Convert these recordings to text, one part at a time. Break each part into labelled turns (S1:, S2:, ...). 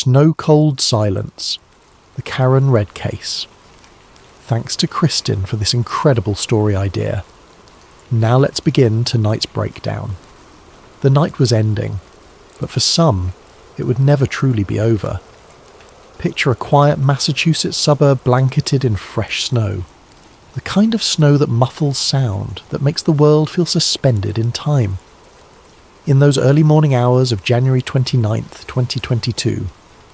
S1: snow-cold silence, the Karen Red case. Thanks to Kristin for this incredible story idea. Now let's begin tonight's breakdown. The night was ending, but for some, it would never truly be over. Picture a quiet Massachusetts suburb blanketed in fresh snow. The kind of snow that muffles sound, that makes the world feel suspended in time. In those early morning hours of January 29th, 2022,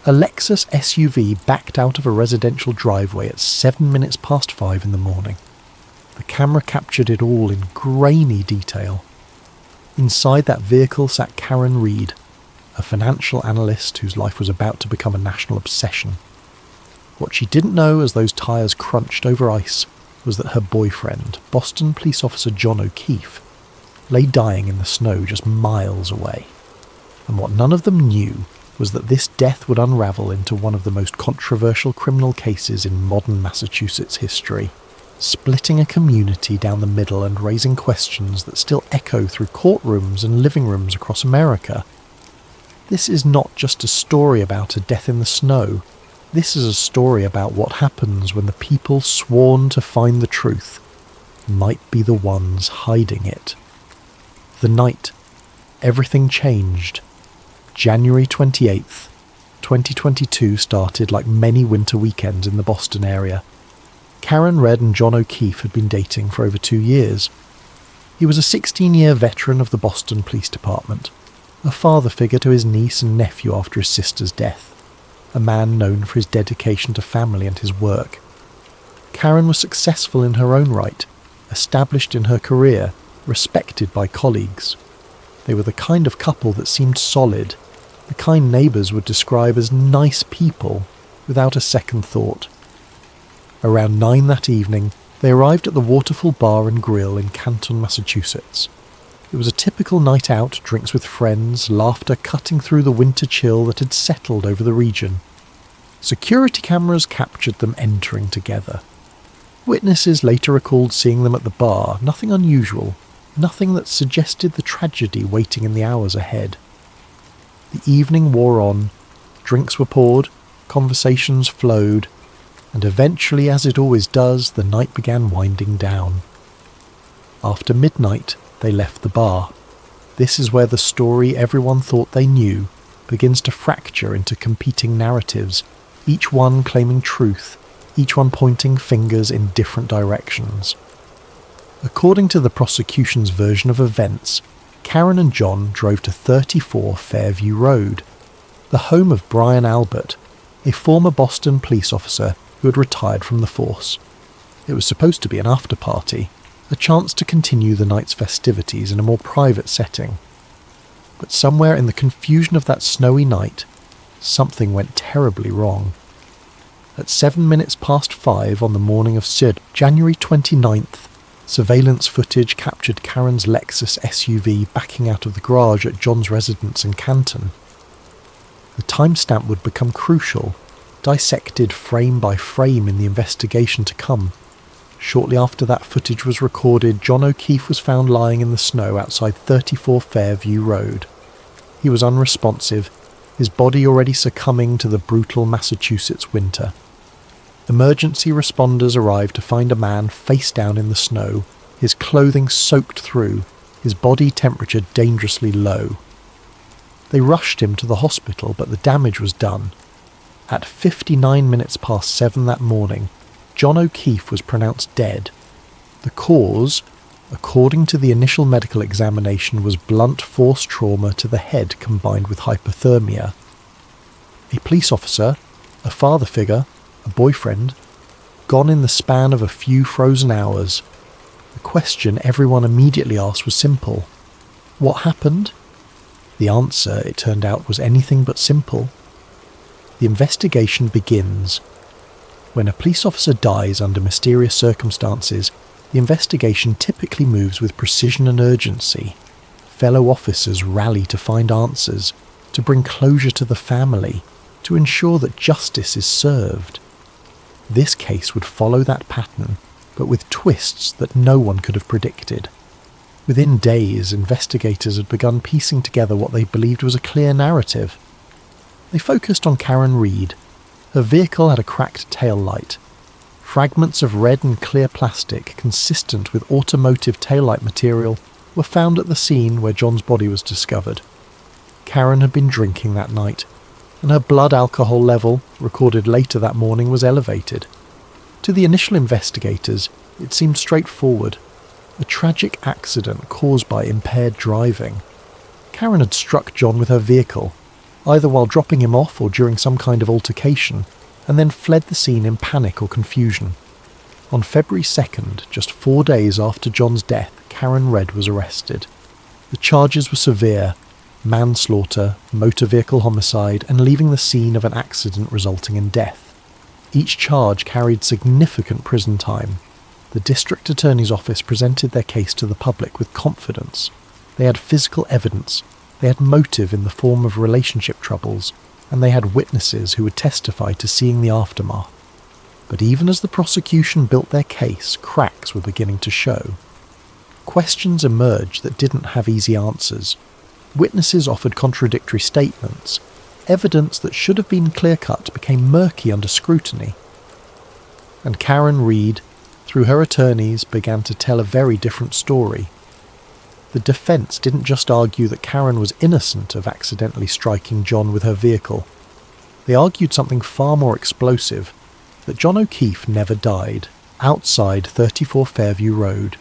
S1: a Lexus SUV backed out of a residential driveway at 7 minutes past 5 in the morning. The camera captured it all in grainy detail. Inside that vehicle sat Karen Reed, a financial analyst whose life was about to become a national obsession. What she didn't know as those tyres crunched over ice was that her boyfriend, Boston police officer John O'Keefe, lay dying in the snow just miles away. And what none of them knew was that this death would unravel into one of the most controversial criminal cases in modern Massachusetts history, splitting a community down the middle and raising questions that still echo through courtrooms and living rooms across America. This is not just a story about a death in the snow. This is a story about what happens when the people sworn to find the truth might be the ones hiding it. The night everything changed. January 28th, 2022 started like many winter weekends in the Boston area. Karen Red and John O'Keefe had been dating for over 2 years. He was a 16-year veteran of the Boston Police Department, a father figure to his niece and nephew after his sister's death, a man known for his dedication to family and his work. Karen was successful in her own right, established in her career, respected by colleagues. They were the kind of couple that seemed solid, the kind neighbours would describe as nice people without a second thought. Around 9 that evening, they arrived at the Waterfall Bar and Grill in Canton, Massachusetts. It was a typical night out, drinks with friends, laughter cutting through the winter chill that had settled over the region. Security cameras captured them entering together. Witnesses later recalled seeing them at the bar, nothing unusual, nothing that suggested the tragedy waiting in the hours ahead. The evening wore on, drinks were poured, conversations flowed, and eventually, as it always does, the night began winding down. After midnight, they left the bar. This is where the story everyone thought they knew begins to fracture into competing narratives, each one claiming truth, each one pointing fingers in different directions. According to the prosecution's version of events, Karen and John drove to 34 Fairview Road, the home of Brian Albert, a former Boston police officer who had retired from the force. It was supposed to be an after-party, a chance to continue the night's festivities in a more private setting. But somewhere in the confusion of that snowy night, something went terribly wrong. At 7 minutes past 5 on the morning of January 29th, surveillance footage captured Karen's Lexus SUV backing out of the garage at John's residence in Canton. The timestamp would become crucial, dissected frame by frame in the investigation to come. Shortly after that footage was recorded, John O'Keefe was found lying in the snow outside 34 Fairview Road. He was unresponsive, his body already succumbing to the brutal Massachusetts winter. Emergency responders arrived to find a man face down in the snow, his clothing soaked through, his body temperature dangerously low. They rushed him to the hospital, but the damage was done. At 59 minutes past 7 that morning, John O'Keefe was pronounced dead. The cause, according to the initial medical examination, was blunt force trauma to the head combined with hypothermia. A police officer, a father figure, a boyfriend, gone in the span of a few frozen hours. The question everyone immediately asked was simple. What happened? The answer, it turned out, was anything but simple. The investigation begins. When a police officer dies under mysterious circumstances, the investigation typically moves with precision and urgency. Fellow officers rally to find answers, to bring closure to the family, to ensure that justice is served. This case would follow that pattern, but with twists that no one could have predicted. Within days, investigators had begun piecing together what they believed was a clear narrative. They focused on Karen Reed. Her vehicle had a cracked tail light. Fragments of red and clear plastic consistent with automotive taillight material were found at the scene where John's body was discovered. Karen had been drinking that night, and her blood alcohol level, recorded later that morning, was elevated. To the initial investigators, it seemed straightforward. A tragic accident caused by impaired driving. Karen had struck John with her vehicle, either while dropping him off or during some kind of altercation, and then fled the scene in panic or confusion. On February 2nd, just 4 days after John's death, Karen Reed was arrested. The charges were severe: manslaughter, motor vehicle homicide, and leaving the scene of an accident resulting in death. Each charge carried significant prison time. The district attorney's office presented their case to the public with confidence. They had physical evidence, they had motive in the form of relationship troubles, and they had witnesses who would testify to seeing the aftermath. But even as the prosecution built their case, cracks were beginning to show. Questions emerged that didn't have easy answers. Witnesses offered contradictory statements. Evidence that should have been clear-cut became murky under scrutiny. And Karen Reed, through her attorneys, began to tell a very different story. The defence didn't just argue that Karen was innocent of accidentally striking John with her vehicle. They argued something far more explosive, that John O'Keefe never died, outside 34 Fairview Road.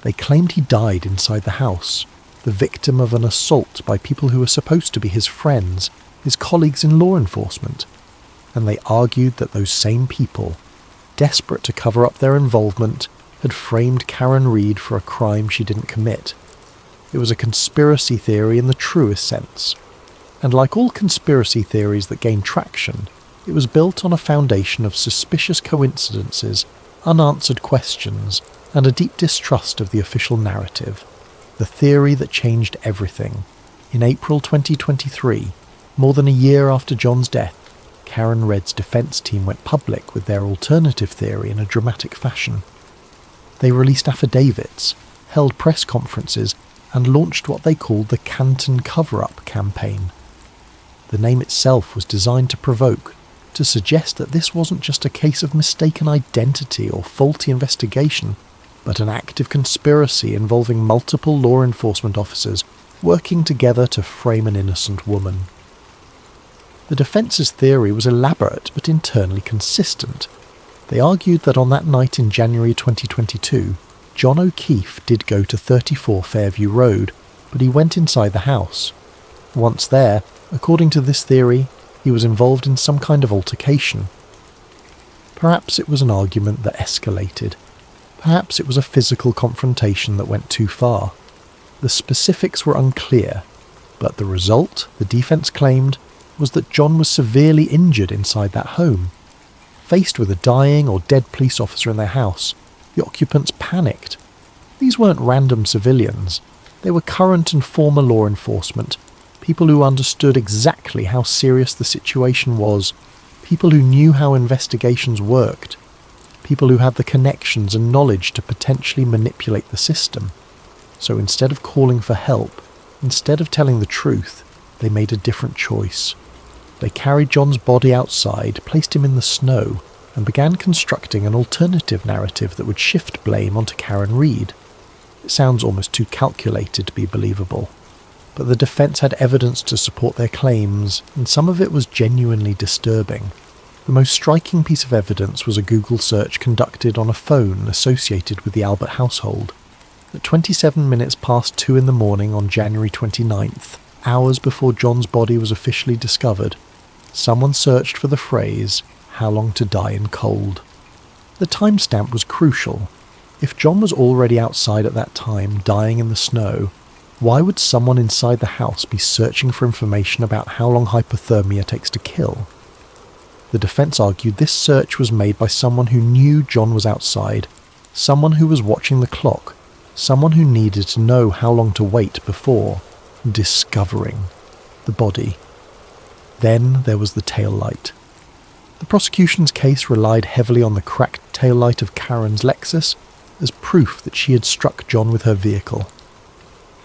S1: They claimed he died inside the house, the victim of an assault by people who were supposed to be his friends, his colleagues in law enforcement. And they argued that those same people, desperate to cover up their involvement, had framed Karen Reed for a crime she didn't commit. It was a conspiracy theory in the truest sense. And like all conspiracy theories that gain traction, it was built on a foundation of suspicious coincidences, unanswered questions, and a deep distrust of the official narrative. The theory that changed everything. In April 2023, more than a year after John's death, Karen Reed's defence team went public with their alternative theory in a dramatic fashion. They released affidavits, held press conferences, and launched what they called the Canton Coverup campaign. The name itself was designed to provoke, to suggest that this wasn't just a case of mistaken identity or faulty investigation, but an active conspiracy involving multiple law enforcement officers working together to frame an innocent woman. The defence's theory was elaborate but internally consistent. They argued that on that night in January 2022, John O'Keefe did go to 34 Fairview Road, but he went inside the house. Once there, according to this theory, he was involved in some kind of altercation. Perhaps it was an argument that escalated. Perhaps it was a physical confrontation that went too far. The specifics were unclear, but the result, the defence claimed, was that John was severely injured inside that home. Faced with a dying or dead police officer in their house, the occupants panicked. These weren't random civilians. They were current and former law enforcement, people who understood exactly how serious the situation was, people who knew how investigations worked, people who had the connections and knowledge to potentially manipulate the system. So instead of calling for help, instead of telling the truth, they made a different choice. They carried John's body outside, placed him in the snow, and began constructing an alternative narrative that would shift blame onto Karen Reed. It sounds almost too calculated to be believable. But the defence had evidence to support their claims, and some of it was genuinely disturbing. The most striking piece of evidence was a Google search conducted on a phone associated with the Albert household. At 27 minutes past 2 in the morning on January 29th, hours before John's body was officially discovered, someone searched for the phrase, "How long to die in cold." The timestamp was crucial. If John was already outside at that time, dying in the snow, why would someone inside the house be searching for information about how long hypothermia takes to kill? The defence argued this search was made by someone who knew John was outside, someone who was watching the clock, someone who needed to know how long to wait before discovering the body. Then there was the tail light. The prosecution's case relied heavily on the cracked tail light of Karen's Lexus as proof that she had struck John with her vehicle.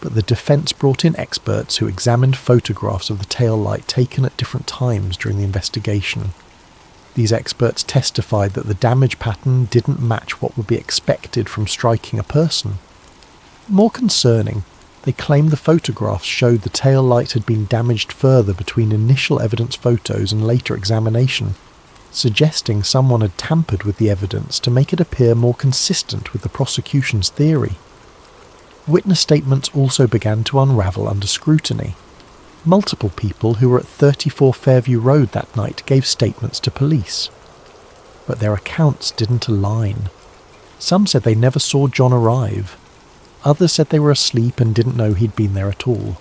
S1: but the defence brought in experts who examined photographs of the tail light taken at different times during the investigation. These experts testified that the damage pattern didn't match what would be expected from striking a person. More concerning, they claimed the photographs showed the tail light had been damaged further between initial evidence photos and later examination, suggesting someone had tampered with the evidence to make it appear more consistent with the prosecution's theory. Witness statements also began to unravel under scrutiny. Multiple people who were at 34 Fairview Road that night gave statements to police. But their accounts didn't align. Some said they never saw John arrive. Others said they were asleep and didn't know he'd been there at all.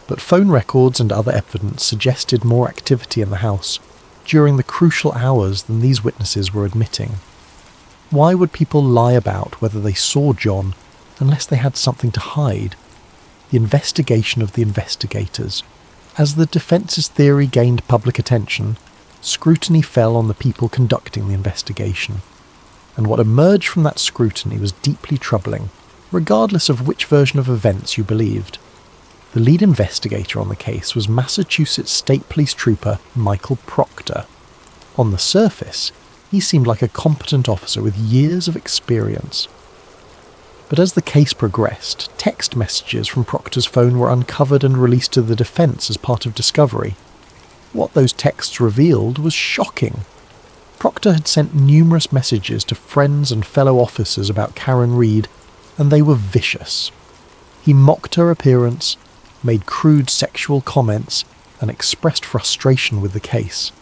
S1: But phone records and other evidence suggested more activity in the house during the crucial hours than these witnesses were admitting. Why would people lie about whether they saw John unless they had something to hide? The investigation of the investigators. As the defence's theory gained public attention, scrutiny fell on the people conducting the investigation. And what emerged from that scrutiny was deeply troubling, regardless of which version of events you believed. The lead investigator on the case was Massachusetts State Police Trooper Michael Proctor. On the surface, he seemed like a competent officer with years of experience. But as the case progressed, text messages from Proctor's phone were uncovered and released to the defence as part of discovery. What those texts revealed was shocking. Proctor had sent numerous messages to friends and fellow officers about Karen Reed, and they were vicious. He mocked her appearance, made crude sexual comments, and expressed frustration with the case.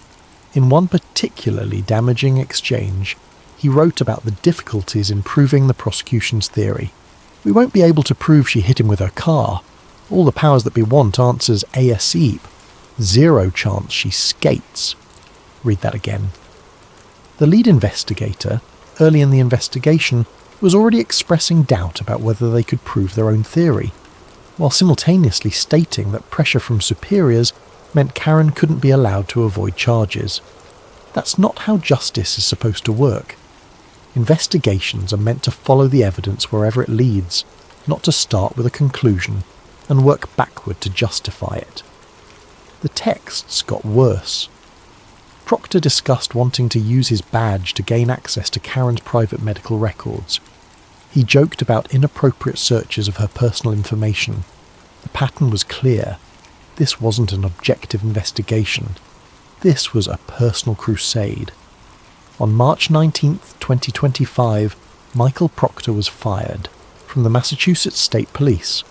S1: In one particularly damaging exchange, he wrote about the difficulties in proving the prosecution's theory. "We won't be able to prove she hit him with her car. All the powers that be want answers ASEEP. Zero chance she skates." Read that again. The lead investigator, early in the investigation, was already expressing doubt about whether they could prove their own theory, while simultaneously stating that pressure from superiors meant Karen couldn't be allowed to avoid charges. That's not how justice is supposed to work. Investigations are meant to follow the evidence wherever it leads, not to start with a conclusion and work backward to justify it. The texts got worse. Proctor discussed wanting to use his badge to gain access to Karen's private medical records. He joked about inappropriate searches of her personal information. The pattern was clear. This wasn't an objective investigation. This was a personal crusade. On March 19, 2025, Michael Proctor was fired from the Massachusetts State Police.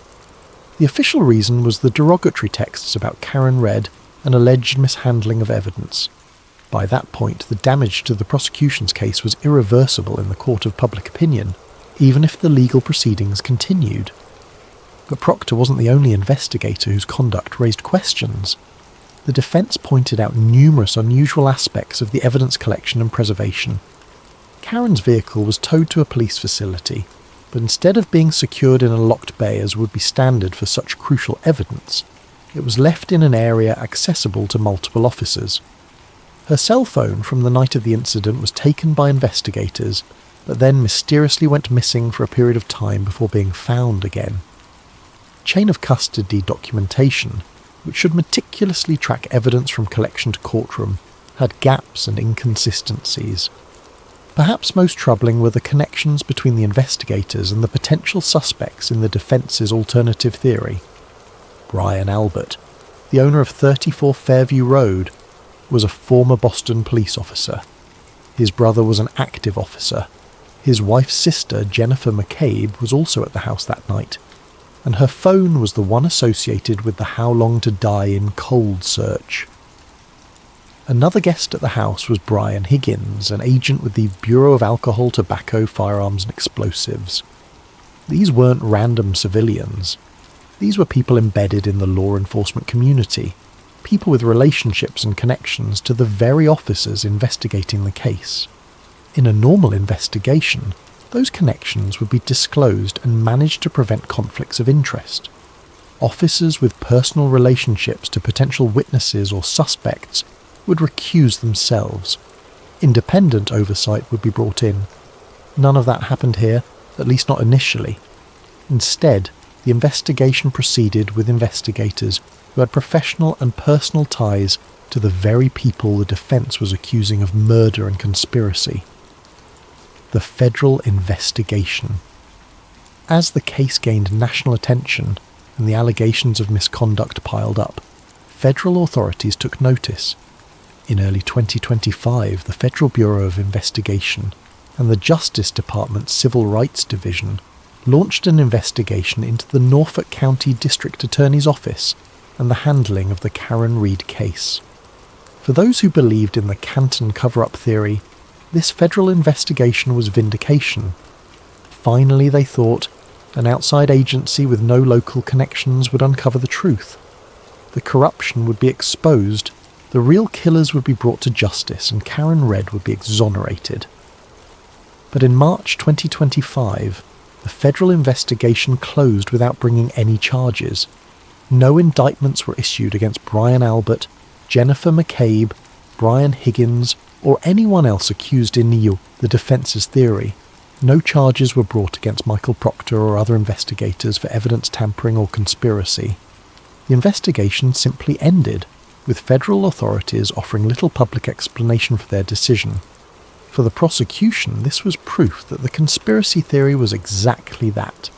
S1: The official reason was the derogatory texts about Karen Reed and alleged mishandling of evidence. By that point, the damage to the prosecution's case was irreversible in the court of public opinion, even if the legal proceedings continued. But Proctor wasn't the only investigator whose conduct raised questions. The defence pointed out numerous unusual aspects of the evidence collection and preservation. Karen's vehicle was towed to a police facility, but instead of being secured in a locked bay as would be standard for such crucial evidence, it was left in an area accessible to multiple officers. Her cell phone from the night of the incident was taken by investigators, but then mysteriously went missing for a period of time before being found again. Chain of custody documentation, which should meticulously track evidence from collection to courtroom, had gaps and inconsistencies. Perhaps most troubling were the connections between the investigators and the potential suspects in the defence's alternative theory. Brian Albert, the owner of 34 Fairview Road, was a former Boston police officer. His brother was an active officer. His wife's sister, Jennifer McCabe, was also at the house that night, and her phone was the one associated with the How Long to Die in Cold search. Another guest at the house was Brian Higgins, an agent with the Bureau of Alcohol, Tobacco, Firearms and Explosives. These weren't random civilians. These were people embedded in the law enforcement community, people with relationships and connections to the very officers investigating the case. In a normal investigation, those connections would be disclosed and managed to prevent conflicts of interest. Officers with personal relationships to potential witnesses or suspects would recuse themselves. Independent oversight would be brought in. None of that happened here, at least not initially. Instead, the investigation proceeded with investigators who had professional and personal ties to the very people the defence was accusing of murder and conspiracy. The federal investigation. As the case gained national attention and the allegations of misconduct piled up, federal authorities took notice. In early 2025, the Federal Bureau of Investigation and the Justice Department's Civil Rights Division launched an investigation into the Norfolk County District Attorney's Office and the handling of the Karen Read case. For those who believed in the Canton cover-up theory, this federal investigation was vindication. Finally, they thought, an outside agency with no local connections would uncover the truth. The corruption would be exposed, the real killers would be brought to justice, and Karen Read would be exonerated. But in March 2025, the federal investigation closed without bringing any charges. No indictments were issued against Brian Albert, Jennifer McCabe, Brian Higgins, or anyone else accused in the defence's theory. No charges were brought against Michael Proctor or other investigators for evidence tampering or conspiracy. The investigation simply ended, with federal authorities offering little public explanation for their decision. For the prosecution, this was proof that the conspiracy theory was exactly that.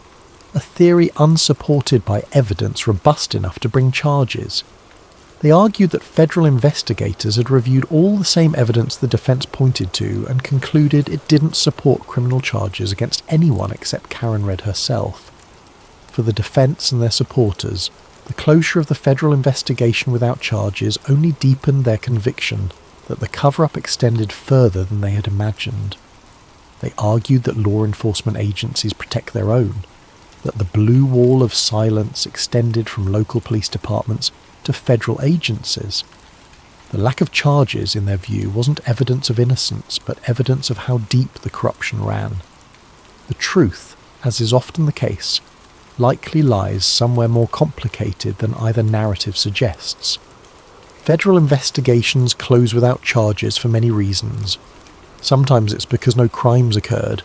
S1: A theory unsupported by evidence robust enough to bring charges. They argued that federal investigators had reviewed all the same evidence the defense pointed to and concluded it didn't support criminal charges against anyone except Karen Read herself. For the defense and their supporters, the closure of the federal investigation without charges only deepened their conviction that the cover-up extended further than they had imagined. They argued that law enforcement agencies protect their own, that the blue wall of silence extended from local police departments to federal agencies. The lack of charges, in their view, wasn't evidence of innocence, but evidence of how deep the corruption ran. The truth, as is often the case, likely lies somewhere more complicated than either narrative suggests. Federal investigations close without charges for many reasons. Sometimes it's because no crimes occurred.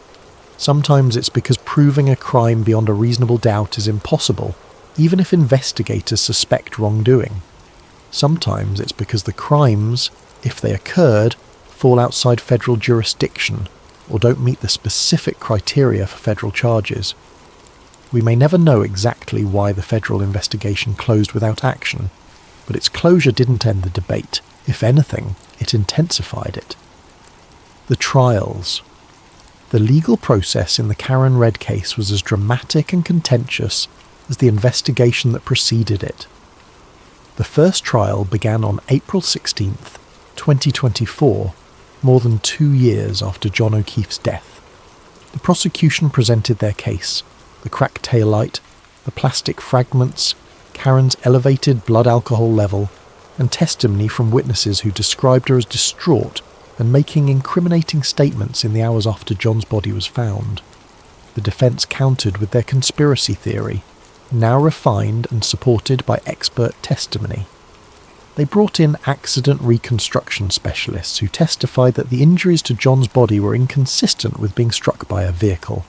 S1: Sometimes it's because proving a crime beyond a reasonable doubt is impossible, even if investigators suspect wrongdoing. Sometimes it's because the crimes, if they occurred, fall outside federal jurisdiction or don't meet the specific criteria for federal charges. We may never know exactly why the federal investigation closed without action, but its closure didn't end the debate. If anything, it intensified it. The trials. The legal process in the Karen Read case was as dramatic and contentious as the investigation that preceded it. The first trial began on April 16th, 2024, more than 2 years after John O'Keefe's death. The prosecution presented their case: the cracked taillight, the plastic fragments, Karen's elevated blood alcohol level, and testimony from witnesses who described her as distraught and making incriminating statements in the hours after John's body was found. The defense countered with their conspiracy theory, now refined and supported by expert testimony. They brought in accident reconstruction specialists who testified that the injuries to John's body were inconsistent with being struck by a vehicle.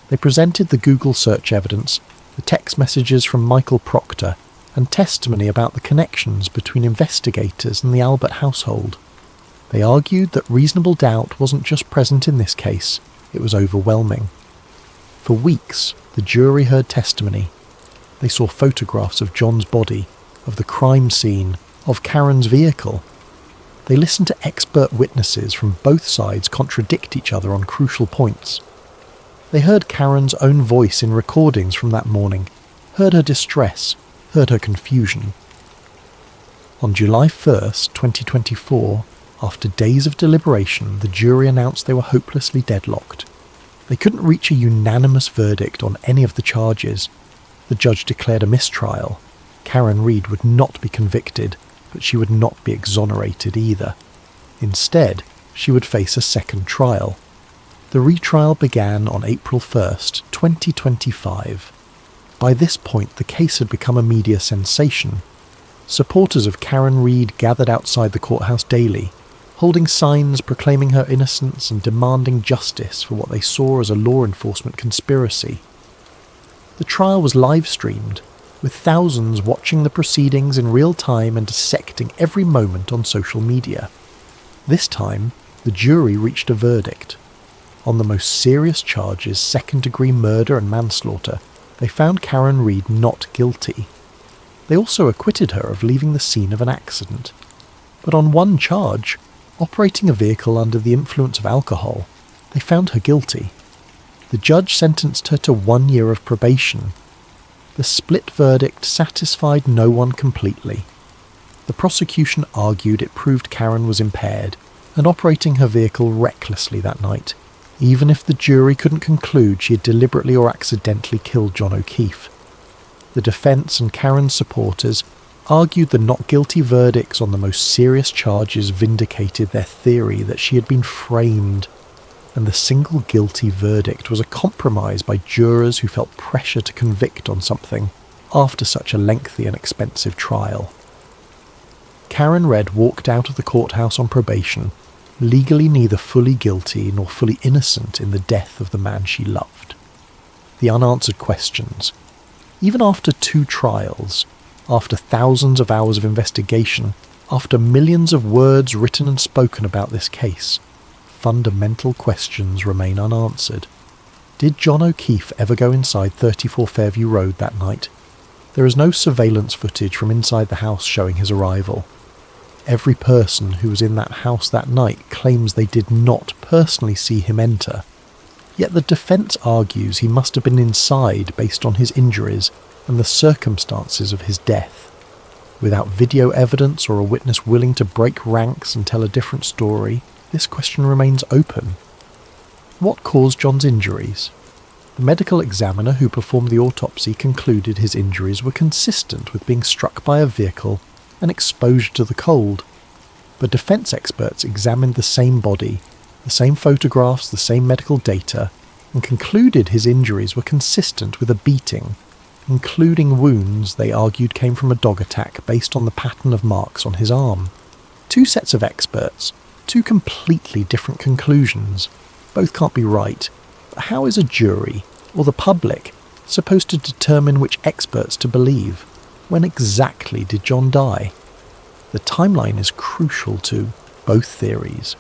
S1: They presented the Google search evidence, the text messages from Michael Proctor, and testimony about the connections between investigators and the Albert household. They argued that reasonable doubt wasn't just present in this case, it was overwhelming. For weeks, the jury heard testimony. They saw photographs of John's body, of the crime scene, of Karen's vehicle. They listened to expert witnesses from both sides contradict each other on crucial points. They heard Karen's own voice in recordings from that morning, heard her distress, heard her confusion. On July 1st, 2024, after days of deliberation, the jury announced they were hopelessly deadlocked. They couldn't reach a unanimous verdict on any of the charges. The judge declared a mistrial. Karen Read would not be convicted, but she would not be exonerated either. Instead, she would face a second trial. The retrial began on April 1st, 2025. By this point, the case had become a media sensation. Supporters of Karen Read gathered outside the courthouse daily, holding signs proclaiming her innocence and demanding justice for what they saw as a law enforcement conspiracy. The trial was live-streamed, with thousands watching the proceedings in real time and dissecting every moment on social media. This time, the jury reached a verdict. On the most serious charges, second-degree murder and manslaughter, they found Karen Read not guilty. They also acquitted her of leaving the scene of an accident. But on one charge, operating a vehicle under the influence of alcohol, they found her guilty. The judge sentenced her to 1 year of probation. The split verdict satisfied no one completely. The prosecution argued it proved Karen was impaired and operating her vehicle recklessly that night, even if the jury couldn't conclude she had deliberately or accidentally killed John O'Keefe. The defence and Karen's supporters argued the not guilty verdicts on the most serious charges vindicated their theory that she had been framed, and the single guilty verdict was a compromise by jurors who felt pressure to convict on something after such a lengthy and expensive trial. Karen Read walked out of the courthouse on probation, legally neither fully guilty nor fully innocent in the death of the man she loved. The unanswered questions. Even after 2 trials, after thousands of hours of investigation, after millions of words written and spoken about this case, fundamental questions remain unanswered. Did John O'Keefe ever go inside 34 Fairview Road that night? There is no surveillance footage from inside the house showing his arrival. Every person who was in that house that night claims they did not personally see him enter. Yet the defence argues he must have been inside based on his injuries and the circumstances of his death. Without video evidence or a witness willing to break ranks and tell a different story, this question remains open. What caused John's injuries? The medical examiner who performed the autopsy concluded his injuries were consistent with being struck by a vehicle and exposure to the cold. But defence experts examined the same body, the same photographs, the same medical data, and concluded his injuries were consistent with a beating, including wounds they argued came from a dog attack based on the pattern of marks on his arm. 2 sets of experts, 2 completely different conclusions. Both can't be right, but how is a jury, or the public, supposed to determine which experts to believe? When exactly did John die? The timeline is crucial to both theories.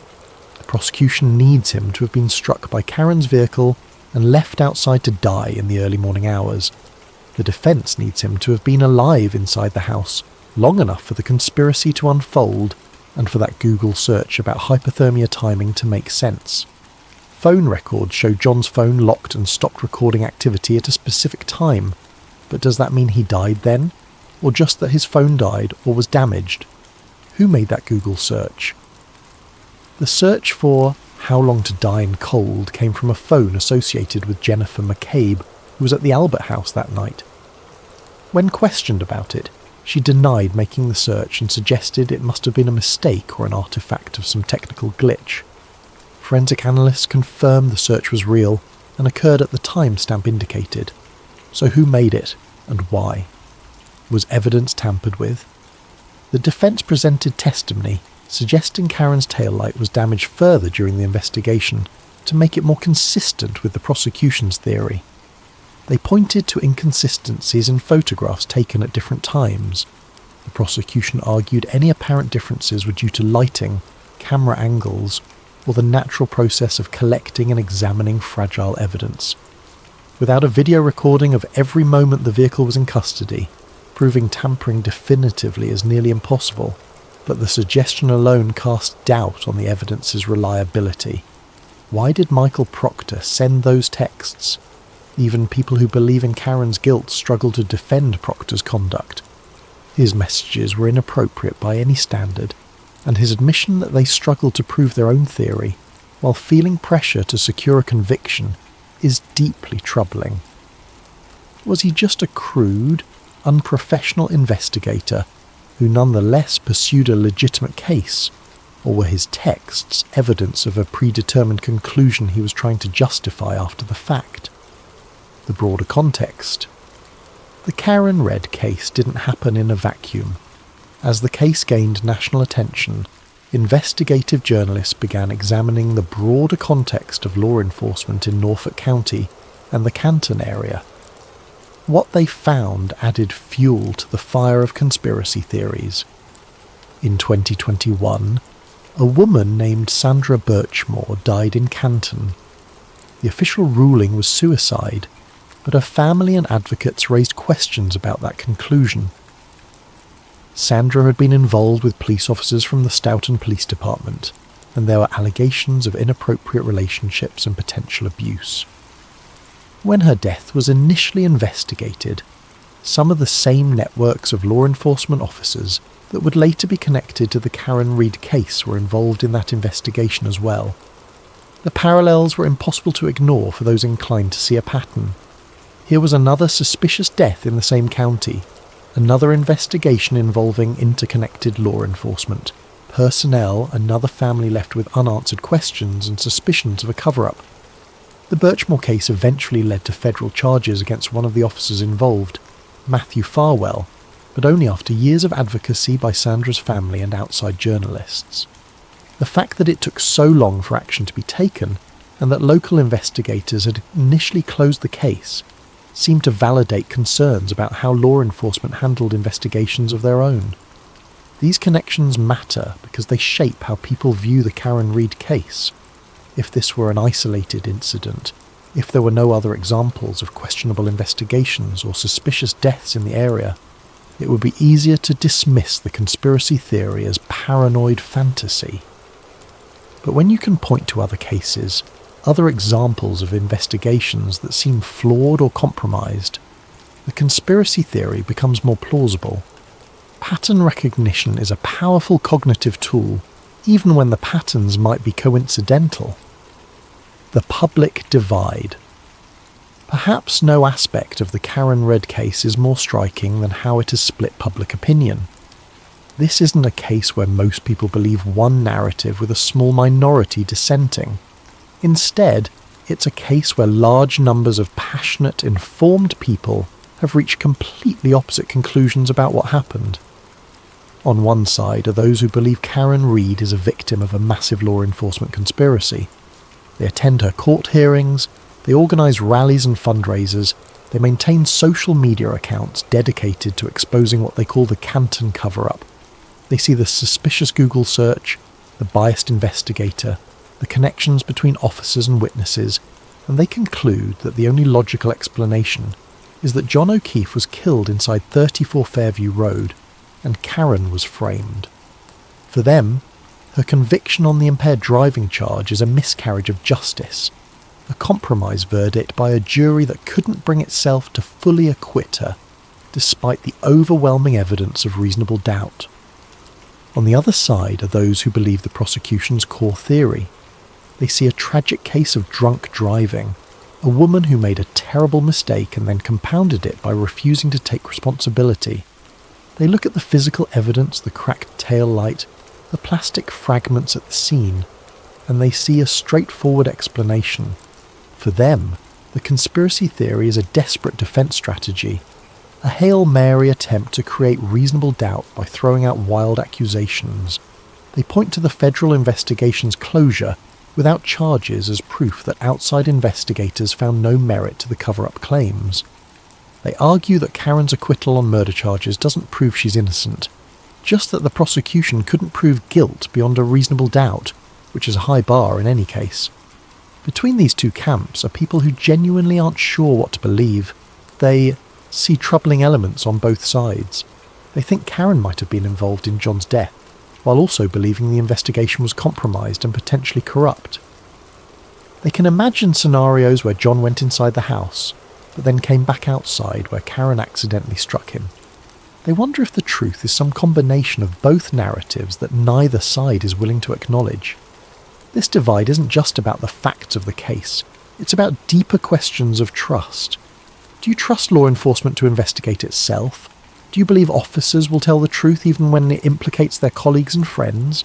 S1: The prosecution needs him to have been struck by Karen's vehicle and left outside to die in the early morning hours. The defence needs him to have been alive inside the house long enough for the conspiracy to unfold and for that Google search about hypothermia timing to make sense. Phone records show John's phone locked and stopped recording activity at a specific time, but does that mean he died then? Or just that his phone died or was damaged? Who made that Google search? The search for how long to die in cold came from a phone associated with Jennifer McCabe, who was at the Albert House that night. When questioned about it, she denied making the search and suggested it must have been a mistake or an artifact of some technical glitch. Forensic analysts confirmed the search was real and occurred at the timestamp indicated. So who made it and why? Was evidence tampered with? The defence presented testimony suggesting Karen's taillight was damaged further during the investigation to make it more consistent with the prosecution's theory. They pointed to inconsistencies in photographs taken at different times. The prosecution argued any apparent differences were due to lighting, camera angles, or the natural process of collecting and examining fragile evidence. Without a video recording of every moment the vehicle was in custody, proving tampering definitively is nearly impossible, but the suggestion alone cast doubt on the evidence's reliability. Why did Michael Proctor send those texts? Even people who believe in Karen's guilt struggle to defend Proctor's conduct. His messages were inappropriate by any standard, and his admission that they struggled to prove their own theory, while feeling pressure to secure a conviction, is deeply troubling. Was he just a crude, unprofessional investigator who nonetheless pursued a legitimate case, or were his texts evidence of a predetermined conclusion he was trying to justify after the fact? The broader context. The Karen Read case didn't happen in a vacuum. As the case gained national attention, investigative journalists began examining the broader context of law enforcement in Norfolk County and the Canton area. What they found added fuel to the fire of conspiracy theories. In 2021, a woman named Sandra Birchmore died in Canton. The official ruling was suicide, but her family and advocates raised questions about that conclusion. Sandra had been involved with police officers from the Stoughton Police Department, and there were allegations of inappropriate relationships and potential abuse. When her death was initially investigated, some of the same networks of law enforcement officers that would later be connected to the Karen Read case were involved in that investigation as well. The parallels were impossible to ignore for those inclined to see a pattern. Here was another suspicious death in the same county, another investigation involving interconnected law enforcement, personnel, another family left with unanswered questions and suspicions of a cover-up. The Birchmore case eventually led to federal charges against one of the officers involved, Matthew Farwell, but only after years of advocacy by Sandra's family and outside journalists. The fact that it took so long for action to be taken, and that local investigators had initially closed the case, seemed to validate concerns about how law enforcement handled investigations of their own. These connections matter because they shape how people view the Karen Read case. If this were an isolated incident, if there were no other examples of questionable investigations or suspicious deaths in the area, it would be easier to dismiss the conspiracy theory as paranoid fantasy. But when you can point to other cases, other examples of investigations that seem flawed or compromised, the conspiracy theory becomes more plausible. Pattern recognition is a powerful cognitive tool, even when the patterns might be coincidental. The public divide. Perhaps no aspect of the Karen Read case is more striking than how it has split public opinion. This isn't a case where most people believe one narrative with a small minority dissenting. Instead, it's a case where large numbers of passionate, informed people have reached completely opposite conclusions about what happened. On one side are those who believe Karen Read is a victim of a massive law enforcement conspiracy. They attend her court hearings, they organise rallies and fundraisers, they maintain social media accounts dedicated to exposing what they call the Canton Coverup. They see the suspicious Google search, the biased investigator, the connections between officers and witnesses, and they conclude that the only logical explanation is that John O'Keefe was killed inside 34 Fairview Road, and Karen was framed. For them, her conviction on the impaired driving charge is a miscarriage of justice, a compromise verdict by a jury that couldn't bring itself to fully acquit her, despite the overwhelming evidence of reasonable doubt. On the other side are those who believe the prosecution's core theory. They see a tragic case of drunk driving, a woman who made a terrible mistake and then compounded it by refusing to take responsibility. They look at the physical evidence, the cracked tail light, the plastic fragments at the scene, and they see a straightforward explanation. For them, the conspiracy theory is a desperate defense strategy, a Hail Mary attempt to create reasonable doubt by throwing out wild accusations. They point to the federal investigation's closure without charges as proof that outside investigators found no merit to the cover-up claims. They argue that Karen's acquittal on murder charges doesn't prove she's innocent, just that the prosecution couldn't prove guilt beyond a reasonable doubt, which is a high bar in any case. Between these two camps are people who genuinely aren't sure what to believe. They see troubling elements on both sides. They think Karen might have been involved in John's death, while also believing the investigation was compromised and potentially corrupt. They can imagine scenarios where John went inside the house, but then came back outside where Karen accidentally struck him. They wonder if the truth is some combination of both narratives that neither side is willing to acknowledge. This divide isn't just about the facts of the case, it's about deeper questions of trust. Do you trust law enforcement to investigate itself? Do you believe officers will tell the truth even when it implicates their colleagues and friends?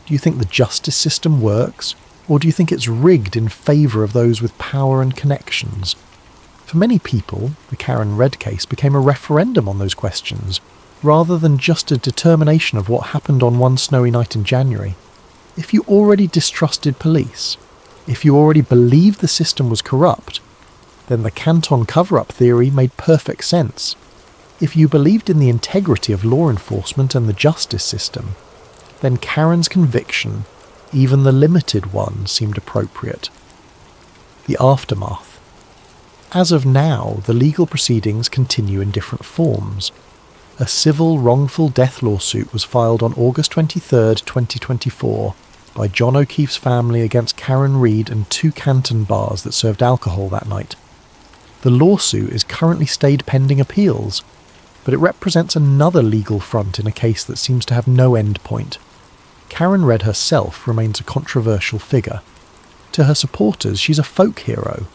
S1: Do you think the justice system works? Or do you think it's rigged in favour of those with power and connections? For many people, the Karen Read case became a referendum on those questions, rather than just a determination of what happened on one snowy night in January. If you already distrusted police, if you already believed the system was corrupt, then the Canton cover-up theory made perfect sense. If you believed in the integrity of law enforcement and the justice system, then Karen's conviction, even the limited one, seemed appropriate. The aftermath. As of now, the legal proceedings continue in different forms. A civil wrongful death lawsuit was filed on August 23, 2024, by John O'Keefe's family against Karen Reed and 2 Canton bars that served alcohol that night. The lawsuit is currently stayed pending appeals, but it represents another legal front in a case that seems to have no end point. Karen Reed herself remains a controversial figure. To her supporters, she's a folk hero,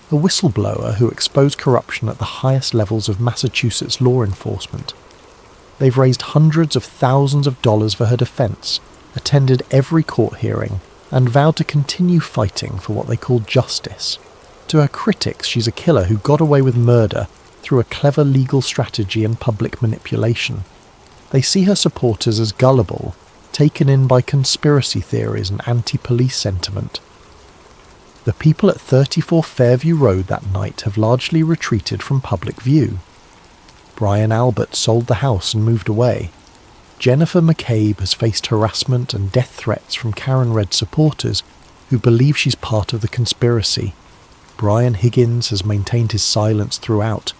S1: a whistleblower who exposed corruption at the highest levels of Massachusetts law enforcement. They've raised hundreds of thousands of dollars for her defense, attended every court hearing, and vowed to continue fighting for what they call justice. To her critics, she's a killer who got away with murder through a clever legal strategy and public manipulation. They see her supporters as gullible, taken in by conspiracy theories and anti-police sentiment. The people at 34 Fairview Road that night have largely retreated from public view. Brian Albert sold the house and moved away. Jennifer McCabe has faced harassment and death threats from Karen Reed supporters who believe she's part of the conspiracy. Brian Higgins has maintained his silence throughout.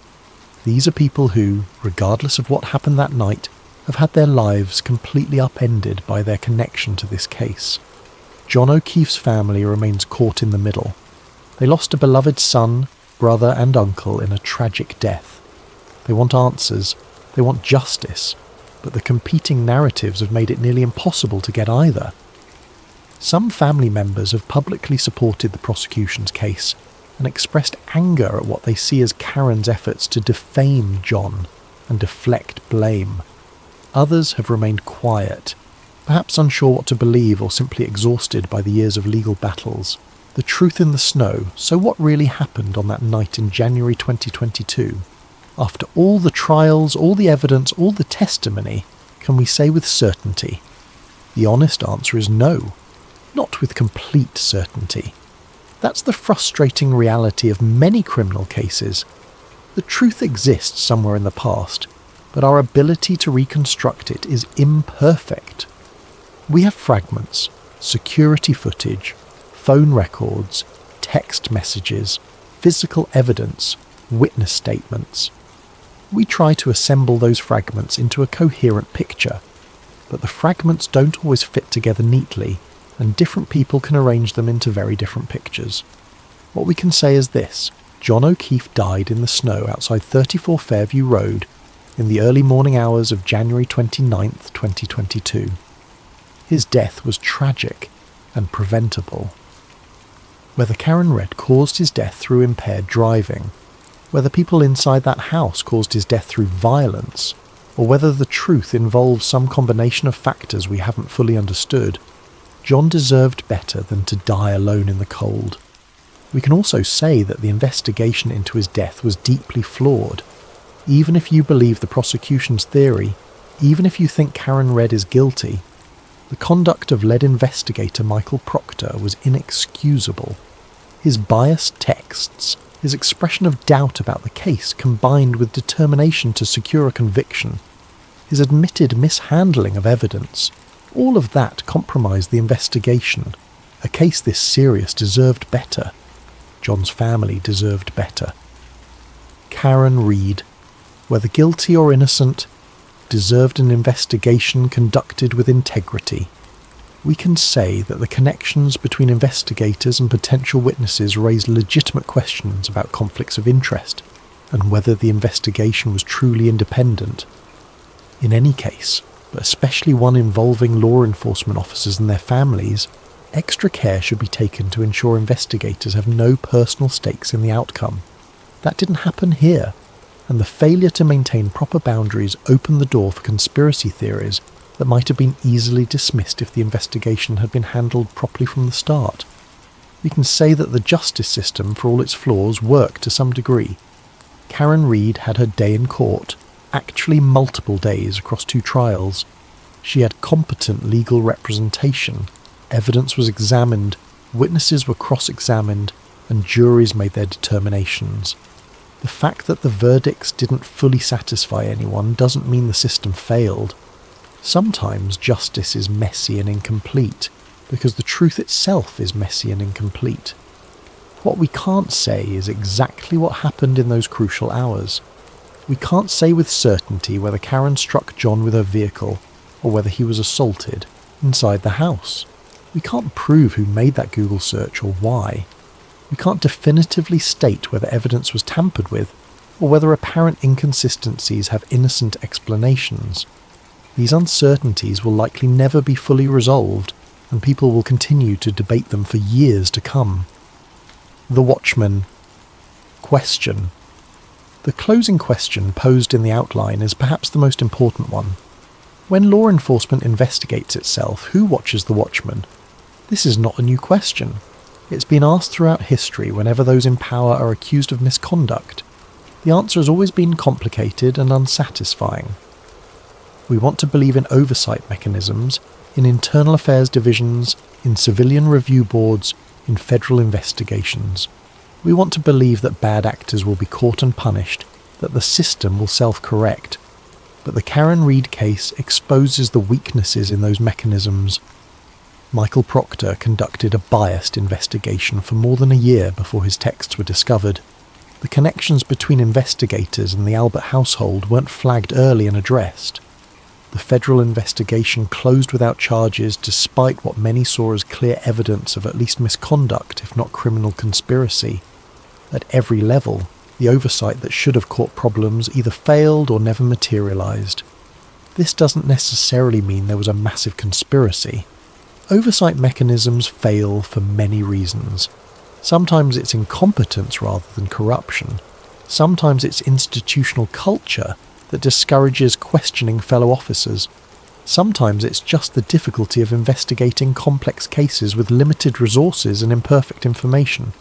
S1: These are people who, regardless of what happened that night, have had their lives completely upended by their connection to this case. John O'Keefe's family remains caught in the middle. They lost a beloved son, brother and uncle in a tragic death. They want answers, they want justice, but the competing narratives have made it nearly impossible to get either. Some family members have publicly supported the prosecution's case and expressed anger at what they see as Karen's efforts to defame John and deflect blame. Others have remained quiet, perhaps unsure what to believe or simply exhausted by the years of legal battles. The truth in the snow, so what really happened on that night in January 2022? After all the trials, all the evidence, all the testimony, can we say with certainty? The honest answer is no, not with complete certainty. That's the frustrating reality of many criminal cases. The truth exists somewhere in the past, but our ability to reconstruct it is imperfect. We have fragments, security footage, phone records, text messages, physical evidence, witness statements. We try to assemble those fragments into a coherent picture, but the fragments don't always fit together neatly, and different people can arrange them into very different pictures. What we can say is this: John O'Keefe died in the snow outside 34 Fairview Road in the early morning hours of January 29, 2022. His death was tragic and preventable. Whether Karen Reed caused his death through impaired driving, whether people inside that house caused his death through violence, or whether the truth involves some combination of factors we haven't fully understood, John deserved better than to die alone in the cold. We can also say that the investigation into his death was deeply flawed. Even if you believe the prosecution's theory, even if you think Karen Reed is guilty, the conduct of lead investigator Michael Proctor was inexcusable. His biased texts, his expression of doubt about the case combined with determination to secure a conviction, his admitted mishandling of evidence, all of that compromised the investigation. A case this serious deserved better. John's family deserved better. Karen Reed, whether guilty or innocent, deserved an investigation conducted with integrity. We can say that the connections between investigators and potential witnesses raised legitimate questions about conflicts of interest and whether the investigation was truly independent. In any case, but especially one involving law enforcement officers and their families, extra care should be taken to ensure investigators have no personal stakes in the outcome. That didn't happen here, and the failure to maintain proper boundaries opened the door for conspiracy theories that might have been easily dismissed if the investigation had been handled properly from the start. We can say that the justice system, for all its flaws, worked to some degree. Karen Reed had her day in court, actually multiple days across 2 trials. She had competent legal representation, evidence was examined, witnesses were cross-examined, and juries made their determinations. The fact that the verdicts didn't fully satisfy anyone doesn't mean the system failed. Sometimes justice is messy and incomplete, because the truth itself is messy and incomplete. What we can't say is exactly what happened in those crucial hours. We can't say with certainty whether Karen struck John with her vehicle, or whether he was assaulted inside the house. We can't prove who made that Google search or why. We can't definitively state whether evidence was tampered with, or whether apparent inconsistencies have innocent explanations. These uncertainties will likely never be fully resolved, and people will continue to debate them for years to come. The Watchman. Question. The closing question posed in the outline is perhaps the most important one. When law enforcement investigates itself, who watches the watchman? This is not a new question. It's been asked throughout history whenever those in power are accused of misconduct. The answer has always been complicated and unsatisfying. We want to believe in oversight mechanisms, in internal affairs divisions, in civilian review boards, in federal investigations. We want to believe that bad actors will be caught and punished, that the system will self-correct. But the Karen Read case exposes the weaknesses in those mechanisms. Michael Proctor conducted a biased investigation for more than a year before his texts were discovered. The connections between investigators and the Albert household weren't flagged early and addressed. The federal investigation closed without charges despite what many saw as clear evidence of at least misconduct, if not criminal conspiracy. At every level, the oversight that should have caught problems either failed or never materialized. This doesn't necessarily mean there was a massive conspiracy. Oversight mechanisms fail for many reasons. Sometimes it's incompetence rather than corruption. Sometimes it's institutional culture that discourages questioning fellow officers. Sometimes it's just the difficulty of investigating complex cases with limited resources and imperfect information.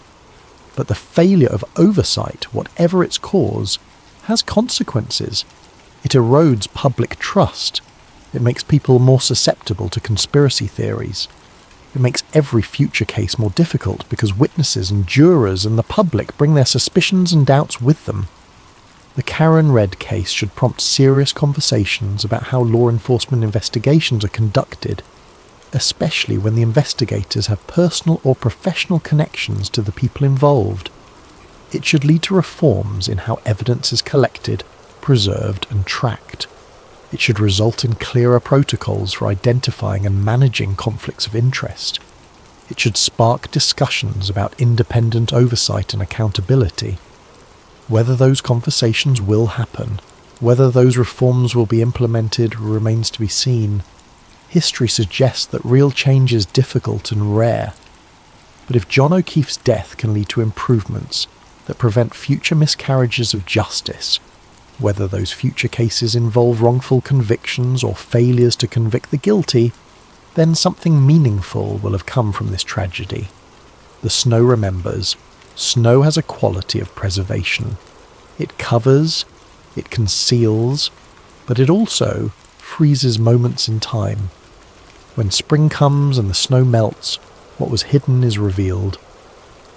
S1: But the failure of oversight, whatever its cause, has consequences. It erodes public trust. It makes people more susceptible to conspiracy theories. It makes every future case more difficult because witnesses and jurors and the public bring their suspicions and doubts with them. The Karen Read case should prompt serious conversations about how law enforcement investigations are conducted, especially when the investigators have personal or professional connections to the people involved. It should lead to reforms in how evidence is collected, preserved and tracked. It should result in clearer protocols for identifying and managing conflicts of interest. It should spark discussions about independent oversight and accountability. Whether those conversations will happen, whether those reforms will be implemented, remains to be seen. History suggests that real change is difficult and rare. But if John O'Keefe's death can lead to improvements that prevent future miscarriages of justice, whether those future cases involve wrongful convictions or failures to convict the guilty, then something meaningful will have come from this tragedy. The snow remembers. Snow has a quality of preservation. It covers, it conceals, but it also freezes moments in time. When spring comes and the snow melts, what was hidden is revealed.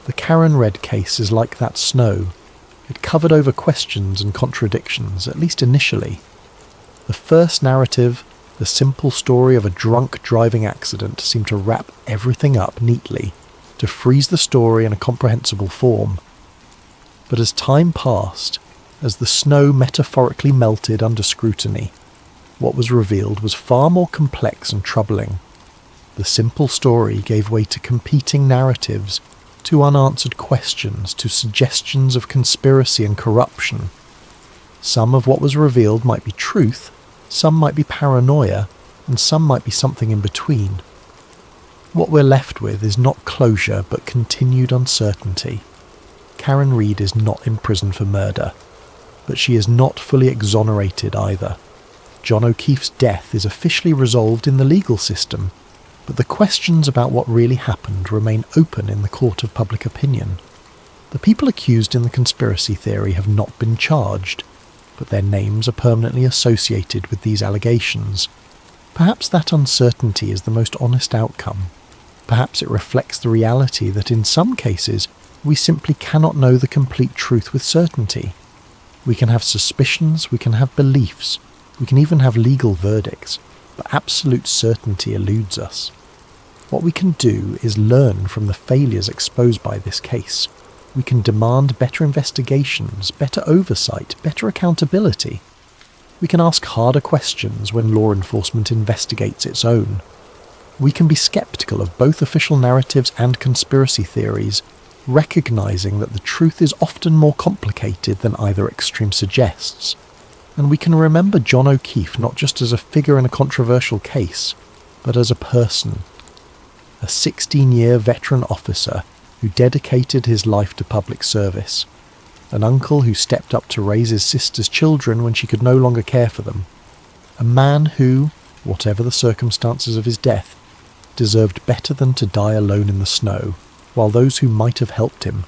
S1: The Karen Read case is like that snow. It covered over questions and contradictions, at least initially. The first narrative, the simple story of a drunk driving accident, seemed to wrap everything up neatly, to freeze the story in a comprehensible form. But as time passed, as the snow metaphorically melted under scrutiny, what was revealed was far more complex and troubling. The simple story gave way to competing narratives, to unanswered questions, to suggestions of conspiracy and corruption. Some of what was revealed might be truth, some might be paranoia, and some might be something in between. What we're left with is not closure but continued uncertainty. Karen Read is not in prison for murder, but she is not fully exonerated either. John O'Keefe's death is officially resolved in the legal system, but the questions about what really happened remain open in the court of public opinion. The people accused in the conspiracy theory have not been charged, but their names are permanently associated with these allegations. Perhaps that uncertainty is the most honest outcome. Perhaps it reflects the reality that in some cases, We simply cannot know the complete truth with certainty. We can have suspicions, we can have beliefs, we can even have legal verdicts, but absolute certainty eludes us. What we can do is learn from the failures exposed by this case. We can demand better investigations, better oversight, better accountability. We can ask harder questions when law enforcement investigates its own. We can be sceptical of both official narratives and conspiracy theories, recognizing that the truth is often more complicated than either extreme suggests. And we can remember John O'Keefe not just as a figure in a controversial case, but as a person. A 16-year veteran officer who dedicated his life to public service. An uncle who stepped up to raise his sister's children when she could no longer care for them. A man who, whatever the circumstances of his death, deserved better than to die alone in the snow, while those who might have helped him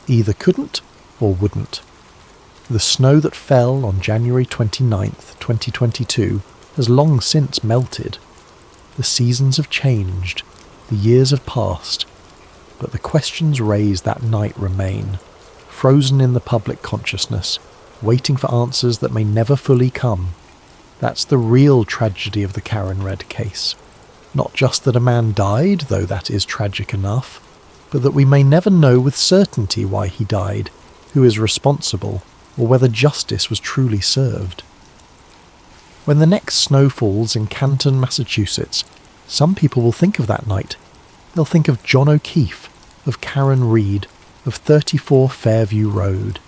S1: either couldn't or wouldn't. The snow that fell on January 29th, 2022 has long since melted. The seasons have changed, the years have passed, but the questions raised that night remain, frozen in the public consciousness, waiting for answers that may never fully come. That's the real tragedy of the Karen Red case. Not just that a man died, though that is tragic enough, but that we may never know with certainty why he died, who is responsible, or whether justice was truly served. When the next snow falls in Canton, Massachusetts, some people will think of that night. They'll think of John O'Keefe, of Karen Reed, of 34 Fairview Road.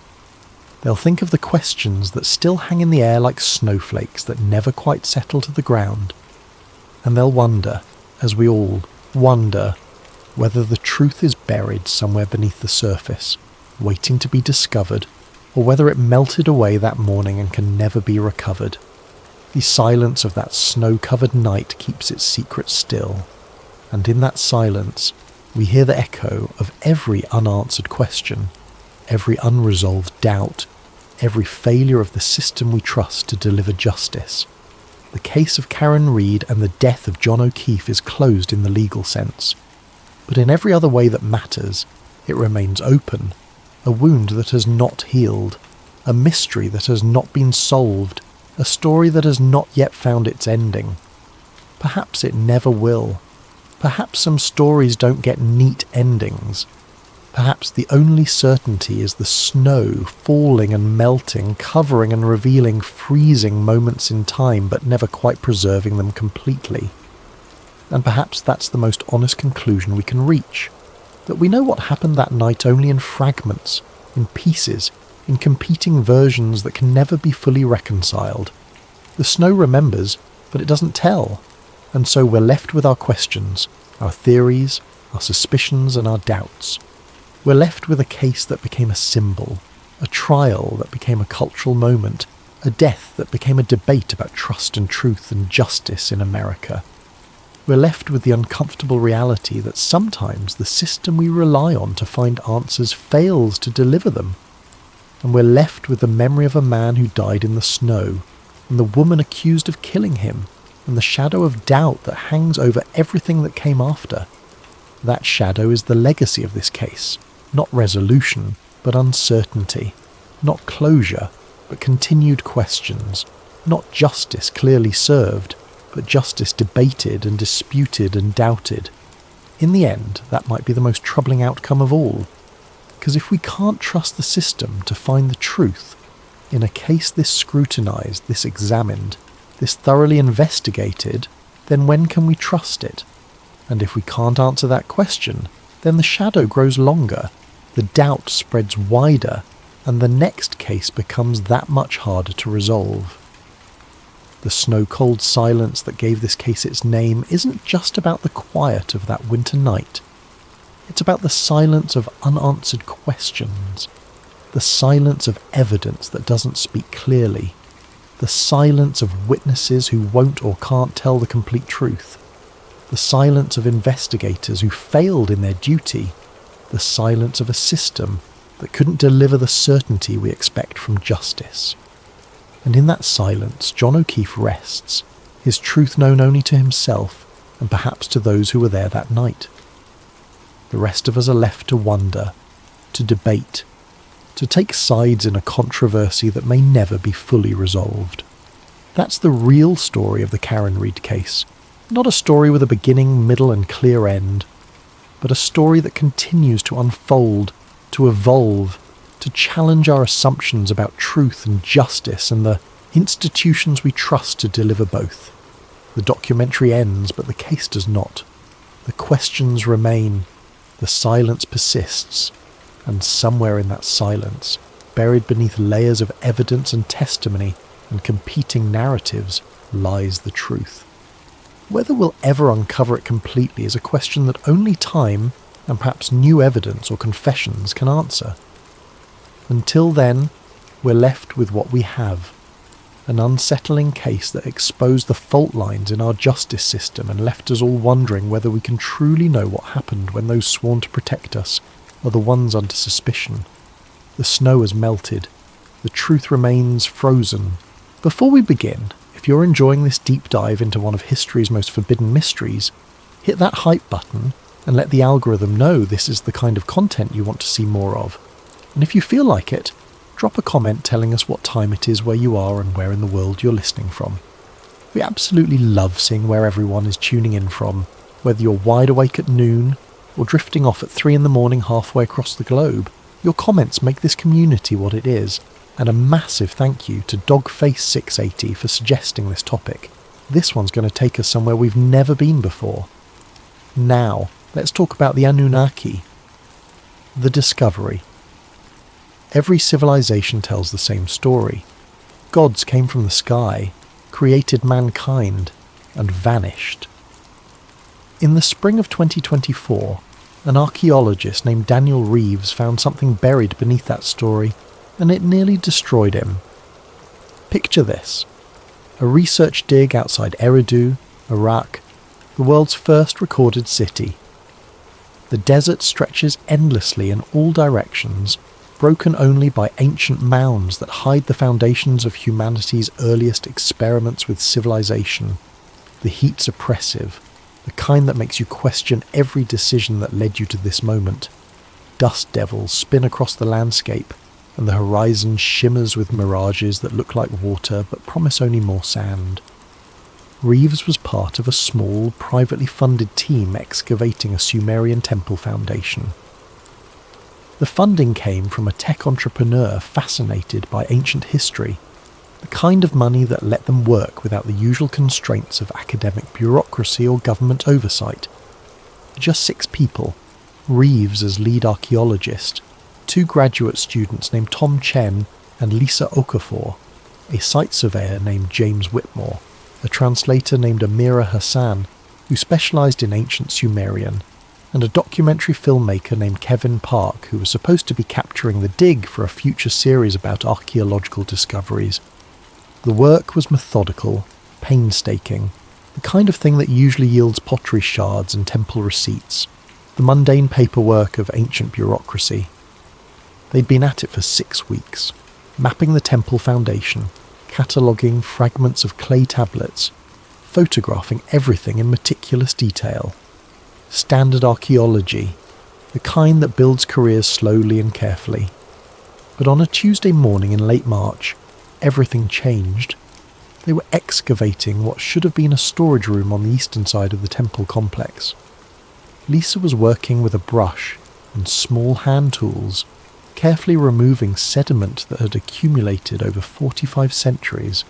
S1: They'll think of the questions that still hang in the air like snowflakes that never quite settle to the ground. And they'll wonder, as we all wonder, whether the truth is buried somewhere beneath the surface, waiting to be discovered, or whether it melted away that morning and can never be recovered. The silence of that snow-covered night keeps its secret still, and in that silence we hear the echo of every unanswered question, every unresolved doubt, every failure of the system we trust to deliver justice. The case of Karen Reed and the death of John O'Keefe is closed in the legal sense, but in every other way that matters, it remains open, a wound that has not healed, a mystery that has not been solved, a story that has not yet found its ending. Perhaps it never will. Perhaps some stories don't get neat endings. Perhaps the only certainty is the snow falling and melting, covering and revealing freezing moments in time, but never quite preserving them completely. And perhaps that's the most honest conclusion we can reach, that we know what happened that night only in fragments, in pieces, in competing versions that can never be fully reconciled. The snow remembers, but it doesn't tell, and so we're left with our questions, our theories, our suspicions and our doubts. We're left with a case that became a symbol, a trial that became a cultural moment, a death that became a debate about trust and truth and justice in America. We're left with the uncomfortable reality that sometimes the system we rely on to find answers fails to deliver them. And we're left with the memory of a man who died in the snow, and the woman accused of killing him, and the shadow of doubt that hangs over everything that came after. That shadow is the legacy of this case. Not resolution, but uncertainty. Not closure, but continued questions. Not justice clearly served, but justice debated and disputed and doubted. In the end, that might be the most troubling outcome of all. Because if we can't trust the system to find the truth, in a case this scrutinized, this examined, this thoroughly investigated, then when can we trust it? And if we can't answer that question, then the shadow grows longer, the doubt spreads wider, and the next case becomes that much harder to resolve. The snow-cold silence that gave this case its name isn't just about the quiet of that winter night. It's about the silence of unanswered questions, the silence of evidence that doesn't speak clearly, the silence of witnesses who won't or can't tell the complete truth, the silence of investigators who failed in their duty, the silence of a system that couldn't deliver the certainty we expect from justice. And in that silence, John O'Keefe rests, his truth known only to himself and perhaps to those who were there that night. The rest of us are left to wonder, to debate, to take sides in a controversy that may never be fully resolved. That's the real story of the Karen Read case. Not a story with a beginning, middle and clear end, but a story that continues to unfold, to evolve, to challenge our assumptions about truth and justice and the institutions we trust to deliver both. The documentary ends, but the case does not. The questions remain, the silence persists, and somewhere in that silence, buried beneath layers of evidence and testimony and competing narratives, lies the truth. Whether we'll ever uncover it completely is a question that only time, and perhaps new evidence or confessions, can answer. Until then, we're left with what we have. An unsettling case that exposed the fault lines in our justice system and left us all wondering whether we can truly know what happened when those sworn to protect us are the ones under suspicion. The snow has melted. The truth remains frozen. Before we begin, if you're enjoying this deep dive into one of history's most forbidden mysteries, hit that hype button and let the algorithm know this is the kind of content you want to see more of. And if you feel like it, drop a comment telling us what time it is where you are and where in the world you're listening from. We absolutely love seeing where everyone is tuning in from, whether you're wide awake at noon or drifting off at 3 a.m. halfway across the globe. Your comments make this community what it is, and a massive thank you to Dogface680 for suggesting this topic. This one's going to take us somewhere we've never been before. Now, let's talk about the Anunnaki. The discovery. Every civilization tells the same story. Gods came from the sky, created mankind, and vanished. In the spring of 2024, an archaeologist named Daniel Reeves found something buried beneath that story, and it nearly destroyed him. Picture this: a research dig outside Eridu, Iraq, the world's first recorded city. The desert stretches endlessly in all directions, broken only by ancient mounds that hide the foundations of humanity's earliest experiments with civilization. The heat's oppressive, the kind that makes you question every decision that led you to this moment. Dust devils spin across the landscape, and the horizon shimmers with mirages that look like water but promise only more sand. Reeves was part of a small, privately funded team excavating a Sumerian temple foundation. The funding came from a tech entrepreneur fascinated by ancient history, the kind of money that let them work without the usual constraints of academic bureaucracy or government oversight. Just 6 people, Reeves as lead archaeologist, 2 graduate students named Tom Chen and Lisa Okafor, a site surveyor named James Whitmore, a translator named Amira Hassan, who specialised in ancient Sumerian, and a documentary filmmaker named Kevin Park, who was supposed to be capturing the dig for a future series about archaeological discoveries. The work was methodical, painstaking, the kind of thing that usually yields pottery shards and temple receipts, the mundane paperwork of ancient bureaucracy. They'd been at it for 6 weeks, mapping the temple foundation, cataloguing fragments of clay tablets, photographing everything in meticulous detail. Standard archaeology, the kind that builds careers slowly and carefully. But on a Tuesday morning in late March, everything changed. They were excavating what should have been a storage room on the eastern side of the temple complex. Lisa was working with a brush and small hand tools, carefully removing sediment that had accumulated over 45 centuries.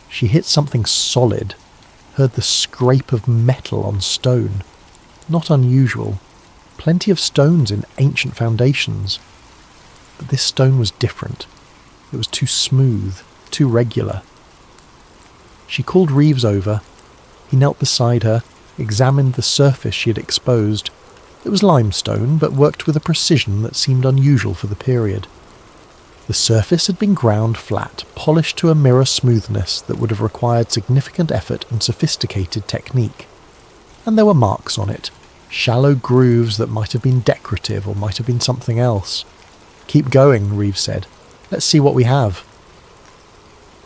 S1: She hit something solid, heard the scrape of metal on stone. Not unusual, plenty of stones in ancient foundations. But this stone was different. It was too smooth, too regular. She called Reeves over. He knelt beside her, examined the surface she had exposed. It was limestone, but worked with a precision that seemed unusual for the period. The surface had been ground flat, polished to a mirror smoothness that would have required significant effort and sophisticated technique. And there were marks on it, shallow grooves that might have been decorative or might have been something else. "Keep going," Reeves said. "Let's see what we have."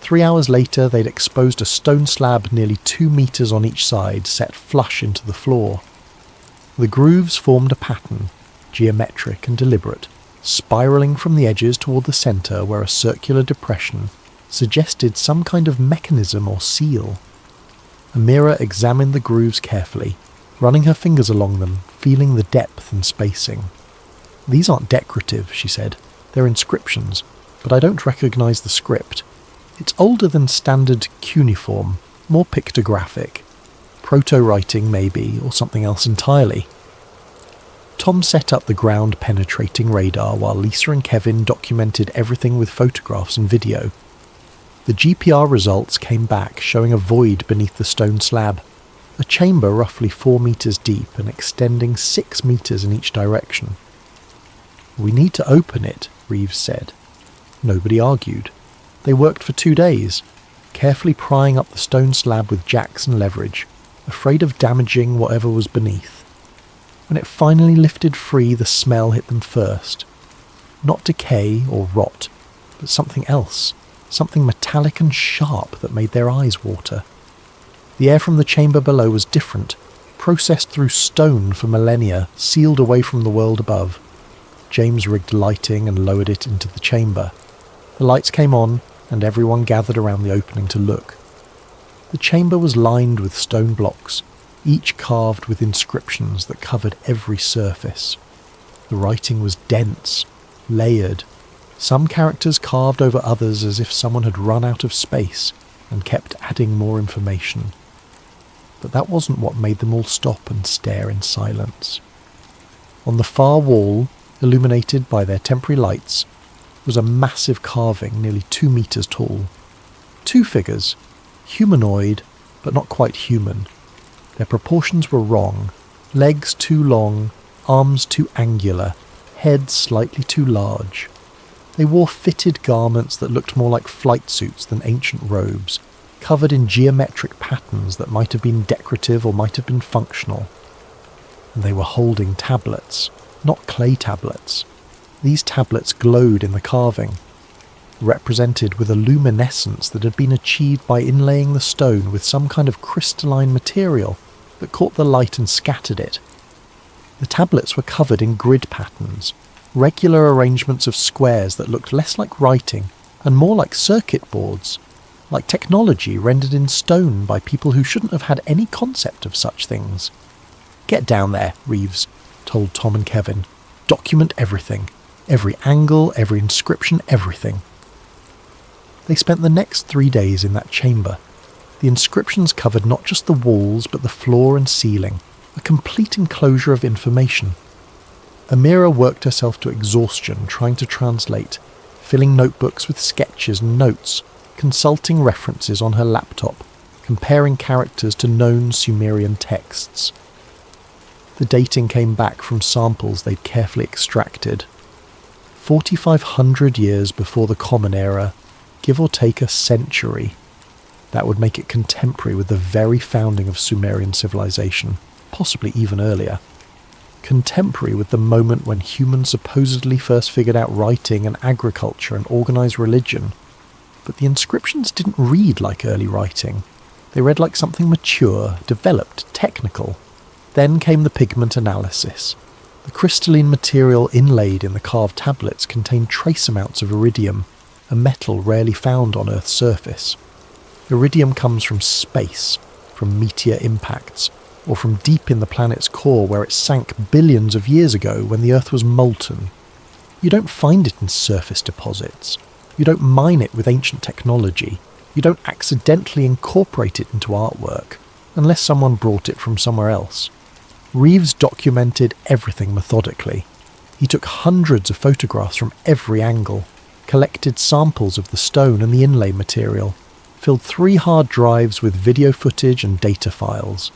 S1: 3 hours later, they'd exposed a stone slab nearly 2 meters on each side, set flush into the floor. The grooves formed a pattern, geometric and deliberate, spiralling from the edges toward the centre where a circular depression suggested some kind of mechanism or seal. Amira examined the grooves carefully, running her fingers along them, feeling the depth and spacing. "These aren't decorative," she said. "They're inscriptions, but I don't recognise the script. It's older than standard cuneiform, more pictographic. Proto-writing maybe, or something else entirely." Tom set up the ground-penetrating radar while Lisa and Kevin documented everything with photographs and video. The GPR results came back showing a void beneath the stone slab, a chamber roughly 4 metres deep and extending 6 metres in each direction. "We need to open it," Reeves said. Nobody argued. They worked for 2 days, carefully prying up the stone slab with jacks and leverage, afraid of damaging whatever was beneath. When it finally lifted free, the smell hit them first. Not decay or rot, but something else, something metallic and sharp that made their eyes water. The air from the chamber below was different, processed through stone for millennia, sealed away from the world above. James rigged lighting and lowered it into the chamber. The lights came on, and everyone gathered around the opening to look. The chamber was lined with stone blocks, each carved with inscriptions that covered every surface. The writing was dense, layered, some characters carved over others as if someone had run out of space and kept adding more information. But that wasn't what made them all stop and stare in silence. On the far wall, illuminated by their temporary lights, was a massive carving nearly 2 metres tall. 2 figures, humanoid, but not quite human. Their proportions were wrong, legs too long, arms too angular, head slightly too large. They wore fitted garments that looked more like flight suits than ancient robes, covered in geometric patterns that might have been decorative or might have been functional. And they were holding tablets, not clay tablets. These tablets glowed in the carving, represented with a luminescence that had been achieved by inlaying the stone with some kind of crystalline material that caught the light and scattered it. The tablets were covered in grid patterns, regular arrangements of squares that looked less like writing and more like circuit boards, like technology rendered in stone by people who shouldn't have had any concept of such things. "Get down there," Reeves told Tom and Kevin. "Document everything. Every angle, every inscription, everything." They spent the next 3 days in that chamber. The inscriptions covered not just the walls but the floor and ceiling, a complete enclosure of information. Amira worked herself to exhaustion trying to translate, filling notebooks with sketches and notes, consulting references on her laptop, comparing characters to known Sumerian texts. The dating came back from samples they'd carefully extracted. 4,500 years before the Common Era, give or take a century. That would make it contemporary with the very founding of Sumerian civilization, possibly even earlier. Contemporary with the moment when humans supposedly first figured out writing and agriculture and organised religion. But the inscriptions didn't read like early writing. They read like something mature, developed, technical. Then came the pigment analysis. The crystalline material inlaid in the carved tablets contained trace amounts of iridium, a metal rarely found on Earth's surface. Iridium comes from space, from meteor impacts, or from deep in the planet's core where it sank billions of years ago when the Earth was molten. You don't find it in surface deposits. You don't mine it with ancient technology. You don't accidentally incorporate it into artwork, unless someone brought it from somewhere else. Reeves documented everything methodically. He took hundreds of photographs from every angle, collected samples of the stone and the inlay material, filled 3 hard drives with video footage and data files.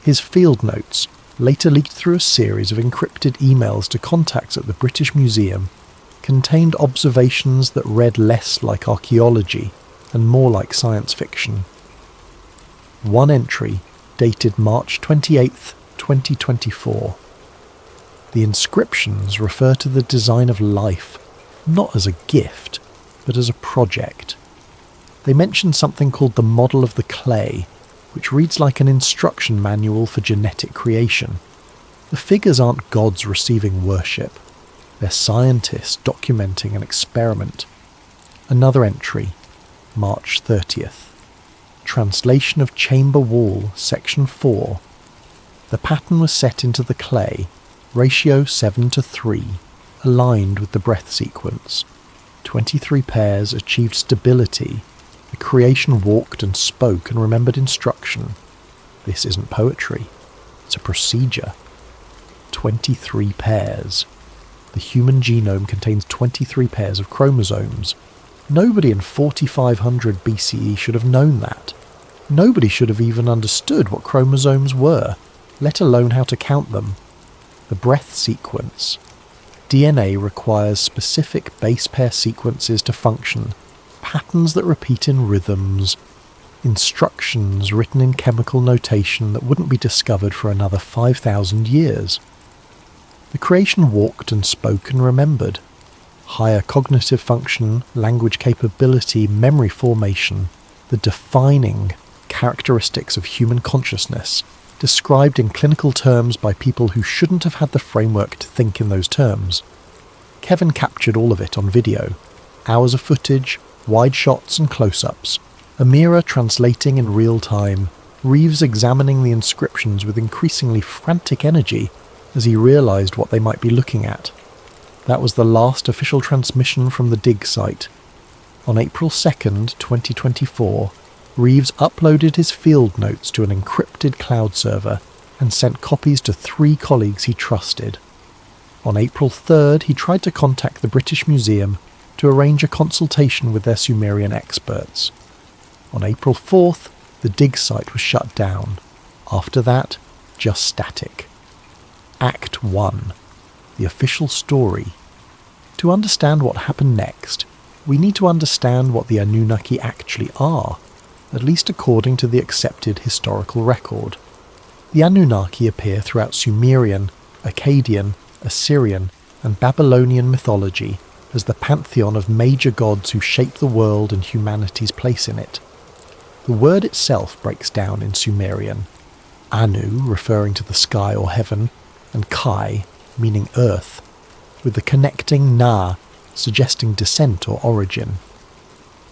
S1: His field notes, later leaked through a series of encrypted emails to contacts at the British Museum, contained observations that read less like archaeology and more like science fiction. One entry, dated March 28th, 2024. The inscriptions refer to the design of life, not as a gift, but as a project. They mention something called the model of the clay, which reads like an instruction manual for genetic creation. The figures aren't gods receiving worship. They're scientists documenting an experiment. Another entry, March 30th. Translation of chamber wall, section 4. The pattern was set into the clay, ratio 7:3, aligned with the breath sequence. 23 pairs achieved stability. The creation walked and spoke and remembered instruction. This isn't poetry. It's a procedure. 23 pairs. The human genome contains 23 pairs of chromosomes. Nobody in 4500 BCE should have known that. Nobody should have even understood what chromosomes were, let alone how to count them. The breath sequence. DNA requires specific base pair sequences to function, patterns that repeat in rhythms, instructions written in chemical notation that wouldn't be discovered for another 5,000 years. The creation walked and spoke and remembered. Higher cognitive function, language capability, memory formation, the defining characteristics of human consciousness, described in clinical terms by people who shouldn't have had the framework to think in those terms. Kevin captured all of it on video. Hours of footage, wide shots and close-ups. Amira translating in real time. Reeves examining the inscriptions with increasingly frantic energy as he realised what they might be looking at. That was the last official transmission from the dig site. On April 2nd, 2024, Reeves uploaded his field notes to an encrypted cloud server and sent copies to 3 colleagues he trusted. On April 3rd, he tried to contact the British Museum to arrange a consultation with their Sumerian experts. On April 4th, the dig site was shut down. After that, just static. Act 1. The official story. To understand what happened next, we need to understand what the Anunnaki actually are, at least according to the accepted historical record. The Anunnaki appear throughout Sumerian, Akkadian, Assyrian, and Babylonian mythology as the pantheon of major gods who shape the world and humanity's place in it. The word itself breaks down in Sumerian. Anu, referring to the sky or heaven, and Kai, meaning earth, with the connecting Na, suggesting descent or origin.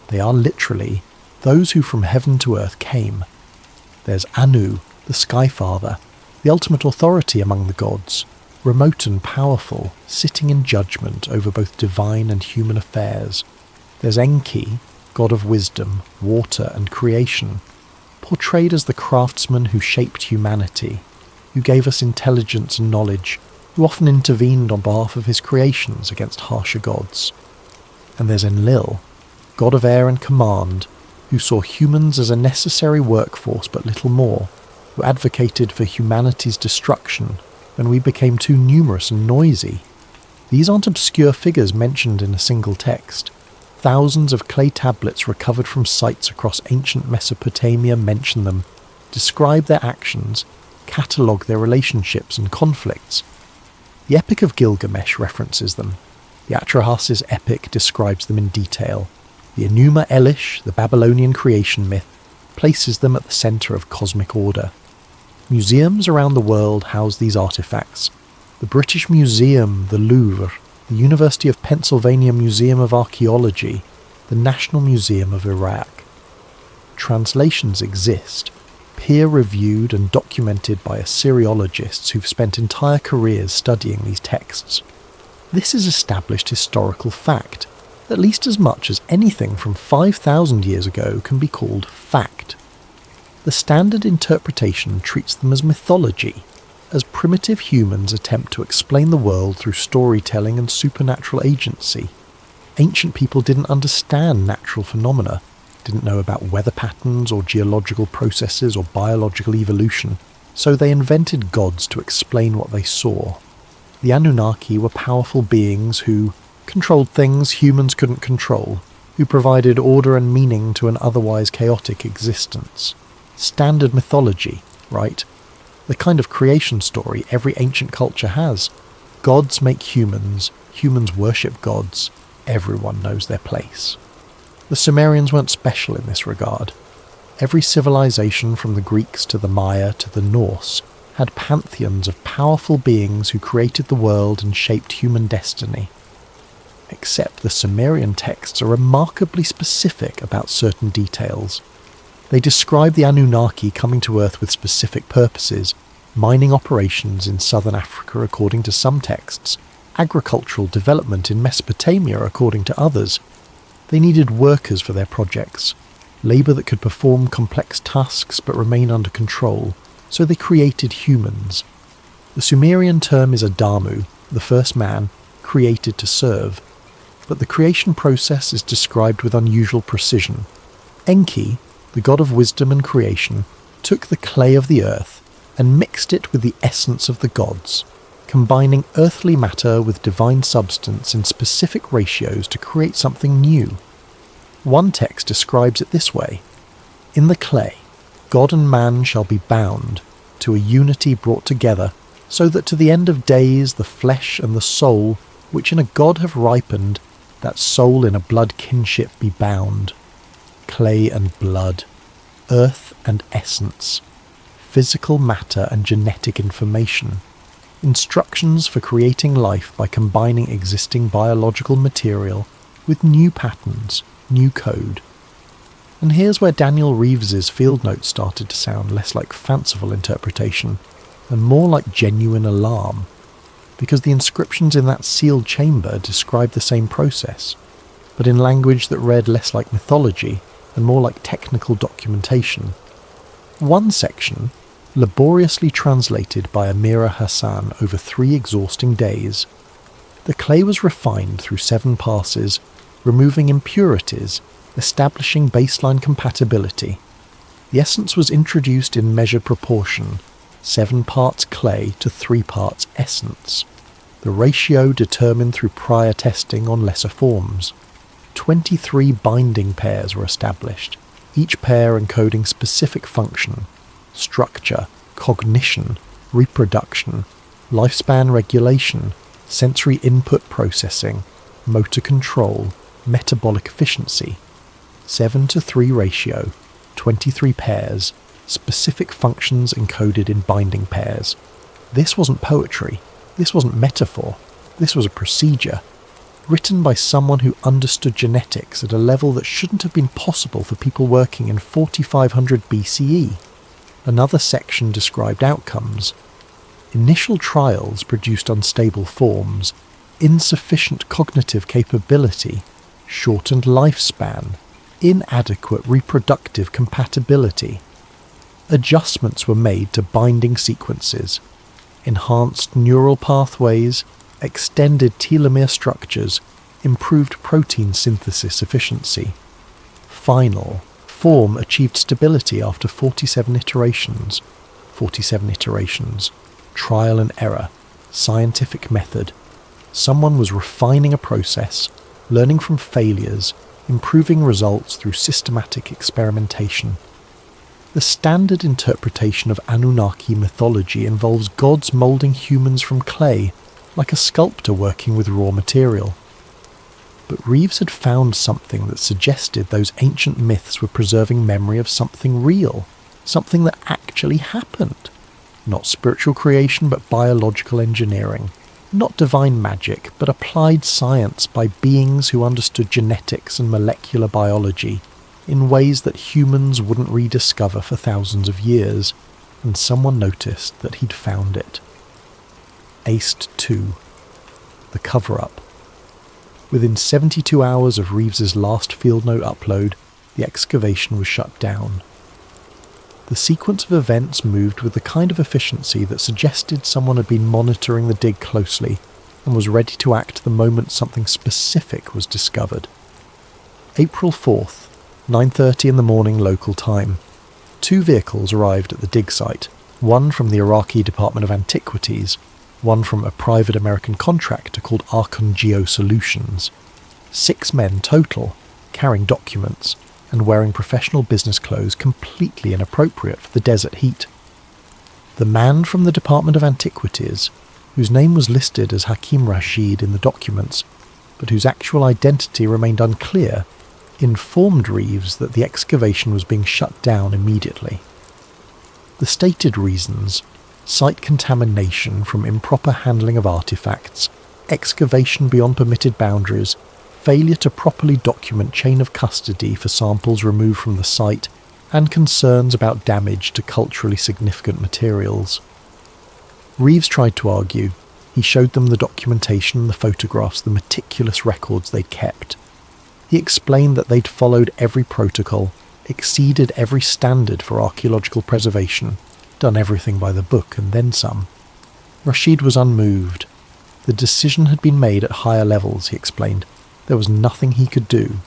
S1: They are literally those who from heaven to earth came. There's Anu, the Sky Father, the ultimate authority among the gods, remote and powerful, sitting in judgment over both divine and human affairs. There's Enki, god of wisdom, water and creation, portrayed as the craftsman who shaped humanity, who gave us intelligence and knowledge, who often intervened on behalf of his creations against harsher gods. And there's Enlil, god of air and command, who saw humans as a necessary workforce but little more, who advocated for humanity's destruction when we became too numerous and noisy. These aren't obscure figures mentioned in a single text. Thousands of clay tablets recovered from sites across ancient Mesopotamia mention them, describe their actions, catalogue their relationships and conflicts. The Epic of Gilgamesh references them. The Atrahasis epic describes them in detail. The Enuma Elish, the Babylonian creation myth, places them at the centre of cosmic order. Museums around the world house these artefacts. The British Museum, the Louvre, the University of Pennsylvania Museum of Archaeology, the National Museum of Iraq. Translations exist, peer-reviewed and documented by Assyriologists who've spent entire careers studying these texts. This is established historical fact, at least as much as anything from 5,000 years ago can be called fact. The standard interpretation treats them as mythology, as primitive humans attempt to explain the world through storytelling and supernatural agency. Ancient people didn't understand natural phenomena, didn't know about weather patterns or geological processes or biological evolution, so they invented gods to explain what they saw. The Anunnaki were powerful beings who controlled things humans couldn't control, who provided order and meaning to an otherwise chaotic existence. Standard mythology, right? The kind of creation story every ancient culture has. Gods make humans, humans worship gods, everyone knows their place. The Sumerians weren't special in this regard. Every civilization from the Greeks to the Maya to the Norse had pantheons of powerful beings who created the world and shaped human destiny. Except the Sumerian texts are remarkably specific about certain details. They describe the Anunnaki coming to Earth with specific purposes, mining operations in southern Africa according to some texts, agricultural development in Mesopotamia according to others. They needed workers for their projects, labour that could perform complex tasks but remain under control, so they created humans. The Sumerian term is Adamu, the first man, created to serve, but the creation process is described with unusual precision. Enki, the god of wisdom and creation, took the clay of the earth and mixed it with the essence of the gods, combining earthly matter with divine substance in specific ratios to create something new. One text describes it this way: "In the clay, God and man shall be bound to a unity brought together, so that to the end of days the flesh and the soul, which in a god have ripened, that soul in a blood kinship be bound." Clay and blood, earth and essence, physical matter and genetic information, instructions for creating life by combining existing biological material with new patterns, new code. And here's where Daniel Reeves's field notes started to sound less like fanciful interpretation and more like genuine alarm, because the inscriptions in that sealed chamber described the same process, but in language that read less like mythology and more like technical documentation. One section, laboriously translated by Amira Hassan over 3 exhausting days. The clay was refined through 7 passes, removing impurities, establishing baseline compatibility. The essence was introduced in measured proportion, 7 parts clay to 3 parts essence. The ratio determined through prior testing on lesser forms. 23 binding pairs were established, each pair encoding specific function: structure, cognition, reproduction, lifespan regulation, sensory input processing, motor control, metabolic efficiency. 7:3 ratio, 23 pairs, specific functions encoded in binding pairs. This wasn't poetry, this wasn't metaphor, this was a procedure, written by someone who understood genetics at a level that shouldn't have been possible for people working in 4500 BCE. Another section described outcomes. Initial trials produced unstable forms, insufficient cognitive capability, shortened lifespan, inadequate reproductive compatibility. Adjustments were made to binding sequences, enhanced neural pathways, extended telomere structures, improved protein synthesis efficiency. Final form achieved stability after 47 iterations. 47 iterations. Trial and error. Scientific method. Someone was refining a process, learning from failures, improving results through systematic experimentation. The standard interpretation of Anunnaki mythology involves gods moulding humans from clay, like a sculptor working with raw material. But Reeves had found something that suggested those ancient myths were preserving memory of something real, something that actually happened. Not spiritual creation, but biological engineering. Not divine magic, but applied science by beings who understood genetics and molecular biology in ways that humans wouldn't rediscover for thousands of years, and someone noticed that he'd found it. Aced 2. The Coverup. Within 72 hours of Reeves's last field note upload, the excavation was shut down. The sequence of events moved with the kind of efficiency that suggested someone had been monitoring the dig closely and was ready to act the moment something specific was discovered. April 4th, 9:30 in the morning local time. 2 vehicles arrived at the dig site, one from the Iraqi Department of Antiquities, one from a private American contractor called Archon Geo Solutions. 6 men total, carrying documents and wearing professional business clothes completely inappropriate for the desert heat. The man from the Department of Antiquities, whose name was listed as Hakim Rashid in the documents, but whose actual identity remained unclear, informed Reeves that the excavation was being shut down immediately. The stated reasons: site contamination from improper handling of artifacts, excavation beyond permitted boundaries, failure to properly document chain of custody for samples removed from the site, and concerns about damage to culturally significant materials. Reeves tried to argue. He showed them the documentation, the photographs, the meticulous records they'd kept. He explained that they'd followed every protocol, exceeded every standard for archaeological preservation, done everything by the book and then some. Rashid was unmoved. The decision had been made at higher levels, he explained. There was nothing he could do.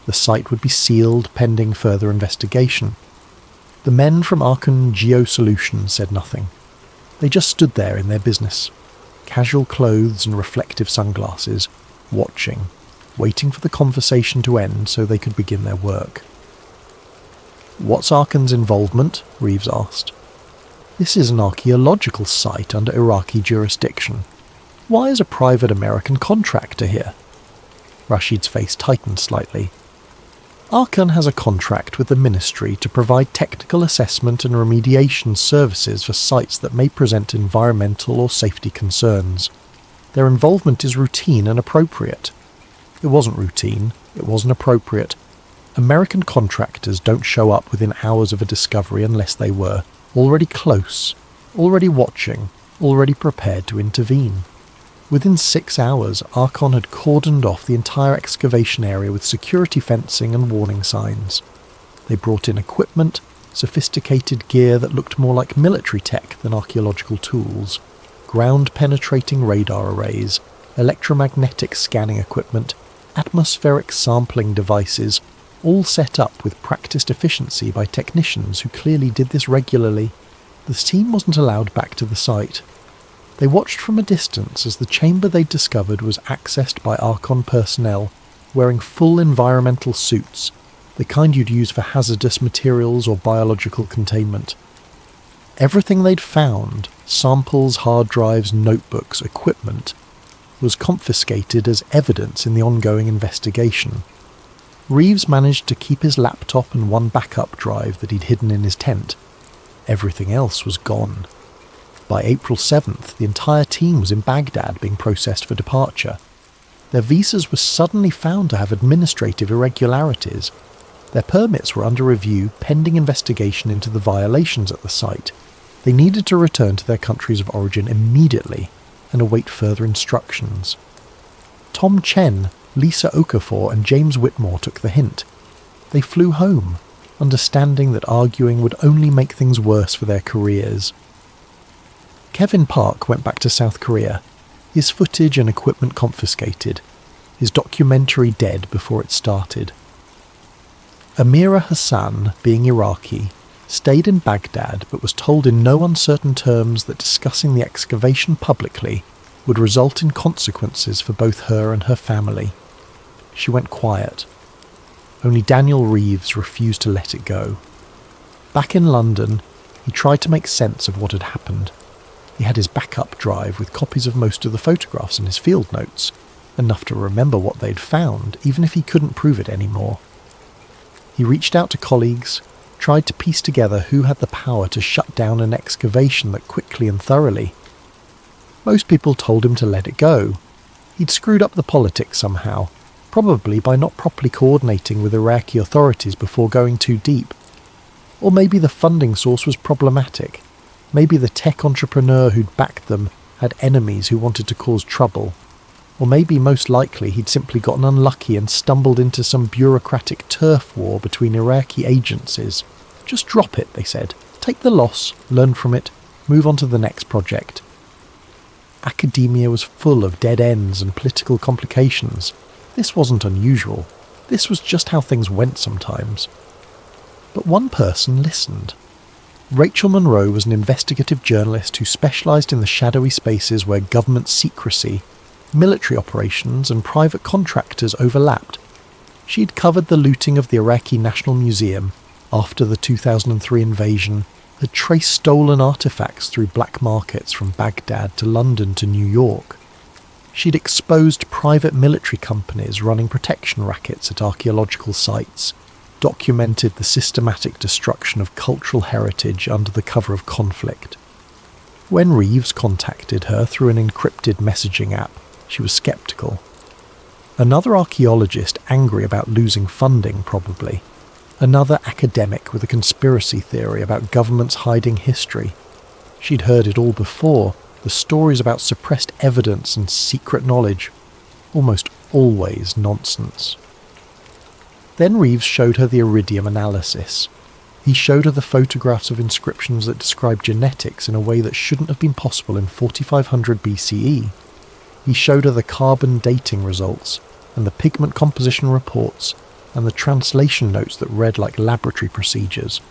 S1: The site would be sealed pending further investigation. The men from Archon Geosolutions said nothing. They just stood there in their business, casual clothes and reflective sunglasses, watching, waiting for the conversation to end so they could begin their work. "What's Archon's involvement?" Reeves asked. "This is an archaeological site under Iraqi jurisdiction. Why is a private American contractor here?" Rashid's face tightened slightly. "Archon has a contract with the ministry to provide technical assessment and remediation services for sites that may present environmental or safety concerns. Their involvement is routine and appropriate." It wasn't routine, it wasn't appropriate. American contractors don't show up within hours of a discovery unless they were already close, already watching, already prepared to intervene. Within 6 hours, Archon had cordoned off the entire excavation area with security fencing and warning signs. They brought in equipment, sophisticated gear that looked more like military tech than archaeological tools, ground-penetrating radar arrays, electromagnetic scanning equipment, atmospheric sampling devices, all set up with practiced efficiency by technicians who clearly did this regularly. The team wasn't allowed back to the site. They watched from a distance as the chamber they'd discovered was accessed by Archon personnel wearing full environmental suits, the kind you'd use for hazardous materials or biological containment. Everything they'd found, samples, hard drives, notebooks, equipment, was confiscated as evidence in the ongoing investigation. Reeves managed to keep his laptop and one backup drive that he'd hidden in his tent. Everything else was gone. By April 7th, the entire team was in Baghdad being processed for departure. Their visas were suddenly found to have administrative irregularities. Their permits were under review pending investigation into the violations at the site. They needed to return to their countries of origin immediately and await further instructions. Tom Chen, Lisa Okafor and James Whitmore took the hint. They flew home, understanding that arguing would only make things worse for their careers. Kevin Park went back to South Korea, his footage and equipment confiscated, his documentary dead before it started. Amira Hassan, being Iraqi, stayed in Baghdad but was told in no uncertain terms that discussing the excavation publicly would result in consequences for both her and her family. She went quiet. Only Daniel Reeves refused to let it go. Back in London, he tried to make sense of what had happened. He had his backup drive with copies of most of the photographs and his field notes, enough to remember what they'd found, even if he couldn't prove it anymore. He reached out to colleagues, tried to piece together who had the power to shut down an excavation that quickly and thoroughly. Most people told him to let it go. He'd screwed up the politics somehow, probably by not properly coordinating with Iraqi authorities before going too deep. Or maybe the funding source was problematic. Maybe the tech entrepreneur who'd backed them had enemies who wanted to cause trouble. Or maybe, most likely, he'd simply gotten unlucky and stumbled into some bureaucratic turf war between Iraqi agencies. Just drop it, they said. Take the loss, learn from it, move on to the next project. Academia was full of dead ends and political complications. This wasn't unusual. This was just how things went sometimes. But one person listened. Rachel Monroe was an investigative journalist who specialised in the shadowy spaces where government secrecy, military operations and private contractors overlapped. She'd covered the looting of the Iraqi National Museum after the 2003 invasion, had traced stolen artefacts through black markets from Baghdad to London to New York. She'd exposed private military companies running protection rackets at archaeological sites, documented the systematic destruction of cultural heritage under the cover of conflict. When Reeves contacted her through an encrypted messaging app, she was sceptical. Another archaeologist angry about losing funding, probably. Another academic with a conspiracy theory about governments hiding history. She'd heard it all before, the stories about suppressed evidence and secret knowledge. Almost always nonsense. Then Reeves showed her the iridium analysis. He showed her the photographs of inscriptions that describe genetics in a way that shouldn't have been possible in 4500 BCE. He showed her the carbon dating results, and the pigment composition reports, and the translation notes that read like laboratory procedures.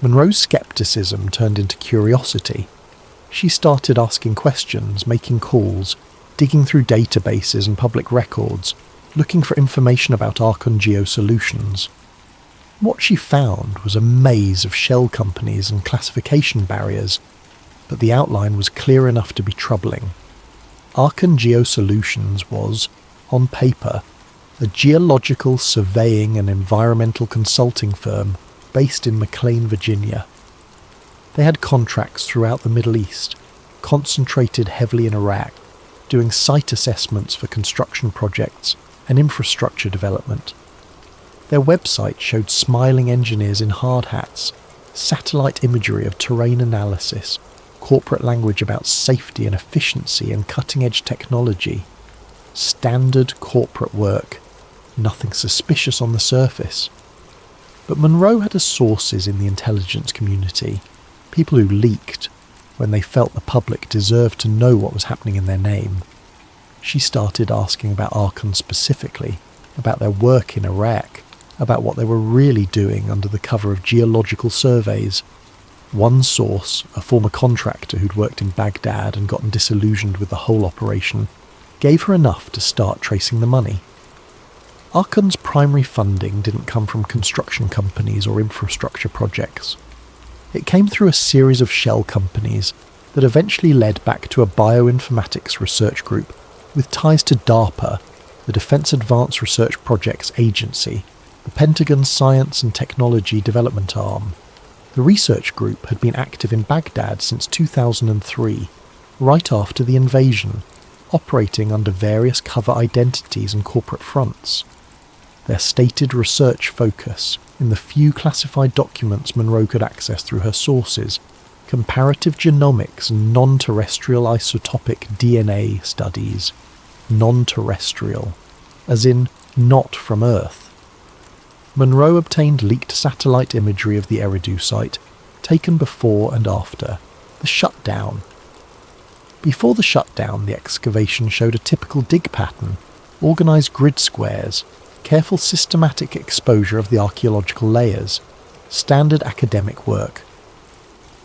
S1: Monroe's skepticism turned into curiosity. She started asking questions, making calls, digging through databases and public records, looking for information about Archon Geosolutions. What she found was a maze of shell companies and classification barriers, but the outline was clear enough to be troubling. Archon Geosolutions was, on paper, a geological surveying and environmental consulting firm based in McLean, Virginia. They had contracts throughout the Middle East, concentrated heavily in Iraq, doing site assessments for construction projects and infrastructure development. Their website showed smiling engineers in hard hats, satellite imagery of terrain analysis, corporate language about safety and efficiency and cutting-edge technology. Standard corporate work, nothing suspicious on the surface. But Monroe had her sources in the intelligence community, people who leaked when they felt the public deserved to know what was happening in their name. She started asking about Archon specifically, about their work in Iraq, about what they were really doing under the cover of geological surveys. One source, a former contractor who'd worked in Baghdad and gotten disillusioned with the whole operation, gave her enough to start tracing the money. Archon's primary funding didn't come from construction companies or infrastructure projects. It came through a series of shell companies that eventually led back to a bioinformatics research group with ties to DARPA, the Defense Advanced Research Projects Agency, the Pentagon's Science and Technology Development Arm. The research group had been active in Baghdad since 2003, right after the invasion, operating under various cover identities and corporate fronts. Their stated research focus, in the few classified documents Monroe could access through her sources, comparative genomics and non-terrestrial isotopic DNA studies. Non-terrestrial, as in not from Earth. Monroe obtained leaked satellite imagery of the Eridu site, taken before and after the shutdown. Before the shutdown, the excavation showed a typical dig pattern, organised grid squares, careful systematic exposure of the archaeological layers, standard academic work.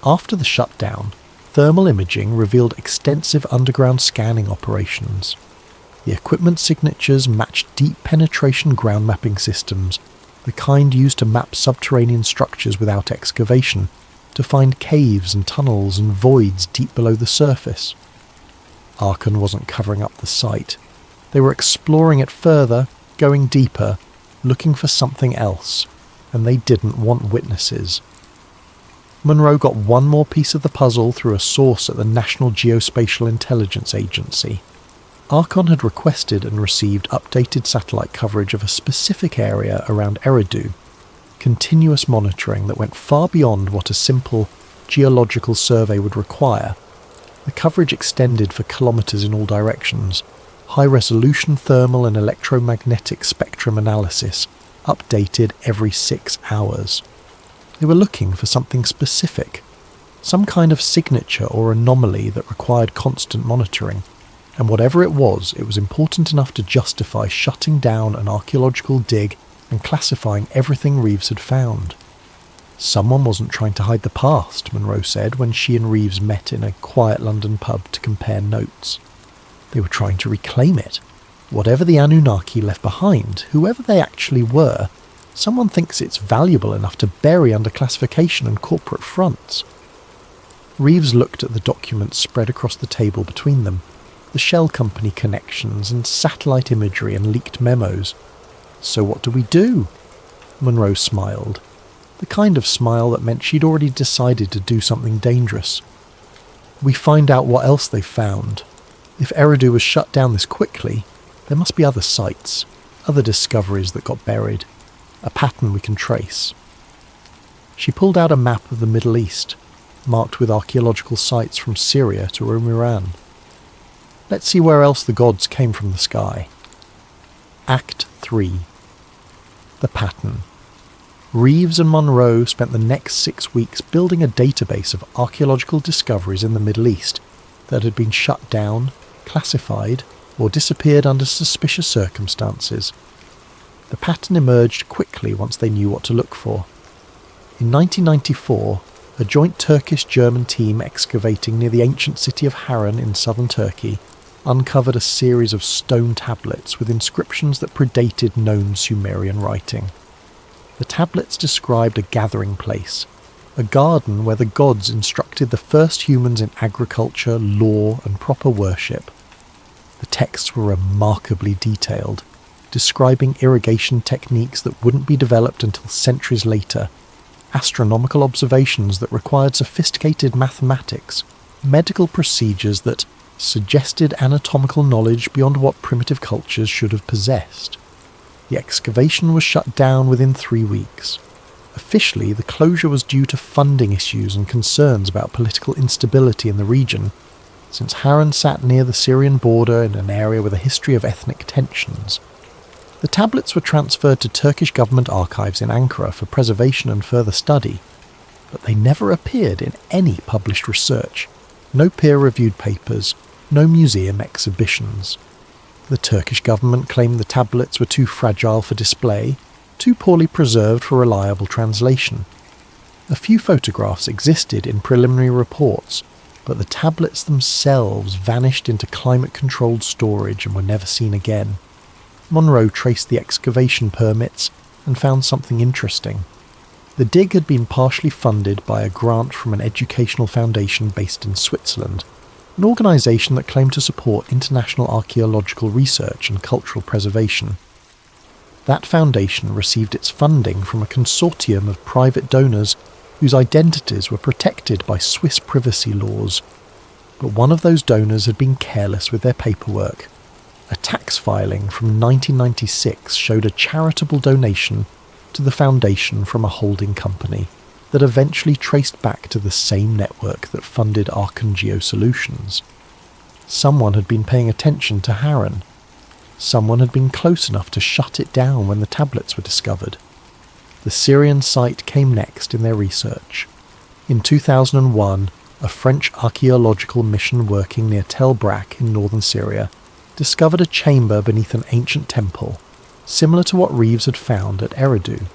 S1: After the shutdown, thermal imaging revealed extensive underground scanning operations. The equipment signatures matched deep penetration ground mapping systems, the kind used to map subterranean structures without excavation, to find caves and tunnels and voids deep below the surface. Archon wasn't covering up the site. They were exploring it further, going deeper, looking for something else, and they didn't want witnesses. Monroe got one more piece of the puzzle through a source at the National Geospatial Intelligence Agency. Archon had requested and received updated satellite coverage of a specific area around Eridu, continuous monitoring that went far beyond what a simple geological survey would require. The coverage extended for kilometres in all directions, high-resolution thermal and electromagnetic spectrum analysis, updated every 6 hours. They were looking for something specific, some kind of signature or anomaly that required constant monitoring. And whatever it was important enough to justify shutting down an archaeological dig and classifying everything Reeves had found. Someone wasn't trying to hide the past, Monroe said when she and Reeves met in a quiet London pub to compare notes. They were trying to reclaim it. Whatever the Anunnaki left behind, whoever they actually were, someone thinks it's valuable enough to bury under classification and corporate fronts. Reeves looked at the documents spread across the table between them, the shell company connections and satellite imagery and leaked memos. So what do we do? Monroe smiled, the kind of smile that meant she'd already decided to do something dangerous. We find out what else they've found. If Eridu was shut down this quickly, there must be other sites, other discoveries that got buried, a pattern we can trace. She pulled out a map of the Middle East, marked with archaeological sites from Syria to Iran. Let's see where else the gods came from the sky. Act 3. The pattern. Reeves and Monroe spent the next 6 weeks building a database of archaeological discoveries in the Middle East that had been shut down, classified, or disappeared under suspicious circumstances. The pattern emerged quickly once they knew what to look for. In 1994, a joint Turkish-German team excavating near the ancient city of Harran in southern Turkey uncovered a series of stone tablets with inscriptions that predated known Sumerian writing. The tablets described a gathering place, a garden where the gods instructed the first humans in agriculture, law, and proper worship. The texts were remarkably detailed, describing irrigation techniques that wouldn't be developed until centuries later, astronomical observations that required sophisticated mathematics, medical procedures that suggested anatomical knowledge beyond what primitive cultures should have possessed. The excavation was shut down within 3 weeks. Officially, the closure was due to funding issues and concerns about political instability in the region, since Harran sat near the Syrian border in an area with a history of ethnic tensions. The tablets were transferred to Turkish government archives in Ankara for preservation and further study, but they never appeared in any published research, no peer-reviewed papers, no museum exhibitions. The Turkish government claimed the tablets were too fragile for display, too poorly preserved for reliable translation. A few photographs existed in preliminary reports, but the tablets themselves vanished into climate-controlled storage and were never seen again. Monroe traced the excavation permits and found something interesting. The dig had been partially funded by a grant from an educational foundation based in Switzerland, an organisation that claimed to support international archaeological research and cultural preservation. That foundation received its funding from a consortium of private donors whose identities were protected by Swiss privacy laws. But one of those donors had been careless with their paperwork. A tax filing from 1996 showed a charitable donation to the foundation from a holding company that eventually traced back to the same network that funded Archangeo Solutions. Someone had been paying attention to Harran. Someone had been close enough to shut it down when the tablets were discovered. The Syrian site came next in their research. In 2001, a French archaeological mission working near Tel Brak in northern Syria discovered a chamber beneath an ancient temple, similar to what Reeves had found at Eridu.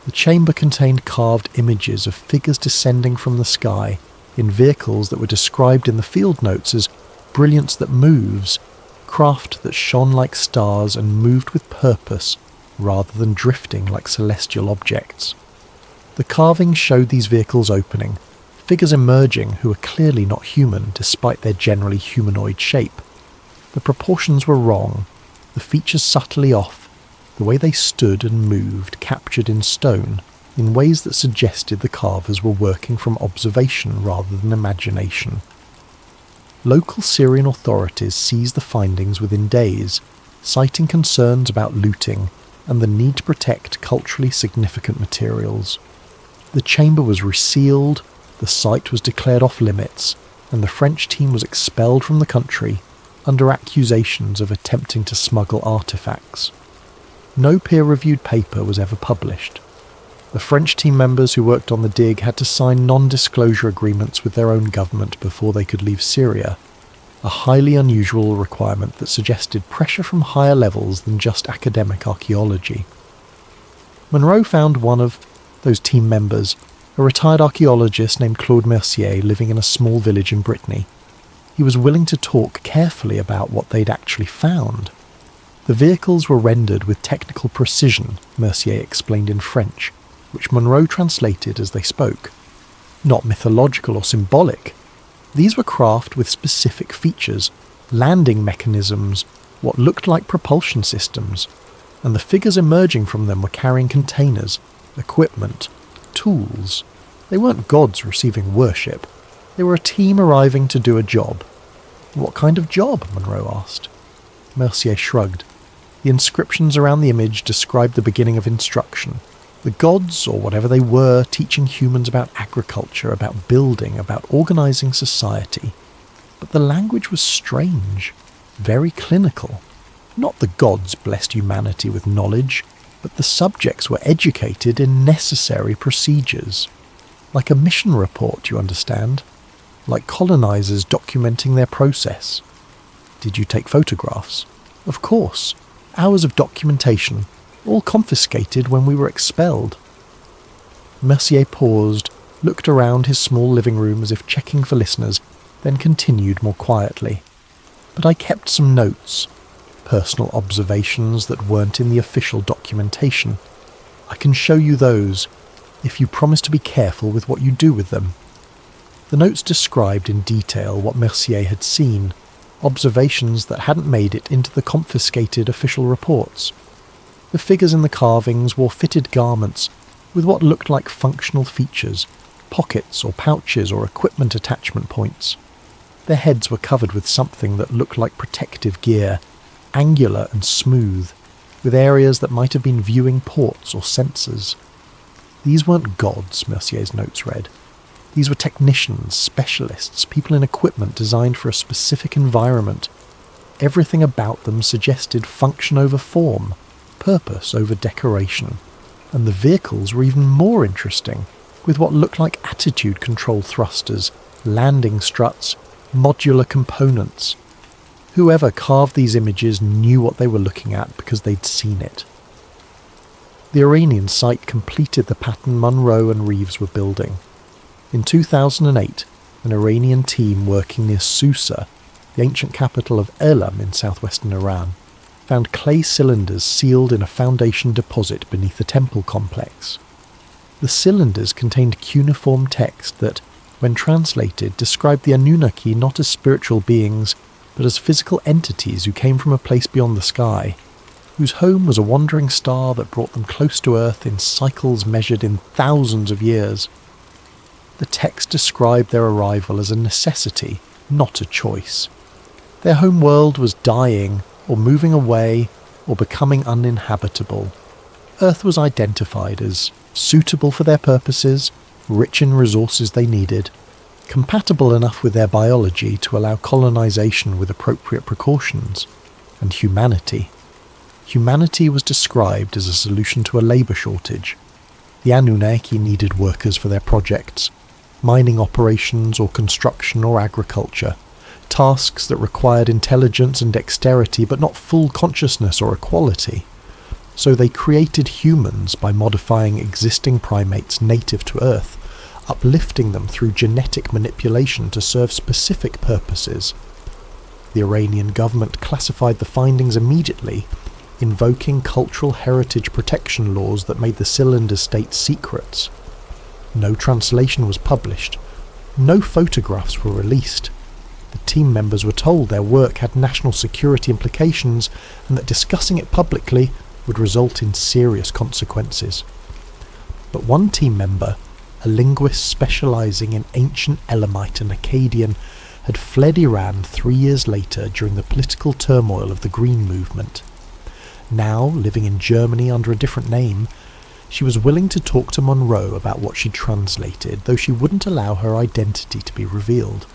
S1: The chamber contained carved images of figures descending from the sky in vehicles that were described in the field notes as brilliance that moves, craft that shone like stars and moved with purpose rather than drifting like celestial objects. The carvings showed these vehicles opening, figures emerging who were clearly not human despite their generally humanoid shape. The proportions were wrong, the features subtly off, the way they stood and moved captured in stone in ways that suggested the carvers were working from observation rather than imagination. Local Syrian authorities seized the findings within days, citing concerns about looting and the need to protect culturally significant materials. The chamber was resealed, the site was declared off-limits, and the French team was expelled from the country under accusations of attempting to smuggle artefacts. No peer-reviewed paper was ever published. The French team members who worked on the dig had to sign non-disclosure agreements with their own government before they could leave Syria, a highly unusual requirement that suggested pressure from higher levels than just academic archaeology. Monroe found one of those team members, a retired archaeologist named Claude Mercier living in a small village in Brittany. He was willing to talk carefully about what they'd actually found. The vehicles were rendered with technical precision, Mercier explained in French, which Monroe translated as they spoke. Not mythological or symbolic. These were craft with specific features, landing mechanisms, what looked like propulsion systems, and the figures emerging from them were carrying containers, equipment, tools. They weren't gods receiving worship. They were a team arriving to do a job. What kind of job? Monroe asked. Mercier shrugged. The inscriptions around the image described the beginning of instruction. The gods, or whatever they were, teaching humans about agriculture, about building, about organising society. But the language was strange, very clinical. Not the gods blessed humanity with knowledge, but the subjects were educated in necessary procedures. Like a mission report, you understand? Like colonisers documenting their process. Did you take photographs? Of course. Hours of documentation, all confiscated when we were expelled. Mercier paused, looked around his small living room as if checking for listeners, then continued more quietly. But I kept some notes, personal observations that weren't in the official documentation. I can show you those, if you promise to be careful with what you do with them. The notes described in detail what Mercier had seen, observations that hadn't made it into the confiscated official reports. The figures in the carvings wore fitted garments with what looked like functional features, pockets or pouches or equipment attachment points. Their heads were covered with something that looked like protective gear, angular and smooth, with areas that might have been viewing ports or sensors. These weren't gods, Mercier's notes read. These were technicians, specialists, people in equipment designed for a specific environment. Everything about them suggested function over form, purpose over decoration. And the vehicles were even more interesting, with what looked like attitude control thrusters, landing struts, modular components. Whoever carved these images knew what they were looking at because they'd seen it. The Iranian site completed the pattern Monroe and Reeves were building. In 2008, an Iranian team working near Susa, the ancient capital of Elam in southwestern Iran, found clay cylinders sealed in a foundation deposit beneath the temple complex. The cylinders contained cuneiform text that, when translated, described the Anunnaki not as spiritual beings, but as physical entities who came from a place beyond the sky, whose home was a wandering star that brought them close to Earth in cycles measured in thousands of years. The text described their arrival as a necessity, not a choice. Their home world was dying, or moving away, or becoming uninhabitable. Earth was identified as suitable for their purposes, rich in resources they needed, compatible enough with their biology to allow colonization with appropriate precautions, and humanity. Humanity was described as a solution to a labour shortage. The Anunnaki needed workers for their projects, mining operations or construction or agriculture, tasks that required intelligence and dexterity but not full consciousness or equality. So they created humans by modifying existing primates native to Earth, uplifting them through genetic manipulation to serve specific purposes. The Iranian government classified the findings immediately, invoking cultural heritage protection laws that made the cylinder state secrets. No translation was published. No photographs were released. The team members were told their work had national security implications and that discussing it publicly would result in serious consequences. But one team member, a linguist specialising in ancient Elamite and Akkadian, had fled Iran 3 years later during the political turmoil of the Green Movement. Now, living in Germany under a different name, she was willing to talk to Monroe about what she'd translated, though she wouldn't allow her identity to be revealed.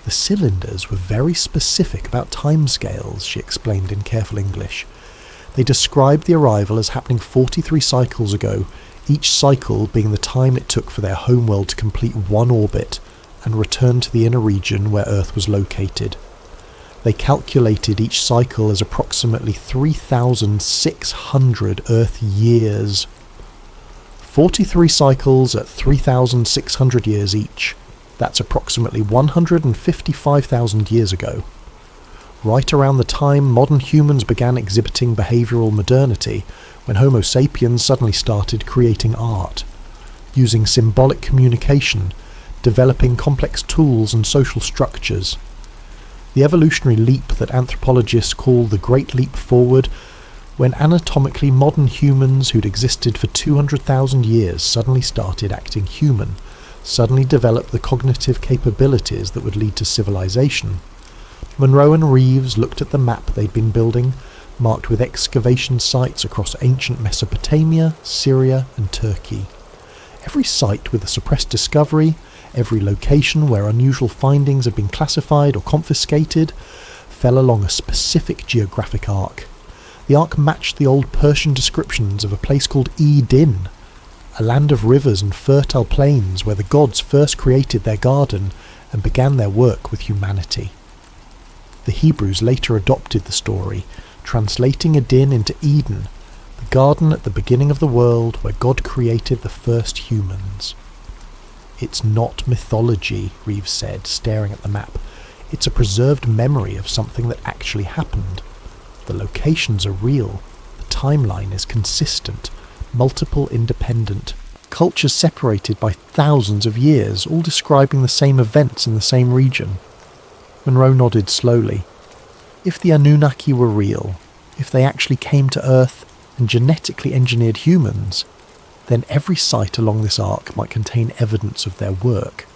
S1: The cylinders were very specific about timescales, she explained in careful English. They described the arrival as happening 43 cycles ago, each cycle being the time it took for their homeworld to complete one orbit and return to the inner region where Earth was located. They calculated each cycle as approximately 3,600 Earth years. 43 cycles at 3,600 years each. That's approximately 155,000 years ago. Right around the time modern humans began exhibiting behavioural modernity, when Homo sapiens suddenly started creating art, using symbolic communication, developing complex tools and social structures. The evolutionary leap that anthropologists call the Great Leap Forward, when anatomically modern humans who'd existed for 200,000 years suddenly started acting human, suddenly develop the cognitive capabilities that would lead to civilization, Monroe and Reeves looked at the map they'd been building, marked with excavation sites across ancient Mesopotamia, Syria and Turkey. Every site with a suppressed discovery, every location where unusual findings had been classified or confiscated, fell along a specific geographic arc. The arc matched the old Persian descriptions of a place called Din, a land of rivers and fertile plains where the gods first created their garden and began their work with humanity. The Hebrews later adopted the story, translating Din into Eden, the garden at the beginning of the world where God created the first humans. "It's not mythology," Reeves said, staring at the map. "It's a preserved memory of something that actually happened. The locations are real, the timeline is consistent, multiple independent, cultures separated by thousands of years, all describing the same events in the same region." Monroe nodded slowly. If the Anunnaki were real, if they actually came to Earth and genetically engineered humans, then every site along this arc might contain evidence of their work,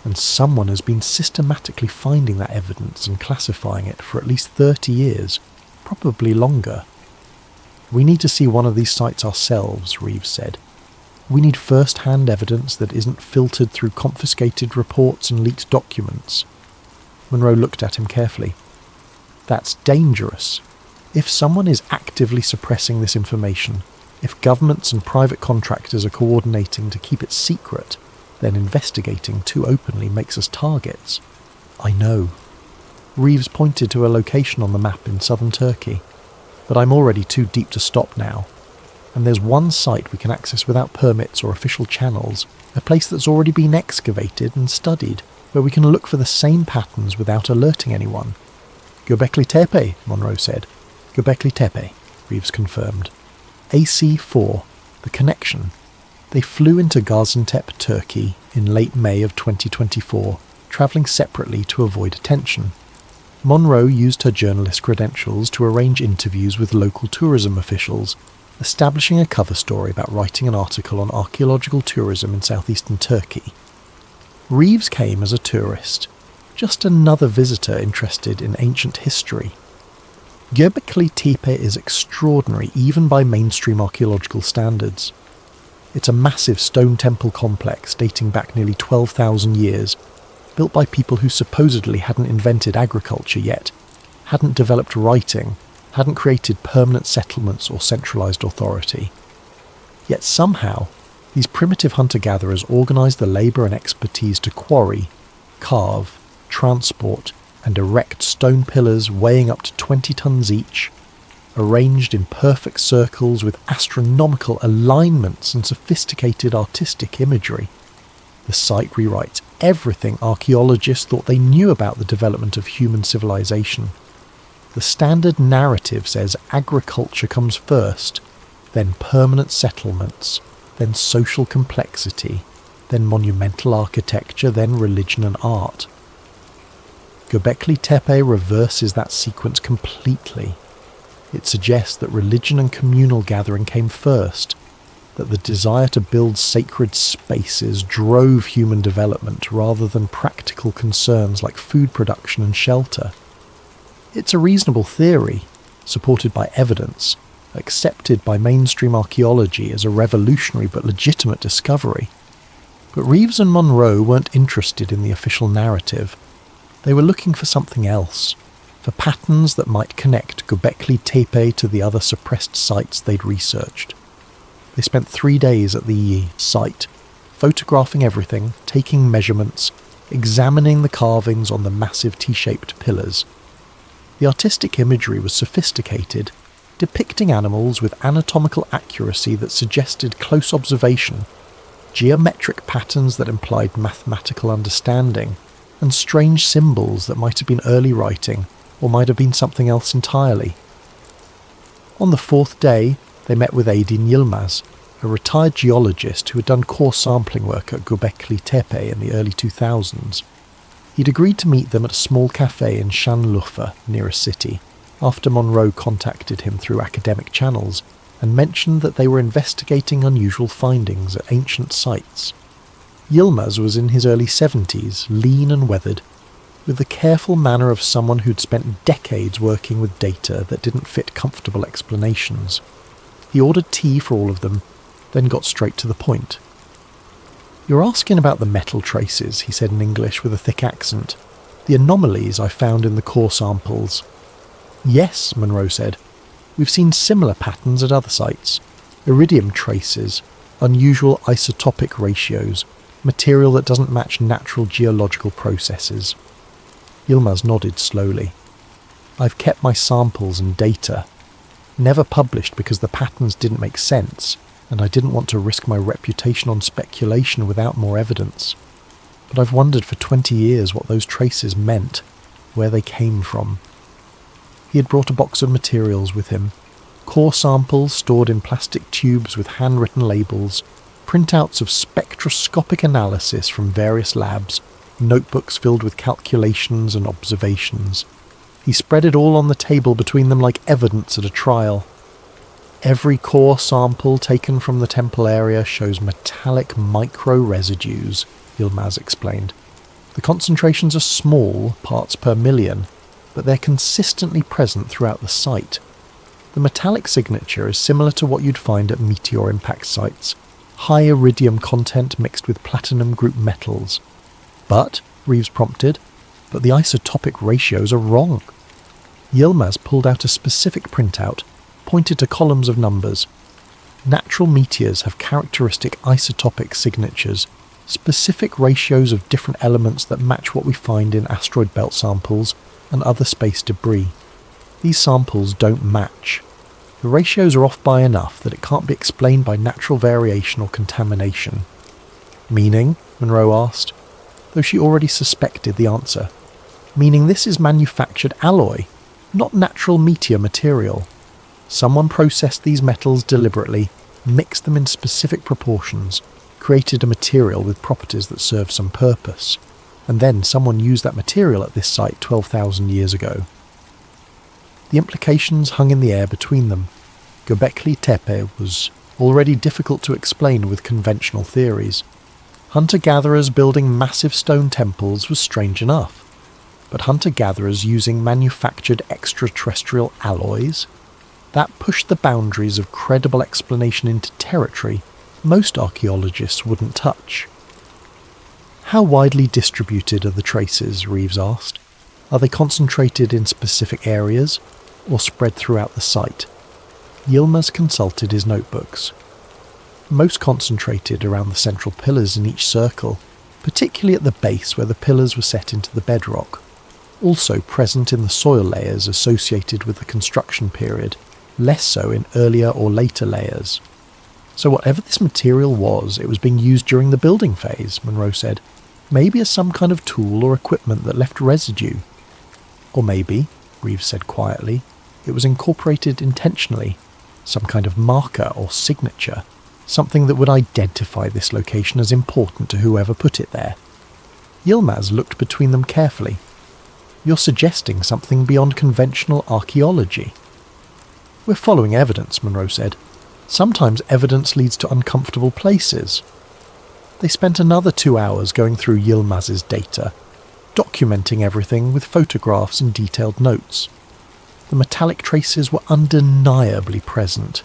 S1: and someone has been systematically finding that evidence and classifying it for at least 30 years, probably longer. "We need to see one of these sites ourselves," Reeves said. "We need first-hand evidence that isn't filtered through confiscated reports and leaked documents." Monroe looked at him carefully. "That's dangerous. If someone is actively suppressing this information, if governments and private contractors are coordinating to keep it secret, then investigating too openly makes us targets." "I know." Reeves pointed to a location on the map in southern Turkey. "But I'm already too deep to stop now. And there's one site we can access without permits or official channels, a place that's already been excavated and studied, where we can look for the same patterns without alerting anyone." "Göbekli Tepe," Monroe said. "Göbekli Tepe," Reeves confirmed. AC-4, the connection. They flew into Gaziantep, Turkey, in late May of 2024, travelling separately to avoid attention. Monroe used her journalist credentials to arrange interviews with local tourism officials, establishing a cover story about writing an article on archaeological tourism in southeastern Turkey. Reeves came as a tourist, just another visitor interested in ancient history. Göbekli Tepe is extraordinary even by mainstream archaeological standards. It's a massive stone temple complex dating back nearly 12,000 years, built by people who supposedly hadn't invented agriculture yet, hadn't developed writing, hadn't created permanent settlements or centralised authority. Yet somehow, these primitive hunter-gatherers organised the labour and expertise to quarry, carve, transport and erect stone pillars weighing up to 20 tons each, arranged in perfect circles with astronomical alignments and sophisticated artistic imagery. The site rewrites everything archaeologists thought they knew about the development of human civilization. The standard narrative says agriculture comes first, then permanent settlements, then social complexity, then monumental architecture, then religion and art. Göbekli Tepe reverses that sequence completely. It suggests that religion and communal gathering came first, that the desire to build sacred spaces drove human development rather than practical concerns like food production and shelter. It's a reasonable theory, supported by evidence, accepted by mainstream archaeology as a revolutionary but legitimate discovery. But Reeves and Monroe weren't interested in the official narrative. They were looking for something else, for patterns that might connect Göbekli Tepe to the other suppressed sites they'd researched. They spent 3 days at the site, photographing everything, taking measurements, examining the carvings on the massive T-shaped pillars. The artistic imagery was sophisticated, depicting animals with anatomical accuracy that suggested close observation, geometric patterns that implied mathematical understanding, and strange symbols that might have been early writing or might have been something else entirely. On the 4th day, they met with Aydin Yilmaz, a retired geologist who had done core sampling work at Göbekli Tepe in the early 2000s. He'd agreed to meet them at a small cafe in Şanlıurfa, near a city, after Monroe contacted him through academic channels and mentioned that they were investigating unusual findings at ancient sites. Yilmaz was in his early 70s, lean and weathered, with the careful manner of someone who'd spent decades working with data that didn't fit comfortable explanations. He ordered tea for all of them, then got straight to the point. "You're asking about the metal traces," he said in English with a thick accent. "The anomalies I found in the core samples." "Yes," Monroe said. "We've seen similar patterns at other sites. Iridium traces, unusual isotopic ratios, material that doesn't match natural geological processes." Yilmaz nodded slowly. "I've kept my samples and data. Never published because the patterns didn't make sense, and I didn't want to risk my reputation on speculation without more evidence. But I've wondered for 20 years what those traces meant, where they came from." He had brought a box of materials with him. Core samples stored in plastic tubes with handwritten labels, printouts of spectroscopic analysis from various labs, notebooks filled with calculations and observations. He spread it all on the table between them like evidence at a trial. "Every core sample taken from the temple area shows metallic micro-residues," Yilmaz explained. "The concentrations are small, parts per million, but they're consistently present throughout the site. The metallic signature is similar to what you'd find at meteor impact sites, high iridium content mixed with platinum group metals. But," Reeves prompted, "but the isotopic ratios are wrong." Yilmaz pulled out a specific printout, pointed to columns of numbers. "Natural meteors have characteristic isotopic signatures, specific ratios of different elements that match what we find in asteroid belt samples and other space debris. These samples don't match. The ratios are off by enough that it can't be explained by natural variation or contamination." "Meaning?" Monroe asked, though she already suspected the answer. "Meaning this is manufactured alloy, not natural meteor material. Someone processed these metals deliberately, mixed them in specific proportions, created a material with properties that serve some purpose, and then someone used that material at this site 12,000 years ago." The implications hung in the air between them. Göbekli Tepe was already difficult to explain with conventional theories. Hunter-gatherers building massive stone temples was strange enough, but hunter-gatherers using manufactured extraterrestrial alloys? That pushed the boundaries of credible explanation into territory most archaeologists wouldn't touch. "How widely distributed are the traces?" Reeves asked. "Are they concentrated in specific areas, or spread throughout the site?" Yilmaz consulted his notebooks. "Most concentrated around the central pillars in each circle, particularly at the base where the pillars were set into the bedrock. Also present in the soil layers associated with the construction period, less so in earlier or later layers." "So whatever this material was, it was being used during the building phase," Monroe said. "Maybe as some kind of tool or equipment that left residue." "Or maybe," Reeves said quietly, "it was incorporated intentionally, some kind of marker or signature, something that would identify this location as important to whoever put it there." Yilmaz looked between them carefully. "You're suggesting something beyond conventional archaeology." "We're following evidence," Monroe said. "Sometimes evidence leads to uncomfortable places." They spent another 2 hours going through Yilmaz's data, documenting everything with photographs and detailed notes. The metallic traces were undeniably present.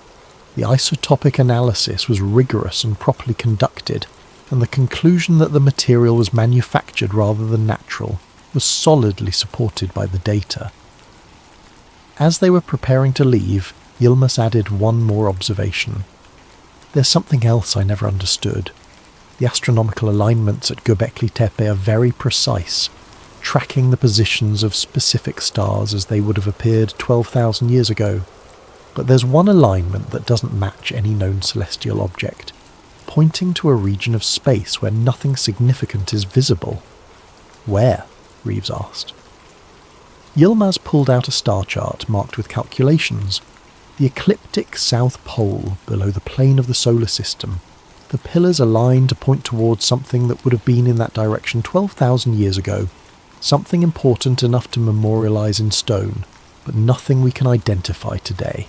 S1: The isotopic analysis was rigorous and properly conducted, and the conclusion that the material was manufactured rather than natural was solidly supported by the data. As they were preparing to leave, Yilmaz added one more observation. "There's something else I never understood. The astronomical alignments at Göbekli Tepe are very precise, tracking the positions of specific stars as they would have appeared 12,000 years ago. But there's one alignment that doesn't match any known celestial object, pointing to a region of space where nothing significant is visible." "Where?" Reeves asked. Yilmaz pulled out a star chart marked with calculations. The ecliptic south pole below the plane of the solar system. The pillars aligned to point towards something that would have been in that direction 12,000 years ago. Something important enough to memorialize in stone, but nothing we can identify today.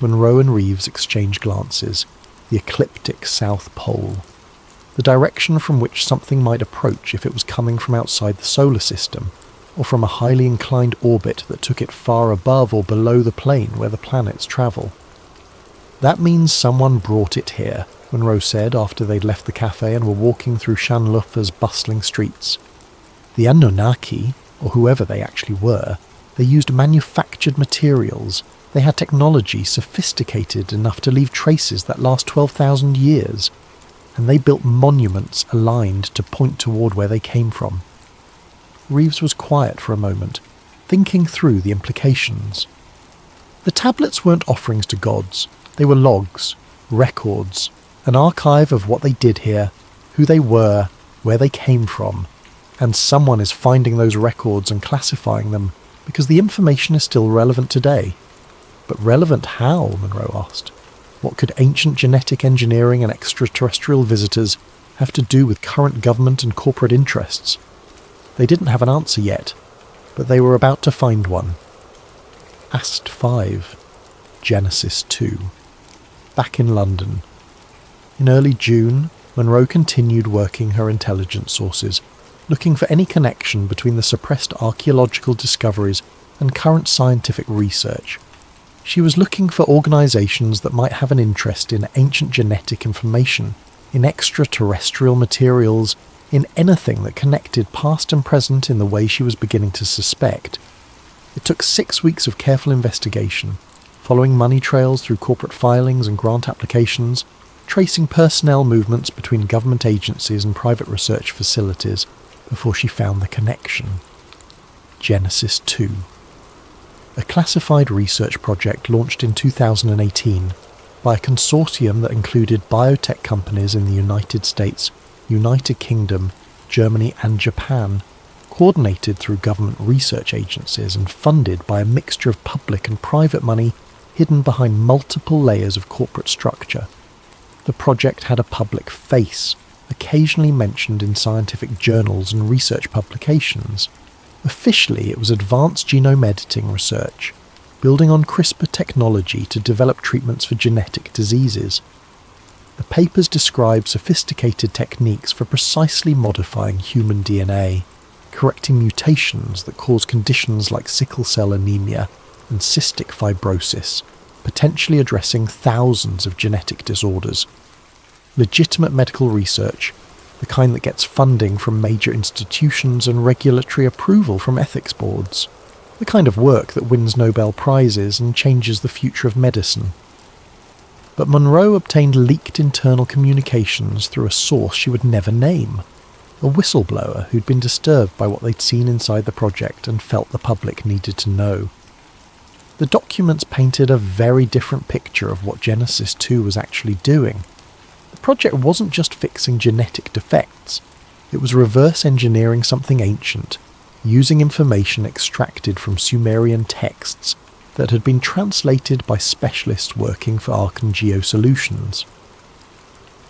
S1: Monroe and Reeves exchanged glances. The ecliptic south pole. the direction from which something might approach if it was coming from outside the solar system, or from a highly inclined orbit that took it far above or below the plane where the planets travel. That means someone brought it here, Monroe said after they'd left the cafe and were walking through Shanlufa's bustling streets. The Anunnaki, or whoever they actually were, they used manufactured materials. They had technology sophisticated enough to leave traces that last 12,000 years, and they built monuments aligned to point toward where they came from. Reeves was quiet for a moment, thinking through the implications. The tablets weren't offerings to gods. They were logs, records, an archive of what they did here, who they were, where they came from, and someone is finding those records and classifying them because the information is still relevant today. But relevant how? Monroe asked. What could ancient genetic engineering and extraterrestrial visitors have to do with current government and corporate interests? They didn't have an answer yet, but they were about to find one. Ast 5, Genesis 2. Back in London. In early June, Monroe continued working her intelligence sources, looking for any connection between the suppressed archaeological discoveries and current scientific research. She was looking for organisations that might have an interest in ancient genetic information, in extraterrestrial materials, in anything that connected past and present in the way she was beginning to suspect. It took 6 weeks of careful investigation, following money trails through corporate filings and grant applications, tracing personnel movements between government agencies and private research facilities, before she found the connection. Genesis 2. A classified research project launched in 2018 by a consortium that included biotech companies in the United States, United Kingdom, Germany and Japan, coordinated through government research agencies and funded by a mixture of public and private money hidden behind multiple layers of corporate structure. The project had a public face, occasionally mentioned in scientific journals and research publications. Officially, it was advanced genome editing research, building on CRISPR technology to develop treatments for genetic diseases. The papers describe sophisticated techniques for precisely modifying human DNA, correcting mutations that cause conditions like sickle cell anemia and cystic fibrosis, potentially addressing thousands of genetic disorders. Legitimate medical research, the kind that gets funding from major institutions and regulatory approval from ethics boards. The kind of work that wins Nobel Prizes and changes the future of medicine. But Monroe obtained leaked internal communications through a source she would never name. A whistleblower who'd been disturbed by what they'd seen inside the project and felt the public needed to know. The documents painted a very different picture of what Genesis 2 was actually doing. The project wasn't just fixing genetic defects, it was reverse engineering something ancient, using information extracted from Sumerian texts that had been translated by specialists working for ArcGeo Solutions.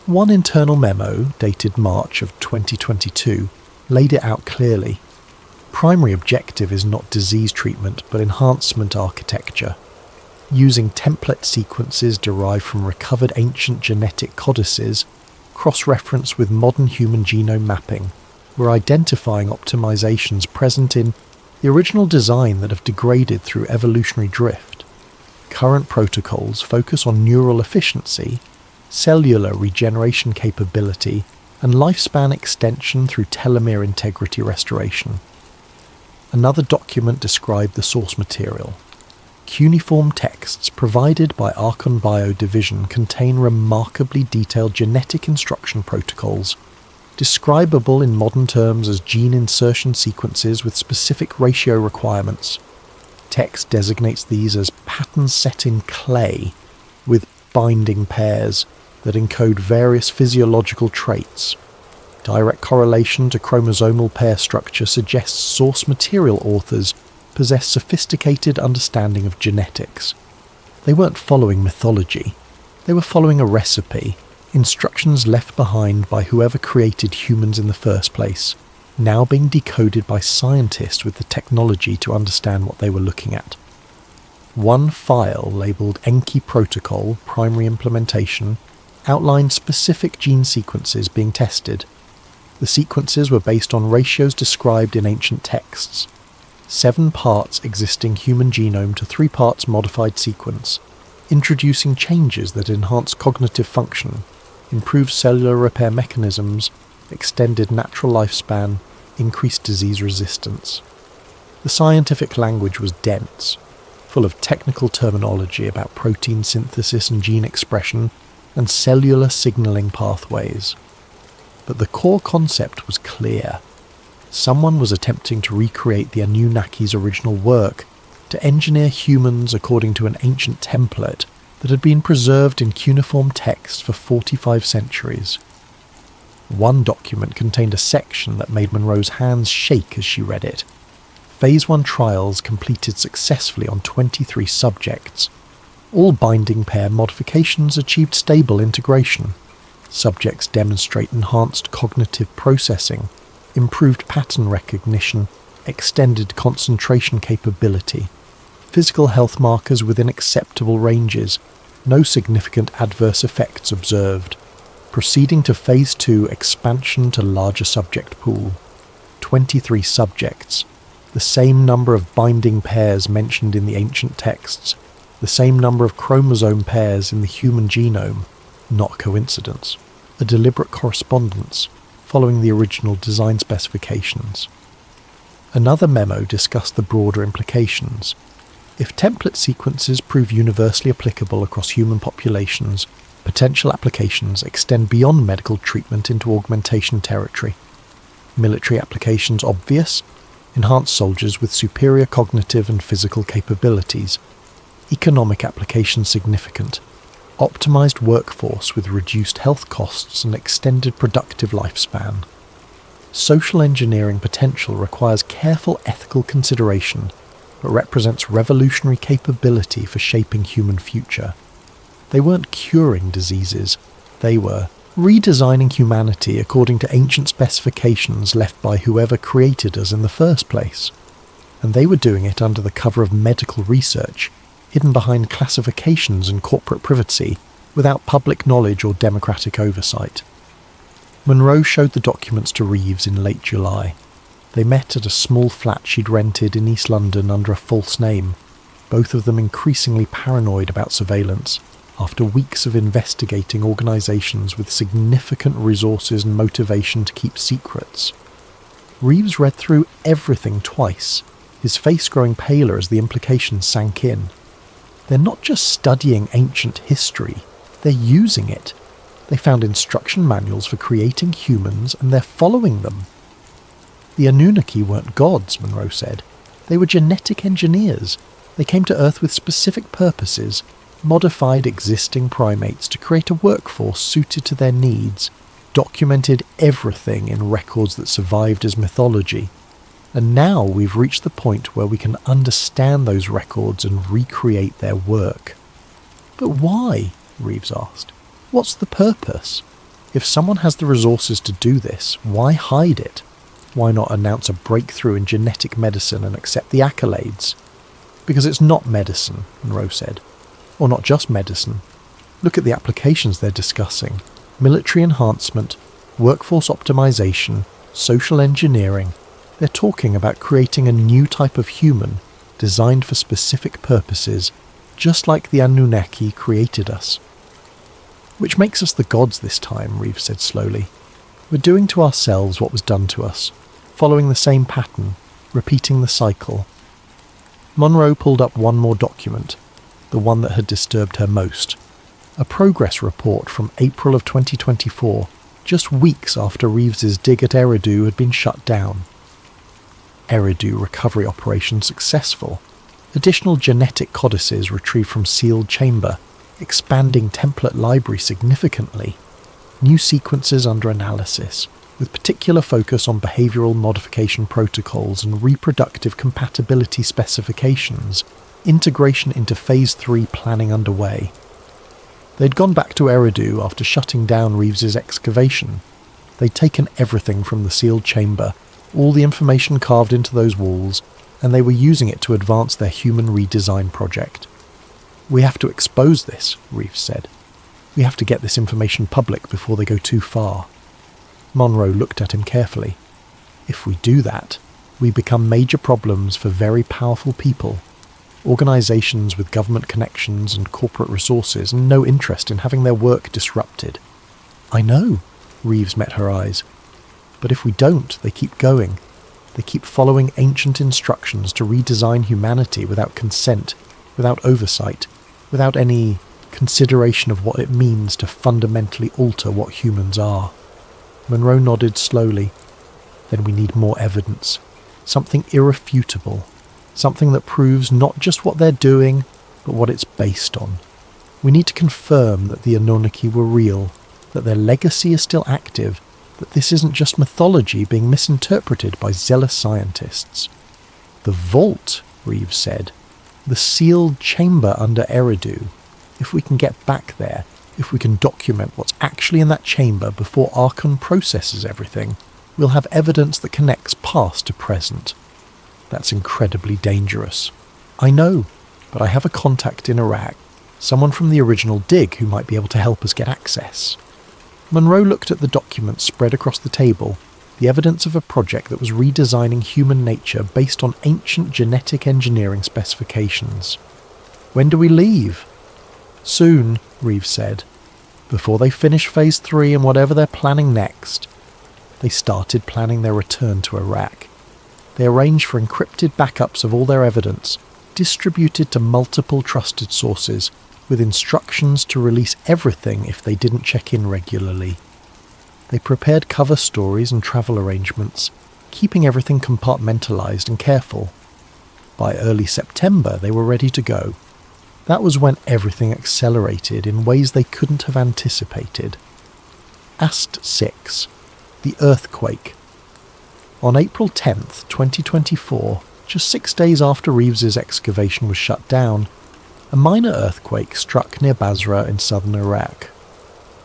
S1: One internal memo, dated March of 2022, laid it out clearly. Primary objective is not disease treatment but enhancement architecture. Using template sequences derived from recovered ancient genetic codices, cross-referenced with modern human genome mapping, we're identifying optimizations present in the original design that have degraded through evolutionary drift. Current protocols focus on neural efficiency, cellular regeneration capability, and lifespan extension through telomere integrity restoration. Another document described the source material. Cuneiform texts provided by Archon Bio Division contain remarkably detailed genetic instruction protocols, describable in modern terms as gene insertion sequences with specific ratio requirements. Text designates these as patterns set in clay, with binding pairs that encode various physiological traits. Direct correlation to chromosomal pair structure suggests source material authors possess sophisticated understanding of genetics. They weren't following mythology. They were following a recipe, instructions left behind by whoever created humans in the first place, now being decoded by scientists with the technology to understand what they were looking at. One file labelled Enki Protocol Primary Implementation outlined specific gene sequences being tested. The sequences were based on ratios described in ancient texts. 7 parts existing human genome to 3 parts modified sequence, introducing changes that enhance cognitive function, improve cellular repair mechanisms, extended natural lifespan, increased disease resistance. The scientific language was dense, full of technical terminology about protein synthesis and gene expression and cellular signaling pathways. But the core concept was clear. Someone was attempting to recreate the Anunnaki's original work, to engineer humans according to an ancient template that had been preserved in cuneiform text for 45 centuries. One document contained a section that made Monroe's hands shake as she read it. Phase 1 trials completed successfully on 23 subjects. All binding pair modifications achieved stable integration. Subjects demonstrate enhanced cognitive processing, improved pattern recognition, extended concentration capability, physical health markers within acceptable ranges, no significant adverse effects observed. Proceeding to Phase 2 expansion to larger subject pool. 23 subjects, the same number of binding pairs mentioned in the ancient texts, the same number of chromosome pairs in the human genome, not coincidence, a deliberate correspondence, following the original design specifications. Another memo discussed the broader implications. If template sequences prove universally applicable across human populations, potential applications extend beyond medical treatment into augmentation territory. Military applications obvious, enhance soldiers with superior cognitive and physical capabilities. Economic applications significant, optimized workforce with reduced health costs and extended productive lifespan. Social engineering potential requires careful ethical consideration, but represents revolutionary capability for shaping human future. They weren't curing diseases, they were redesigning humanity according to ancient specifications left by whoever created us in the first place. And they were doing it under the cover of medical research, hidden behind classifications and corporate privacy, without public knowledge or democratic oversight. Monroe showed the documents to Reeves in late July. They met at a small flat she'd rented in East London under a false name, both of them increasingly paranoid about surveillance, after weeks of investigating organisations with significant resources and motivation to keep secrets. Reeves read through everything twice, his face growing paler as the implications sank in. They're not just studying ancient history, they're using it. They found instruction manuals for creating humans and they're following them. The Anunnaki weren't gods, Monroe said. They were genetic engineers. They came to Earth with specific purposes, modified existing primates to create a workforce suited to their needs, documented everything in records that survived as mythology. And now we've reached the point where we can understand those records and recreate their work. But why? Reeves asked. What's the purpose? If someone has the resources to do this, why hide it? Why not announce a breakthrough in genetic medicine and accept the accolades? Because it's not medicine, Monroe said. Or not just medicine. Look at the applications they're discussing. Military enhancement, workforce optimization, social engineering. They're talking about creating a new type of human, designed for specific purposes, just like the Anunnaki created us. Which makes us the gods this time, Reeves said slowly. We're doing to ourselves what was done to us, following the same pattern, repeating the cycle. Monroe pulled up one more document, the one that had disturbed her most. A progress report from April of 2024, just weeks after Reeves's dig at Eridu had been shut down. Eridu recovery operation successful. Additional genetic codices retrieved from sealed chamber, expanding template library significantly. New sequences under analysis, with particular focus on behavioural modification protocols and reproductive compatibility specifications. Integration into Phase 3 planning underway. They'd gone back to Eridu after shutting down Reeves's excavation. They'd taken everything from the sealed chamber, all the information carved into those walls, and they were using it to advance their human redesign project. We have to expose this, Reeves said. We have to get this information public before they go too far. Monroe looked at him carefully. If we do that, we become major problems for very powerful people, organisations with government connections and corporate resources and no interest in having their work disrupted. I know, Reeves met her eyes. But if we don't, they keep going. They keep following ancient instructions to redesign humanity without consent, without oversight, without any consideration of what it means to fundamentally alter what humans are. Monroe nodded slowly. Then we need more evidence. Something irrefutable. Something that proves not just what they're doing, but what it's based on. We need to confirm that the Anunnaki were real, that their legacy is still active, that this isn't just mythology being misinterpreted by zealous scientists. The vault, Reeves said. The sealed chamber under Eridu. If we can get back there, if we can document what's actually in that chamber before Archon processes everything, we'll have evidence that connects past to present. That's incredibly dangerous. I know, but I have a contact in Iraq, someone from the original dig who might be able to help us get access. Monroe looked at the documents spread across the table, the evidence of a project that was redesigning human nature based on ancient genetic engineering specifications. When do we leave? Soon, Reeves said. Before they finish Phase 3 and whatever they're planning next. They started planning their return to Iraq. They arranged for encrypted backups of all their evidence, distributed to multiple trusted sources, with instructions to release everything if they didn't check in regularly. They prepared cover stories and travel arrangements, keeping everything compartmentalized and careful. By early September, they were ready to go. That was when everything accelerated in ways they couldn't have anticipated. Ast 6. The Earthquake. On April 10th, 2024, just 6 days after Reeves's excavation was shut down, a minor earthquake struck near Basra in southern Iraq.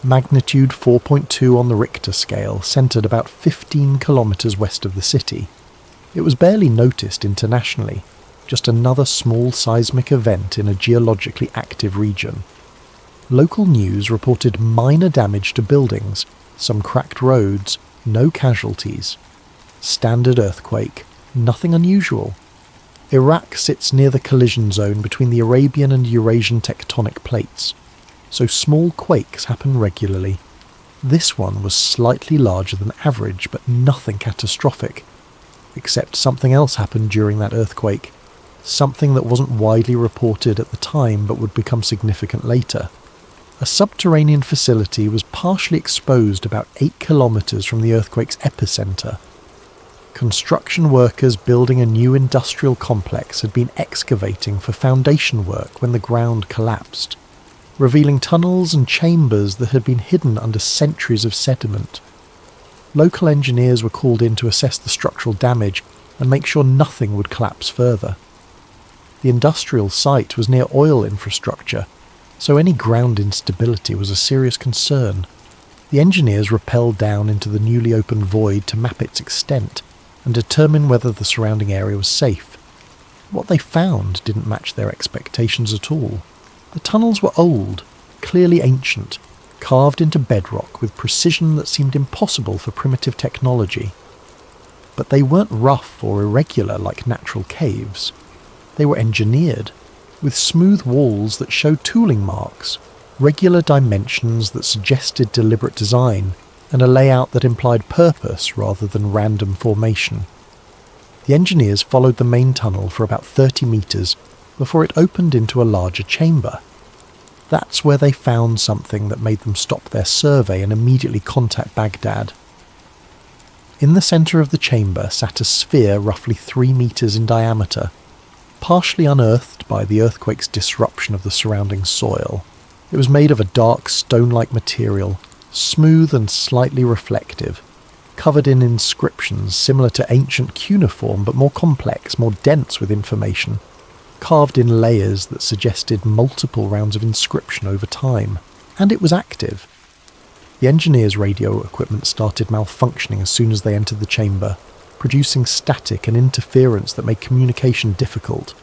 S1: Magnitude 4.2 on the Richter scale, centred about 15 kilometres west of the city. It was barely noticed internationally, just another small seismic event in a geologically active region. Local news reported minor damage to buildings, some cracked roads, no casualties. Standard earthquake, nothing unusual. Iraq sits near the collision zone between the Arabian and Eurasian tectonic plates, so small quakes happen regularly. This one was slightly larger than average, but nothing catastrophic, except something else happened during that earthquake, something that wasn't widely reported at the time but would become significant later. A subterranean facility was partially exposed about 8 kilometres from the earthquake's epicenter. Construction workers building a new industrial complex had been excavating for foundation work when the ground collapsed, revealing tunnels and chambers that had been hidden under centuries of sediment. Local engineers were called in to assess the structural damage and make sure nothing would collapse further. The industrial site was near oil infrastructure, so any ground instability was a serious concern. The engineers rappelled down into the newly opened void to map its extent and determine whether the surrounding area was safe. What they found didn't match their expectations at all. The tunnels were old, clearly ancient, carved into bedrock with precision that seemed impossible for primitive technology. But they weren't rough or irregular like natural caves. They were engineered, with smooth walls that showed tooling marks, regular dimensions that suggested deliberate design, and a layout that implied purpose rather than random formation. The engineers followed the main tunnel for about 30 metres before it opened into a larger chamber. That's where they found something that made them stop their survey and immediately contact Baghdad. In the centre of the chamber sat a sphere roughly 3 metres in diameter, partially unearthed by the earthquake's disruption of the surrounding soil. It was made of a dark stone-like material, smooth and slightly reflective, covered in inscriptions similar to ancient cuneiform but more complex, more dense with information, carved in layers that suggested multiple rounds of inscription over time. And it was active. The engineers' radio equipment started malfunctioning as soon as they entered the chamber, producing static and interference that made communication difficult.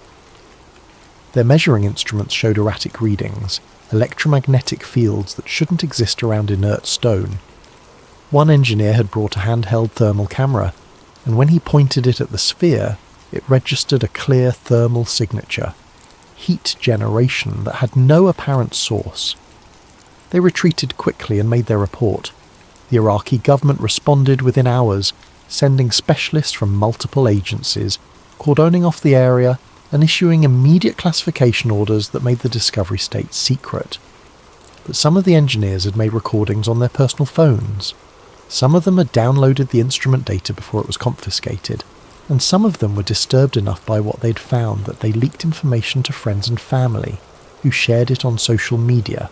S1: Their measuring instruments showed erratic readings, electromagnetic fields that shouldn't exist around inert stone. One engineer had brought a handheld thermal camera, and when he pointed it at the sphere, it registered a clear thermal signature. Heat generation that had no apparent source. They retreated quickly and made their report. The Iraqi government responded within hours, sending specialists from multiple agencies, cordoning off the area and issuing immediate classification orders that made the discovery state secret. But some of the engineers had made recordings on their personal phones. Some of them had downloaded the instrument data before it was confiscated, and some of them were disturbed enough by what they'd found that they leaked information to friends and family, who shared it on social media,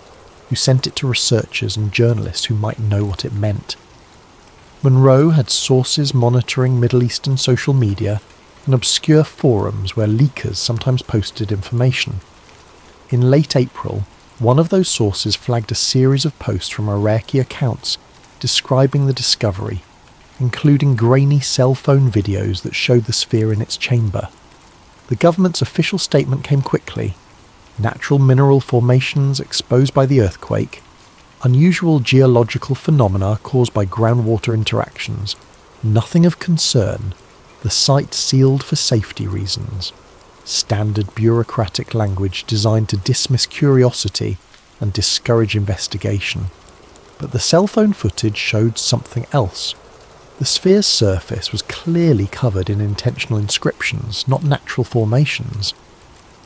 S1: who sent it to researchers and journalists who might know what it meant. Monroe had sources monitoring Middle Eastern social media and obscure forums where leakers sometimes posted information. In late April, one of those sources flagged a series of posts from Iraqi accounts describing the discovery, including grainy cell phone videos that showed the sphere in its chamber. The government's official statement came quickly. Natural mineral formations exposed by the earthquake, unusual geological phenomena caused by groundwater interactions, nothing of concern, the site sealed for safety reasons. Standard bureaucratic language designed to dismiss curiosity and discourage investigation. But the cell phone footage showed something else. The sphere's surface was clearly covered in intentional inscriptions, not natural formations.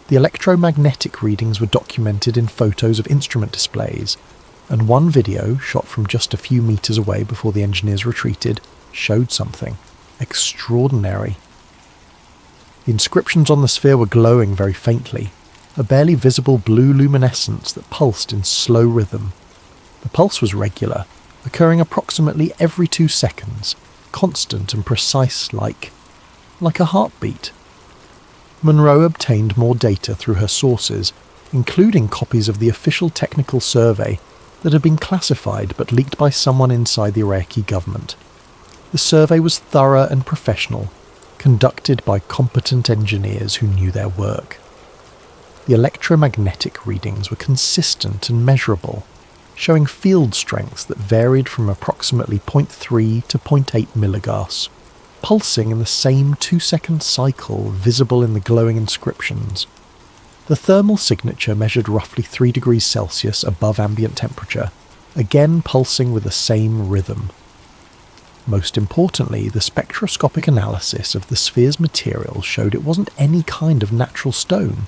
S1: The electromagnetic readings were documented in photos of instrument displays, and one video, shot from just a few meters away before the engineers retreated, showed something extraordinary. The inscriptions on the sphere were glowing very faintly, a barely visible blue luminescence that pulsed in slow rhythm. The pulse was regular, occurring approximately every 2 seconds, constant and precise like a heartbeat. Monroe obtained more data through her sources, including copies of the official technical survey that had been classified but leaked by someone inside the Iraqi government. The survey was thorough and professional, conducted by competent engineers who knew their work. The electromagnetic readings were consistent and measurable, showing field strengths that varied from approximately 0.3 to 0.8 milligauss, pulsing in the same 2-second cycle visible in the glowing inscriptions. The thermal signature measured roughly 3 degrees Celsius above ambient temperature, again pulsing with the same rhythm. Most importantly, the spectroscopic analysis of the sphere's material showed it wasn't any kind of natural stone.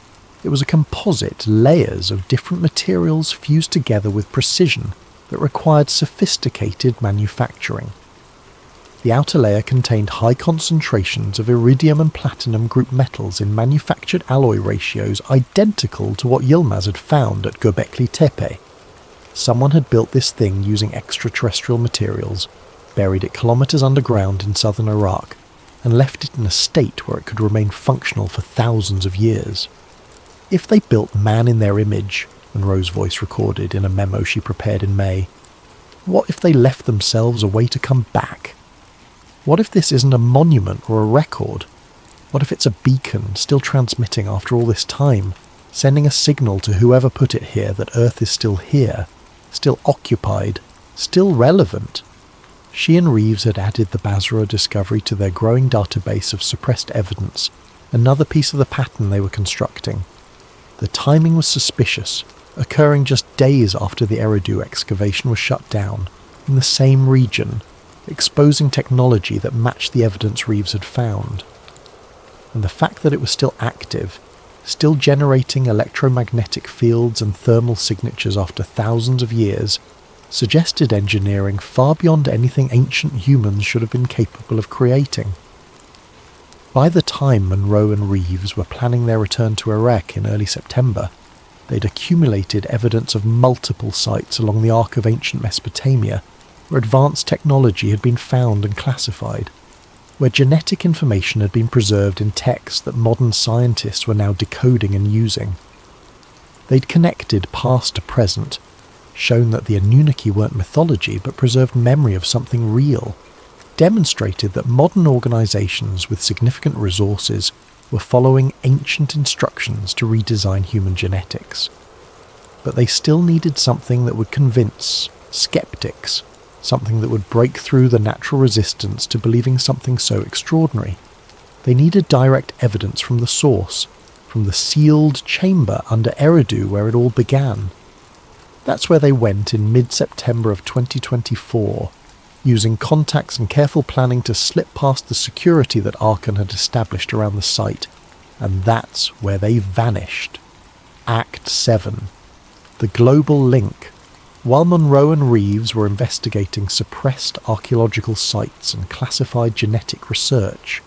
S1: It was a composite, layers of different materials fused together with precision that required sophisticated manufacturing. The outer layer contained high concentrations of iridium and platinum group metals in manufactured alloy ratios identical to what Yilmaz had found at Göbekli Tepe. Someone had built this thing using extraterrestrial materials, buried it kilometers underground in southern Iraq, and left it in a state where it could remain functional for thousands of years. If they built man in their image, Monroe's voice recorded in a memo she prepared in May, what if they left themselves a way to come back? What if this isn't a monument or a record? What if it's a beacon still transmitting after all this time, sending a signal to whoever put it here that Earth is still here, still occupied, still relevant? She and Reeves had added the Basra discovery to their growing database of suppressed evidence, another piece of the pattern they were constructing. The timing was suspicious, occurring just days after the Eridu excavation was shut down, in the same region, exposing technology that matched the evidence Reeves had found. And the fact that it was still active, still generating electromagnetic fields and thermal signatures after thousands of years, suggested engineering far beyond anything ancient humans should have been capable of creating. By the time Monroe and Reeves were planning their return to Iraq in early September, they'd accumulated evidence of multiple sites along the arc of ancient Mesopotamia where advanced technology had been found and classified, where genetic information had been preserved in texts that modern scientists were now decoding and using. They'd connected past to present, shown that the Anunnaki weren't mythology but preserved memory of something real, demonstrated that modern organisations with significant resources were following ancient instructions to redesign human genetics. But they still needed something that would convince skeptics, something that would break through the natural resistance to believing something so extraordinary. They needed direct evidence from the source, from the sealed chamber under Eridu where it all began. That's where they went in mid-September of 2024, using contacts and careful planning to slip past the security that Archon had established around the site, and that's where they vanished. Act 7. The Global Link. While Monroe and Reeves were investigating suppressed archaeological sites and classified genetic research,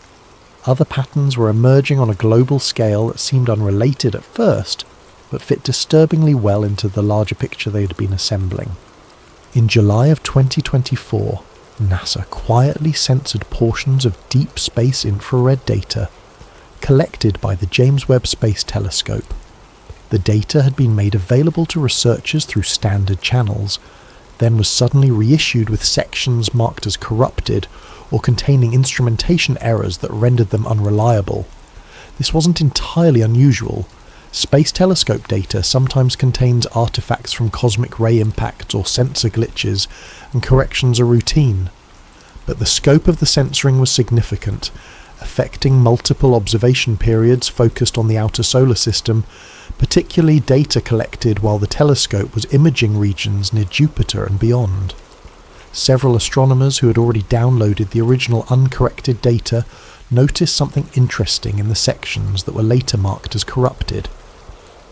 S1: other patterns were emerging on a global scale that seemed unrelated at first, but fit disturbingly well into the larger picture they had been assembling. In July of 2024, NASA quietly censored portions of deep space infrared data collected by the James Webb Space Telescope. The data had been made available to researchers through standard channels, then was suddenly reissued with sections marked as corrupted or containing instrumentation errors that rendered them unreliable. This wasn't entirely unusual. Space telescope data sometimes contains artifacts from cosmic ray impacts or sensor glitches, and corrections are routine. But the scope of the censoring was significant, affecting multiple observation periods focused on the outer solar system, particularly data collected while the telescope was imaging regions near Jupiter and beyond. Several astronomers who had already downloaded the original uncorrected data noticed something interesting in the sections that were later marked as corrupted.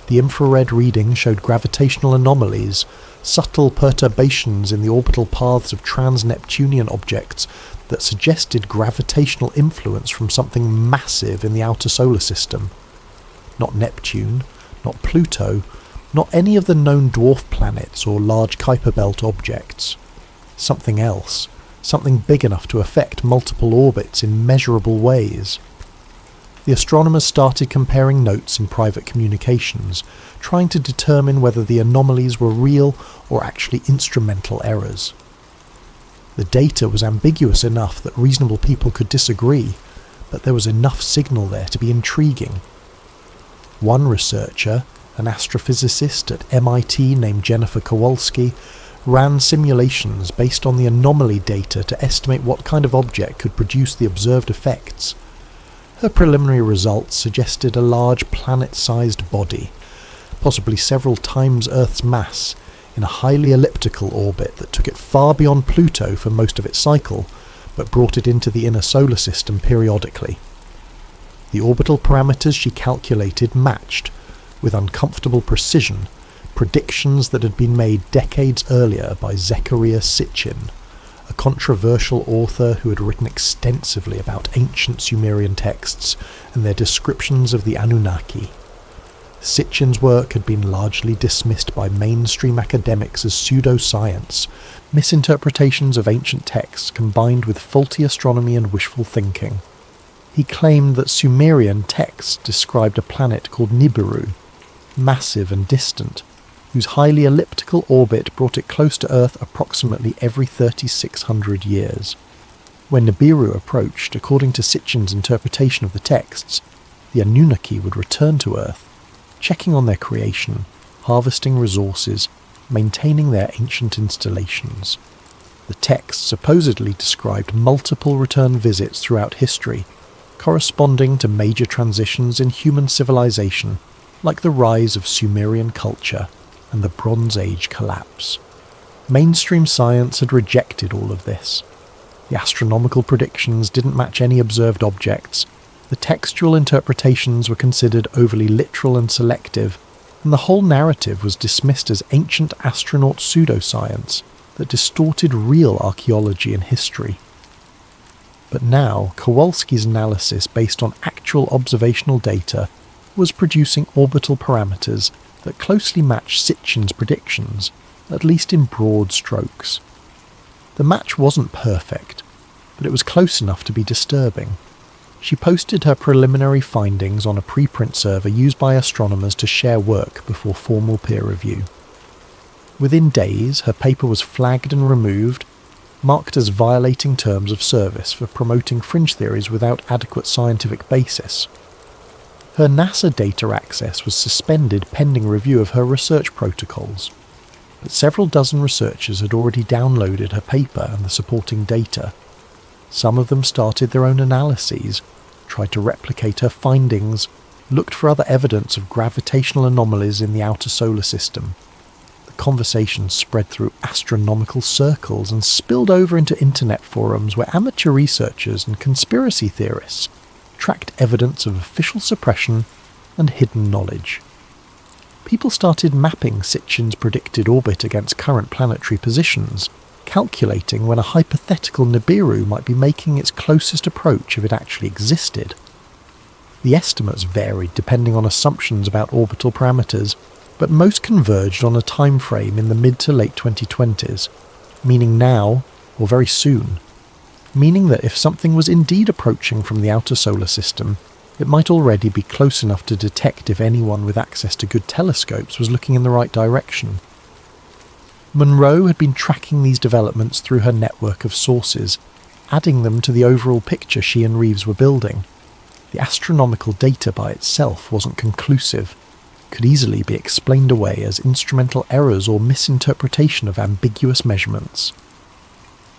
S1: The infrared reading showed gravitational anomalies, subtle perturbations in the orbital paths of trans-Neptunian objects that suggested gravitational influence from something massive in the outer solar system. Not Neptune, not Pluto, not any of the known dwarf planets or large Kuiper Belt objects. Something else, something big enough to affect multiple orbits in measurable ways. The astronomers started comparing notes in private communications, trying to determine whether the anomalies were real or actually instrumental errors. The data was ambiguous enough that reasonable people could disagree, but there was enough signal there to be intriguing. One researcher, an astrophysicist at MIT named Jennifer Kowalski, ran simulations based on the anomaly data to estimate what kind of object could produce the observed effects. Her preliminary results suggested a large planet-sized body, possibly several times Earth's mass, in a highly elliptical orbit that took it far beyond Pluto for most of its cycle, but brought it into the inner solar system periodically. The orbital parameters she calculated matched, with uncomfortable precision, predictions that had been made decades earlier by Zecharia Sitchin, a controversial author who had written extensively about ancient Sumerian texts and their descriptions of the Anunnaki. Sitchin's work had been largely dismissed by mainstream academics as pseudoscience, misinterpretations of ancient texts combined with faulty astronomy and wishful thinking. He claimed that Sumerian texts described a planet called Nibiru, massive and distant, whose highly elliptical orbit brought it close to Earth approximately every 3,600 years. When Nibiru approached, according to Sitchin's interpretation of the texts, the Anunnaki would return to Earth, checking on their creation, harvesting resources, maintaining their ancient installations. The texts supposedly described multiple return visits throughout history, corresponding to major transitions in human civilization, like the rise of Sumerian culture and the Bronze Age collapse. Mainstream science had rejected all of this. The astronomical predictions didn't match any observed objects, the textual interpretations were considered overly literal and selective, and the whole narrative was dismissed as ancient astronaut pseudoscience that distorted real archaeology and history. But now, Kowalski's analysis based on actual observational data was producing orbital parameters that closely matched Sitchin's predictions, at least in broad strokes. The match wasn't perfect, but it was close enough to be disturbing. She posted her preliminary findings on a preprint server used by astronomers to share work before formal peer review. Within days, her paper was flagged and removed, marked as violating terms of service for promoting fringe theories without adequate scientific basis. Her NASA data access was suspended pending review of her research protocols, but several dozen researchers had already downloaded her paper and the supporting data. Some of them started their own analyses, tried to replicate her findings, looked for other evidence of gravitational anomalies in the outer solar system. The conversation spread through astronomical circles and spilled over into internet forums where amateur researchers and conspiracy theorists tracked evidence of official suppression and hidden knowledge. People started mapping Sitchin's predicted orbit against current planetary positions, calculating when a hypothetical Nibiru might be making its closest approach if it actually existed. The estimates varied depending on assumptions about orbital parameters, but most converged on a time frame in the mid to late 2020s, meaning now or very soon, meaning that if something was indeed approaching from the outer solar system, it might already be close enough to detect if anyone with access to good telescopes was looking in the right direction. Monroe had been tracking these developments through her network of sources, adding them to the overall picture she and Reeves were building. The astronomical data by itself wasn't conclusive, could easily be explained away as instrumental errors or misinterpretation of ambiguous measurements.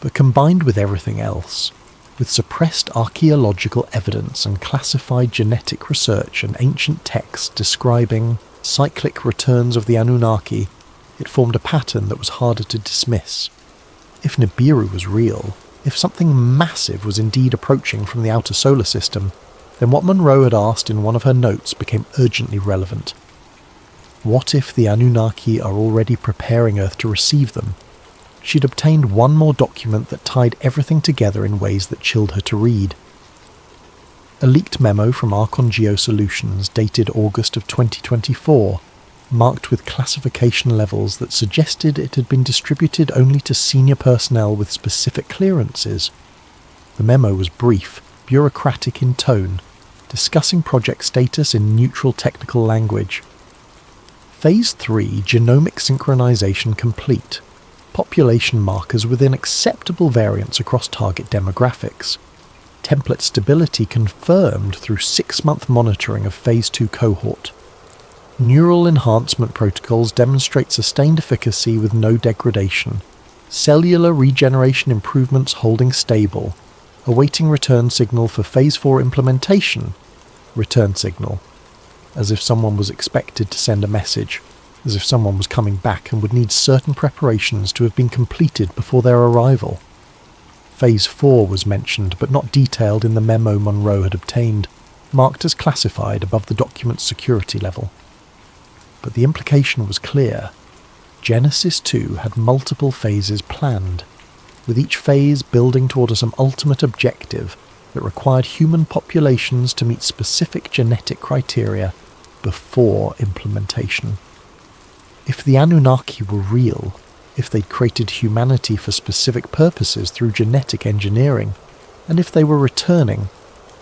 S1: But combined with everything else, with suppressed archaeological evidence and classified genetic research and ancient texts describing cyclic returns of the Anunnaki, it formed a pattern that was harder to dismiss. If Nibiru was real, if something massive was indeed approaching from the outer solar system, then what Monroe had asked in one of her notes became urgently relevant. What if the Anunnaki are already preparing Earth to receive them? She'd obtained one more document that tied everything together in ways that chilled her to read. A leaked memo from Archon Geo Solutions dated August of 2024, marked with classification levels that suggested it had been distributed only to senior personnel with specific clearances. The memo was brief, bureaucratic in tone, discussing project status in neutral technical language. Phase 3 genomic synchronization complete. Population markers within acceptable variance across target demographics. Template stability confirmed through 6-month monitoring of Phase 2 cohort. Neural enhancement protocols demonstrate sustained efficacy with no degradation. Cellular regeneration improvements holding stable. Awaiting return signal for Phase 4 implementation. Return signal. As if someone was expected to send a message. As if someone was coming back and would need certain preparations to have been completed before their arrival. Phase 4 was mentioned but not detailed in the memo Monroe had obtained, marked as classified above the document's security level. But the implication was clear. Genesis 2 had multiple phases planned, with each phase building toward some ultimate objective that required human populations to meet specific genetic criteria before implementation. If the Anunnaki were real, if they'd created humanity for specific purposes through genetic engineering, and if they were returning,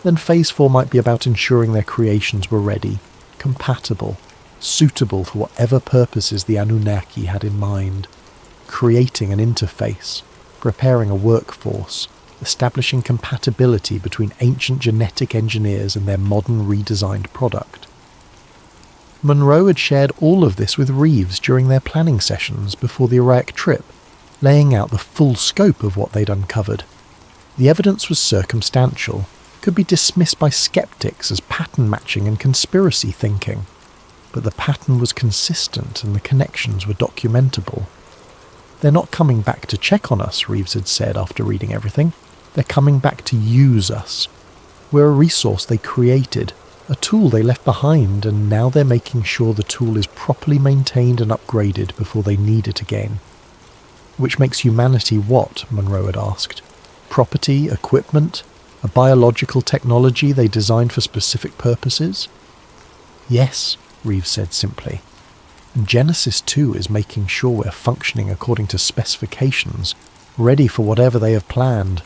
S1: then Phase 4 might be about ensuring their creations were ready, compatible, suitable for whatever purposes the Anunnaki had in mind, creating an interface, preparing a workforce, establishing compatibility between ancient genetic engineers and their modern redesigned product. Monroe had shared all of this with Reeves during their planning sessions before the Iraq trip, laying out the full scope of what they'd uncovered. The evidence was circumstantial, could be dismissed by skeptics as pattern matching and conspiracy thinking, but the pattern was consistent and the connections were documentable. "They're not coming back to check on us," Reeves had said after reading everything. "They're coming back to use us. We're a resource they created, a tool they left behind, and now they're making sure the tool is properly maintained and upgraded before they need it again." Which makes humanity what? Monroe had asked. Property, equipment, a biological technology they designed for specific purposes? Yes, Reeves said simply. And Genesis 2 is making sure we're functioning according to specifications, ready for whatever they have planned.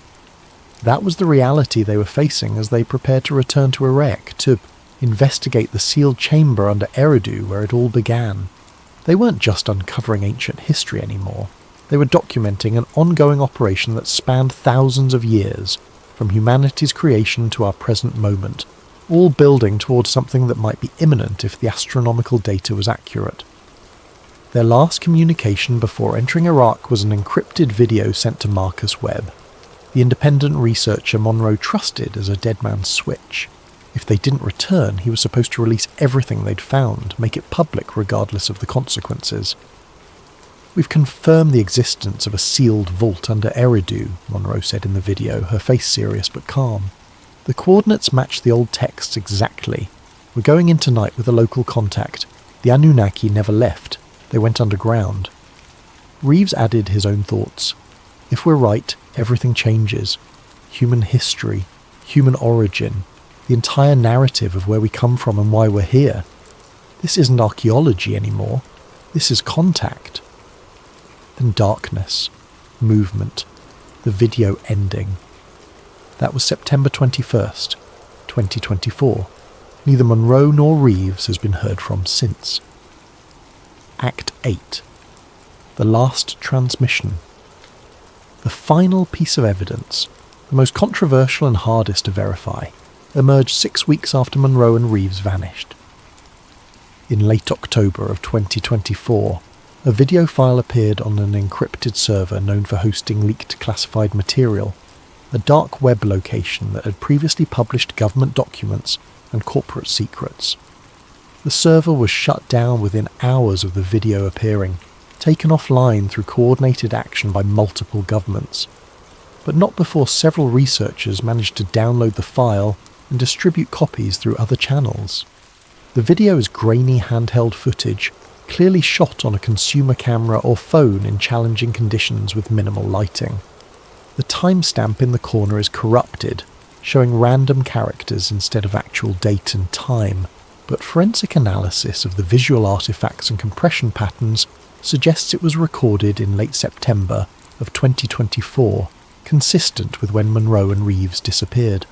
S1: That was the reality they were facing as they prepared to return to Erech, to investigate the sealed chamber under Eridu where it all began. They weren't just uncovering ancient history anymore. They were documenting an ongoing operation that spanned thousands of years, from humanity's creation to our present moment, all building towards something that might be imminent if the astronomical data was accurate. Their last communication before entering Iraq was an encrypted video sent to Marcus Webb, the independent researcher Monroe trusted as a dead man's switch. If they didn't return, he was supposed to release everything they'd found, make it public regardless of the consequences. "We've confirmed the existence of a sealed vault under Eridu," Monroe said in the video, her face serious but calm. "The coordinates match the old texts exactly. We're going in tonight with a local contact. The Anunnaki never left. They went underground." Reeves added his own thoughts. "If we're right, everything changes. Human history, human origin, the entire narrative of where we come from and why we're here. This isn't archaeology anymore. This is contact." Then darkness, movement, the video ending. That was September 21st, 2024. Neither Monroe nor Reeves has been heard from since. Act 8. The last transmission. The final piece of evidence, the most controversial and hardest to verify, emerged 6 weeks after Monroe and Reeves vanished. In late October of 2024, a video file appeared on an encrypted server known for hosting leaked classified material, a dark web location that had previously published government documents and corporate secrets. The server was shut down within hours of the video appearing, taken offline through coordinated action by multiple governments, but not before several researchers managed to download the file and distribute copies through other channels. The video is grainy handheld footage, clearly shot on a consumer camera or phone in challenging conditions with minimal lighting. The timestamp in the corner is corrupted, showing random characters instead of actual date and time, but forensic analysis of the visual artifacts and compression patterns suggests it was recorded in late September of 2024, consistent with when Monroe and Reeves disappeared.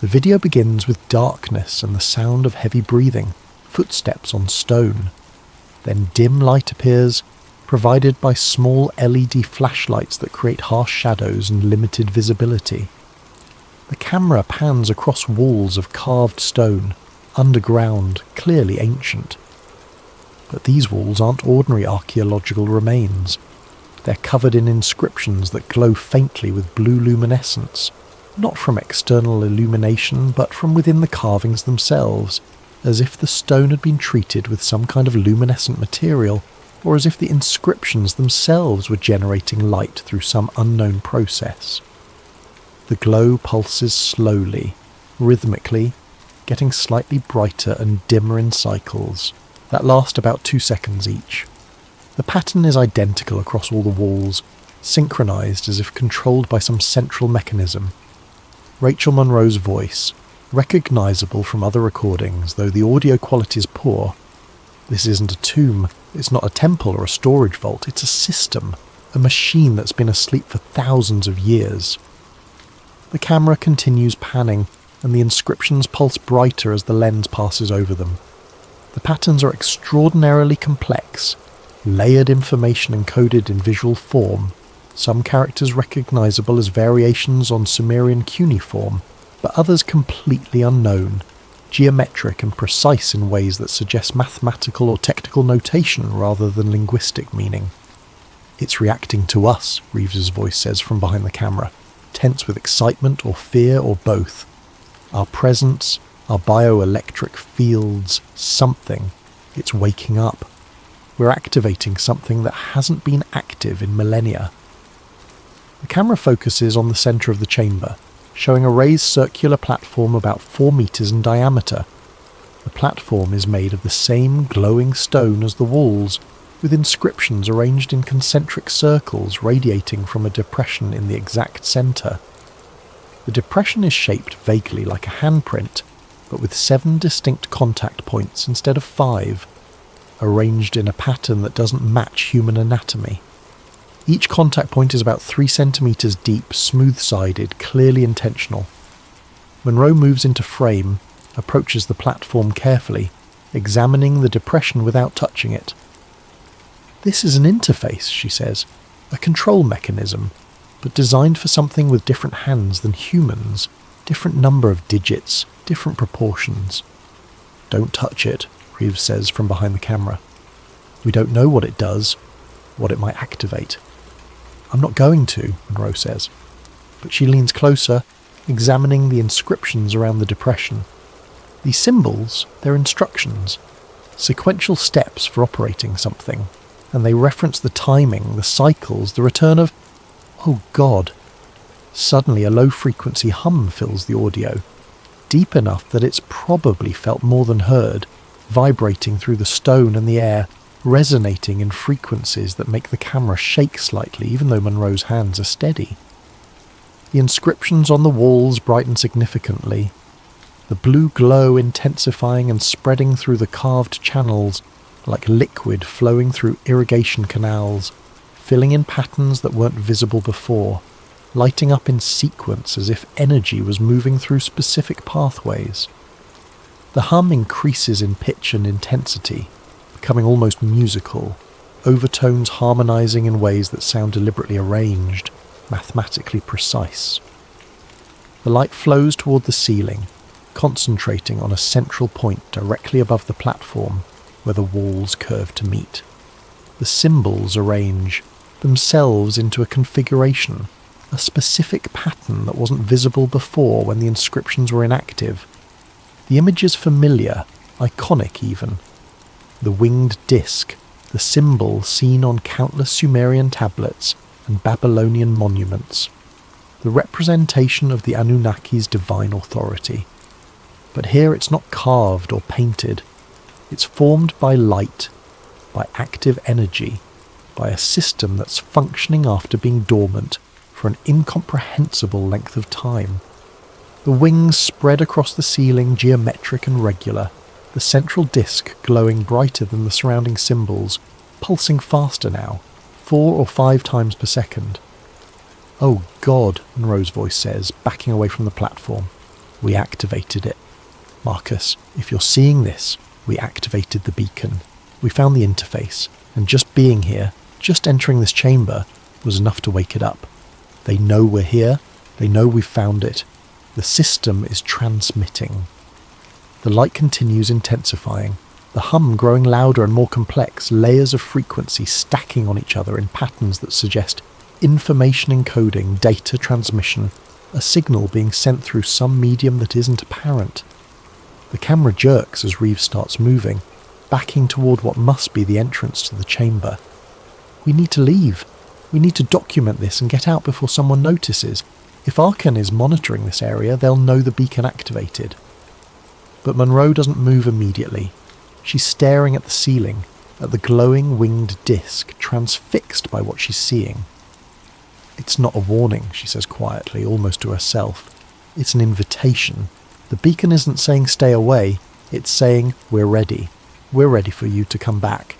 S1: The video begins with darkness and the sound of heavy breathing, footsteps on stone. Then dim light appears, provided by small LED flashlights that create harsh shadows and limited visibility. The camera pans across walls of carved stone, underground, clearly ancient. But these walls aren't ordinary archaeological remains. They're covered in inscriptions that glow faintly with blue luminescence, not from external illumination, but from within the carvings themselves, as if the stone had been treated with some kind of luminescent material, or as if the inscriptions themselves were generating light through some unknown process. The glow pulses slowly, rhythmically, getting slightly brighter and dimmer in cycles that last about 2 seconds each. The pattern is identical across all the walls, synchronized as if controlled by some central mechanism. Rachel Monroe's voice, recognizable from other recordings, though the audio quality is poor. This isn't a tomb, it's not a temple or a storage vault, it's a system, a machine that's been asleep for thousands of years. The camera continues panning, and the inscriptions pulse brighter as the lens passes over them. The patterns are extraordinarily complex, layered information encoded in visual form, some characters recognizable as variations on Sumerian cuneiform, but others completely unknown, geometric and precise in ways that suggest mathematical or technical notation rather than linguistic meaning. "It's reacting to us," Reeves's voice says from behind the camera, tense with excitement or fear or both. "Our presence, our bioelectric fields, something, it's waking up. We're activating something that hasn't been active in millennia." The camera focuses on the centre of the chamber, showing a raised circular platform about 4 meters in diameter. The platform is made of the same glowing stone as the walls, with inscriptions arranged in concentric circles radiating from a depression in the exact centre. The depression is shaped vaguely like a handprint, but with 7 distinct contact points instead of 5, arranged in a pattern that doesn't match human anatomy. Each contact point is about 3 centimeters deep, smooth-sided, clearly intentional. Monroe moves into frame, approaches the platform carefully, examining the depression without touching it. "This is an interface," she says, "a control mechanism, but designed for something with different hands than humans, different number of digits, different proportions. "Don't touch it," Reeves says from behind the camera. "We don't know what it does, what it might activate." "I'm not going to," Monroe says. But she leans closer, examining the inscriptions around the depression. These symbols, they're instructions, sequential steps for operating something, and they reference the timing, the cycles, the return of... Oh God! Suddenly a low-frequency hum fills the audio, deep enough that it's probably felt more than heard, vibrating through the stone and the air, resonating in frequencies that make the camera shake slightly even though Monroe's hands are steady. The inscriptions on the walls brighten significantly, the blue glow intensifying and spreading through the carved channels like liquid flowing through irrigation canals, filling in patterns that weren't visible before, lighting up in sequence as if energy was moving through specific pathways. The hum increases in pitch and intensity, becoming almost musical, overtones harmonizing in ways that sound deliberately arranged, mathematically precise. The light flows toward the ceiling, concentrating on a central point directly above the platform where the walls curve to meet. The symbols arrange themselves into a configuration, a specific pattern that wasn't visible before when the inscriptions were inactive. The image is familiar, iconic even. The winged disc, the symbol seen on countless Sumerian tablets and Babylonian monuments, the representation of the Anunnaki's divine authority. But here it's not carved or painted. It's formed by light, by active energy, by a system that's functioning after being dormant for an incomprehensible length of time. The wings spread across the ceiling, geometric and regular, the central disc glowing brighter than the surrounding symbols, pulsing faster now, 4 or 5 times per second. "Oh God," Monroe's voice says, backing away from the platform. "We activated it. Marcus, if you're seeing this, we activated the beacon. We found the interface, and just being here, just entering this chamber, was enough to wake it up. They know we're here, they know we've found it. The system is transmitting." The light continues intensifying, the hum growing louder and more complex, layers of frequency stacking on each other in patterns that suggest information encoding, data transmission, a signal being sent through some medium that isn't apparent. The camera jerks as Reeves starts moving, backing toward what must be the entrance to the chamber. "We need to leave. We need to document this and get out before someone notices. If Arkan is monitoring this area, they'll know the beacon activated." But Monroe doesn't move immediately. She's staring at the ceiling, at the glowing winged disc, transfixed by what she's seeing. "It's not a warning," she says quietly, almost to herself. "It's an invitation. The beacon isn't saying stay away, it's saying we're ready. We're ready for you to come back."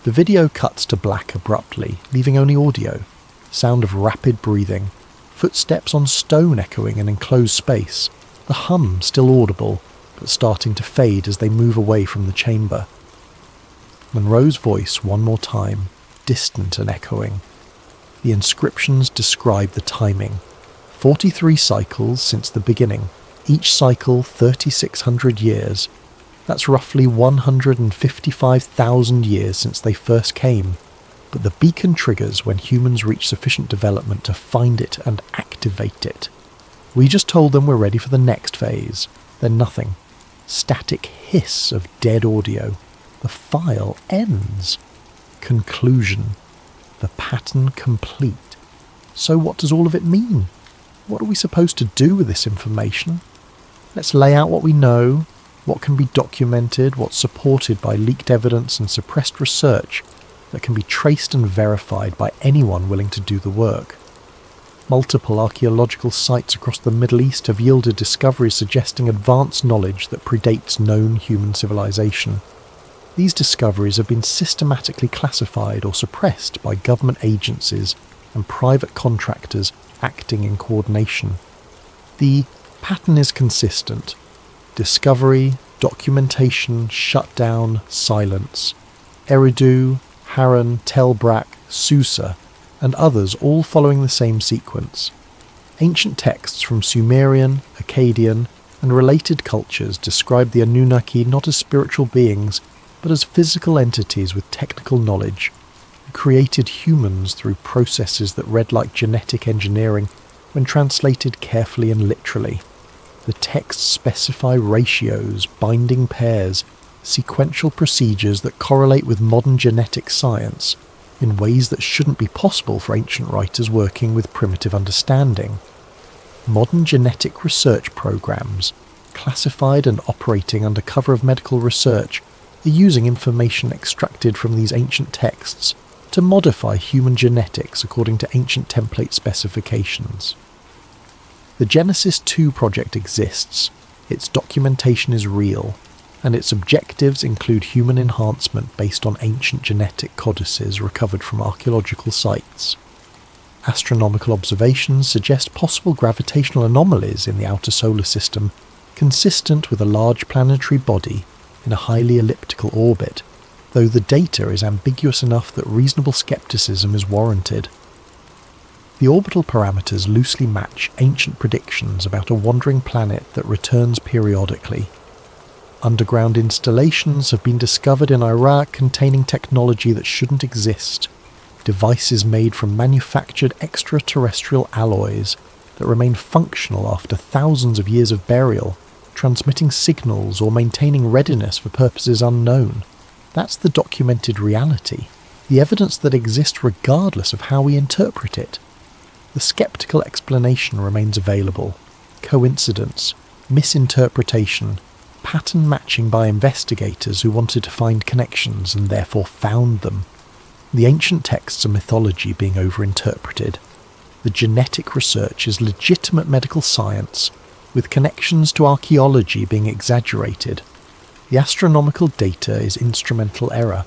S1: The video cuts to black abruptly, leaving only audio, sound of rapid breathing, footsteps on stone echoing an enclosed space, the hum still audible, but starting to fade as they move away from the chamber. Monroe's voice one more time, distant and echoing. The inscriptions describe the timing. 43 cycles since the beginning, each cycle 3,600 years. That's roughly 155,000 years since they first came. But the beacon triggers when humans reach sufficient development to find it and activate it. We just told them we're ready for the next phase. Then nothing. Static hiss of dead audio. The file ends. Conclusion. The pattern complete. So what does all of it mean? What are we supposed to do with this information? Let's lay out what we know, what can be documented, what's supported by leaked evidence and suppressed research that can be traced and verified by anyone willing to do the work. Multiple archaeological sites across the Middle East have yielded discoveries suggesting advanced knowledge that predates known human civilization. These discoveries have been systematically classified or suppressed by government agencies and private contractors acting in coordination. The pattern is consistent. Discovery, documentation, shutdown, silence. Eridu, Harran, Telbrak, Susa, and others all following the same sequence. Ancient texts from Sumerian, Akkadian, and related cultures describe the Anunnaki not as spiritual beings, but as physical entities with technical knowledge, who created humans through processes that read like genetic engineering when translated carefully and literally. The texts specify ratios, binding pairs, sequential procedures that correlate with modern genetic science in ways that shouldn't be possible for ancient writers working with primitive understanding. Modern genetic research programs, classified and operating under cover of medical research, are using information extracted from these ancient texts to modify human genetics according to ancient template specifications. The Genesis 2 project exists, its documentation is real, and its objectives include human enhancement based on ancient genetic codices recovered from archaeological sites. Astronomical observations suggest possible gravitational anomalies in the outer solar system, consistent with a large planetary body in a highly elliptical orbit, though the data is ambiguous enough that reasonable skepticism is warranted. The orbital parameters loosely match ancient predictions about a wandering planet that returns periodically. Underground installations have been discovered in Iraq containing technology that shouldn't exist, devices made from manufactured extraterrestrial alloys that remain functional after thousands of years of burial, transmitting signals or maintaining readiness for purposes unknown. That's the documented reality, the evidence that exists regardless of how we interpret it. The skeptical explanation remains available: coincidence, misinterpretation, pattern matching by investigators who wanted to find connections and therefore found them. The ancient texts are mythology being overinterpreted. The genetic research is legitimate medical science, with connections to archaeology being exaggerated. The astronomical data is instrumental error.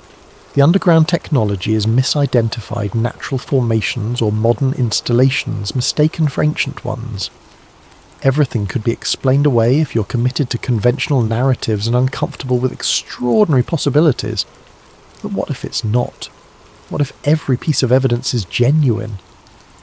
S1: The underground technology is misidentified natural formations or modern installations mistaken for ancient ones. Everything could be explained away if you're committed to conventional narratives and uncomfortable with extraordinary possibilities. But what if it's not? What if every piece of evidence is genuine?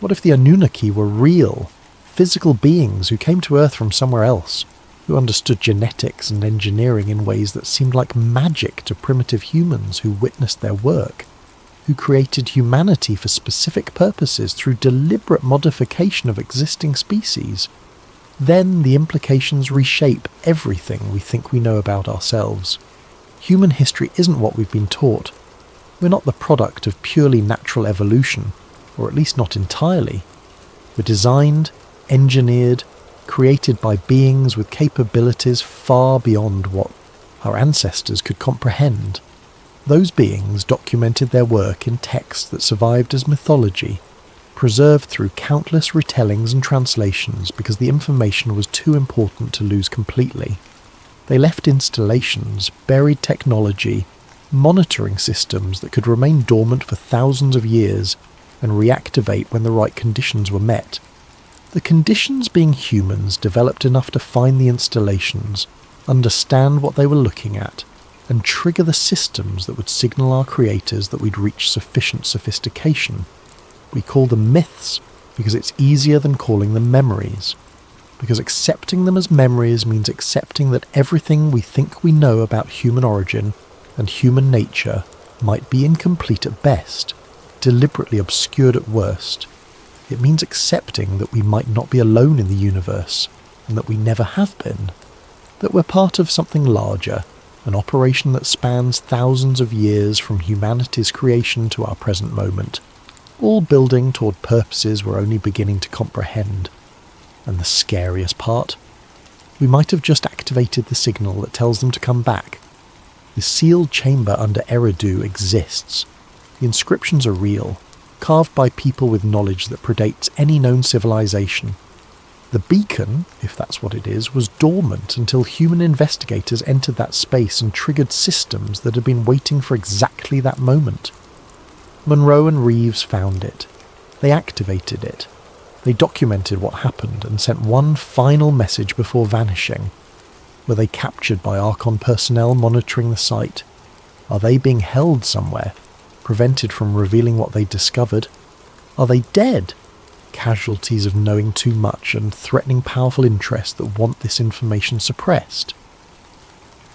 S1: What if the Anunnaki were real, physical beings who came to Earth from somewhere else, who understood genetics and engineering in ways that seemed like magic to primitive humans who witnessed their work, who created humanity for specific purposes through deliberate modification of existing species? Then the implications reshape everything we think we know about ourselves. Human history isn't what we've been taught. We're not the product of purely natural evolution, or at least not entirely. We're designed, engineered, created by beings with capabilities far beyond what our ancestors could comprehend. Those beings documented their work in texts that survived as mythology, preserved through countless retellings and translations because the information was too important to lose completely. They left installations, buried technology, monitoring systems that could remain dormant for thousands of years and reactivate when the right conditions were met. The conditions being humans developed enough to find the installations, understand what they were looking at, and trigger the systems that would signal our creators that we'd reached sufficient sophistication. We call them myths because it's easier than calling them memories. Because accepting them as memories means accepting that everything we think we know about human origin and human nature might be incomplete at best, deliberately obscured at worst. It means accepting that we might not be alone in the universe, and that we never have been. That we're part of something larger, an operation that spans thousands of years from humanity's creation to our present moment, all building toward purposes we're only beginning to comprehend. And the scariest part? We might have just activated the signal that tells them to come back. The sealed chamber under Eridu exists. The inscriptions are real, carved by people with knowledge that predates any known civilization. The beacon, if that's what it is, was dormant until human investigators entered that space and triggered systems that had been waiting for exactly that moment. Monroe and Reeves found it. They activated it. They documented what happened and sent one final message before vanishing. Were they captured by Archon personnel monitoring the site? Are they being held somewhere, prevented from revealing what they discovered? Are they dead? casualties of knowing too much and threatening powerful interests that want this information suppressed?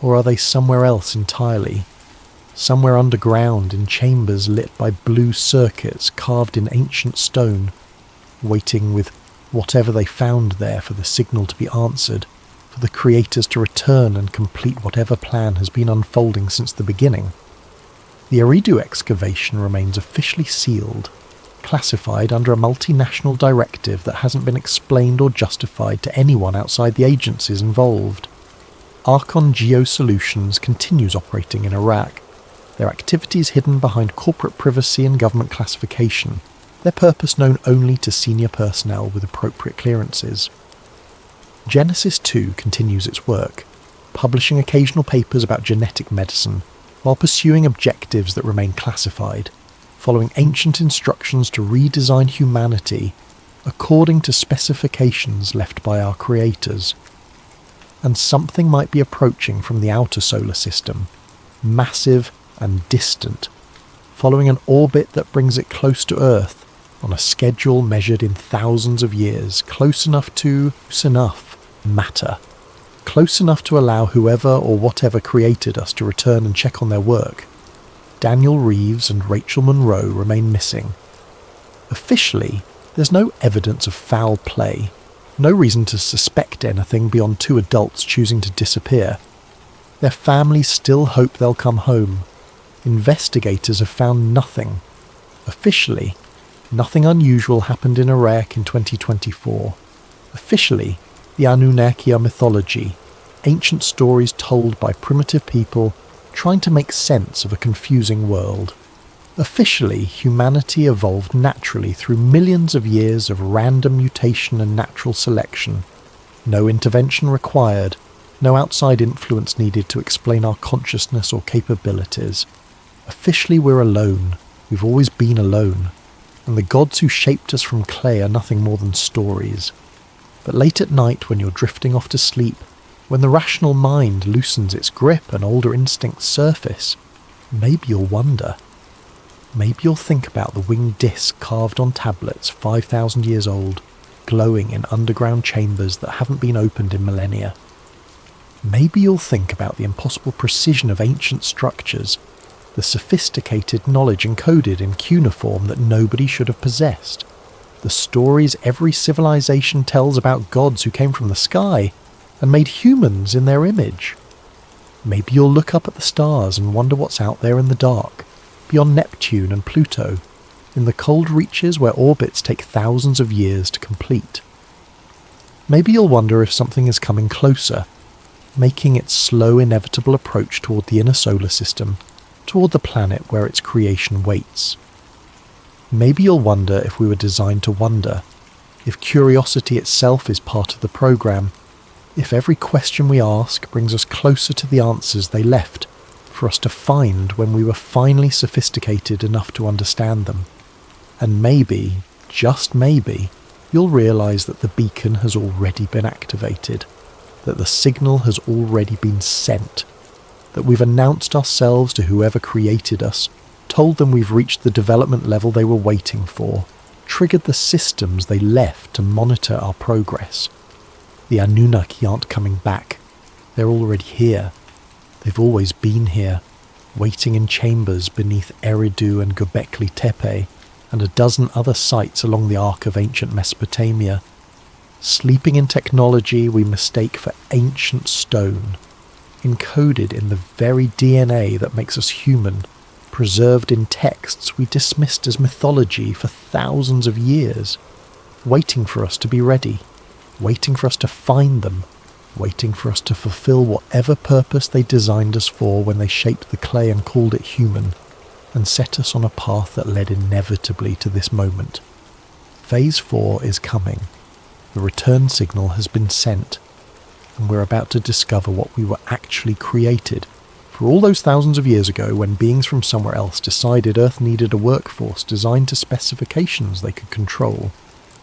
S1: Or are they somewhere else entirely? Somewhere underground in chambers lit by blue circuits carved in ancient stone, waiting with whatever they found there for the signal to be answered, for the creators to return and complete whatever plan has been unfolding since the beginning. The Eridu excavation remains officially sealed, classified under a multinational directive that hasn't been explained or justified to anyone outside the agencies involved. Archon Geosolutions continues operating in Iraq, their activities hidden behind corporate privacy and government classification, their purpose known only to senior personnel with appropriate clearances. Genesis 2 continues its work, publishing occasional papers about genetic medicine, while pursuing objectives that remain classified, following ancient instructions to redesign humanity according to specifications left by our creators. And something might be approaching from the outer solar system, massive and distant, following an orbit that brings it close to Earth on a schedule measured in thousands of years, close enough to matter, close enough to allow whoever or whatever created us to return and check on their work. Daniel Reeves and Rachel Monroe remain missing. Officially, there's no evidence of foul play, no reason to suspect anything beyond two adults choosing to disappear. Their families still hope they'll come home. Investigators have found nothing. Officially, nothing unusual happened in Iraq in 2024. Officially, the Anunnaki are mythology, ancient stories told by primitive people trying to make sense of a confusing world. Officially, humanity evolved naturally through millions of years of random mutation and natural selection. No intervention required, no outside influence needed to explain our consciousness or capabilities. Officially, we're alone. We've always been alone. And the gods who shaped us from clay are nothing more than stories. But late at night, when you're drifting off to sleep, when the rational mind loosens its grip and older instincts surface, maybe you'll wonder. Maybe you'll think about the winged disc carved on tablets 5,000 years old, glowing in underground chambers that haven't been opened in millennia. Maybe you'll think about the impossible precision of ancient structures, the sophisticated knowledge encoded in cuneiform that nobody should have possessed, the stories every civilization tells about gods who came from the sky and made humans in their image. Maybe you'll look up at the stars and wonder what's out there in the dark, beyond Neptune and Pluto, in the cold reaches where orbits take thousands of years to complete. Maybe you'll wonder if something is coming closer, making its slow, inevitable approach toward the inner solar system, toward the planet where its creation waits. Maybe you'll wonder if we were designed to wonder, if curiosity itself is part of the program, if every question we ask brings us closer to the answers they left for us to find when we were finally sophisticated enough to understand them. And maybe, just maybe, you'll realise that the beacon has already been activated, that the signal has already been sent, that we've announced ourselves to whoever created us, told them we've reached the development level they were waiting for, triggered the systems they left to monitor our progress. The Anunnaki aren't coming back. They're already here. They've always been here, waiting in chambers beneath Eridu and Göbekli Tepe, and a dozen other sites along the arc of ancient Mesopotamia, sleeping in technology we mistake for ancient stone, encoded in the very DNA that makes us human, preserved in texts we dismissed as mythology for thousands of years, waiting for us to be ready, waiting for us to find them, waiting for us to fulfill whatever purpose they designed us for when they shaped the clay and called it human, and set us on a path that led inevitably to this moment. Phase 4 is coming. The return signal has been sent, and we're about to discover what we were actually created. For all those thousands of years ago, when beings from somewhere else decided Earth needed a workforce designed to specifications they could control.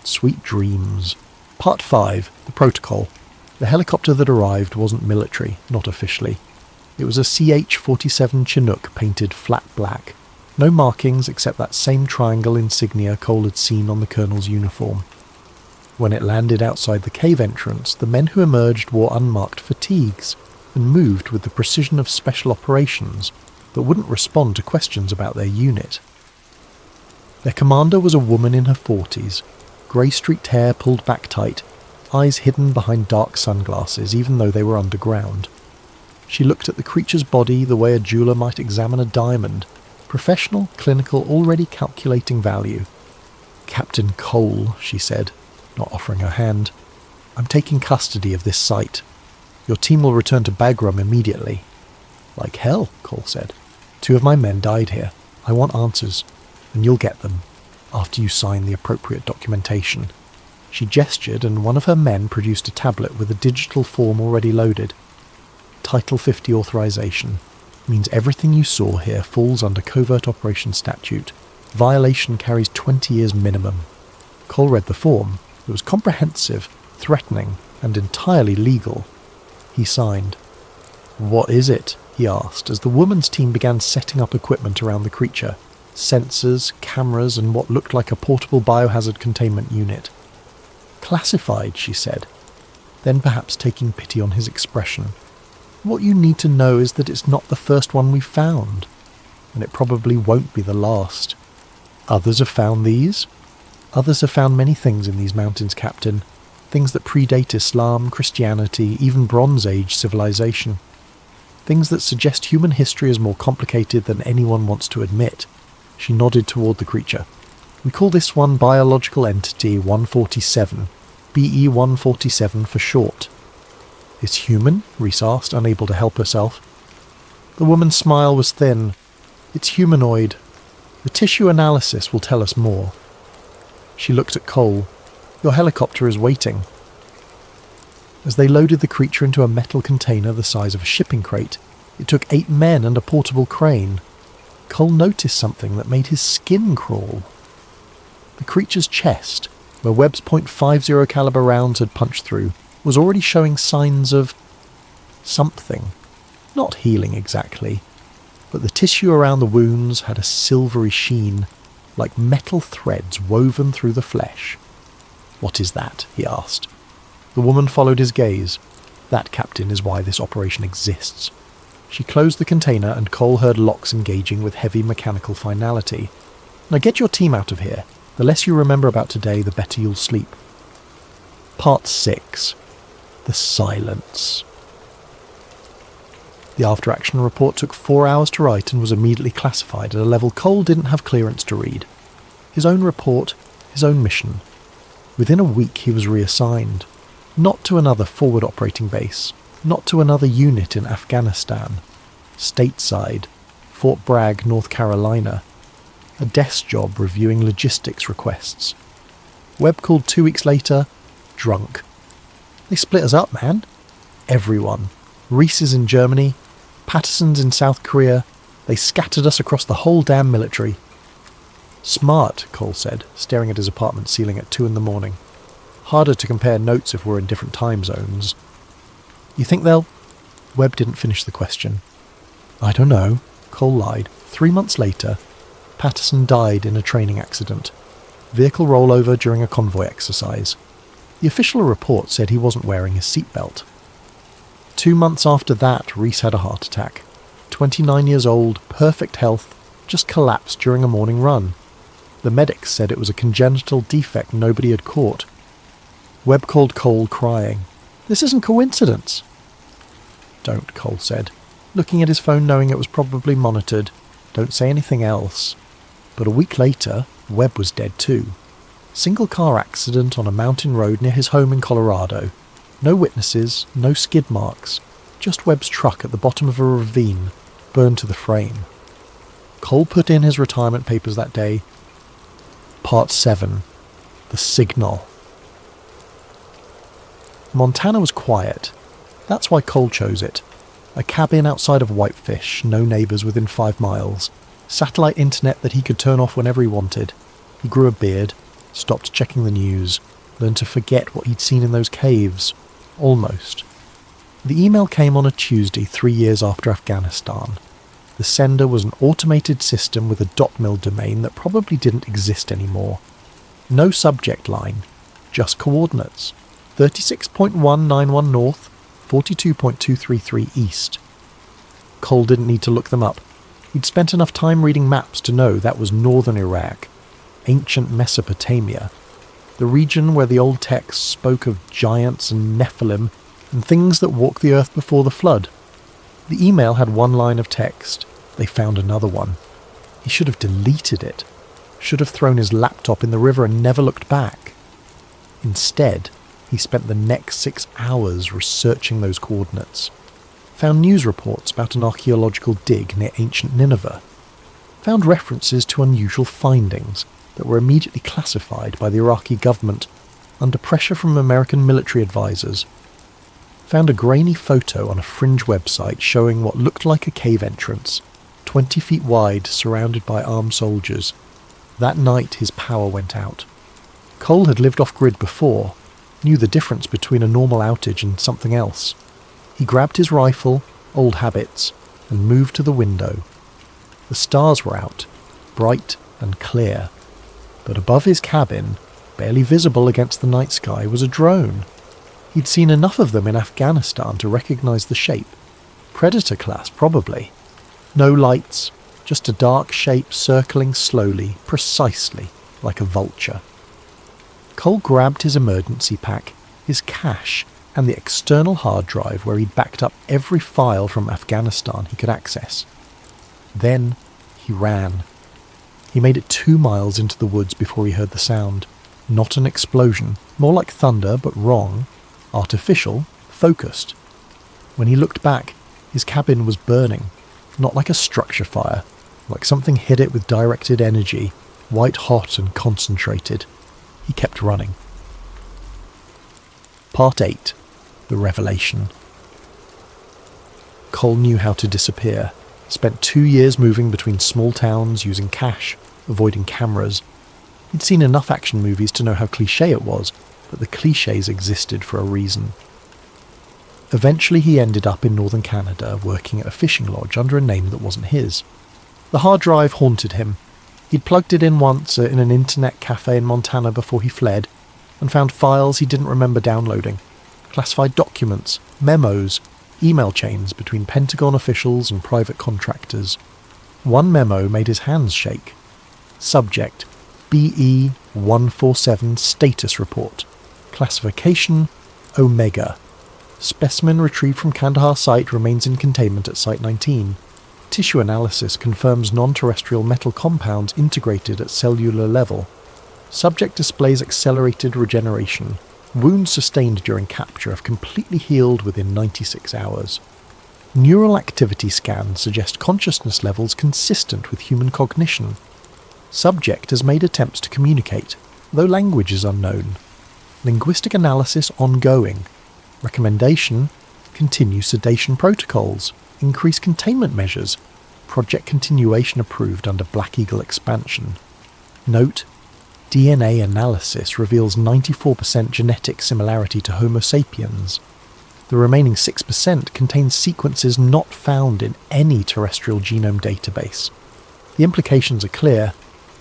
S1: Sweet dreams. Part 5, the protocol. The helicopter that arrived wasn't military, not officially. It was a CH-47 Chinook painted flat black, No markings except that same triangle insignia Cole had seen on the colonel's uniform. When it landed outside the cave entrance, the men who emerged wore unmarked fatigues and moved with the precision of special operations that wouldn't respond to questions about their unit. Their commander was a woman in her 40s, grey-streaked hair pulled back tight, eyes hidden behind dark sunglasses even though they were underground. She looked at the creature's body the way a jeweller might examine a diamond, professional, clinical, already calculating value. "Captain Cole," she said, not offering her hand. "I'm taking custody of this site. Your team will return to Bagram immediately." "Like hell," Cole said. "2 of my men died here. I want answers, and you'll get them, after you sign the appropriate documentation." She gestured, and one of her men produced a tablet with a digital form already loaded. Title 50 authorization. Means everything you saw here falls under Covert Operation Statute. Violation carries 20 years minimum. Cole read the form. It was comprehensive, threatening, and entirely legal. He signed. "What is it?" he asked, as the woman's team began setting up equipment around the creature. Sensors, cameras, and what looked like a portable biohazard containment unit. "Classified," she said, then perhaps taking pity on his expression. "What you need to know is that it's not the first one we've found, and it probably won't be the last. Others have found these. Others have found many things in these mountains, Captain. Things that predate Islam, Christianity, even Bronze Age civilization. Things that suggest human history is more complicated than anyone wants to admit." She nodded toward the creature. "We call this one Biological Entity 147, BE-147 for short." "It's human?" Reese asked, unable to help herself. The woman's smile was thin. "It's humanoid. The tissue analysis will tell us more." She looked at Cole. "Your helicopter is waiting." As they loaded the creature into a metal container the size of a shipping crate, it took 8 men and a portable crane. Cole noticed something that made his skin crawl. The creature's chest, where Webb's .50 caliber rounds had punched through, was already showing signs of something. Not healing exactly, but the tissue around the wounds had a silvery sheen, like metal threads woven through the flesh. "What is that?" he asked. The woman followed his gaze. "That, Captain, is why this operation exists." She closed the container and Cole heard locks engaging with heavy mechanical finality. "Now get your team out of here. The less you remember about today, the better you'll sleep." Part 6. The Silence. The after-action report took 4 hours to write and was immediately classified at a level Cole didn't have clearance to read. His own report, his own mission. Within a week he was reassigned. Not to another forward operating base, not to another unit in Afghanistan. Stateside, Fort Bragg, North Carolina. A desk job reviewing logistics requests. Webb called 2 weeks later, drunk. "They split us up, man. Everyone. Reese is in Germany, Patterson's in South Korea. They scattered us across the whole damn military." "Smart," Cole said, staring at his apartment ceiling at 2 a.m. "Harder to compare notes if we're in different time zones." "You think they'll—" Webb didn't finish the question. "I don't know," Cole lied. 3 months later, Patterson died in a training accident. Vehicle rollover during a convoy exercise. The official report said he wasn't wearing his seatbelt. 2 months after that, Reese had a heart attack. 29 years old, perfect health, just collapsed during a morning run. The medics said it was a congenital defect nobody had caught. Webb called Cole, crying. "This isn't coincidence." "Don't," Cole said, looking at his phone knowing it was probably monitored. "Don't say anything else." But a week later, Webb was dead too. Single car accident on a mountain road near his home in Colorado. No witnesses, no skid marks, just Webb's truck at the bottom of a ravine, burned to the frame. Cole put in his retirement papers that day. Part 7. The Signal. Montana was quiet. That's why Cole chose it. A cabin outside of Whitefish, no neighbours within 5 miles. Satellite internet that he could turn off whenever he wanted. He grew a beard, stopped checking the news, learned to forget what he'd seen in those caves. Almost. The email came on a Tuesday 3 years after Afghanistan. The sender was an automated system with a .mil domain that probably didn't exist anymore. No subject line, just coordinates. 36.191 north, 42.233 east. Cole didn't need to look them up. He'd spent enough time reading maps to know that was northern Iraq, ancient Mesopotamia, the region where the old texts spoke of giants and Nephilim and things that walked the earth before the flood. The email had one line of text. They found another one. He should have deleted it. Should have thrown his laptop in the river and never looked back. Instead, he spent the next 6 hours researching those coordinates. Found news reports about an archaeological dig near ancient Nineveh. Found references to unusual findings that were immediately classified by the Iraqi government under pressure from American military advisors. Found a grainy photo on a fringe website showing what looked like a cave entrance, 20 feet wide, surrounded by armed soldiers. That night his power went out. Cole had lived off-grid before, knew the difference between a normal outage and something else. He grabbed his rifle, old habits, and moved to the window. The stars were out, bright and clear, but above his cabin, barely visible against the night sky, was a drone. He'd seen enough of them in Afghanistan to recognise the shape. Predator class, probably. No lights, just a dark shape circling slowly, precisely, like a vulture. Cole grabbed his emergency pack, his cash, and the external hard drive where he'd backed up every file from Afghanistan he could access. Then he ran. He made it 2 miles into the woods before he heard the sound. Not an explosion, more like thunder, but wrong. Artificial, focused. When he looked back, his cabin was burning, not like a structure fire, like something hit it with directed energy, white hot and concentrated. He kept running. Part 8. The Revelation. Cole knew how to disappear. Spent 2 years moving between small towns using cash, avoiding cameras. He'd seen enough action movies to know how cliché it was, but the clichés existed for a reason. Eventually he ended up in northern Canada working at a fishing lodge under a name that wasn't his. The hard drive haunted him. He'd plugged it in once in an internet cafe in Montana before he fled, and found files he didn't remember downloading. Classified documents, memos, email chains between Pentagon officials and private contractors. One memo made his hands shake. Subject: BE-147 Status Report. Classification: Omega. Specimen retrieved from Kandahar site remains in containment at Site 19. Tissue analysis confirms non-terrestrial metal compounds integrated at cellular level. Subject displays accelerated regeneration. Wounds sustained during capture have completely healed within 96 hours. Neural activity scans suggest consciousness levels consistent with human cognition. Subject has made attempts to communicate, though language is unknown. Linguistic analysis ongoing. Recommendation: continue sedation protocols, increase containment measures. Project continuation approved under Black Eagle expansion. Note: DNA analysis reveals 94% genetic similarity to Homo sapiens. The remaining 6% contains sequences not found in any terrestrial genome database. The implications are clear.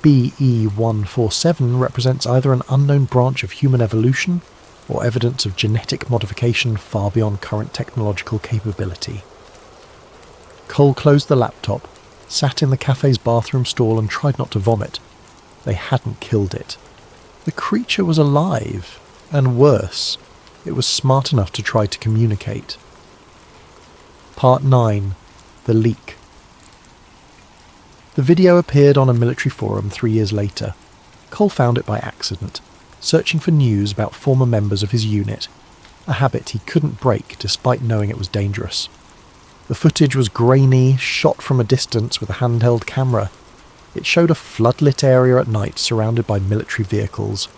S1: BE-147 represents either an unknown branch of human evolution or evidence of genetic modification far beyond current technological capability. Cole closed the laptop, sat in the cafe's bathroom stall and tried not to vomit. They hadn't killed it. The creature was alive, and worse, it was smart enough to try to communicate. Part 9. The Leak. The video appeared on a military forum 3 years later. Cole found it by accident, searching for news about former members of his unit, a habit he couldn't break despite knowing it was dangerous. The footage was grainy, shot from a distance with a handheld camera. It showed a floodlit area at night surrounded by military vehicles.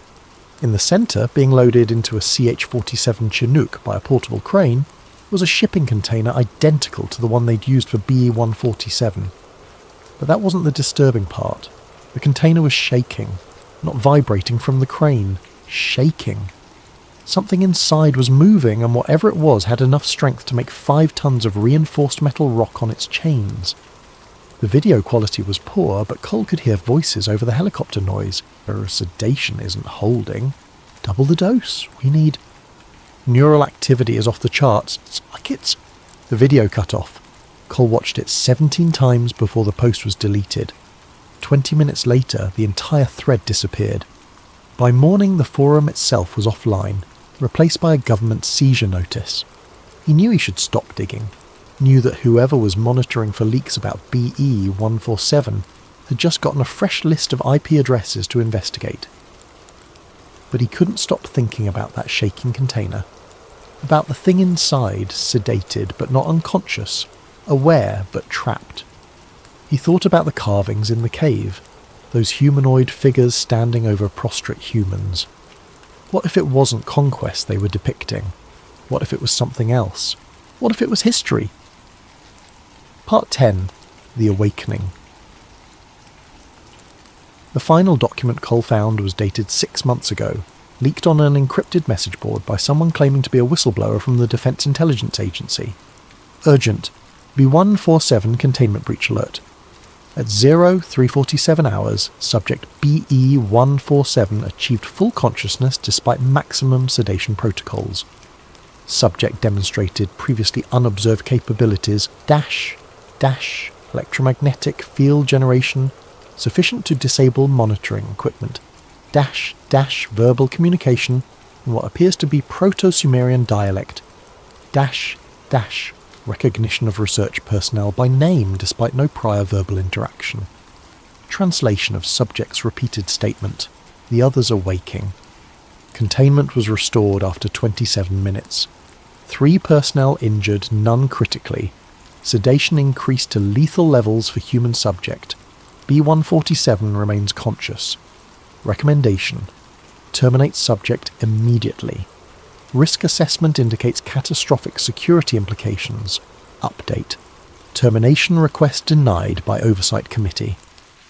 S1: In the centre, being loaded into a CH-47 Chinook by a portable crane, was a shipping container identical to the one they'd used for BE-147. But that wasn't the disturbing part. The container was shaking, not vibrating from the crane, shaking. Something inside was moving, and whatever it was had enough strength to make 5 tons of reinforced metal rock on its chains. The video quality was poor, but Cole could hear voices over the helicopter noise. Sedation isn't holding. Double the dose. We need... Neural activity is off the charts. It's like it's... The video cut off. Cole watched it 17 times before the post was deleted. 20 minutes later, the entire thread disappeared. By morning, the forum itself was offline, replaced by a government seizure notice. He knew he should stop digging, knew that whoever was monitoring for leaks about BE-147 had just gotten a fresh list of IP addresses to investigate. But he couldn't stop thinking about that shaking container, about the thing inside, sedated but not unconscious, aware but trapped. He thought about the carvings in the cave, those humanoid figures standing over prostrate humans. What if it wasn't conquest they were depicting? What if it was something else? What if it was history? Part 10. The Awakening. The final document Cole found was dated 6 months ago, leaked on an encrypted message board by someone claiming to be a whistleblower from the Defense Intelligence Agency. Urgent. B-147 containment breach alert. At 0347 hours, subject BE-147 achieved full consciousness despite maximum sedation protocols. Subject demonstrated previously unobserved capabilities dash electromagnetic field generation sufficient to disable monitoring equipment, dash verbal communication in what appears to be Proto-Sumerian dialect, dash recognition of research personnel by name despite no prior verbal interaction. Translation of subject's repeated statement. The others are waking. Containment was restored after 27 minutes. 3 personnel injured, none critically. Sedation increased to lethal levels for human subject. B-147 remains conscious. Recommendation. Terminate subject immediately. Risk assessment indicates catastrophic security implications. Update. Termination request denied by Oversight Committee.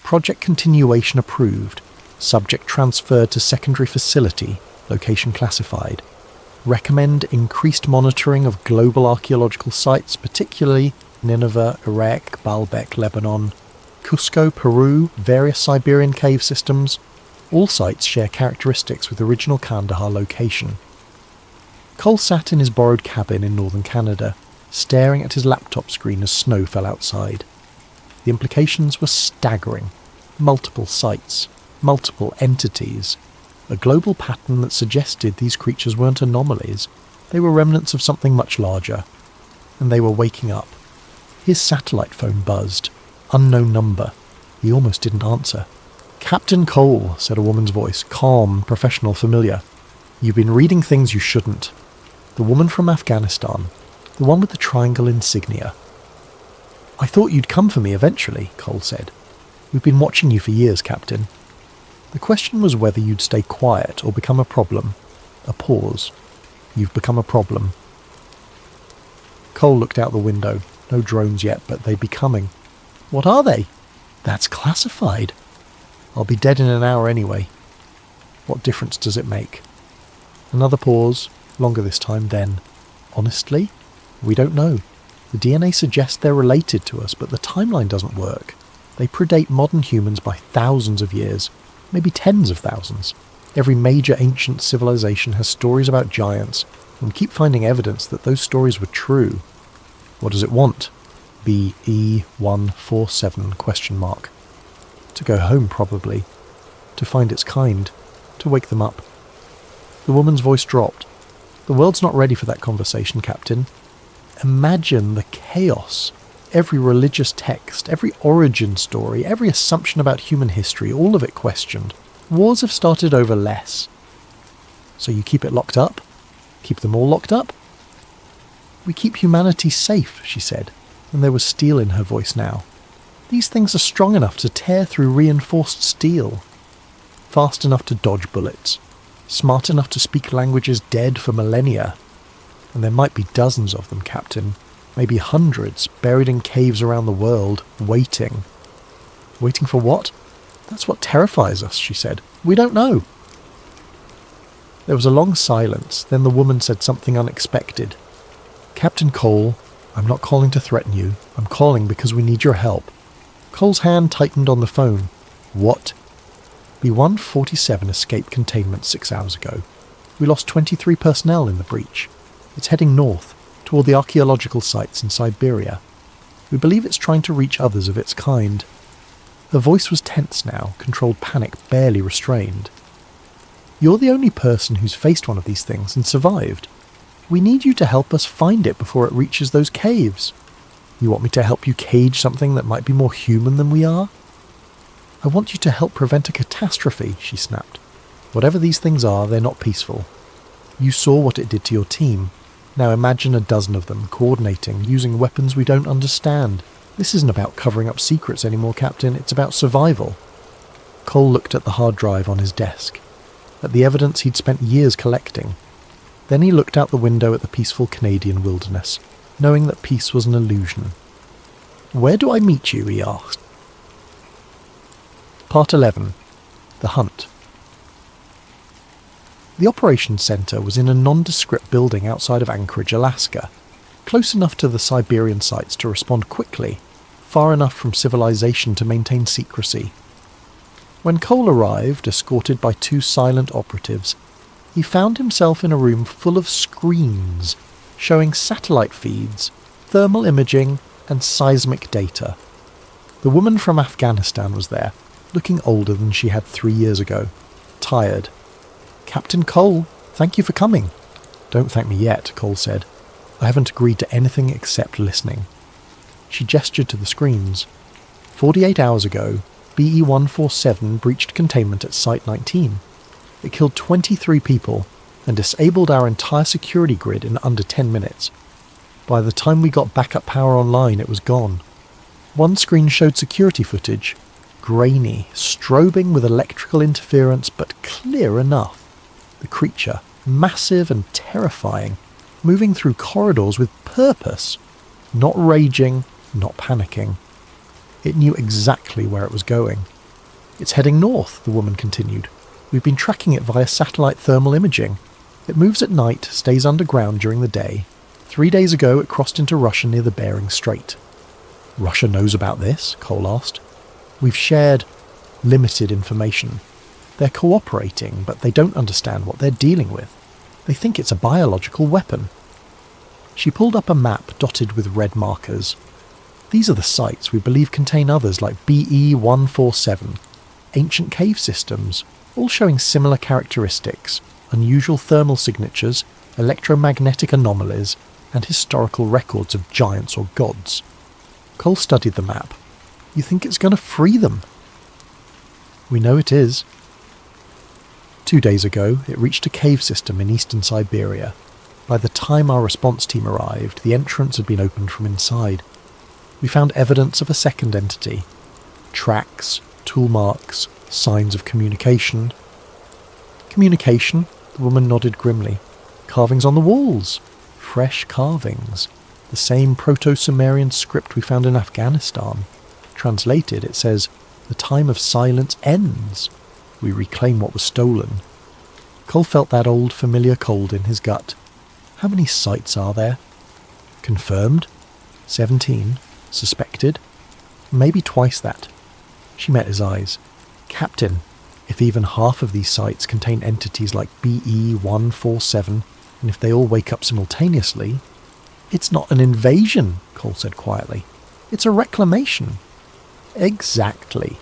S1: Project continuation approved. Subject transferred to secondary facility. Location classified. Recommend increased monitoring of global archaeological sites, particularly Nineveh, Iraq, Baalbek, Lebanon, Cusco, Peru, various Siberian cave systems. All sites share characteristics with original Kandahar location. Cole sat in his borrowed cabin in northern Canada, staring at his laptop screen as snow fell outside. The implications were staggering. Multiple sites, multiple entities, a global pattern that suggested these creatures weren't anomalies. They were remnants of something much larger. And they were waking up. His satellite phone buzzed. Unknown number. He almost didn't answer. "Captain Cole," said a woman's voice, calm, professional, familiar. "You've been reading things you shouldn't." The woman from Afghanistan. The one with the triangle insignia. "I thought you'd come for me eventually," Cole said. "We've been watching you for years, Captain." The question was whether you'd stay quiet or become a problem. A pause. "You've become a problem." Cole looked out the window. No drones yet, but they'd be coming. "What are they?" "That's classified." "I'll be dead in an hour anyway." "What difference does it make?" Another pause, longer this time, then. "Honestly? We don't know. The DNA suggests they're related to us, but the timeline doesn't work. They predate modern humans by thousands of years, maybe tens of thousands. Every major ancient civilization has stories about giants, and we keep finding evidence that those stories were true. What does it want? BE-147 ? To go home, probably. To find its kind. To wake them up." The woman's voice dropped. "The world's not ready for that conversation, Captain. Imagine the chaos. Every religious text, every origin story, every assumption about human history, all of it questioned. Wars have started over less. So you keep it locked up? Keep them all locked up?" "We keep humanity safe," she said, and there was steel in her voice now. "These things are strong enough to tear through reinforced steel. Fast enough to dodge bullets. Smart enough to speak languages dead for millennia. And there might be dozens of them, Captain. Maybe hundreds, buried in caves around the world, waiting." "Waiting for what?" "That's what terrifies us," she said. "We don't know." There was a long silence, then the woman said something unexpected. "Captain Cole, I'm not calling to threaten you. I'm calling because we need your help." Cole's hand tightened on the phone. What? B-147 escaped containment 6 hours ago. We lost 23 personnel in the breach. It's heading north, toward the archaeological sites in Siberia. We believe it's trying to reach others of its kind. Her voice was tense now, controlled panic barely restrained. You're the only person who's faced one of these things and survived. We need you to help us find it before it reaches those caves. You want me to help you cage something that might be more human than we are? I want you to help prevent a catastrophe, she snapped. Whatever these things are, they're not peaceful. You saw what it did to your team. Now imagine a dozen of them, coordinating, using weapons we don't understand. This isn't about covering up secrets anymore, Captain. It's about survival. Cole looked at the hard drive on his desk, at the evidence he'd spent years collecting. Then he looked out the window at the peaceful Canadian wilderness, knowing that peace was an illusion. Where do I meet you? He asked. Part 11. The Hunt. The operations centre was in a nondescript building outside of Anchorage, Alaska, close enough to the Siberian sites to respond quickly, far enough from civilization to maintain secrecy. When Cole arrived, escorted by 2 silent operatives, he found himself in a room full of screens showing satellite feeds, thermal imaging, and seismic data. The woman from Afghanistan was there, looking older than she had 3 years ago, tired. Captain Cole, thank you for coming. Don't thank me yet, Cole said. I haven't agreed to anything except listening. She gestured to the screens. 48 hours ago, BE-147 breached containment at Site 19. It killed 23 people and disabled our entire security grid in under 10 minutes. By the time we got backup power online, it was gone. One screen showed security footage, grainy, strobing with electrical interference, but clear enough. The creature, massive and terrifying, moving through corridors with purpose, not raging, not panicking. It knew exactly where it was going. It's heading north, the woman continued. We've been tracking it via satellite thermal imaging. It moves at night, stays underground during the day. 3 days ago it crossed into Russia near the Bering Strait. Russia knows about this? Cole asked. We've shared limited information. They're cooperating, but they don't understand what they're dealing with. They think it's a biological weapon. She pulled up a map dotted with red markers. These are the sites we believe contain others like BE-147, ancient cave systems, all showing similar characteristics, unusual thermal signatures, electromagnetic anomalies, and historical records of giants or gods. Cole studied the map. You think it's going to free them? We know it is. 2 days ago, it reached a cave system in eastern Siberia. By the time our response team arrived, the entrance had been opened from inside. We found evidence of a second entity. Tracks, tool marks, signs of communication. Communication? The woman nodded grimly. Carvings on the walls. Fresh carvings. The same Proto-Sumerian script we found in Afghanistan. Translated, it says, "The time of silence ends. We reclaim what was stolen." Cole felt that old familiar cold in his gut. How many sites are there? Confirmed? 17. Suspected? Maybe twice that. She met his eyes. Captain, if even half of these sites contain entities like BE-147, and if they all wake up simultaneously... It's not an invasion, Cole said quietly. It's a reclamation. Exactly.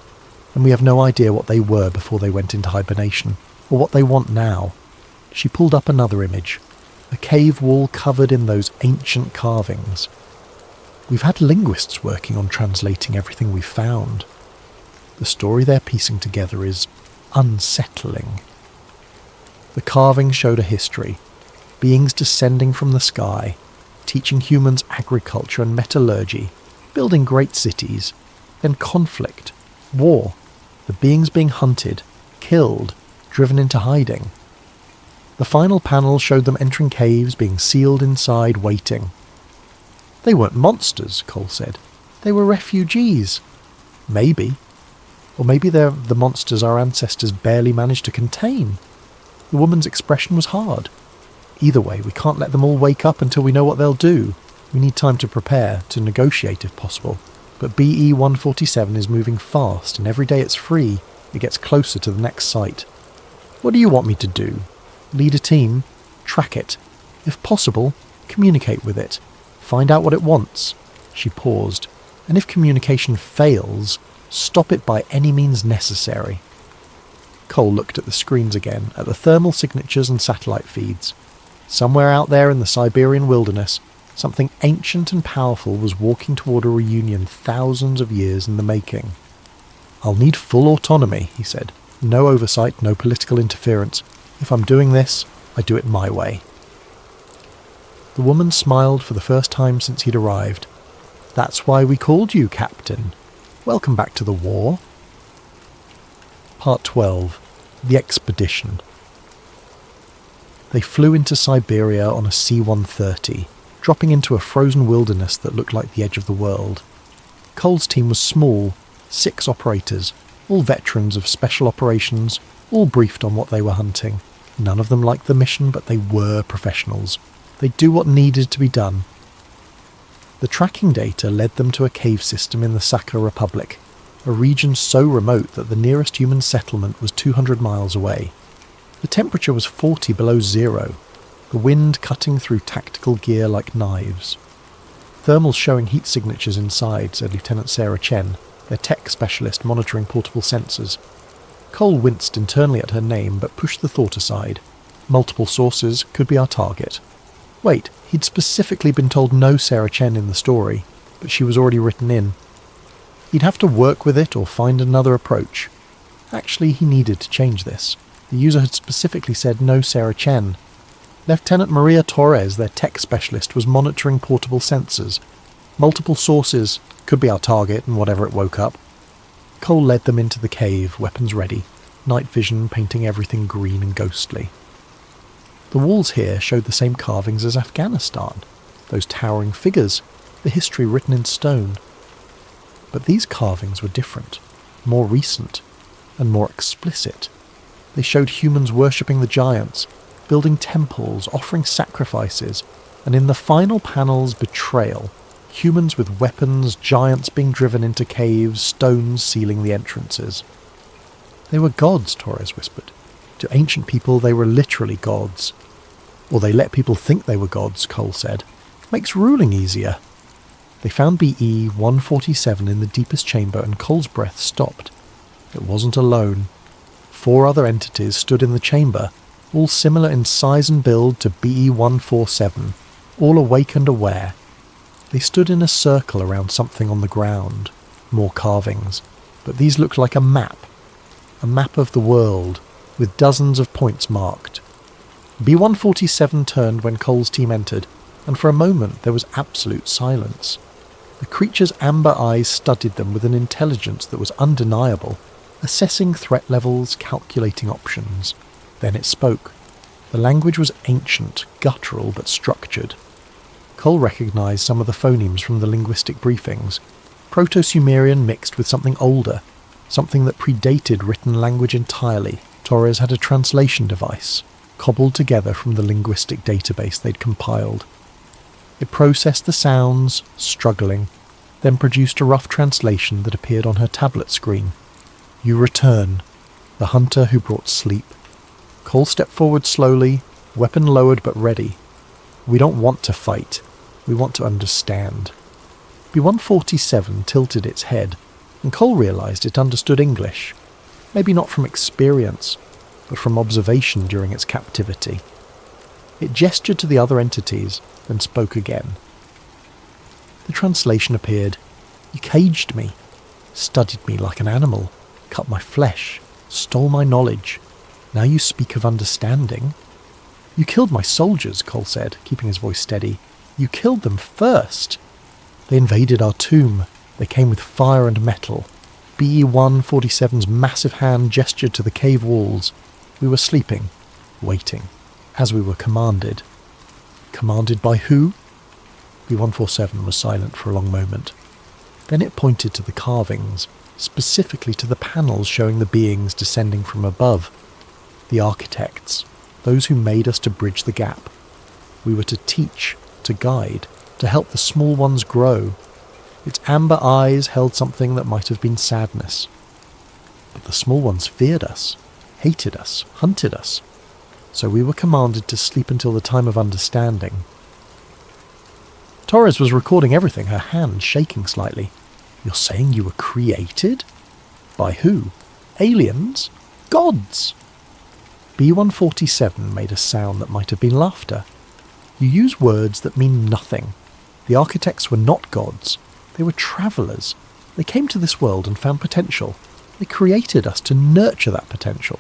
S1: And we have no idea what they were before they went into hibernation, or what they want now. She pulled up another image. A cave wall covered in those ancient carvings. We've had linguists working on translating everything we've found. The story they're piecing together is unsettling. The carvings showed a history. Beings descending from the sky, teaching humans agriculture and metallurgy, building great cities, then conflict, war, the beings being hunted, killed, driven into hiding. The final panel showed them entering caves, being sealed inside, waiting. They weren't monsters, Cole said. They were refugees. Maybe. Or maybe they're the monsters our ancestors barely managed to contain. The woman's expression was hard. Either way, we can't let them all wake up until we know what they'll do. We need time to prepare, to negotiate if possible. but BE-147 is moving fast, and every day it's free, it gets closer to the next site. What do you want me to do? Lead a team? Track it. If possible, communicate with it. Find out what it wants." She paused. "And if communication fails, stop it by any means necessary." Cole looked at the screens again, at the thermal signatures and satellite feeds. Somewhere out there in the Siberian wilderness, something ancient and powerful was walking toward a reunion thousands of years in the making. "I'll need full autonomy," he said. "No oversight, no political interference. If I'm doing this, I do it my way." The woman smiled for the first time since he'd arrived. "That's why we called you, Captain. Welcome back to the war." Part 12. The Expedition. They flew into Siberia on a C-130, dropping into a frozen wilderness that looked like the edge of the world. Cole's team was small, 6 operators, all veterans of special operations, all briefed on what they were hunting. None of them liked the mission, but they were professionals. They'd do what needed to be done. The tracking data led them to a cave system in the Sakha Republic, a region so remote that the nearest human settlement was 200 miles away. The temperature was 40 below zero, the wind cutting through tactical gear like knives. "Thermals showing heat signatures inside," said Lieutenant Sarah Chen, their tech specialist monitoring portable sensors. Cole winced internally at her name, but pushed the thought aside. Multiple sources could be our target. Wait, he'd specifically been told no Sarah Chen in the story, but she was already written in. He'd have to work with it or find another approach. Actually, he needed to change this. The user had specifically said no Sarah Chen. Lieutenant Maria Torres, their tech specialist, was monitoring portable sensors. Multiple sources could be our target and whatever it woke up. Cole led them into the cave, weapons ready, night vision painting everything green and ghostly. The walls here showed the same carvings as Afghanistan, those towering figures, the history written in stone. But these carvings were different, more recent, and more explicit. They showed humans worshipping the giants, building temples, offering sacrifices, and in the final panels, betrayal. Humans with weapons, giants being driven into caves, stones sealing the entrances. "They were gods," Torres whispered. "To ancient people, they were literally gods." "Or they let people think they were gods," Cole said. "Makes ruling easier." They found BE-147 in the deepest chamber, and Cole's breath stopped. It wasn't alone. 4 other entities stood in the chamber, all similar in size and build to BE-147, all awake and aware. They stood in a circle around something on the ground. More carvings. But these looked like a map of the world, with dozens of points marked. B-147 turned when Cole's team entered, and for a moment there was absolute silence. The creature's amber eyes studied them with an intelligence that was undeniable, assessing threat levels, calculating options. Then it spoke. The language was ancient, guttural but structured. Cole recognised some of the phonemes from the linguistic briefings. Proto-Sumerian mixed with something older, something that predated written language entirely. Torres had a translation device, cobbled together from the linguistic database they'd compiled. It processed the sounds, struggling, then produced a rough translation that appeared on her tablet screen. "You return, the hunter who brought sleep." Cole stepped forward slowly, weapon lowered but ready. "We don't want to fight. We want to understand." B-147 tilted its head, and Cole realised it understood English. Maybe not from experience, but from observation during its captivity. It gestured to the other entities, then spoke again. The translation appeared. "You caged me, studied me like an animal, cut my flesh, stole my knowledge. Now you speak of understanding." "You killed my soldiers," Cole said, keeping his voice steady. "You killed them first. They invaded our tomb. They came with fire and metal. BE-147's massive hand gestured to the cave walls. We were sleeping, waiting, as we were commanded." "Commanded by who?" B-147 was silent for a long moment. Then it pointed to the carvings, specifically to the panels showing the beings descending from above. "The architects, those who made us to bridge the gap. We were to teach, to guide, to help the small ones grow. Its amber eyes held something that might have been sadness. But the small ones feared us, hated us, hunted us. So we were commanded to sleep until the time of understanding. Torres was recording everything, her hand shaking slightly. You're saying you were created? By who? Aliens? Gods? B-147 made a sound that might have been laughter. You use words that mean nothing. The architects were not gods. They were travellers. They came to this world and found potential. They created us to nurture that potential.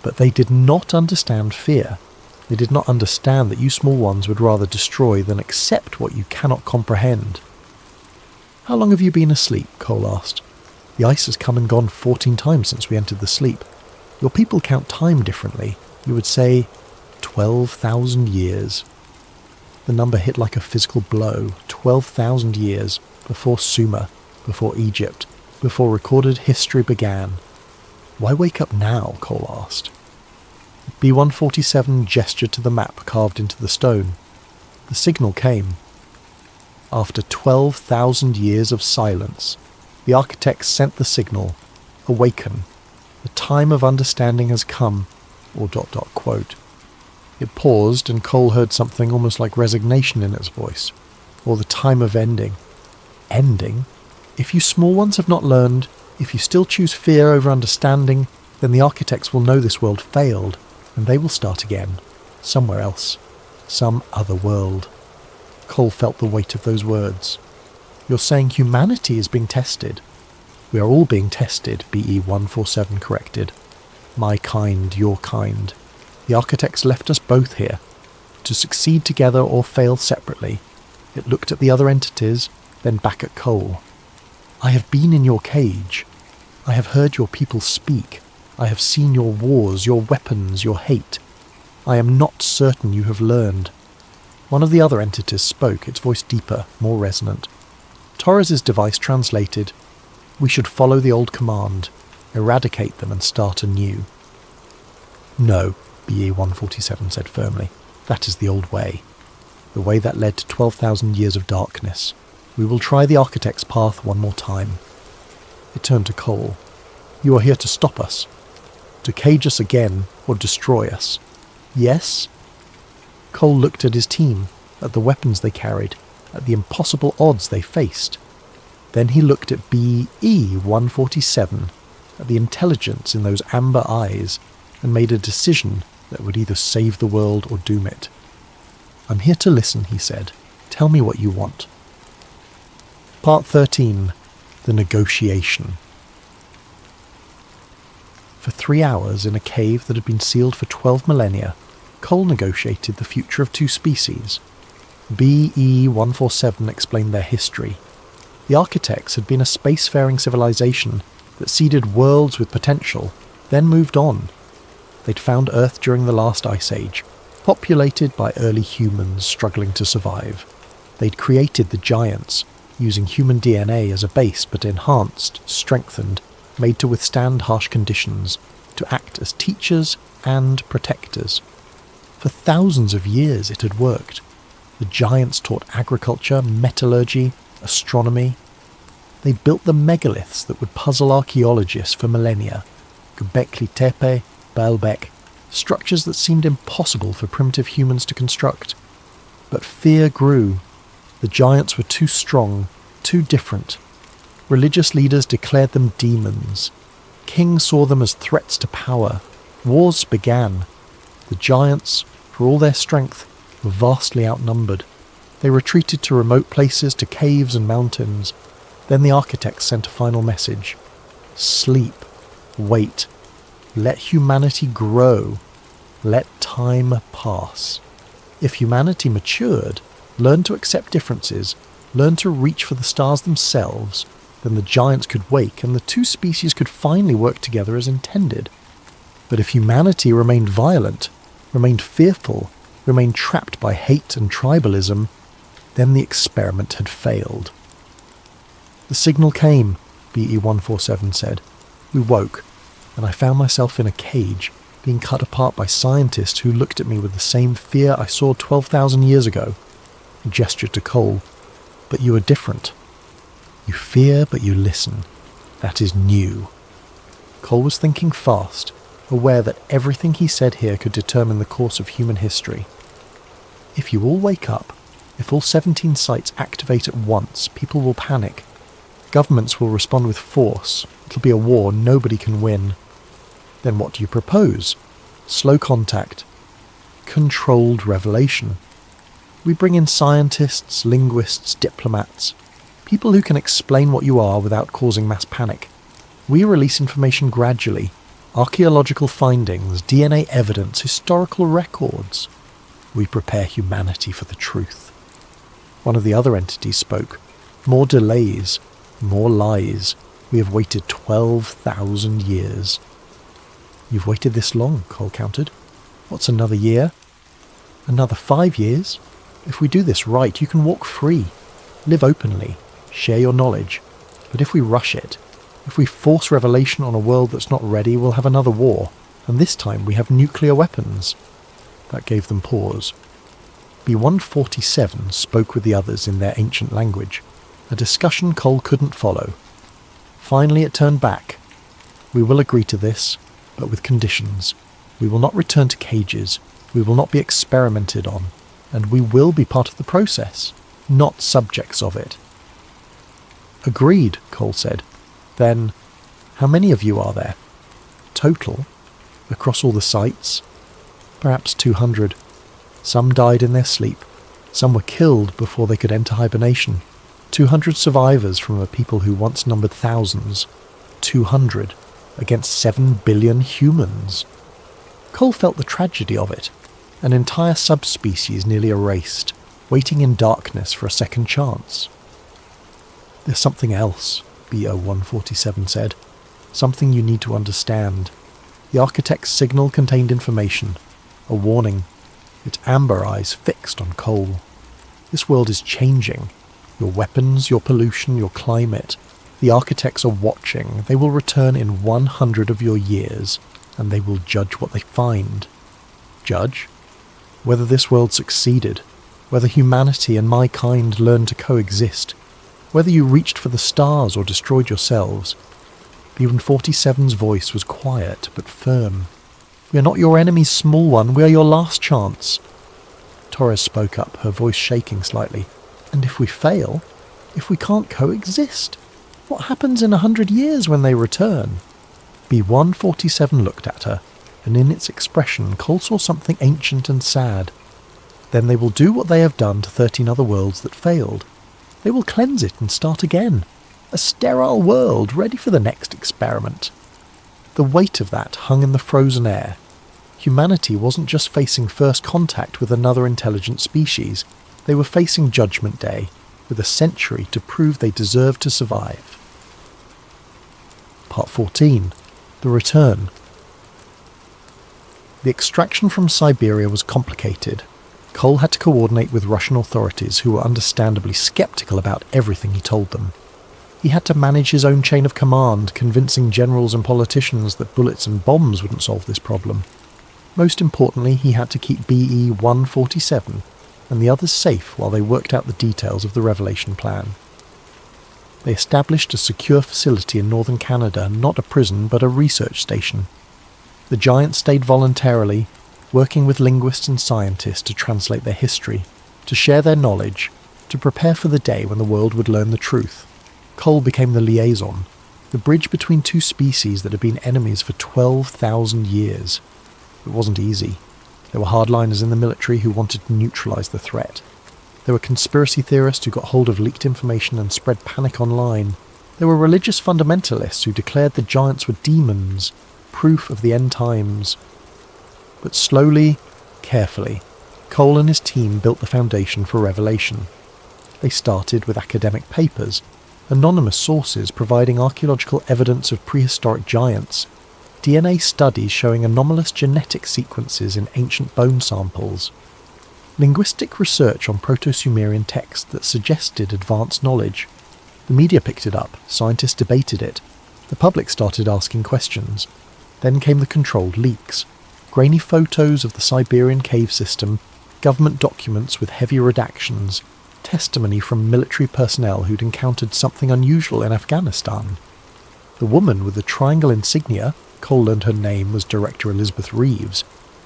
S1: But they did not understand fear. They did not understand that you small ones would rather destroy than accept what you cannot comprehend. How long have you been asleep? Cole asked. The ice has come and gone 14 times since we entered the sleep. Your people count time differently. You would say 12,000 years. The number hit like a physical blow. 12,000 years before Sumer, before Egypt, before recorded history began. Why wake up now? Cole asked. B-147 gestured to the map carved into the stone. The signal came. After 12,000 years of silence, the architects sent the signal, awaken. The time of understanding has come, or ... quote. It paused and Cole heard something almost like resignation in its voice, or the time of ending. Ending? If you small ones have not learned, if you still choose fear over understanding, then the architects will know this world failed, and they will start again, somewhere else, some other world. Cole felt the weight of those words. You're saying humanity is being tested. We are all being tested, BE-147 corrected. My kind, your kind. The architects left us both here, to succeed together or fail separately. It looked at the other entities, then back at Cole. I have been in your cage. I have heard your people speak. I have seen your wars, your weapons, your hate. I am not certain you have learned. One of the other entities spoke, its voice deeper, more resonant. Torres's device translated, we should follow the old command, eradicate them and start anew. No, BE-147 said firmly, that is the old way. The way that led to 12,000 years of darkness. We will try the architect's path one more time. It turned to Cole. You are here to stop us. To cage us again or destroy us. Yes? Cole looked at his team, at the weapons they carried, at the impossible odds they faced. Then he looked at BE-147, at the intelligence in those amber eyes, and made a decision that would either save the world or doom it. I'm here to listen, he said. Tell me what you want. Part 13. The Negotiation. For 3 hours in a cave that had been sealed for 12 millennia, Cole negotiated the future of two species. BE-147 explained their history. The architects had been a spacefaring civilization that seeded worlds with potential, then moved on. They'd found Earth during the last ice age, populated by early humans struggling to survive. They'd created the giants, using human DNA as a base but enhanced, strengthened, made to withstand harsh conditions, to act as teachers and protectors. For thousands of years it had worked. The giants taught agriculture, metallurgy, astronomy. They built the megaliths that would puzzle archaeologists for millennia. Göbekli Tepe, Baalbek, structures that seemed impossible for primitive humans to construct. But fear grew. The giants were too strong, too different. Religious leaders declared them demons. Kings saw them as threats to power. Wars began. The giants, for all their strength, were vastly outnumbered. They retreated to remote places, to caves and mountains. Then the architects sent a final message. Sleep. Wait. Let humanity grow. Let time pass. If humanity matured, learned to accept differences, learned to reach for the stars themselves, then the giants could wake and the two species could finally work together as intended. But if humanity remained violent, remained fearful, remained trapped by hate and tribalism, then the experiment had failed. The signal came, BE-147 said. We woke, and I found myself in a cage, being cut apart by scientists who looked at me with the same fear I saw 12,000 years ago. He gestured to Cole. But you are different. You fear, but you listen. That is new. Cole was thinking fast, aware that everything he said here could determine the course of human history. If you all wake up, if all 17 sites activate at once, people will panic. Governments will respond with force. It'll be a war nobody can win. Then what do you propose? Slow contact. Controlled revelation. We bring in scientists, linguists, diplomats, people who can explain what you are without causing mass panic. We release information gradually. Archaeological findings, DNA evidence, historical records. We prepare humanity for the truth. One of the other entities spoke. More delays, more lies. We have waited 12,000 years. You've waited this long, Cole counted. What's another year? Another 5 years? If we do this right, you can walk free. Live openly. Share your knowledge. But if we rush it, if we force revelation on a world that's not ready, we'll have another war. And this time we have nuclear weapons. That gave them pause. B-147 spoke with the others in their ancient language, a discussion Cole couldn't follow. Finally it turned back. We will agree to this, but with conditions. We will not return to cages. We will not be experimented on. And we will be part of the process, not subjects of it. Agreed, Cole said. Then, how many of you are there? Total? Across all the sites? Perhaps 200. Some died in their sleep. Some were killed before they could enter hibernation. 200 survivors from a people who once numbered thousands. 200 against 7 billion humans. Cole felt the tragedy of it. An entire subspecies nearly erased, waiting in darkness for a second chance. There's something else, BO-147 said. Something you need to understand. The architect's signal contained information. A warning. Its amber eyes fixed on Cole. This world is changing. Your weapons, your pollution, your climate. The architects are watching. They will return in 100 of your years, and they will judge what they find. Judge? Whether this world succeeded. Whether humanity and my kind learned to coexist. Whether you reached for the stars or destroyed yourselves. B-147's voice was quiet but firm. We are not your enemy's small one, we are your last chance. Torres spoke up, her voice shaking slightly. And if we fail? If we can't coexist? What happens in 100 years when they return? B-147 looked at her, and in its expression Cole saw something ancient and sad. Then they will do what they have done to 13 other worlds that failed. They will cleanse it and start again. A sterile world ready for the next experiment. The weight of that hung in the frozen air. Humanity wasn't just facing first contact with another intelligent species. They were facing Judgment Day, with a century to prove they deserved to survive. Part 14. The Return. The extraction from Siberia was complicated. Cole had to coordinate with Russian authorities who were understandably skeptical about everything he told them. He had to manage his own chain of command, convincing generals and politicians that bullets and bombs wouldn't solve this problem. Most importantly, he had to keep BE-147 and the others safe while they worked out the details of the revelation plan. They established a secure facility in northern Canada, not a prison but a research station. The giants stayed voluntarily, working with linguists and scientists to translate their history, to share their knowledge, to prepare for the day when the world would learn the truth. Cole became the liaison, the bridge between two species that had been enemies for 12,000 years. It wasn't easy. There were hardliners in the military who wanted to neutralize the threat. There were conspiracy theorists who got hold of leaked information and spread panic online. There were religious fundamentalists who declared the giants were demons, proof of the end times. But slowly, carefully, Cole and his team built the foundation for revelation. They started with academic papers, anonymous sources providing archaeological evidence of prehistoric giants, DNA studies showing anomalous genetic sequences in ancient bone samples, linguistic research on Proto-Sumerian texts that suggested advanced knowledge. The media picked it up, scientists debated it, the public started asking questions. Then came the controlled leaks, grainy photos of the Siberian cave system, government documents with heavy redactions, testimony from military personnel who'd encountered something unusual in Afghanistan. The woman with the triangle insignia, Cole learned her name was Director Elizabeth Reeves,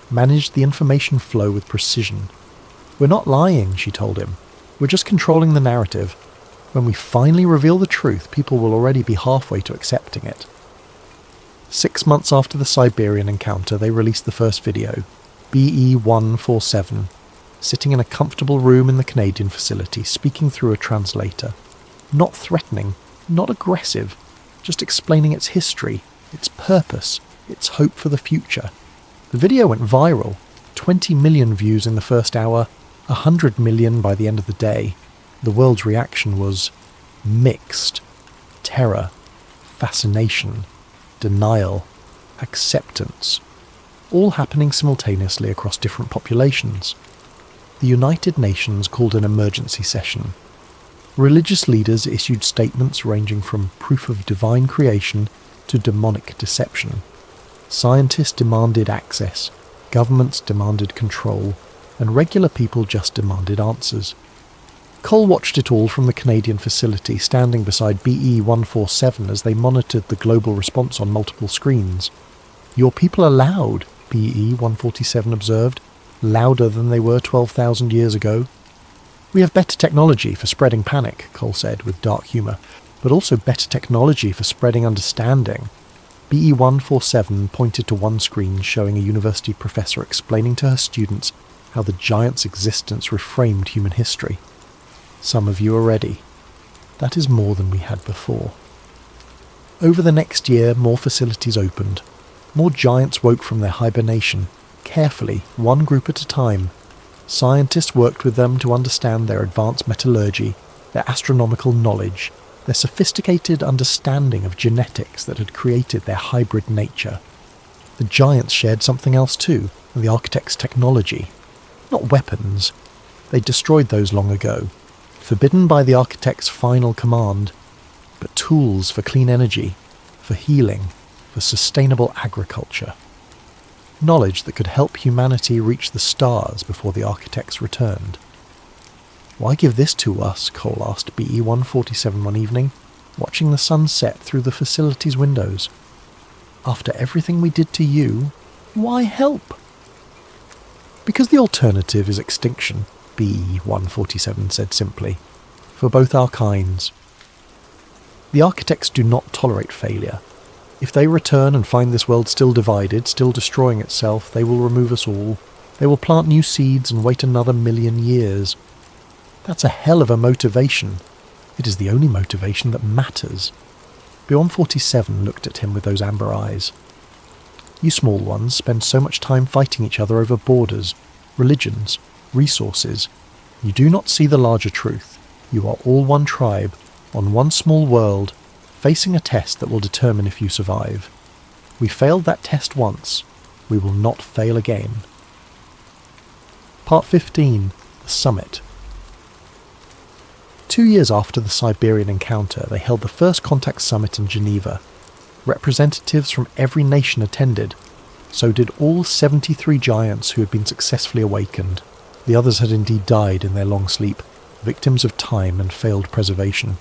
S1: managed the information flow with precision. "We're not lying," she told him. "We're just controlling the narrative. When we finally reveal the truth, people will already be halfway to accepting it." 6 months after the Siberian encounter, they released the first video, BE-147, sitting in a comfortable room in the Canadian facility, speaking through a translator. Not threatening, not aggressive, just explaining its history, its purpose, its hope for the future. The video went viral, 20 million views in the first hour, 100 million by the end of the day. The world's reaction was mixed. Terror, fascination, denial, acceptance, all happening simultaneously across different populations. The United Nations called an emergency session. Religious leaders issued statements ranging from proof of divine creation to demonic deception. Scientists demanded access, governments demanded control, and regular people just demanded answers. Cole watched it all from the Canadian facility, standing beside BE-147 as they monitored the global response on multiple screens. "Your people are loud," BE-147 observed, "louder than they were 12,000 years ago." "We have better technology for spreading panic," Cole said with dark humour, "but also better technology for spreading understanding." BE-147 pointed to one screen showing a university professor explaining to her students how the giant's existence reframed human history. "Some of you are ready. That is more than we had before." Over the next year, more facilities opened. More giants woke from their hibernation, carefully, one group at a time. Scientists worked with them to understand their advanced metallurgy, their astronomical knowledge, their sophisticated understanding of genetics that had created their hybrid nature. The giants shared something else too, the architect's technology. Not weapons. They destroyed those long ago, forbidden by the architect's final command, but tools for clean energy, for healing, for sustainable agriculture. Knowledge that could help humanity reach the stars before the architects returned. "Why give this to us?" Cole asked BE-147 one evening, watching the sun set through the facility's windows. "After everything we did to you, why help?" "Because the alternative is extinction," BE-147 said simply, "for both our kinds. The architects do not tolerate failure. If they return and find this world still divided, still destroying itself, they will remove us all. They will plant new seeds and wait another 1,000,000 years. That's a hell of a motivation. It is the only motivation that matters." BE-147 looked at him with those amber eyes. "You small ones spend so much time fighting each other over borders, religions, resources. You do not see the larger truth. You are all one tribe, on one small world, facing a test that will determine if you survive. We failed that test once. We will not fail again." Part 15. The Summit. 2 years after the Siberian encounter, they held the first contact summit in Geneva. Representatives from every nation attended. So did all 73 giants who had been successfully awakened. The others had indeed died in their long sleep, victims of time and failed preservation.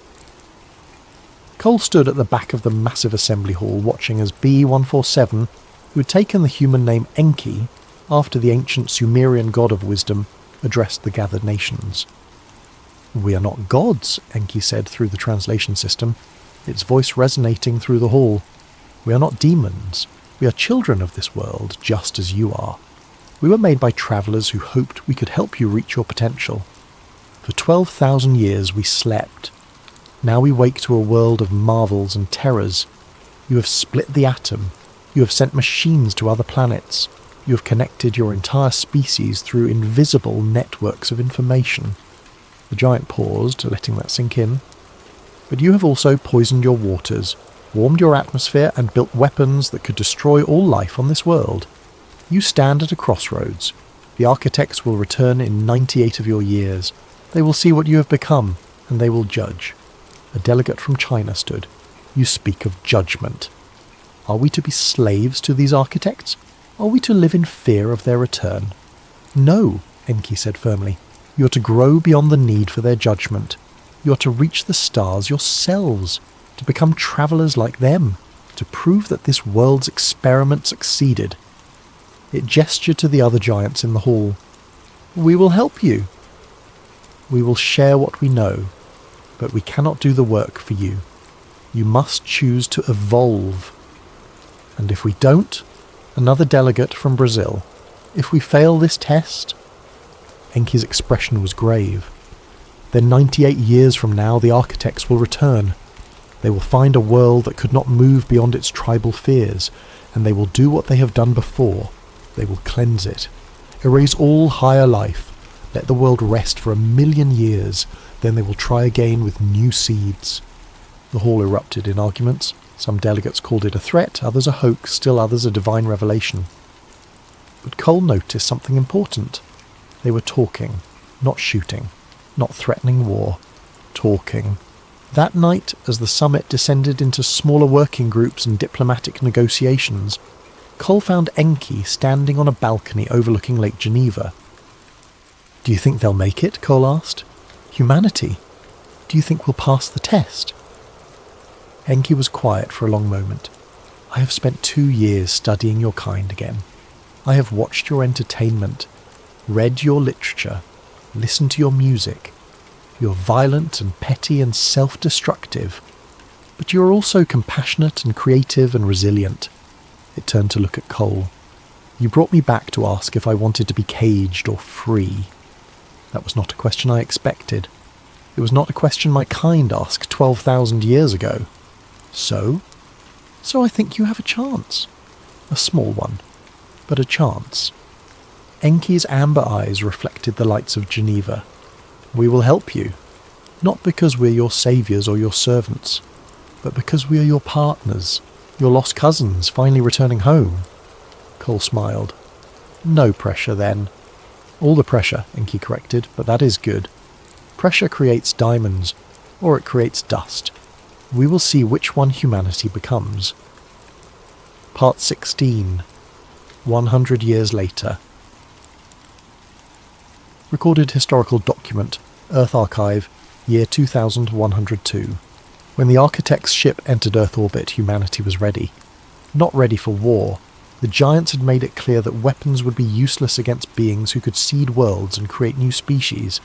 S1: Cole stood at the back of the massive assembly hall watching as BE-147, who had taken the human name Enki after the ancient Sumerian god of wisdom, addressed the gathered nations. "We are not gods," Enki said through the translation system, its voice resonating through the hall. "We are not demons. We are children of this world, just as you are. We were made by travellers who hoped we could help you reach your potential. For 12,000 years we slept. Now we wake to a world of marvels and terrors. You have split the atom. You have sent machines to other planets. You have connected your entire species through invisible networks of information." The giant paused, letting that sink in. "But you have also poisoned your waters, warmed your atmosphere, and built weapons that could destroy all life on this world. You stand at a crossroads. The architects will return in 98 of your years. They will see what you have become, and they will judge." A delegate from China stood. "You speak of judgment. Are we to be slaves to these architects? Are we to live in fear of their return?" "No," Enki said firmly. You are to grow beyond the need for their judgment. You are to reach the stars yourselves, to become travellers like them, to prove that this world's experiment succeeded. It gestured to the other giants in the hall. We will help you. We will share what we know, but we cannot do the work for you. You must choose to evolve. And if we don't, another delegate from Brazil, if we fail this test... Enki's expression was grave. Then 98 years from now, the architects will return. They will find a world that could not move beyond its tribal fears, and they will do what they have done before. They will cleanse it, erase all higher life, let the world rest for 1,000,000 years, then they will try again with new seeds. The hall erupted in arguments. Some delegates called it a threat, others a hoax, still others a divine revelation. But Cole noticed something important. They were talking, not shooting, not threatening war. Talking. That night, as the summit descended into smaller working groups and diplomatic negotiations, Cole found Enki standing on a balcony overlooking Lake Geneva. Do you think they'll make it? Cole asked. Humanity. Do you think we'll pass the test? Enki was quiet for a long moment. I have spent 2 years studying your kind again. I have watched your entertainment, read your literature, listened to your music. You're violent and petty and self-destructive, but you are also compassionate and creative and resilient. It turned to look at Cole. You brought me back to ask if I wanted to be caged or free. That was not a question I expected. It was not a question my kind asked 12,000 years ago. So I think you have a chance. A small one, but a chance. Enki's amber eyes reflected the lights of Geneva. We will help you, not because we're your saviours or your servants, but because we are your partners, your lost cousins finally returning home. Cole smiled. No pressure then. All the pressure, Enki corrected, but that is good. Pressure creates diamonds, or it creates dust. We will see which one humanity becomes. Part 16. 100 years later. Recorded historical document, Earth Archive, year 2102. When the architect's ship entered Earth orbit, humanity was ready. Not ready for war. The giants had made it clear that weapons would be useless against beings who could seed worlds and create new species,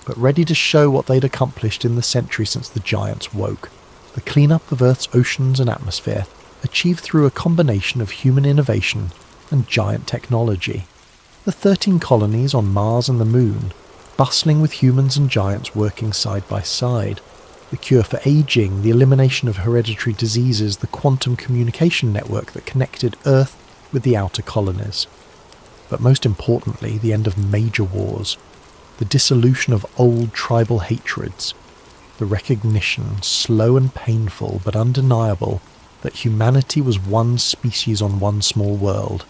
S1: but ready to show what they'd accomplished in the century since the giants woke. The cleanup of Earth's oceans and atmosphere, achieved through a combination of human innovation and giant technology. The 13 colonies on Mars and the Moon, bustling with humans and giants working side by side. The cure for aging, the elimination of hereditary diseases, the quantum communication network that connected Earth with the outer colonies. But most importantly, the end of major wars. The dissolution of old tribal hatreds. The recognition, slow and painful but undeniable, that humanity was one species on one small world,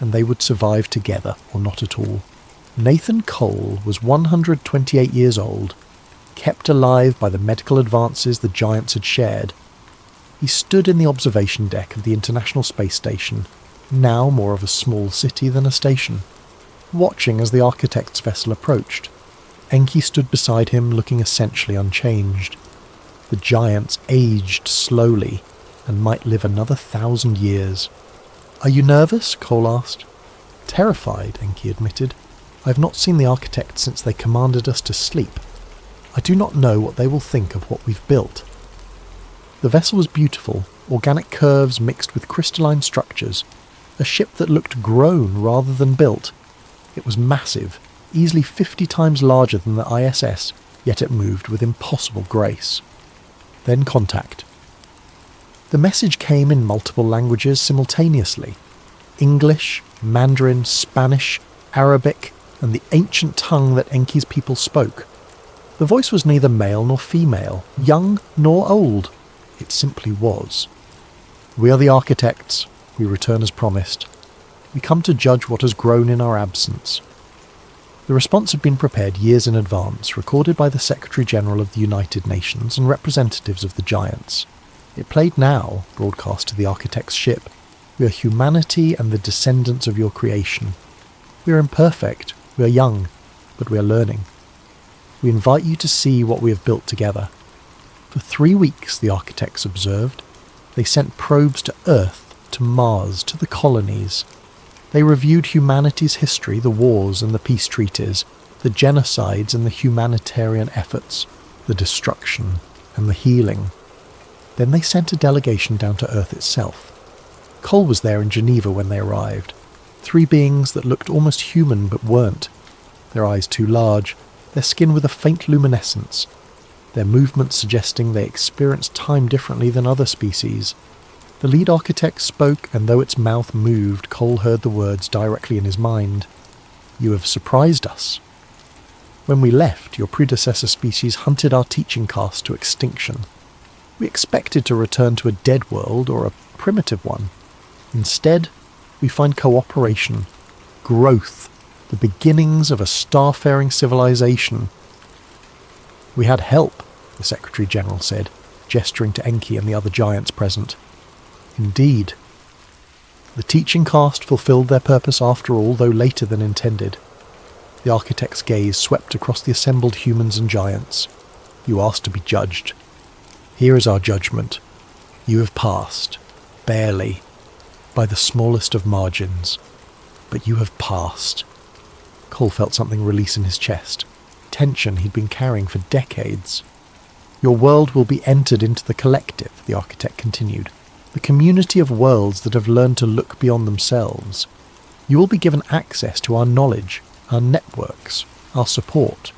S1: and they would survive together or not at all. Nathan Cole was 128 years old, kept alive by the medical advances the giants had shared. He stood in the observation deck of the International Space Station, now more of a small city than a station, watching as the architect's vessel approached. Enki stood beside him, looking essentially unchanged. The giants aged slowly and might live another 1,000 years. Are you nervous? Cole asked. Terrified, Enki admitted. I have not seen the architects since they commanded us to sleep. I do not know what they will think of what we've built. The vessel was beautiful, organic curves mixed with crystalline structures, a ship that looked grown rather than built. It was massive, easily 50 times larger than the ISS, yet it moved with impossible grace. Then contact. The message came in multiple languages simultaneously. English, Mandarin, Spanish, Arabic, and the ancient tongue that Enki's people spoke. The voice was neither male nor female, young nor old. It simply was. We are the architects. We return as promised. We come to judge what has grown in our absence. The response had been prepared years in advance, recorded by the Secretary-General of the United Nations and representatives of the giants. It played now, broadcast to the architect's ship. We are humanity and the descendants of your creation. We are imperfect, we are young, but we are learning. we invite you to see what we have built together. For 3 weeks, the architects observed. They sent probes to Earth, to Mars, to the colonies. They reviewed humanity's history, the wars and the peace treaties, the genocides and the humanitarian efforts, the destruction and the healing. Then they sent a delegation down to Earth itself. Cole was there in Geneva when they arrived. 3 beings that looked almost human but weren't. Their eyes too large, their skin with a faint luminescence, their movements suggesting they experienced time differently than other species. The lead architect spoke, and though its mouth moved, Cole heard the words directly in his mind. "You have surprised us. When we left, your predecessor species hunted our teaching caste to extinction. We expected to return to a dead world or a primitive one. Instead, we find cooperation, growth, the beginnings of a starfaring civilization." "We had help," the Secretary General said, gesturing to Enki and the other giants present. "Indeed. The teaching caste fulfilled their purpose after all, though later than intended." The architect's gaze swept across the assembled humans and giants. "You asked to be judged. Here is our judgment. You have passed, barely, by the smallest of margins. But you have passed." Cole felt something release in his chest. Tension he'd been carrying for decades. "Your world will be entered into the collective," the architect continued. "The community of worlds that have learned to look beyond themselves. You will be given access to our knowledge, our networks, our support.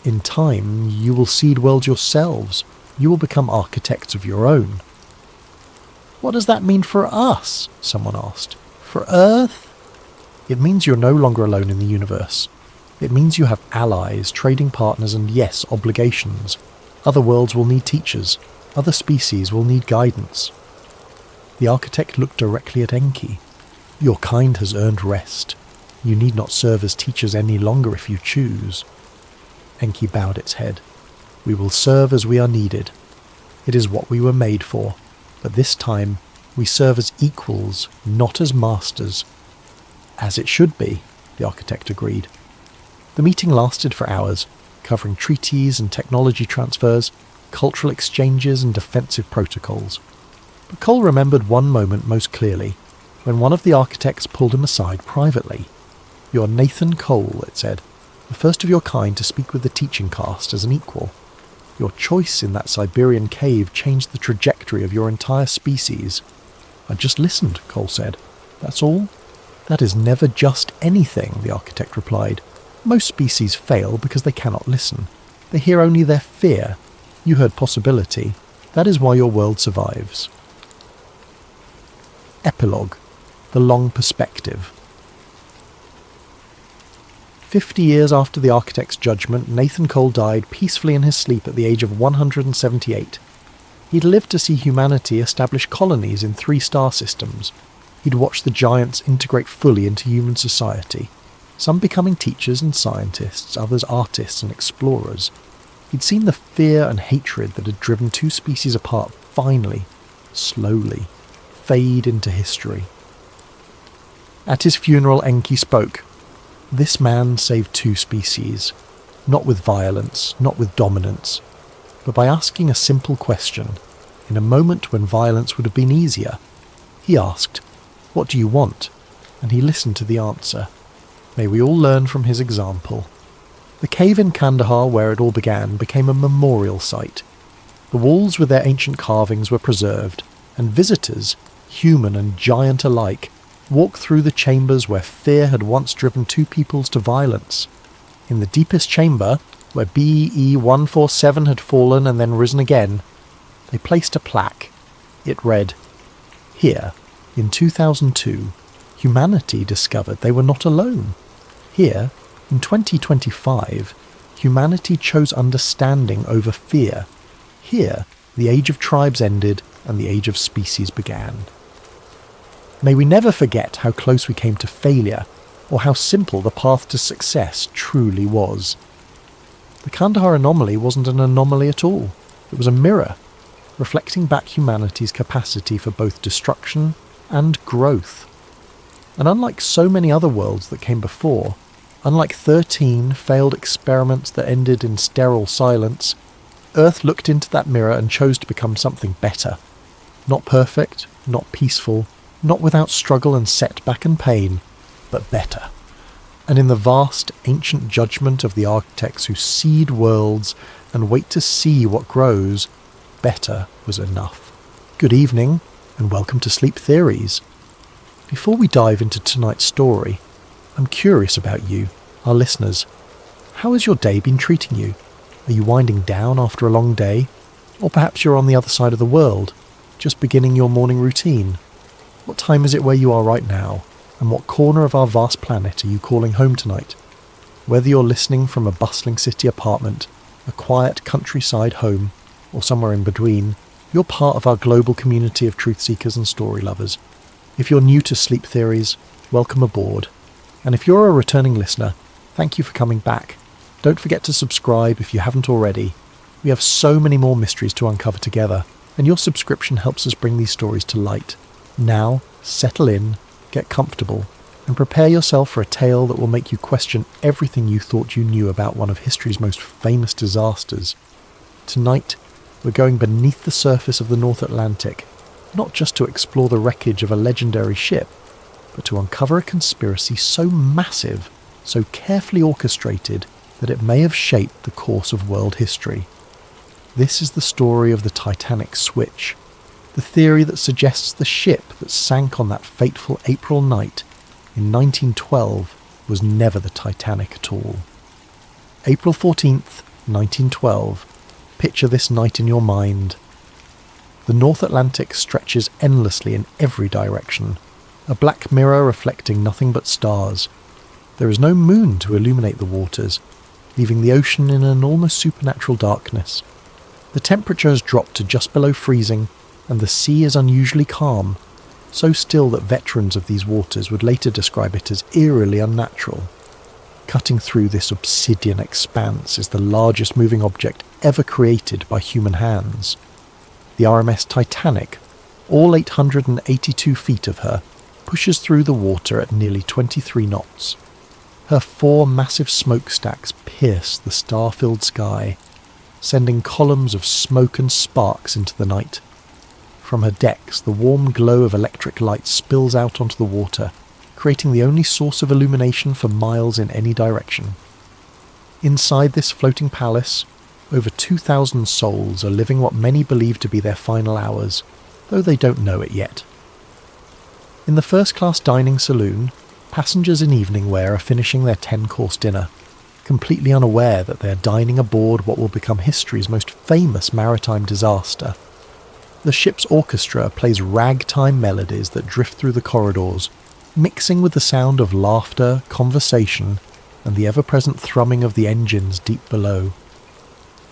S1: In time, you will seed worlds yourselves. You will become architects of your own." "What does that mean for us?" someone asked. "For Earth?" "It means you're no longer alone in the universe. It means you have allies, trading partners, and yes, obligations. Other worlds will need teachers. Other species will need guidance." The architect looked directly at Enki. "Your kind has earned rest. You need not serve as teachers any longer if you choose." Enki bowed its head. "We will serve as we are needed. It is what we were made for. But this time, we serve as equals, not as masters." "As it should be," the architect agreed. The meeting lasted for hours, covering treaties and technology transfers, cultural exchanges and defensive protocols. But Cole remembered one moment most clearly, when one of the architects pulled him aside privately. "You're Nathan Cole," it said, "the first of your kind to speak with the teaching caste as an equal. Your choice in that Siberian cave changed the trajectory of your entire species." "I just listened," Cole said. "That's all?" "That is never just anything," the architect replied. "Most species fail because they cannot listen. They hear only their fear. You heard possibility. That is why your world survives." Epilogue: The Long Perspective. 50 years after the architect's judgment, Nathan Cole died peacefully in his sleep at the age of 178. He'd lived to see humanity establish colonies in 3 star systems. He'd watched the giants integrate fully into human society, some becoming teachers and scientists, others artists and explorers. He'd seen the fear and hatred that had driven 2 species apart finally, slowly, fade into history. At his funeral, Enki spoke. "This man saved 2 species, not with violence, not with dominance, but by asking a simple question, in a moment when violence would have been easier. He asked, 'What do you want?' And he listened to the answer. May we all learn from his example." The cave in Kandahar where it all began became a memorial site. The walls with their ancient carvings were preserved, and visitors, human and giant alike, walked through the chambers where fear had once driven 2 peoples to violence. In the deepest chamber, where BE 147 had fallen and then risen again, they placed a plaque. It read, "Here, in 2002, humanity discovered they were not alone. Here, in 2025, humanity chose understanding over fear. Here, the age of tribes ended and the age of species began." May we never forget how close we came to failure, or how simple the path to success truly was. The Kandahar anomaly wasn't an anomaly at all. It was a mirror, reflecting back humanity's capacity for both destruction and growth. And unlike so many other worlds that came before, Unlike 13 failed experiments that ended in sterile silence, Earth looked into that mirror and chose to become something better. Not perfect, not peaceful, not without struggle and setback and pain, but better. And in the vast, ancient judgment of the architects who seed worlds and wait to see what grows, better was enough. Good evening, and welcome to Sleep Theories. Before we dive into tonight's story, I'm curious about you, our listeners. How has your day been treating you? Are you winding down after a long day? Or perhaps you're on the other side of the world, just beginning your morning routine. What time is it where you are right now? And what corner of our vast planet are you calling home tonight? Whether you're listening from a bustling city apartment, a quiet countryside home, or somewhere in between, you're part of our global community of truth seekers and story lovers. If you're new to Sleep Theories, welcome aboard. And if you're a returning listener, thank you for coming back. Don't forget to subscribe if you haven't already. We have so many more mysteries to uncover together, and your subscription helps us bring these stories to light. Now, settle in, get comfortable, and prepare yourself for a tale that will make you question everything you thought you knew about one of history's most famous disasters. Tonight, we're going beneath the surface of the North Atlantic, not just to explore the wreckage of a legendary ship, but to uncover a conspiracy so massive, so carefully orchestrated, that it may have shaped the course of world history. This is the story of the Titanic switch, the theory that suggests the ship that sank on that fateful April night in 1912 was never the Titanic at all. April 14th, 1912. Picture this night in your mind. The North Atlantic stretches endlessly in every direction, a black mirror reflecting nothing but stars. There is no moon to illuminate the waters, leaving the ocean in an almost supernatural darkness. The temperature has dropped to just below freezing, and the sea is unusually calm, so still that veterans of these waters would later describe it as eerily unnatural. Cutting through this obsidian expanse is the largest moving object ever created by human hands. The RMS Titanic, all 882 feet of her, pushes through the water at nearly 23 knots. Her 4 massive smokestacks pierce the star-filled sky, sending columns of smoke and sparks into the night. From her decks, the warm glow of electric light spills out onto the water, creating the only source of illumination for miles in any direction. Inside this floating palace, over 2,000 souls are living what many believe to be their final hours, though they don't know it yet. In the first-class dining saloon, passengers in evening wear are finishing their 10-course dinner, completely unaware that they are dining aboard what will become history's most famous maritime disaster. The ship's orchestra plays ragtime melodies that drift through the corridors, mixing with the sound of laughter, conversation, and the ever-present thrumming of the engines deep below.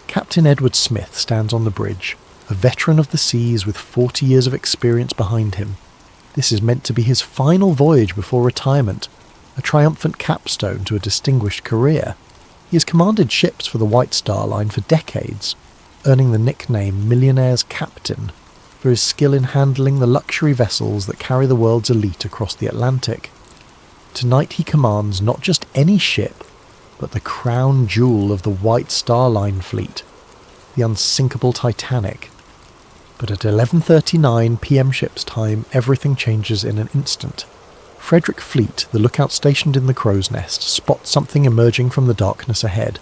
S1: Captain Edward Smith stands on the bridge, a veteran of the seas with 40 years of experience behind him. This is meant to be his final voyage before retirement, a triumphant capstone to a distinguished career. He has commanded ships for the White Star Line for decades, earning the nickname Millionaire's Captain for his skill in handling the luxury vessels that carry the world's elite across the Atlantic. Tonight he commands not just any ship, but the crown jewel of the White Star Line fleet, the unsinkable Titanic. But at 11:39 p.m. ship's time, everything changes in an instant. Frederick Fleet, the lookout stationed in the crow's nest, spots something emerging from the darkness ahead.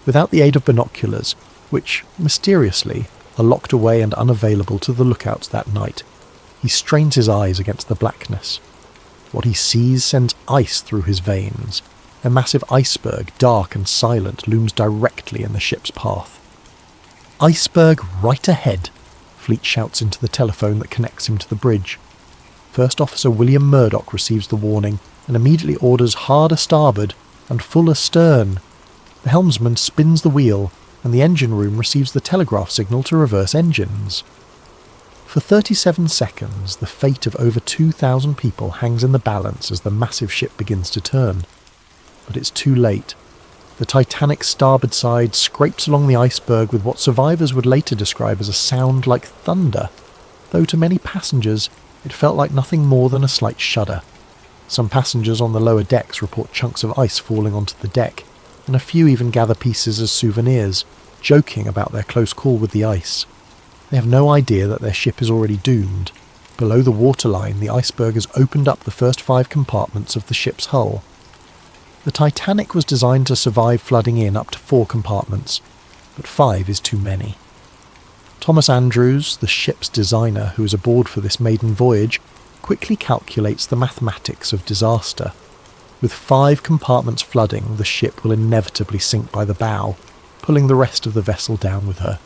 S1: Without the aid of binoculars, which, mysteriously, are locked away and unavailable to the lookouts that night, he strains his eyes against the blackness. What he sees sends ice through his veins. A massive iceberg, dark and silent, looms directly in the ship's path. "Iceberg right ahead," Fleet shouts into the telephone that connects him to the bridge. First Officer William Murdoch receives the warning and immediately orders hard a starboard and full astern. The helmsman spins the wheel, and the engine room receives the telegraph signal to reverse engines. For 37 seconds, the fate of over 2,000 people hangs in the balance as the massive ship begins to turn. But it's too late. The Titanic's starboard side scrapes along the iceberg with what survivors would later describe as a sound like thunder, though to many passengers it felt like nothing more than a slight shudder. Some passengers on the lower decks report chunks of ice falling onto the deck, and a few even gather pieces as souvenirs, joking about their close call with the ice. They have no idea that their ship is already doomed. Below the waterline, the iceberg has opened up the first 5 compartments of the ship's hull. The Titanic was designed to survive flooding in up to 4 compartments, but 5 is too many. Thomas Andrews, the ship's designer who is aboard for this maiden voyage, quickly calculates the mathematics of disaster. With 5 compartments flooding, the ship will inevitably sink by the bow, pulling the rest of the vessel down with her.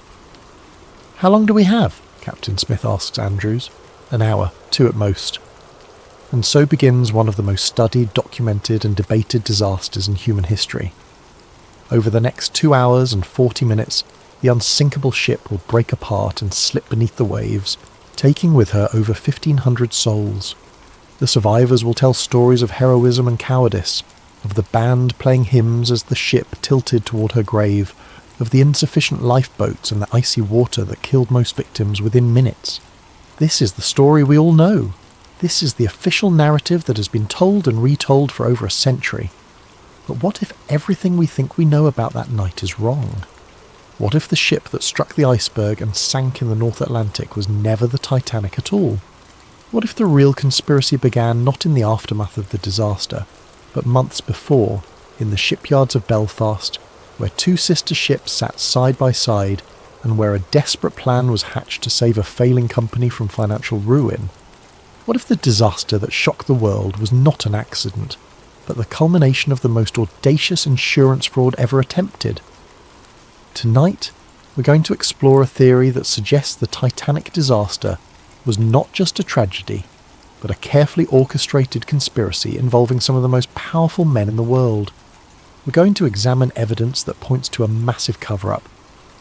S1: "How long do we have?" Captain Smith asks Andrews. "An hour, 2 at most." And so begins one of the most studied, documented and debated disasters in human history. Over the next 2 hours and 40 minutes, the unsinkable ship will break apart and slip beneath the waves, taking with her over 1,500 souls. The survivors will tell stories of heroism and cowardice, of the band playing hymns as the ship tilted toward her grave, of the insufficient lifeboats and the icy water that killed most victims within minutes. This is the story we all know. This is the official narrative that has been told and retold for over a century. But what if everything we think we know about that night is wrong? What if the ship that struck the iceberg and sank in the North Atlantic was never the Titanic at all? What if the real conspiracy began not in the aftermath of the disaster, but months before, in the shipyards of Belfast, where 2 sister ships sat side by side and where a desperate plan was hatched to save a failing company from financial ruin? What if the disaster that shocked the world was not an accident, but the culmination of the most audacious insurance fraud ever attempted? Tonight, we're going to explore a theory that suggests the Titanic disaster was not just a tragedy, but a carefully orchestrated conspiracy involving some of the most powerful men in the world. We're going to examine evidence that points to a massive cover-up,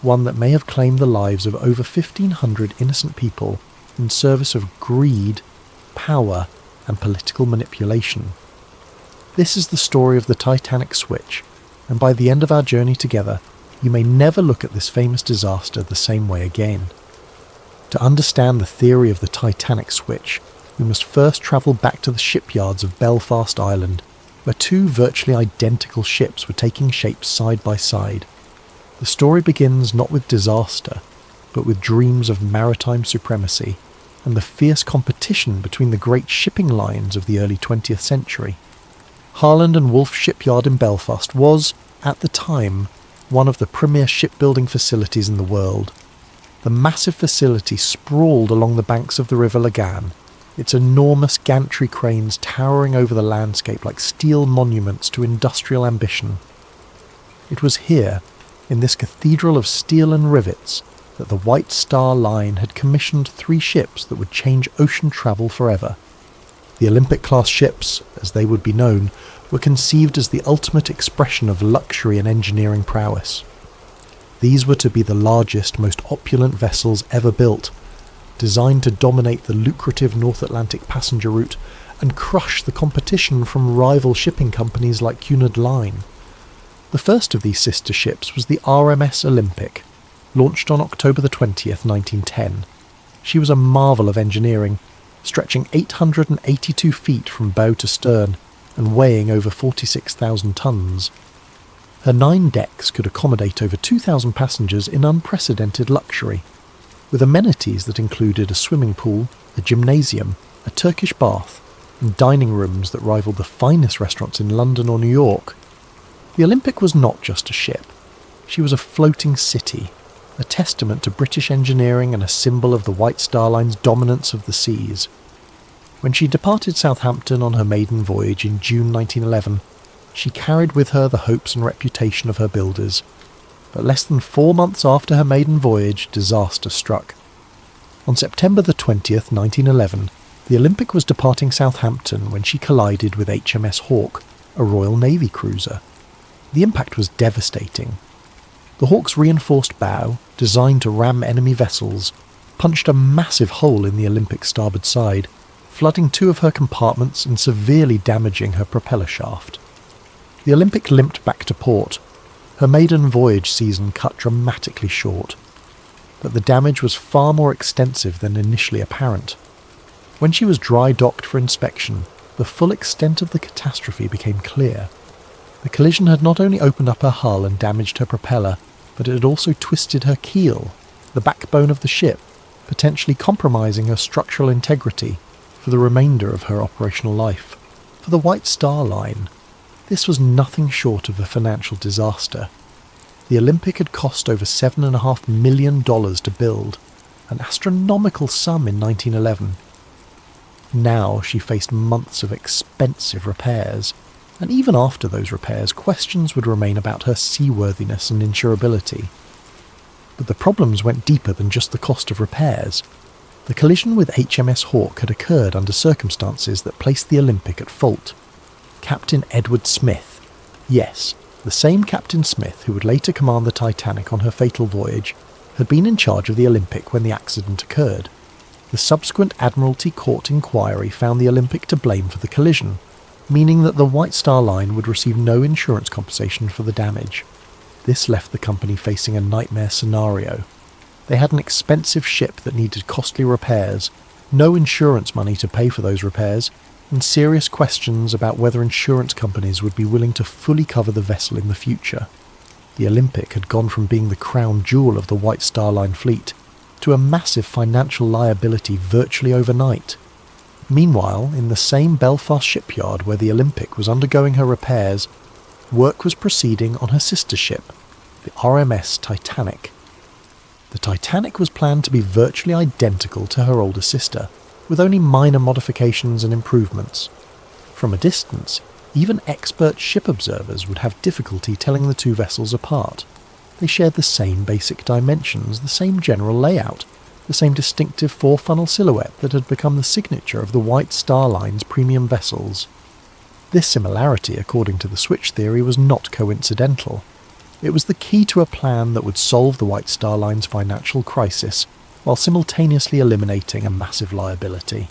S1: one that may have claimed the lives of over 1,500 innocent people in service of greed, power, and political manipulation. This is the story of the Titanic switch, and by the end of our journey together, you may never look at this famous disaster the same way again. To understand the theory of the Titanic switch, we must first travel back to the shipyards of Belfast Island, where 2 virtually identical ships were taking shape side by side. The story begins not with disaster, but with dreams of maritime supremacy and the fierce competition between the great shipping lines of the early 20th century. Harland and Wolff Shipyard in Belfast was, at the time, one of the premier shipbuilding facilities in the world. The massive facility sprawled along the banks of the River Lagan, its enormous gantry cranes towering over the landscape like steel monuments to industrial ambition. It was here, in this cathedral of steel and rivets, that the White Star Line had commissioned 3 ships that would change ocean travel forever. The Olympic-class ships, as they would be known, were conceived as the ultimate expression of luxury and engineering prowess. These were to be the largest, most opulent vessels ever built, designed to dominate the lucrative North Atlantic passenger route and crush the competition from rival shipping companies like Cunard Line. The first of these sister ships was the RMS Olympic, launched on October the 20th, 1910. She was a marvel of engineering, stretching 882 feet from bow to stern and weighing over 46,000 tons. Her 9 decks could accommodate over 2,000 passengers in unprecedented luxury, with amenities that included a swimming pool, a gymnasium, a Turkish bath, and dining rooms that rivaled the finest restaurants in London or New York. The Olympic was not just a ship. She was a floating city, a testament to British engineering and a symbol of the White Star Line's dominance of the seas. When she departed Southampton on her maiden voyage in June 1911, she carried with her the hopes and reputation of her builders. But less than 4 months after her maiden voyage, disaster struck. On September the 20th, 1911, the Olympic was departing Southampton when she collided with HMS Hawke, a Royal Navy cruiser. The impact was devastating. The Hawke's reinforced bow, designed to ram enemy vessels, punched a massive hole in the Olympic's starboard side, flooding 2 of her compartments and severely damaging her propeller shaft. The Olympic limped back to port, her maiden voyage season cut dramatically short. But the damage was far more extensive than initially apparent. When she was dry docked for inspection, the full extent of the catastrophe became clear. The collision had not only opened up her hull and damaged her propeller, but it had also twisted her keel, the backbone of the ship, potentially compromising her structural integrity for the remainder of her operational life. For the White Star Line, this was nothing short of a financial disaster. The Olympic had cost over $7.5 million to build, an astronomical sum in 1911. Now she faced months of expensive repairs, and even after those repairs, questions would remain about her seaworthiness and insurability. But the problems went deeper than just the cost of repairs. The collision with HMS Hawke had occurred under circumstances that placed the Olympic at fault. Captain Edward Smith, yes, the same Captain Smith who would later command the Titanic on her fatal voyage, had been in charge of the Olympic when the accident occurred. The subsequent Admiralty Court inquiry found the Olympic to blame for the collision, meaning that the White Star Line would receive no insurance compensation for the damage. This left the company facing a nightmare scenario. They had an expensive ship that needed costly repairs, no insurance money to pay for those repairs, and serious questions about whether insurance companies would be willing to fully cover the vessel in the future. The Olympic had gone from being the crown jewel of the White Star Line fleet to a massive financial liability virtually overnight. Meanwhile, in the same Belfast shipyard where the Olympic was undergoing her repairs, work was proceeding on her sister ship, the RMS Titanic. The Titanic was planned to be virtually identical to her older sister, with only minor modifications and improvements. From a distance, even expert ship observers would have difficulty telling the two vessels apart. They shared the same basic dimensions, the same general layout, the same distinctive four-funnel silhouette that had become the signature of the White Star Line's premium vessels. This similarity, according to the switch theory, was not coincidental. It was the key to a plan that would solve the White Star Line's financial crisis, while simultaneously eliminating a massive liability.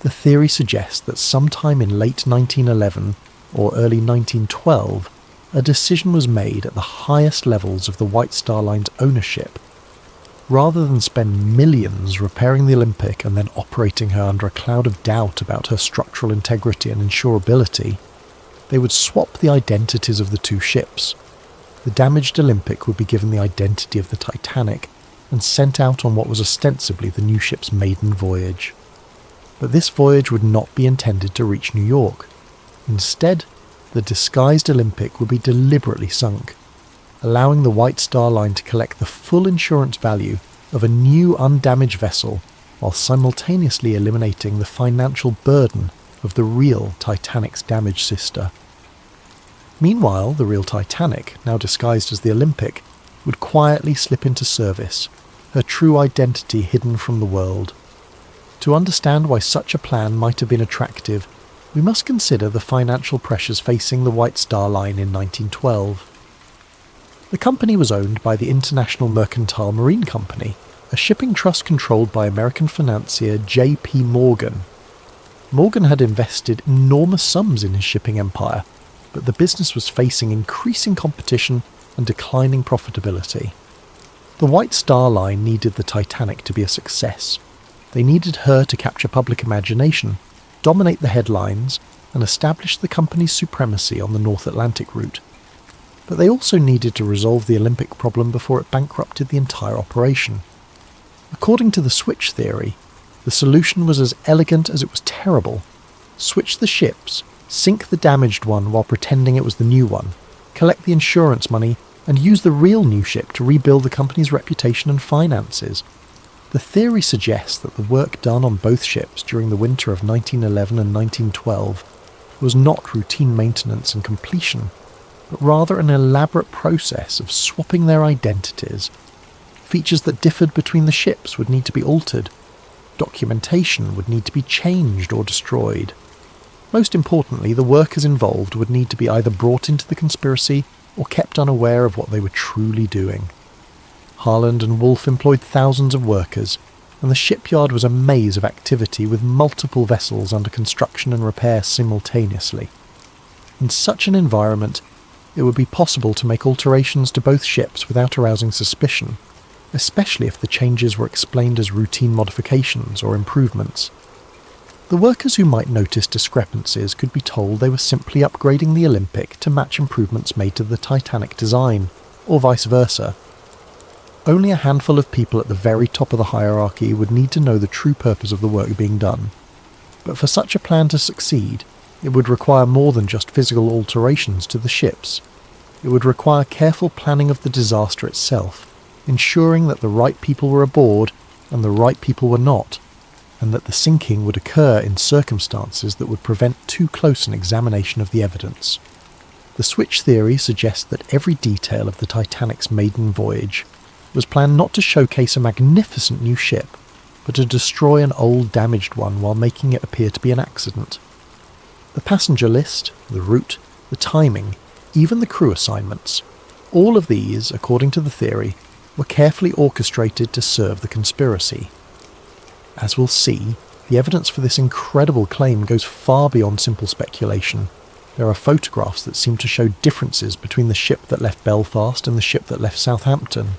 S1: The theory suggests that sometime in late 1911 or early 1912, a decision was made at the highest levels of the White Star Line's ownership. Rather than spend millions repairing the Olympic and then operating her under a cloud of doubt about her structural integrity and insurability, they would swap the identities of the two ships. The damaged Olympic would be given the identity of the Titanic and sent out on what was ostensibly the new ship's maiden voyage. But this voyage would not be intended to reach New York. Instead, the disguised Olympic would be deliberately sunk, allowing the White Star Line to collect the full insurance value of a new undamaged vessel while simultaneously eliminating the financial burden of the real Titanic's damaged sister. Meanwhile, the real Titanic, now disguised as the Olympic, would quietly slip into service, her true identity hidden from the world. To understand why such a plan might have been attractive, we must consider the financial pressures facing the White Star Line in 1912. The company was owned by the International Mercantile Marine Company, a shipping trust controlled by American financier J.P. Morgan. Morgan had invested enormous sums in his shipping empire, but the business was facing increasing competition and declining profitability. The White Star Line needed the Titanic to be a success. They needed her to capture public imagination, dominate the headlines, and establish the company's supremacy on the North Atlantic route. But they also needed to resolve the Olympic problem before it bankrupted the entire operation. According to the switch theory, the solution was as elegant as it was terrible. Switch the ships, sink the damaged one while pretending it was the new one, collect the insurance money, and use the real new ship to rebuild the company's reputation and finances. The theory suggests that the work done on both ships during the winter of 1911 and 1912 was not routine maintenance and completion, but rather an elaborate process of swapping their identities. Features that differed between the ships would need to be altered. Documentation would need to be changed or destroyed. Most importantly, the workers involved would need to be either brought into the conspiracy or kept unaware of what they were truly doing. Harland and Wolff employed thousands of workers, and the shipyard was a maze of activity with multiple vessels under construction and repair simultaneously. In such an environment, it would be possible to make alterations to both ships without arousing suspicion, especially if the changes were explained as routine modifications or improvements. The workers who might notice discrepancies could be told they were simply upgrading the Olympic to match improvements made to the Titanic design, or vice versa. Only a handful of people at the very top of the hierarchy would need to know the true purpose of the work being done. But for such a plan to succeed, it would require more than just physical alterations to the ships. It would require careful planning of the disaster itself, ensuring that the right people were aboard and the right people were not, and that the sinking would occur in circumstances that would prevent too close an examination of the evidence. The switch theory suggests that every detail of the Titanic's maiden voyage was planned not to showcase a magnificent new ship, but to destroy an old damaged one while making it appear to be an accident. The passenger list, the route, the timing, even the crew assignments, all of these, according to the theory, were carefully orchestrated to serve the conspiracy. As we'll see, the evidence for this incredible claim goes far beyond simple speculation. There are photographs that seem to show differences between the ship that left Belfast and the ship that left Southampton.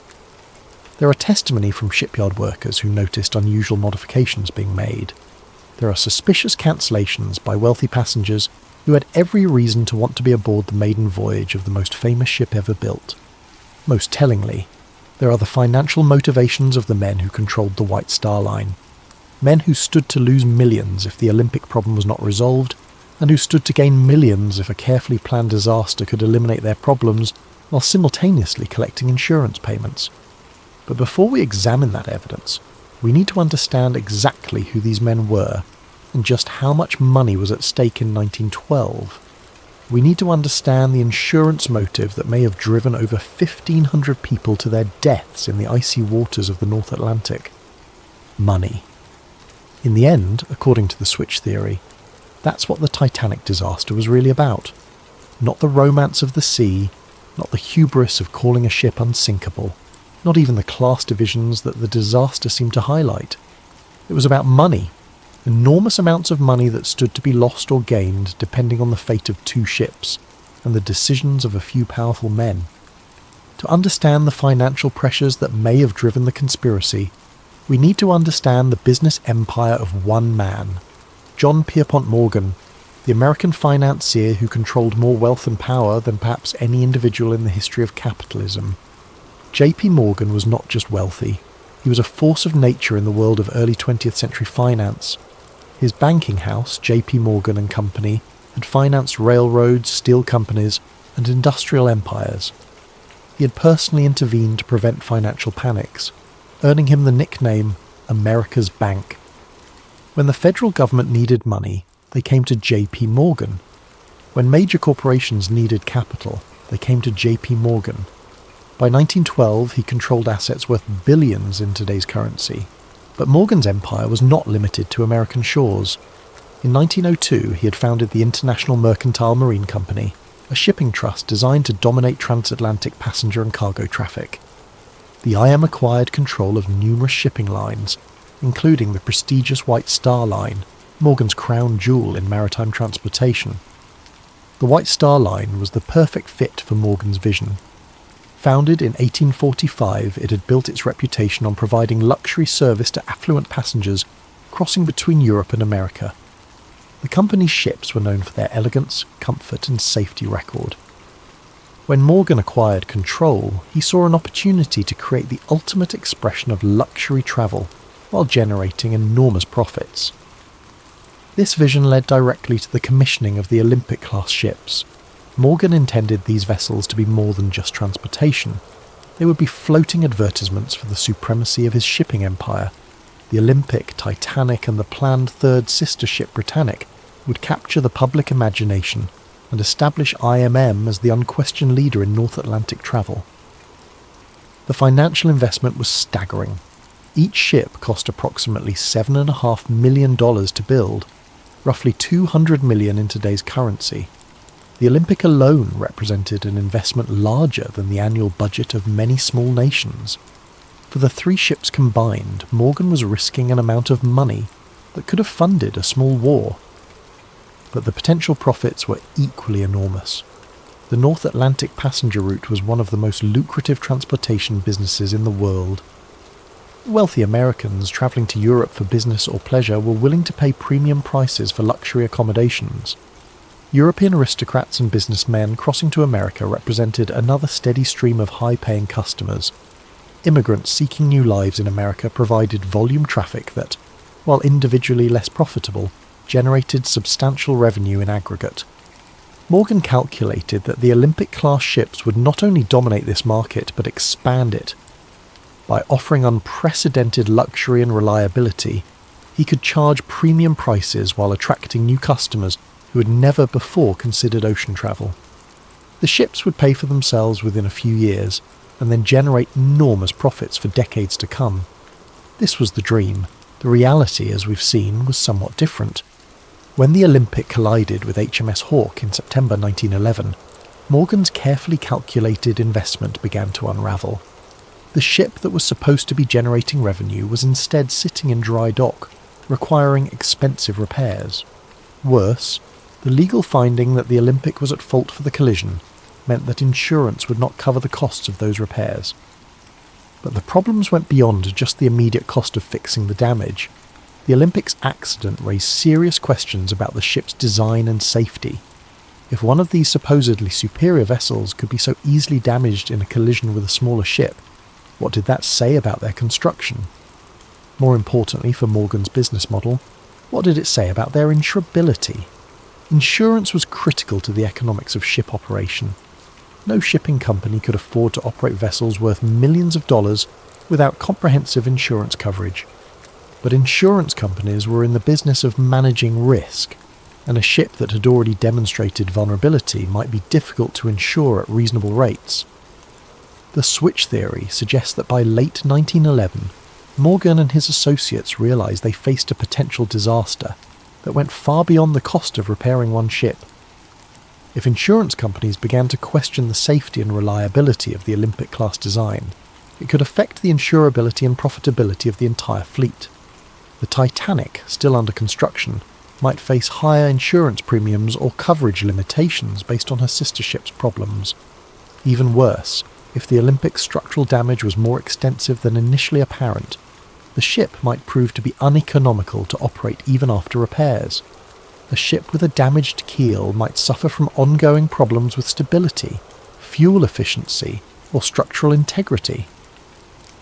S1: There are testimony from shipyard workers who noticed unusual modifications being made. There are suspicious cancellations by wealthy passengers who had every reason to want to be aboard the maiden voyage of the most famous ship ever built. Most tellingly, there are the financial motivations of the men who controlled the White Star Line. Men who stood to lose millions if the Olympic problem was not resolved, and who stood to gain millions if a carefully planned disaster could eliminate their problems while simultaneously collecting insurance payments. But before we examine that evidence, we need to understand exactly who these men were and just how much money was at stake in 1912. We need to understand the insurance motive that may have driven over 1,500 people to their deaths in the icy waters of the North Atlantic. Money. In the end, according to the switch theory, that's what the Titanic disaster was really about. Not the romance of the sea, not the hubris of calling a ship unsinkable, not even the class divisions that the disaster seemed to highlight. It was about money, enormous amounts of money that stood to be lost or gained depending on the fate of two ships and the decisions of a few powerful men. To understand the financial pressures that may have driven the conspiracy, we need to understand the business empire of one man, John Pierpont Morgan, the American financier who controlled more wealth and power than perhaps any individual in the history of capitalism. J.P. Morgan was not just wealthy, he was a force of nature in the world of early 20th century finance. His banking house, J.P. Morgan and Company, had financed railroads, steel companies, and industrial empires. He had personally intervened to prevent financial panics, earning him the nickname America's Bank. When the federal government needed money, they came to J.P. Morgan. When major corporations needed capital, they came to J.P. Morgan. By 1912, he controlled assets worth billions in today's currency. But Morgan's empire was not limited to American shores. In 1902, he had founded the International Mercantile Marine Company, a shipping trust designed to dominate transatlantic passenger and cargo traffic. The IM acquired control of numerous shipping lines, including the prestigious White Star Line, Morgan's crown jewel in maritime transportation. The White Star Line was the perfect fit for Morgan's vision. Founded in 1845, it had built its reputation on providing luxury service to affluent passengers crossing between Europe and America. The company's ships were known for their elegance, comfort, and safety record. When Morgan acquired control, he saw an opportunity to create the ultimate expression of luxury travel while generating enormous profits. This vision led directly to the commissioning of the Olympic-class ships. Morgan intended these vessels to be more than just transportation. They would be floating advertisements for the supremacy of his shipping empire. The Olympic, Titanic, and the planned third sister ship Britannic would capture the public imagination and establish IMM as the unquestioned leader in North Atlantic travel. The financial investment was staggering. Each ship cost approximately $7.5 million to build, roughly $200 million in today's currency. The Olympic alone represented an investment larger than the annual budget of many small nations. For the three ships combined, Morgan was risking an amount of money that could have funded a small war. But the potential profits were equally enormous. The North Atlantic passenger route was one of the most lucrative transportation businesses in the world. Wealthy Americans travelling to Europe for business or pleasure were willing to pay premium prices for luxury accommodations. European aristocrats and businessmen crossing to America represented another steady stream of high-paying customers. Immigrants seeking new lives in America provided volume traffic that, while individually less profitable, generated substantial revenue in aggregate. Morgan calculated that the Olympic-class ships would not only dominate this market but expand it. By offering unprecedented luxury and reliability, he could charge premium prices while attracting new customers who had never before considered ocean travel. The ships would pay for themselves within a few years, and then generate enormous profits for decades to come. This was the dream. The reality, as we've seen, was somewhat different. When the Olympic collided with HMS Hawke in September 1911, Morgan's carefully calculated investment began to unravel. The ship that was supposed to be generating revenue was instead sitting in dry dock, requiring expensive repairs. Worse, the legal finding that the Olympic was at fault for the collision meant that insurance would not cover the costs of those repairs. But the problems went beyond just the immediate cost of fixing the damage. The Olympic's accident raised serious questions about the ship's design and safety. If one of these supposedly superior vessels could be so easily damaged in a collision with a smaller ship, what did that say about their construction? More importantly for Morgan's business model, what did it say about their insurability? Insurance was critical to the economics of ship operation. No shipping company could afford to operate vessels worth millions of dollars without comprehensive insurance coverage. But insurance companies were in the business of managing risk, and a ship that had already demonstrated vulnerability might be difficult to insure at reasonable rates. The switch theory suggests that by late 1911, Morgan and his associates realized they faced a potential disaster that went far beyond the cost of repairing one ship. If insurance companies began to question the safety and reliability of the Olympic-class design, it could affect the insurability and profitability of the entire fleet. The Titanic, still under construction, might face higher insurance premiums or coverage limitations based on her sister ship's problems. Even worse, if the Olympic's structural damage was more extensive than initially apparent, the ship might prove to be uneconomical to operate even after repairs. A ship with a damaged keel might suffer from ongoing problems with stability, fuel efficiency, or structural integrity.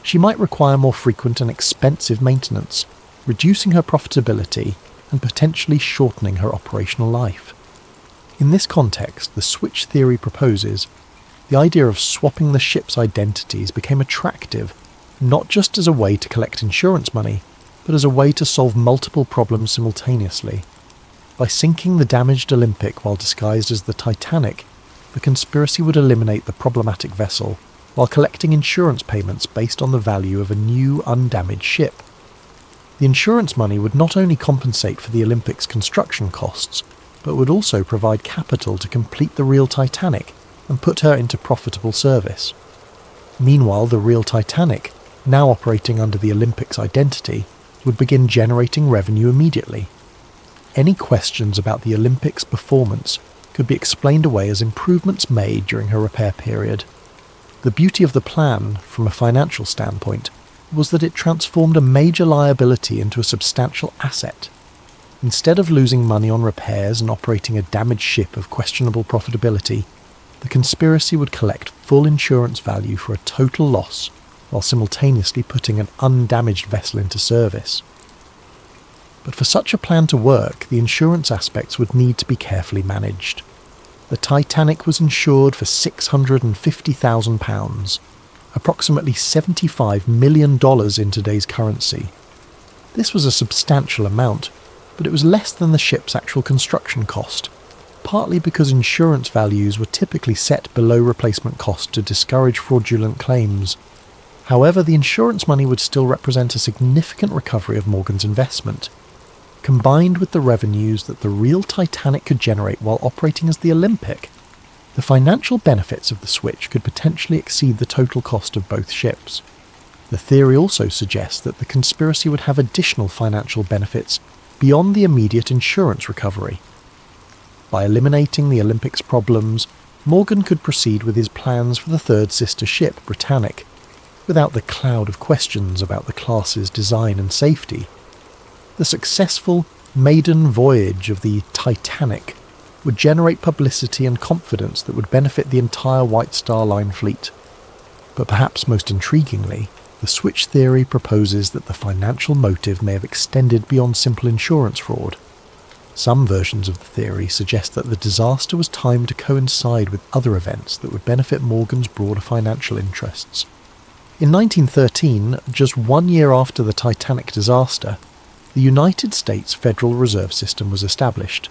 S1: She might require more frequent and expensive maintenance, reducing her profitability and potentially shortening her operational life. In this context, the switch theory proposes the idea of swapping the ship's identities became attractive, not just as a way to collect insurance money, but as a way to solve multiple problems simultaneously. By sinking the damaged Olympic while disguised as the Titanic, the conspiracy would eliminate the problematic vessel, while collecting insurance payments based on the value of a new, undamaged ship. The insurance money would not only compensate for the Olympic's construction costs, but would also provide capital to complete the real Titanic and put her into profitable service. Meanwhile, the real Titanic, now operating under the Olympic's identity, would begin generating revenue immediately. Any questions about the Olympic's performance could be explained away as improvements made during her repair period. The beauty of the plan, from a financial standpoint, was that it transformed a major liability into a substantial asset. Instead of losing money on repairs and operating a damaged ship of questionable profitability, the conspiracy would collect full insurance value for a total loss, while simultaneously putting an undamaged vessel into service. But for such a plan to work, the insurance aspects would need to be carefully managed. The Titanic was insured for £650,000, approximately $75 million in today's currency. This was a substantial amount, but it was less than the ship's actual construction cost, partly because insurance values were typically set below replacement cost to discourage fraudulent claims. However, the insurance money would still represent a significant recovery of Morgan's investment. Combined with the revenues that the real Titanic could generate while operating as the Olympic, the financial benefits of the switch could potentially exceed the total cost of both ships. The theory also suggests that the conspiracy would have additional financial benefits beyond the immediate insurance recovery. By eliminating the Olympic's problems, Morgan could proceed with his plans for the third sister ship, Britannic. without the cloud of questions about the class's design and safety. The successful maiden voyage of the Titanic would generate publicity and confidence that would benefit the entire White Star Line fleet. But perhaps most intriguingly, the switch theory proposes that the financial motive may have extended beyond simple insurance fraud. Some versions of the theory suggest that the disaster was timed to coincide with other events that would benefit Morgan's broader financial interests. In 1913, just 1 year after the Titanic disaster, the United States Federal Reserve System was established.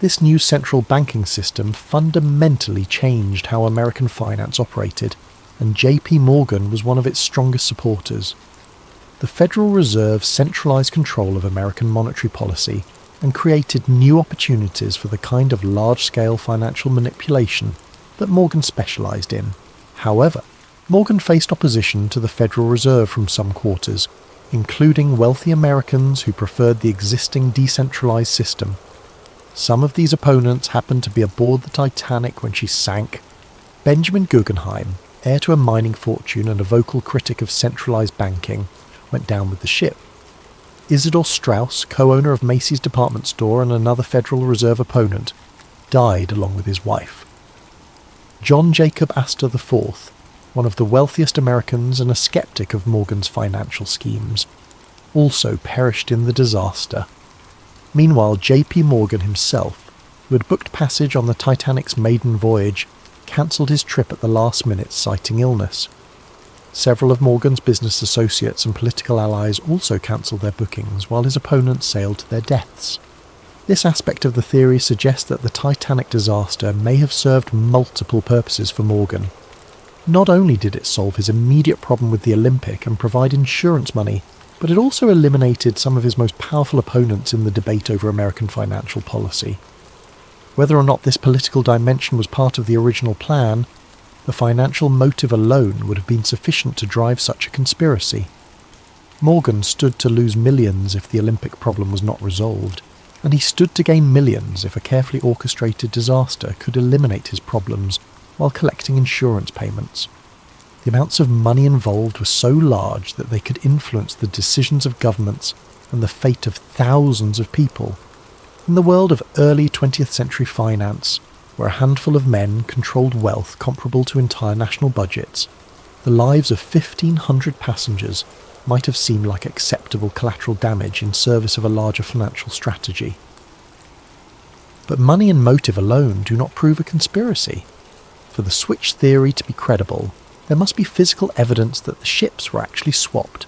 S1: This new central banking system fundamentally changed how American finance operated, and J.P. Morgan was one of its strongest supporters. The Federal Reserve centralized control of American monetary policy and created new opportunities for the kind of large-scale financial manipulation that Morgan specialized in. However, Morgan faced opposition to the Federal Reserve from some quarters, including wealthy Americans who preferred the existing decentralized system. Some of these opponents happened to be aboard the Titanic when she sank. Benjamin Guggenheim, heir to a mining fortune and a vocal critic of centralized banking, went down with the ship. Isidor Straus, co-owner of Macy's department store and another Federal Reserve opponent, died along with his wife. John Jacob Astor IV, one of the wealthiest Americans and a skeptic of Morgan's financial schemes, also perished in the disaster. Meanwhile, J.P. Morgan himself, who had booked passage on the Titanic's maiden voyage, cancelled his trip at the last minute citing illness. Several of Morgan's business associates and political allies also cancelled their bookings while his opponents sailed to their deaths. This aspect of the theory suggests that the Titanic disaster may have served multiple purposes for Morgan. Not only did it solve his immediate problem with the Olympic and provide insurance money, but it also eliminated some of his most powerful opponents in the debate over American financial policy. Whether or not this political dimension was part of the original plan, the financial motive alone would have been sufficient to drive such a conspiracy. Morgan stood to lose millions if the Olympic problem was not resolved, and he stood to gain millions if a carefully orchestrated disaster could eliminate his problems while collecting insurance payments. The amounts of money involved were so large that they could influence the decisions of governments and the fate of thousands of people. In the world of early 20th century finance, where a handful of men controlled wealth comparable to entire national budgets, the lives of 1,500 passengers might have seemed like acceptable collateral damage in service of a larger financial strategy. But money and motive alone do not prove a conspiracy. For the switch theory to be credible, there must be physical evidence that the ships were actually swapped.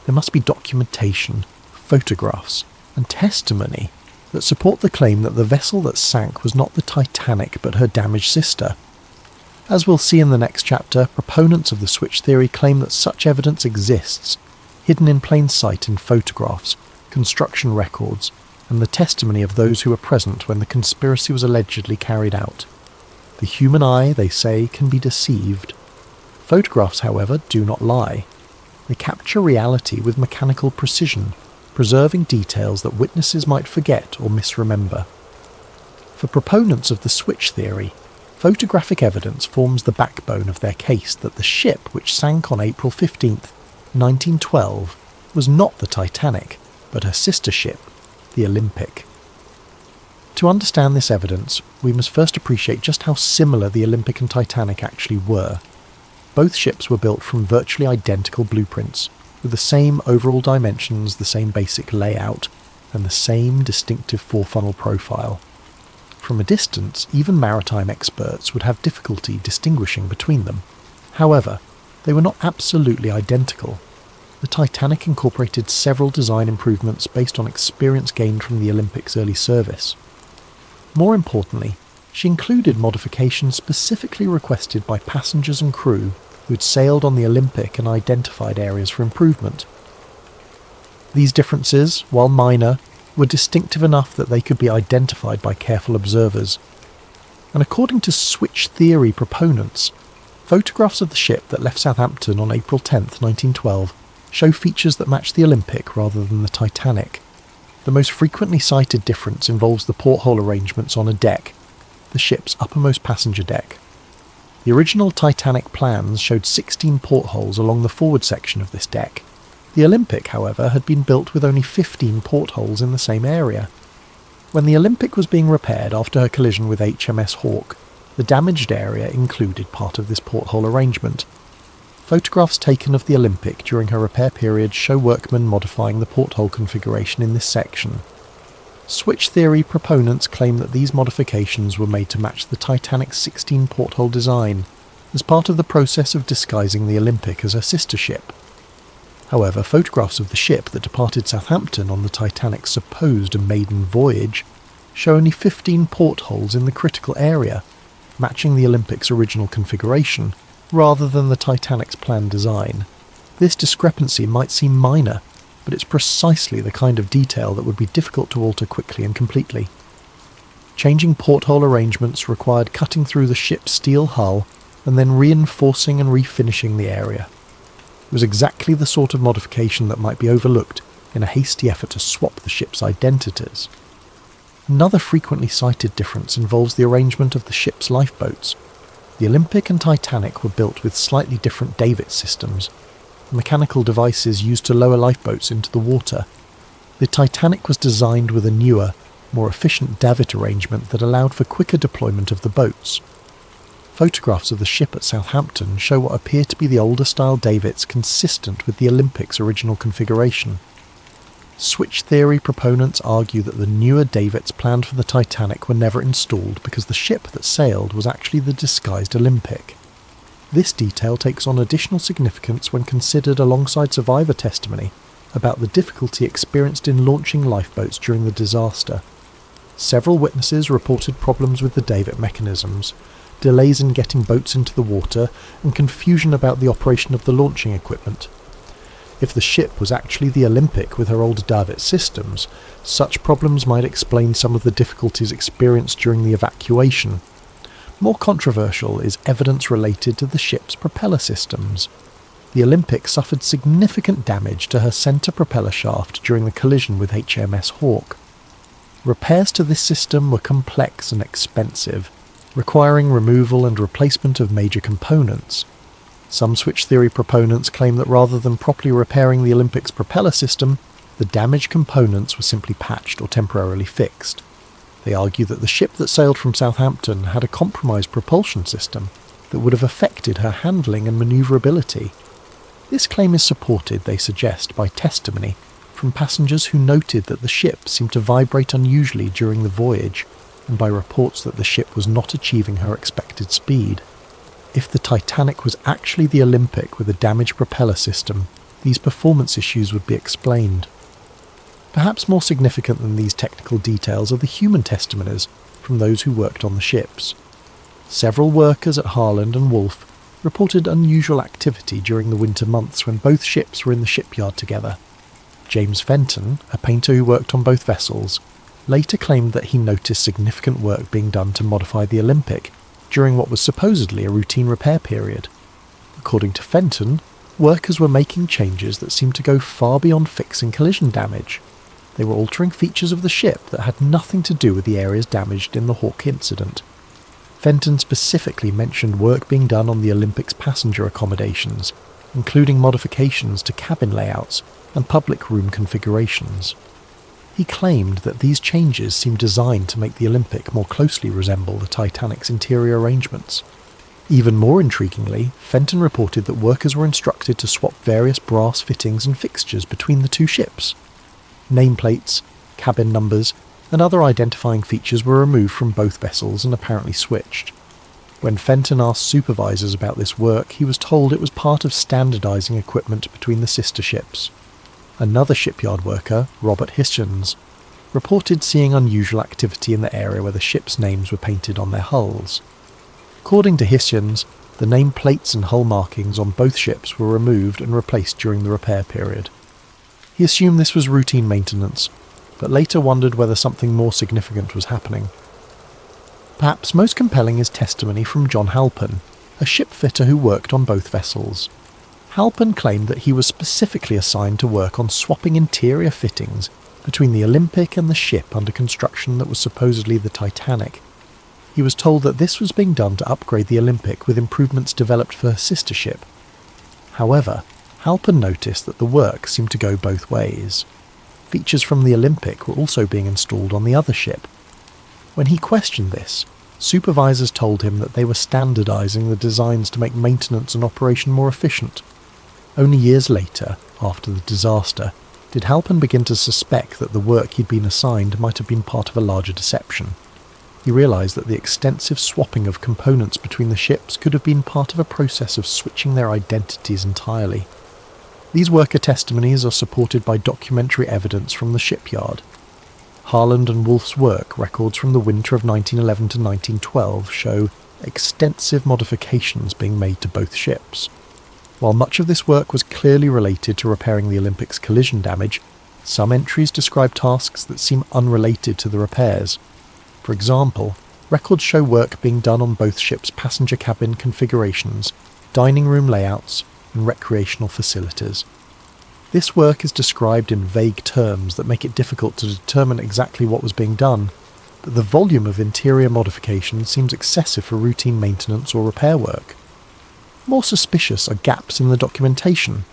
S1: There must be documentation, photographs, and testimony that support the claim that the vessel that sank was not the Titanic but her damaged sister. As we'll see in the next chapter, proponents of the switch theory claim that such evidence exists, hidden in plain sight in photographs, construction records, and the testimony of those who were present when the conspiracy was allegedly carried out. The human eye, they say, can be deceived. Photographs, however, do not lie. They capture reality with mechanical precision, preserving details that witnesses might forget or misremember. For proponents of the switch theory, photographic evidence forms the backbone of their case that the ship which sank on April 15, 1912, was not the Titanic, but her sister ship, the Olympic. To understand this evidence, we must first appreciate just how similar the Olympic and Titanic actually were. Both ships were built from virtually identical blueprints, with the same overall dimensions, the same basic layout, and the same distinctive four-funnel profile. From a distance, even maritime experts would have difficulty distinguishing between them. However, they were not absolutely identical. The Titanic incorporated several design improvements based on experience gained from the Olympic's early service. More importantly, she included modifications specifically requested by passengers and crew who had sailed on the Olympic and identified areas for improvement. These differences, while minor, were distinctive enough that they could be identified by careful observers. And according to switch theory proponents, photographs of the ship that left Southampton on April 10, 1912, show features that match the Olympic rather than the Titanic. The most frequently cited difference involves the porthole arrangements on a deck, the ship's uppermost passenger deck. The original Titanic plans showed 16 portholes along the forward section of this deck. The Olympic, however, had been built with only 15 portholes in the same area. When the Olympic was being repaired after her collision with HMS Hawke, the damaged area included part of this porthole arrangement. Photographs taken of the Olympic during her repair period show workmen modifying the porthole configuration in this section. Switch theory proponents claim that these modifications were made to match the Titanic's 16 porthole design, as part of the process of disguising the Olympic as her sister ship. However, photographs of the ship that departed Southampton on the Titanic's supposed maiden voyage show only 15 portholes in the critical area, matching the Olympic's original configuration, rather than the Titanic's planned design. This discrepancy might seem minor, but it's precisely the kind of detail that would be difficult to alter quickly and completely. Changing porthole arrangements required cutting through the ship's steel hull and then reinforcing and refinishing the area. It was exactly the sort of modification that might be overlooked in a hasty effort to swap the ship's identities. Another frequently cited difference involves the arrangement of the ship's lifeboats. The Olympic and Titanic were built with slightly different davit systems, mechanical devices used to lower lifeboats into the water. The Titanic was designed with a newer, more efficient davit arrangement that allowed for quicker deployment of the boats. Photographs of the ship at Southampton show what appear to be the older style davits consistent with the Olympic's original configuration. Switch theory proponents argue that the newer davits planned for the Titanic were never installed because the ship that sailed was actually the disguised Olympic. This detail takes on additional significance when considered alongside survivor testimony about the difficulty experienced in launching lifeboats during the disaster. Several witnesses reported problems with the davit mechanisms, delays in getting boats into the water, and confusion about the operation of the launching equipment. If the ship was actually the Olympic with her older davit systems, such problems might explain some of the difficulties experienced during the evacuation. More controversial is evidence related to the ship's propeller systems. The Olympic suffered significant damage to her centre propeller shaft during the collision with HMS Hawke. Repairs to this system were complex and expensive, requiring removal and replacement of major components. Some switch theory proponents claim that rather than properly repairing the Olympic's propeller system, the damaged components were simply patched or temporarily fixed. They argue that the ship that sailed from Southampton had a compromised propulsion system that would have affected her handling and manoeuvrability. This claim is supported, they suggest, by testimony from passengers who noted that the ship seemed to vibrate unusually during the voyage, and by reports that the ship was not achieving her expected speed. If the Titanic was actually the Olympic with a damaged propeller system, these performance issues would be explained. Perhaps more significant than these technical details are the human testimonies from those who worked on the ships. Several workers at Harland and Wolff reported unusual activity during the winter months when both ships were in the shipyard together. James Fenton, a painter who worked on both vessels, later claimed that he noticed significant work being done to modify the Olympic during what was supposedly a routine repair period. According to Fenton, workers were making changes that seemed to go far beyond fixing collision damage. They were altering features of the ship that had nothing to do with the areas damaged in the Hawke incident. Fenton specifically mentioned work being done on the Olympic's passenger accommodations, including modifications to cabin layouts and public room configurations. He claimed that these changes seemed designed to make the Olympic more closely resemble the Titanic's interior arrangements. Even more intriguingly, Fenton reported that workers were instructed to swap various brass fittings and fixtures between the two ships. Nameplates, cabin numbers, and other identifying features were removed from both vessels and apparently switched. When Fenton asked supervisors about this work, he was told it was part of standardising equipment between the sister ships. Another shipyard worker, Robert Hitchens, reported seeing unusual activity in the area where the ships' names were painted on their hulls. According to Hitchens, the name plates and hull markings on both ships were removed and replaced during the repair period. He assumed this was routine maintenance, but later wondered whether something more significant was happening. Perhaps most compelling is testimony from John Halpin, a shipfitter who worked on both vessels. Halpin claimed that he was specifically assigned to work on swapping interior fittings between the Olympic and the ship under construction that was supposedly the Titanic. He was told that this was being done to upgrade the Olympic with improvements developed for her sister ship. However, Halpern noticed that the work seemed to go both ways. Features from the Olympic were also being installed on the other ship. When he questioned this, supervisors told him that they were standardizing the designs to make maintenance and operation more efficient. Only years later, after the disaster, did Halpern begin to suspect that the work he'd been assigned might have been part of a larger deception. He realised that the extensive swapping of components between the ships could have been part of a process of switching their identities entirely. These worker testimonies are supported by documentary evidence from the shipyard. Harland and Wolff's work records from the winter of 1911 to 1912 show extensive modifications being made to both ships. While much of this work was clearly related to repairing the Olympic's collision damage, some entries describe tasks that seem unrelated to the repairs. For example, records show work being done on both ships' passenger cabin configurations, dining room layouts, and recreational facilities. This work is described in vague terms that make it difficult to determine exactly what was being done, but the volume of interior modification seems excessive for routine maintenance or repair work. More suspicious are gaps in the documentation.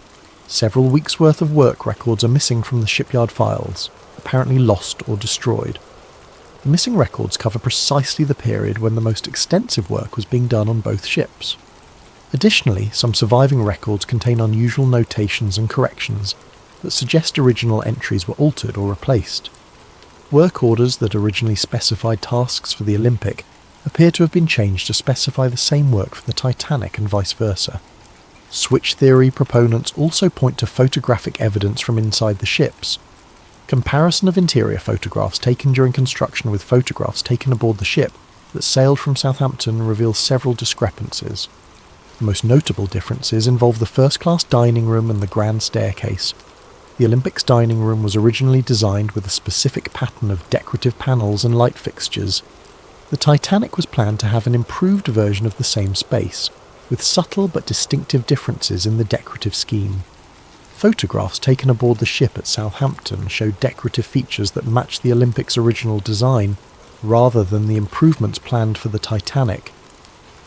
S1: Several weeks' worth of work records are missing from the shipyard files, apparently lost or destroyed. The missing records cover precisely the period when the most extensive work was being done on both ships. Additionally, some surviving records contain unusual notations and corrections that suggest original entries were altered or replaced. Work orders that originally specified tasks for the Olympic appear to have been changed to specify the same work for the Titanic and vice versa. Switch theory proponents also point to photographic evidence from inside the ships. Comparison of interior photographs taken during construction with photographs taken aboard the ship that sailed from Southampton reveals several discrepancies. The most notable differences involve the first-class dining room and the grand staircase. The Olympic's dining room was originally designed with a specific pattern of decorative panels and light fixtures. The Titanic was planned to have an improved version of the same space, with subtle but distinctive differences in the decorative scheme. Photographs taken aboard the ship at Southampton show decorative features that match the Olympic's original design, rather than the improvements planned for the Titanic.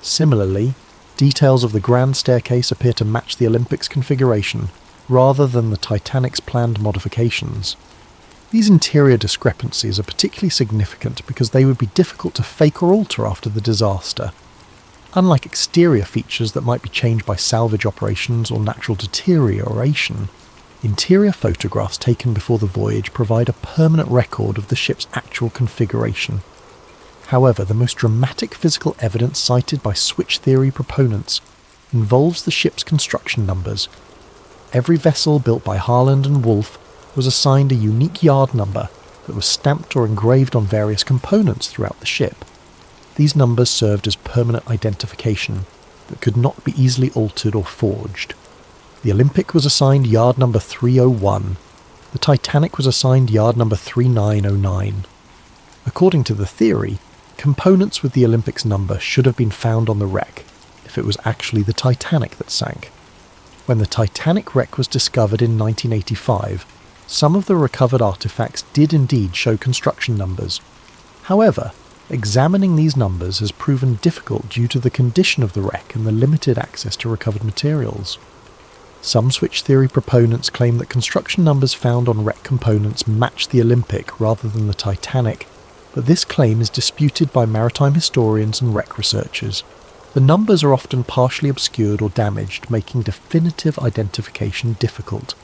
S1: Similarly, details of the grand staircase appear to match the Olympic's configuration, rather than the Titanic's planned modifications. These interior discrepancies are particularly significant because they would be difficult to fake or alter after the disaster. Unlike exterior features that might be changed by salvage operations or natural deterioration, interior photographs taken before the voyage provide a permanent record of the ship's actual configuration. However, the most dramatic physical evidence cited by switch theory proponents involves the ship's construction numbers. Every vessel built by Harland and Wolff was assigned a unique yard number that was stamped or engraved on various components throughout the ship. These numbers served as permanent identification that could not be easily altered or forged. The Olympic was assigned yard number 301. The Titanic was assigned yard number 3909. According to the theory, components with the Olympic's number should have been found on the wreck if it was actually the Titanic that sank. When the Titanic wreck was discovered in 1985, some of the recovered artifacts did indeed show construction numbers. However, examining these numbers has proven difficult due to the condition of the wreck and the limited access to recovered materials. Some switch theory proponents claim that construction numbers found on wreck components match the Olympic rather than the Titanic, but this claim is disputed by maritime historians and wreck researchers. The numbers are often partially obscured or damaged, making definitive identification difficult.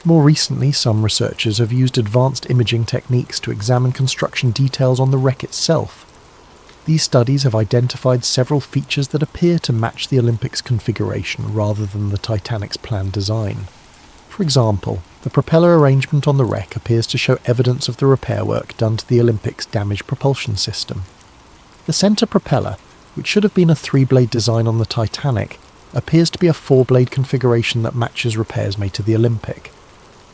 S1: More recently, some researchers have used advanced imaging techniques to examine construction details on the wreck itself. These studies have identified several features that appear to match the Olympic's configuration rather than the Titanic's planned design. For example, the propeller arrangement on the wreck appears to show evidence of the repair work done to the Olympic's damaged propulsion system. The centre propeller, which should have been a 3-blade design on the Titanic, appears to be a 4-blade configuration that matches repairs made to the Olympic.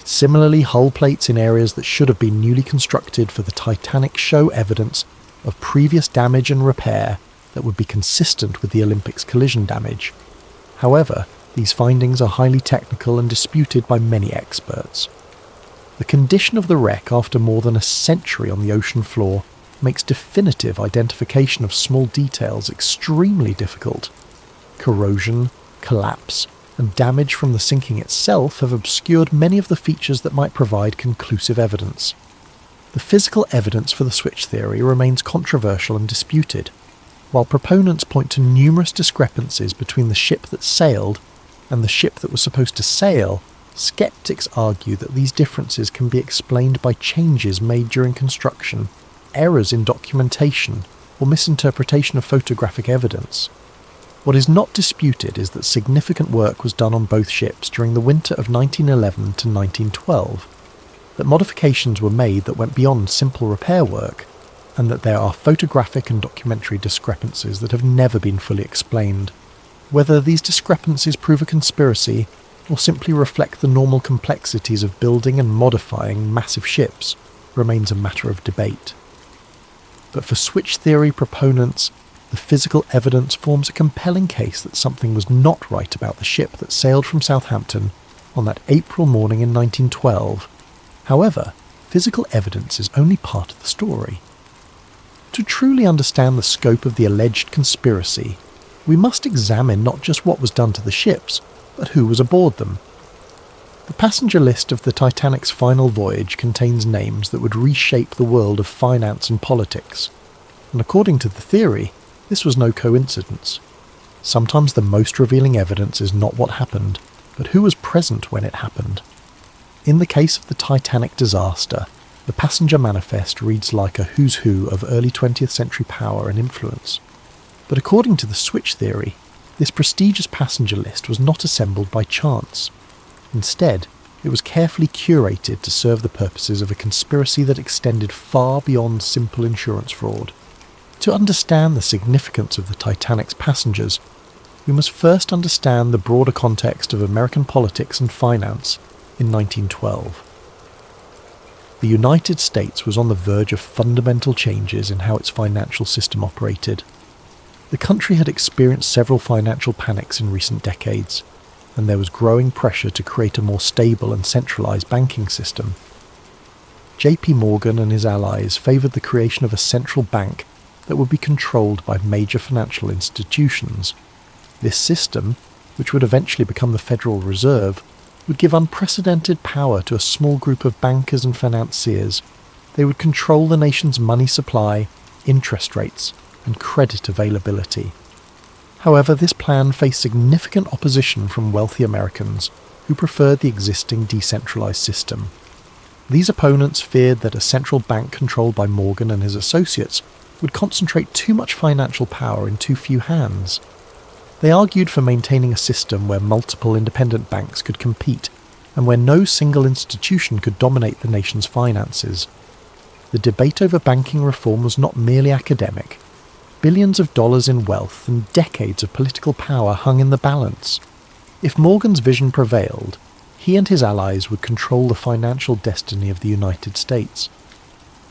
S1: Similarly, hull plates in areas that should have been newly constructed for the Titanic show evidence of previous damage and repair that would be consistent with the Olympic's collision damage. However, these findings are highly technical and disputed by many experts. The condition of the wreck after more than a century on the ocean floor makes definitive identification of small details extremely difficult. Corrosion, collapse, and damage from the sinking itself have obscured many of the features that might provide conclusive evidence. The physical evidence for the switch theory remains controversial and disputed. While proponents point to numerous discrepancies between the ship that sailed and the ship that was supposed to sail, skeptics argue that these differences can be explained by changes made during construction, errors in documentation, or misinterpretation of photographic evidence. What is not disputed is that significant work was done on both ships during the winter of 1911 to 1912, that modifications were made that went beyond simple repair work, and that there are photographic and documentary discrepancies that have never been fully explained. Whether these discrepancies prove a conspiracy or simply reflect the normal complexities of building and modifying massive ships remains a matter of debate. But for switch theory proponents, the physical evidence forms a compelling case that something was not right about the ship that sailed from Southampton on that April morning in 1912. However, physical evidence is only part of the story. To truly understand the scope of the alleged conspiracy, we must examine not just what was done to the ships, but who was aboard them. The passenger list of the Titanic's final voyage contains names that would reshape the world of finance and politics, and according to the theory, this was no coincidence. Sometimes the most revealing evidence is not what happened, but who was present when it happened. In the case of the Titanic disaster, the passenger manifest reads like a who's who of early 20th century power and influence. But according to the switch theory, this prestigious passenger list was not assembled by chance. Instead, it was carefully curated to serve the purposes of a conspiracy that extended far beyond simple insurance fraud. To understand the significance of the Titanic's passengers, we must first understand the broader context of American politics and finance in 1912. The United States was on the verge of fundamental changes in how its financial system operated. The country had experienced several financial panics in recent decades, and there was growing pressure to create a more stable and centralized banking system. J.P. Morgan and his allies favored the creation of a central bank that would be controlled by major financial institutions. This system, which would eventually become the Federal Reserve, would give unprecedented power to a small group of bankers and financiers. They would control the nation's money supply, interest rates, and credit availability. However, this plan faced significant opposition from wealthy Americans who preferred the existing decentralized system. These opponents feared that a central bank controlled by Morgan and his associates would concentrate too much financial power in too few hands. They argued for maintaining a system where multiple independent banks could compete and where no single institution could dominate the nation's finances. The debate over banking reform was not merely academic. Billions of dollars in wealth and decades of political power hung in the balance. If Morgan's vision prevailed, he and his allies would control the financial destiny of the United States.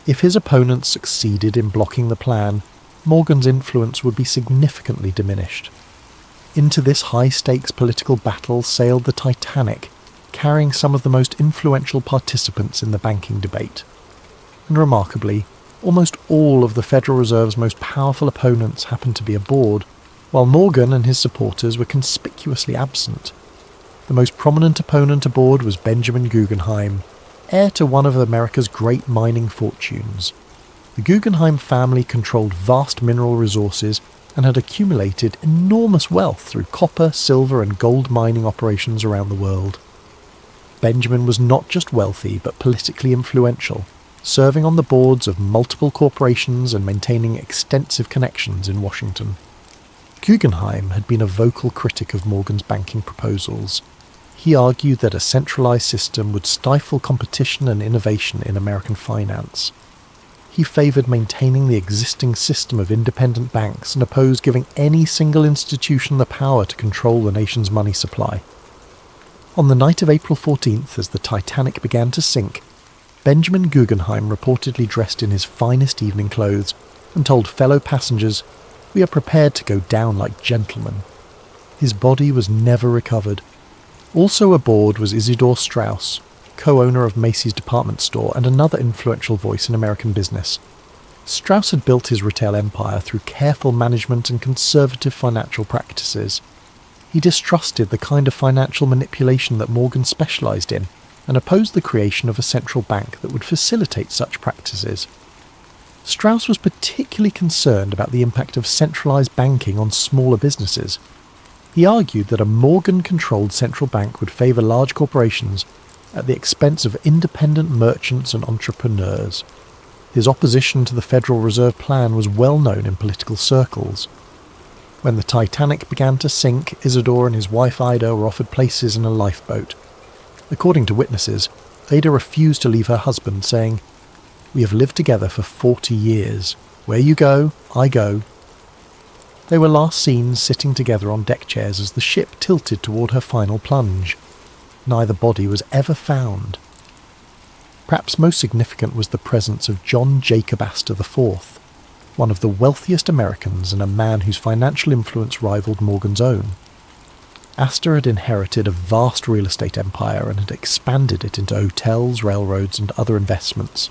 S1: If his opponents succeeded in blocking the plan, Morgan's influence would be significantly diminished. Into this high-stakes political battle sailed the Titanic, carrying some of the most influential participants in the banking debate. And remarkably, almost all of the Federal Reserve's most powerful opponents happened to be aboard, while Morgan and his supporters were conspicuously absent. The most prominent opponent aboard was Benjamin Guggenheim, heir to one of America's great mining fortunes. The Guggenheim family controlled vast mineral resources and had accumulated enormous wealth through copper, silver and gold mining operations around the world. Benjamin was not just wealthy but politically influential, serving on the boards of multiple corporations and maintaining extensive connections in Washington. Guggenheim had been a vocal critic of Morgan's banking proposals. He argued that a centralized system would stifle competition and innovation in American finance. He favored maintaining the existing system of independent banks and opposed giving any single institution the power to control the nation's money supply. On the night of April 14th, as the Titanic began to sink, Benjamin Guggenheim reportedly dressed in his finest evening clothes and told fellow passengers, "We are prepared to go down like gentlemen." His body was never recovered. Also aboard was Isidor Straus, co-owner of Macy's department store and another influential voice in American business. Strauss had built his retail empire through careful management and conservative financial practices. He distrusted the kind of financial manipulation that Morgan specialised in and opposed the creation of a central bank that would facilitate such practices. Strauss was particularly concerned about the impact of centralised banking on smaller businesses. He argued that a Morgan-controlled central bank would favour large corporations at the expense of independent merchants and entrepreneurs. His opposition to the Federal Reserve Plan was well known in political circles. When the Titanic began to sink, Isidore and his wife Ida were offered places in a lifeboat. According to witnesses, Ada refused to leave her husband, saying, "We have lived together for 40 years. Where you go, I go." They were last seen sitting together on deck chairs as the ship tilted toward her final plunge. Neither body was ever found. Perhaps most significant was the presence of John Jacob Astor IV, one of the wealthiest Americans and a man whose financial influence rivaled Morgan's own. Astor had inherited a vast real estate empire and had expanded it into hotels, railroads, and other investments.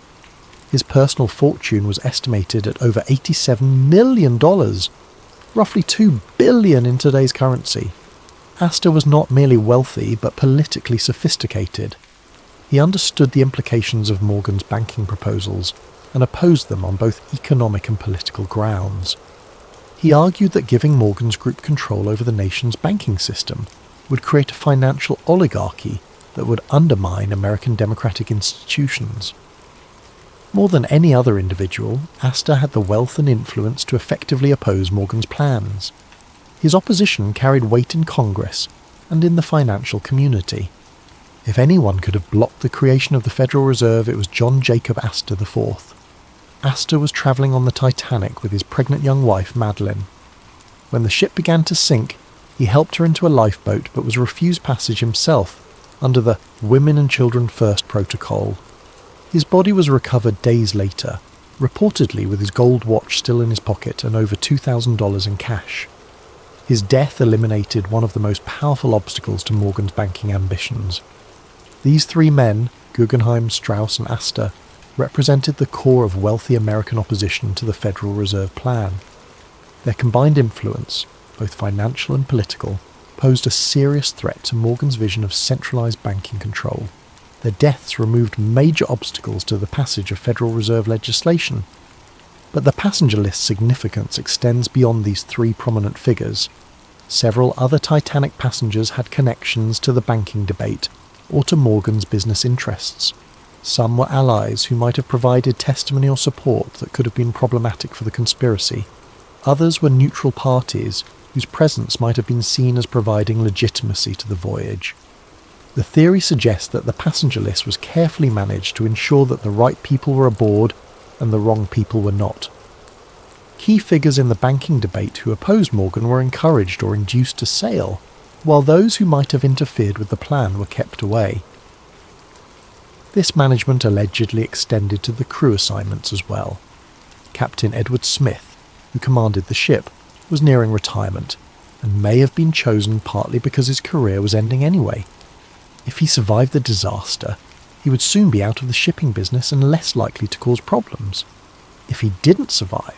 S1: His personal fortune was estimated at over $87 million, roughly $2 billion in today's currency. Astor was not merely wealthy, but politically sophisticated. He understood the implications of Morgan's banking proposals and opposed them on both economic and political grounds. He argued that giving Morgan's group control over the nation's banking system would create a financial oligarchy that would undermine American democratic institutions. More than any other individual, Astor had the wealth and influence to effectively oppose Morgan's plans. His opposition carried weight in Congress and in the financial community. If anyone could have blocked the creation of the Federal Reserve, it was John Jacob Astor IV. Astor was travelling on the Titanic with his pregnant young wife, Madeline. When the ship began to sink, he helped her into a lifeboat but was refused passage himself under the Women and Children First protocol. His body was recovered days later, reportedly with his gold watch still in his pocket and over $2,000 in cash. His death eliminated one of the most powerful obstacles to Morgan's banking ambitions. These three men, Guggenheim, Strauss and Astor, represented the core of wealthy American opposition to the Federal Reserve Plan. Their combined influence, both financial and political, posed a serious threat to Morgan's vision of centralised banking control. Their deaths removed major obstacles to the passage of Federal Reserve legislation. But the passenger list's significance extends beyond these three prominent figures. Several other Titanic passengers had connections to the banking debate or to Morgan's business interests. Some were allies who might have provided testimony or support that could have been problematic for the conspiracy. Others were neutral parties whose presence might have been seen as providing legitimacy to the voyage. The theory suggests that the passenger list was carefully managed to ensure that the right people were aboard and the wrong people were not. Key figures in the banking debate who opposed Morgan were encouraged or induced to sail, while those who might have interfered with the plan were kept away. This management allegedly extended to the crew assignments as well. Captain Edward Smith, who commanded the ship, was nearing retirement, and may have been chosen partly because his career was ending anyway. If he survived the disaster, he would soon be out of the shipping business and less likely to cause problems. If he didn't survive,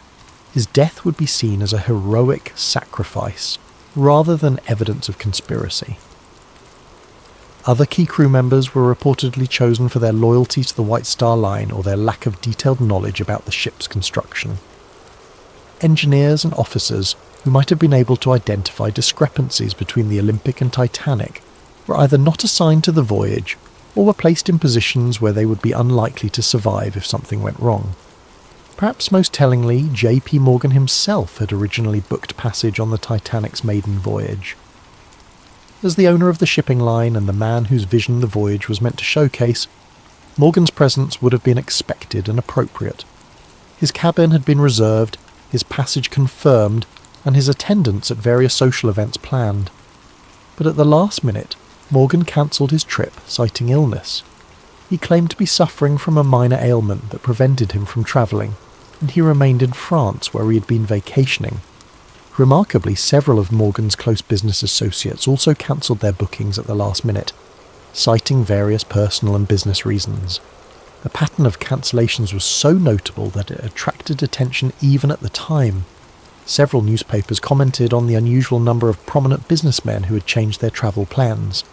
S1: his death would be seen as a heroic sacrifice, rather than evidence of conspiracy. Other key crew members were reportedly chosen for their loyalty to the White Star Line or their lack of detailed knowledge about the ship's construction. Engineers and officers who might have been able to identify discrepancies between the Olympic and Titanic were either not assigned to the voyage or were placed in positions where they would be unlikely to survive if something went wrong. Perhaps most tellingly, J.P. Morgan himself had originally booked passage on the Titanic's maiden voyage. As the owner of the shipping line and the man whose vision the voyage was meant to showcase, Morgan's presence would have been expected and appropriate. His cabin had been reserved, his passage confirmed, and his attendance at various social events planned. But at the last minute, Morgan cancelled his trip, citing illness. He claimed to be suffering from a minor ailment that prevented him from travelling, and he remained in France where he had been vacationing. Remarkably, several of Morgan's close business associates also cancelled their bookings at the last minute, citing various personal and business reasons. The pattern of cancellations was so notable that it attracted attention even at the time. Several newspapers commented on the unusual number of prominent businessmen who had changed their travel plans.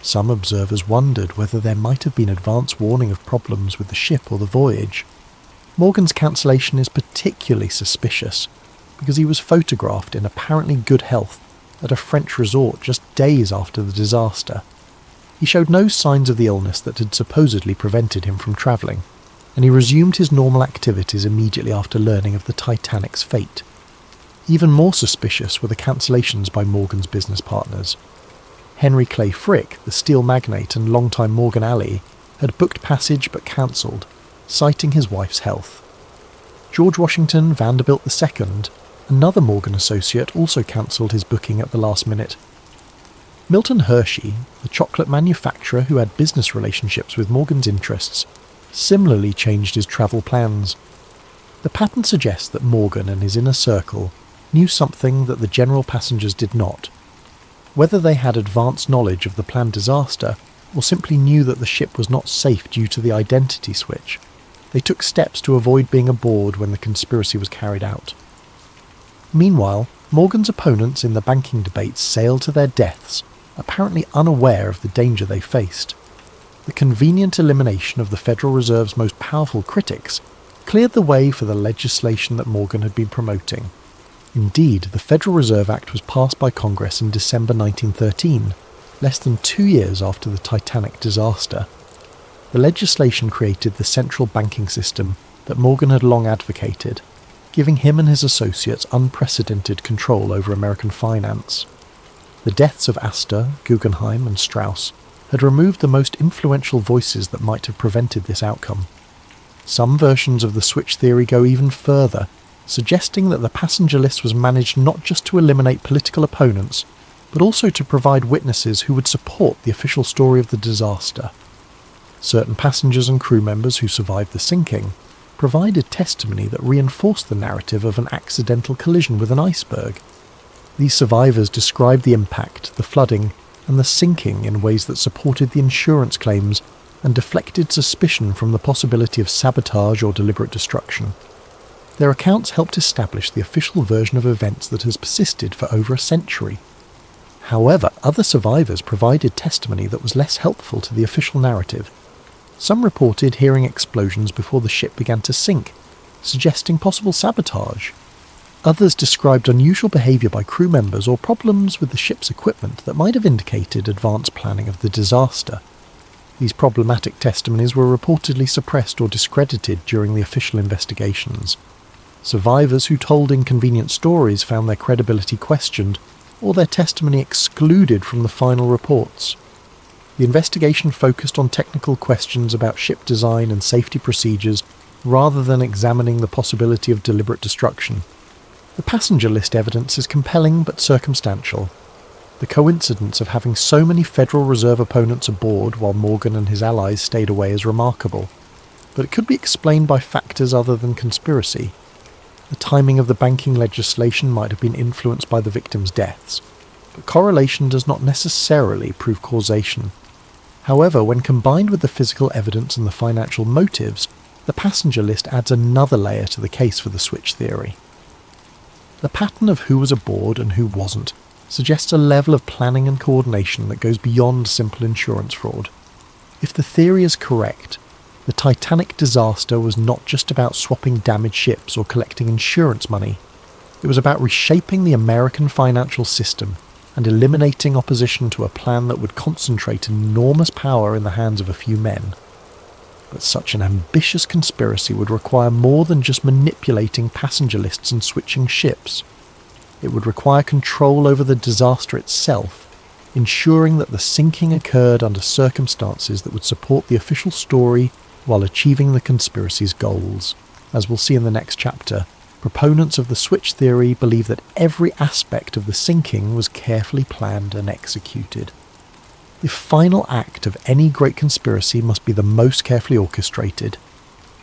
S1: Some observers wondered whether there might have been advance warning of problems with the ship or the voyage. Morgan's cancellation is particularly suspicious because he was photographed in apparently good health at a French resort just days after the disaster. He showed no signs of the illness that had supposedly prevented him from travelling, and he resumed his normal activities immediately after learning of the Titanic's fate. Even more suspicious were the cancellations by Morgan's business partners. Henry Clay Frick, the steel magnate and longtime Morgan ally, had booked passage but cancelled, citing his wife's health. George Washington Vanderbilt II, another Morgan associate, also cancelled his booking at the last minute. Milton Hershey, the chocolate manufacturer who had business relationships with Morgan's interests, similarly changed his travel plans. The pattern suggests that Morgan and his inner circle knew something that the general passengers did not. Whether they had advanced knowledge of the planned disaster or simply knew that the ship was not safe due to the identity switch, they took steps to avoid being aboard when the conspiracy was carried out. Meanwhile, Morgan's opponents in the banking debates sailed to their deaths, apparently unaware of the danger they faced. The convenient elimination of the Federal Reserve's most powerful critics cleared the way for the legislation that Morgan had been promoting. Indeed, the Federal Reserve Act was passed by Congress in December 1913, less than 2 years after the Titanic disaster. The legislation created the central banking system that Morgan had long advocated, giving him and his associates unprecedented control over American finance. The deaths of Astor, Guggenheim and Strauss had removed the most influential voices that might have prevented this outcome. Some versions of the switch theory go even further, suggesting that the passenger list was managed not just to eliminate political opponents, but also to provide witnesses who would support the official story of the disaster. Certain passengers and crew members who survived the sinking provided testimony that reinforced the narrative of an accidental collision with an iceberg. These survivors described the impact, the flooding, and the sinking in ways that supported the insurance claims and deflected suspicion from the possibility of sabotage or deliberate destruction. Their accounts helped establish the official version of events that has persisted for over a century. However, other survivors provided testimony that was less helpful to the official narrative. Some reported hearing explosions before the ship began to sink, suggesting possible sabotage. Others described unusual behaviour by crew members or problems with the ship's equipment that might have indicated advanced planning of the disaster. These problematic testimonies were reportedly suppressed or discredited during the official investigations. Survivors who told inconvenient stories found their credibility questioned or their testimony excluded from the final reports. The investigation focused on technical questions about ship design and safety procedures rather than examining the possibility of deliberate destruction. The passenger list evidence is compelling but circumstantial. The coincidence of having so many Federal Reserve opponents aboard while Morgan and his allies stayed away is remarkable, but it could be explained by factors other than conspiracy. The timing of the banking legislation might have been influenced by the victims' deaths, but correlation does not necessarily prove causation. However, when combined with the physical evidence and the financial motives, the passenger list adds another layer to the case for the switch theory. The pattern of who was aboard and who wasn't suggests a level of planning and coordination that goes beyond simple insurance fraud. If the theory is correct, the Titanic disaster was not just about swapping damaged ships or collecting insurance money. It was about reshaping the American financial system and eliminating opposition to a plan that would concentrate enormous power in the hands of a few men. But such an ambitious conspiracy would require more than just manipulating passenger lists and switching ships. It would require control over the disaster itself, ensuring that the sinking occurred under circumstances that would support the official story while achieving the conspiracy's goals. As we'll see in the next chapter, proponents of the switch theory believe that every aspect of the sinking was carefully planned and executed. The final act of any great conspiracy must be the most carefully orchestrated.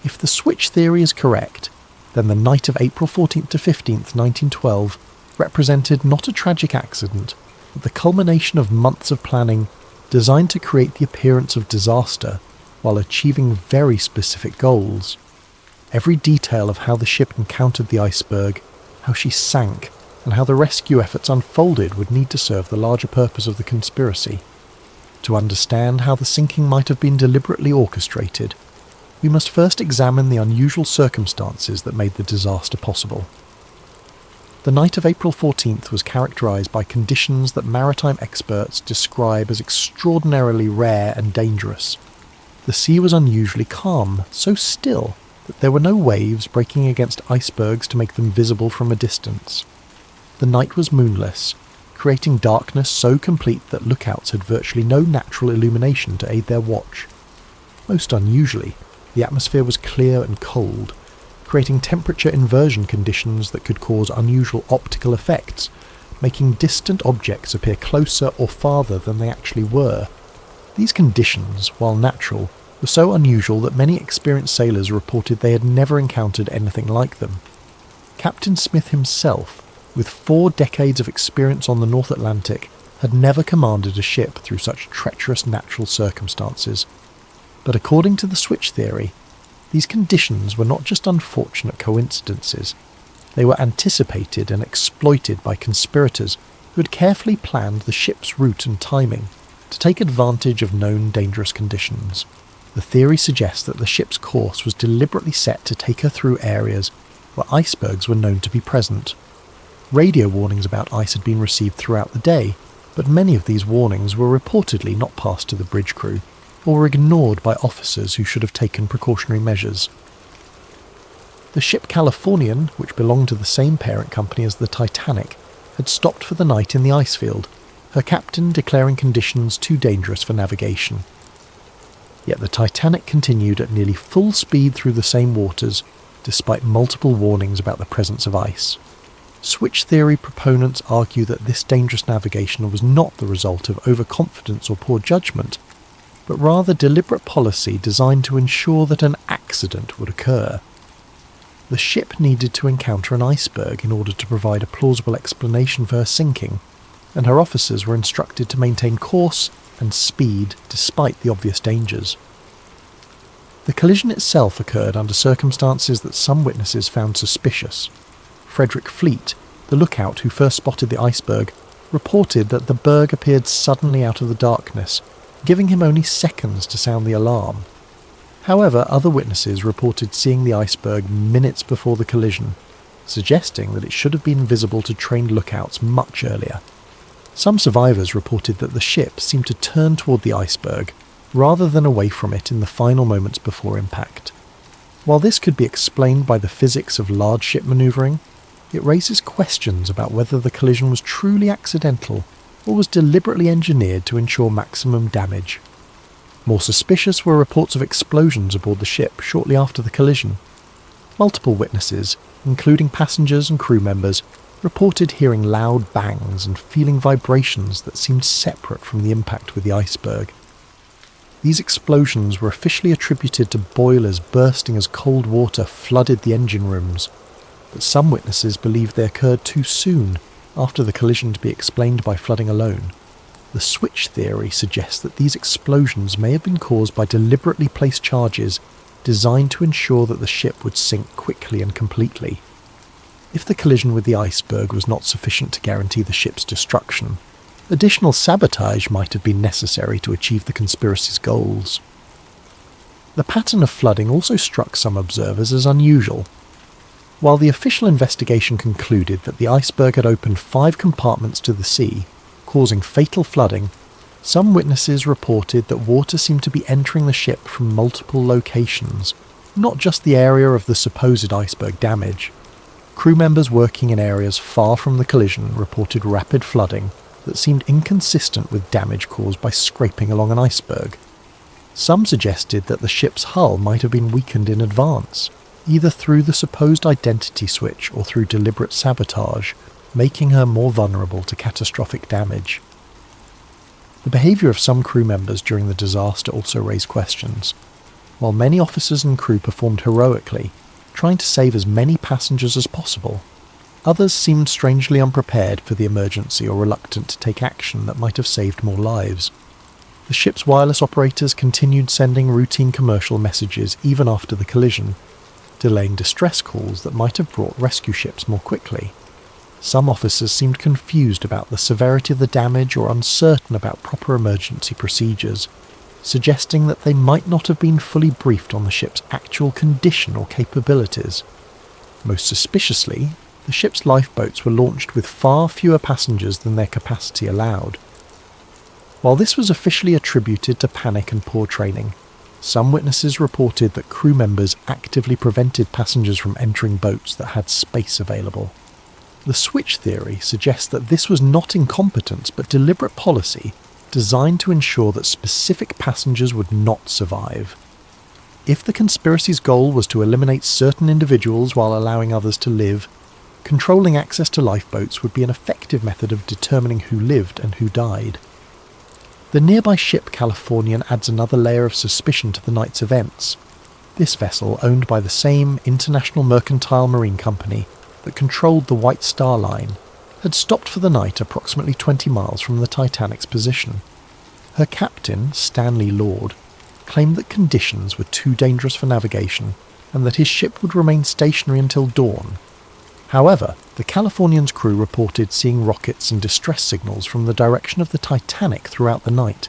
S1: If the switch theory is correct, then the night of April 14th to 15th, 1912 represented not a tragic accident, but the culmination of months of planning designed to create the appearance of disaster while achieving very specific goals. Every detail of how the ship encountered the iceberg, how she sank, and how the rescue efforts unfolded would need to serve the larger purpose of the conspiracy. To understand how the sinking might have been deliberately orchestrated, we must first examine the unusual circumstances that made the disaster possible. The night of April 14th was characterised by conditions that maritime experts describe as extraordinarily rare and dangerous. The sea was unusually calm, so still that there were no waves breaking against icebergs to make them visible from a distance. The night was moonless, creating darkness so complete that lookouts had virtually no natural illumination to aid their watch. Most unusually, the atmosphere was clear and cold, creating temperature inversion conditions that could cause unusual optical effects, making distant objects appear closer or farther than they actually were. These conditions, while natural, were so unusual that many experienced sailors reported they had never encountered anything like them. Captain Smith himself, with 4 decades of experience on the North Atlantic, had never commanded a ship through such treacherous natural circumstances. But according to the switch theory, these conditions were not just unfortunate coincidences. They were anticipated and exploited by conspirators who had carefully planned the ship's route and timing to take advantage of known dangerous conditions. The theory suggests that the ship's course was deliberately set to take her through areas where icebergs were known to be present. Radio warnings about ice had been received throughout the day, but many of these warnings were reportedly not passed to the bridge crew, or were ignored by officers who should have taken precautionary measures. The ship Californian, which belonged to the same parent company as the Titanic, had stopped for the night in the ice field, her captain declaring conditions too dangerous for navigation. Yet the Titanic continued at nearly full speed through the same waters, despite multiple warnings about the presence of ice. Switch theory proponents argue that this dangerous navigation was not the result of overconfidence or poor judgment, but rather deliberate policy designed to ensure that an accident would occur. The ship needed to encounter an iceberg in order to provide a plausible explanation for her sinking, and her officers were instructed to maintain course and speed despite the obvious dangers. The collision itself occurred under circumstances that some witnesses found suspicious. Frederick Fleet, the lookout who first spotted the iceberg, reported that the berg appeared suddenly out of the darkness, giving him only seconds to sound the alarm. However, other witnesses reported seeing the iceberg minutes before the collision, suggesting that it should have been visible to trained lookouts much earlier. Some survivors reported that the ship seemed to turn toward the iceberg, rather than away from it in the final moments before impact. While this could be explained by the physics of large ship manoeuvring, it raises questions about whether the collision was truly accidental or was deliberately engineered to ensure maximum damage. More suspicious were reports of explosions aboard the ship shortly after the collision. Multiple witnesses, including passengers and crew members, reported hearing loud bangs and feeling vibrations that seemed separate from the impact with the iceberg. These explosions were officially attributed to boilers bursting as cold water flooded the engine rooms, but some witnesses believed they occurred too soon after the collision to be explained by flooding alone. The switch theory suggests that these explosions may have been caused by deliberately placed charges designed to ensure that the ship would sink quickly and completely. If the collision with the iceberg was not sufficient to guarantee the ship's destruction, additional sabotage might have been necessary to achieve the conspiracy's goals. The pattern of flooding also struck some observers as unusual. While the official investigation concluded that the iceberg had opened 5 compartments to the sea, causing fatal flooding, some witnesses reported that water seemed to be entering the ship from multiple locations, not just the area of the supposed iceberg damage. Crew members working in areas far from the collision reported rapid flooding that seemed inconsistent with damage caused by scraping along an iceberg. Some suggested that the ship's hull might have been weakened in advance, either through the supposed identity switch or through deliberate sabotage, making her more vulnerable to catastrophic damage. The behaviour of some crew members during the disaster also raised questions. While many officers and crew performed heroically, trying to save as many passengers as possible, others seemed strangely unprepared for the emergency or reluctant to take action that might have saved more lives. The ship's wireless operators continued sending routine commercial messages even after the collision, delaying distress calls that might have brought rescue ships more quickly. Some officers seemed confused about the severity of the damage or uncertain about proper emergency procedures, suggesting that they might not have been fully briefed on the ship's actual condition or capabilities. Most suspiciously, the ship's lifeboats were launched with far fewer passengers than their capacity allowed. While this was officially attributed to panic and poor training, some witnesses reported that crew members actively prevented passengers from entering boats that had space available. The switch theory suggests that this was not incompetence but deliberate policy designed to ensure that specific passengers would not survive. If the conspiracy's goal was to eliminate certain individuals while allowing others to live, controlling access to lifeboats would be an effective method of determining who lived and who died. The nearby ship Californian adds another layer of suspicion to the night's events. This vessel, owned by the same International Mercantile Marine Company that controlled the White Star Line, had stopped for the night approximately 20 miles from the Titanic's position. Her captain, Stanley Lord, claimed that conditions were too dangerous for navigation and that his ship would remain stationary until dawn. However, the Californian's crew reported seeing rockets and distress signals from the direction of the Titanic throughout the night.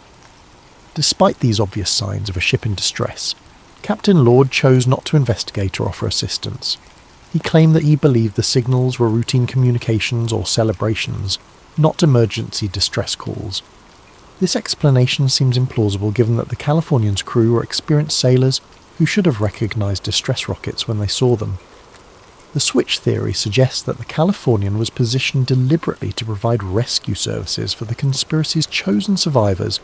S1: Despite these obvious signs of a ship in distress, Captain Lord chose not to investigate or offer assistance. He claimed that he believed the signals were routine communications or celebrations, not emergency distress calls. This explanation seems implausible given that the Californian's crew were experienced sailors who should have recognized distress rockets when they saw them. The switch theory suggests that the Californian was positioned deliberately to provide rescue services for the conspiracy's chosen survivors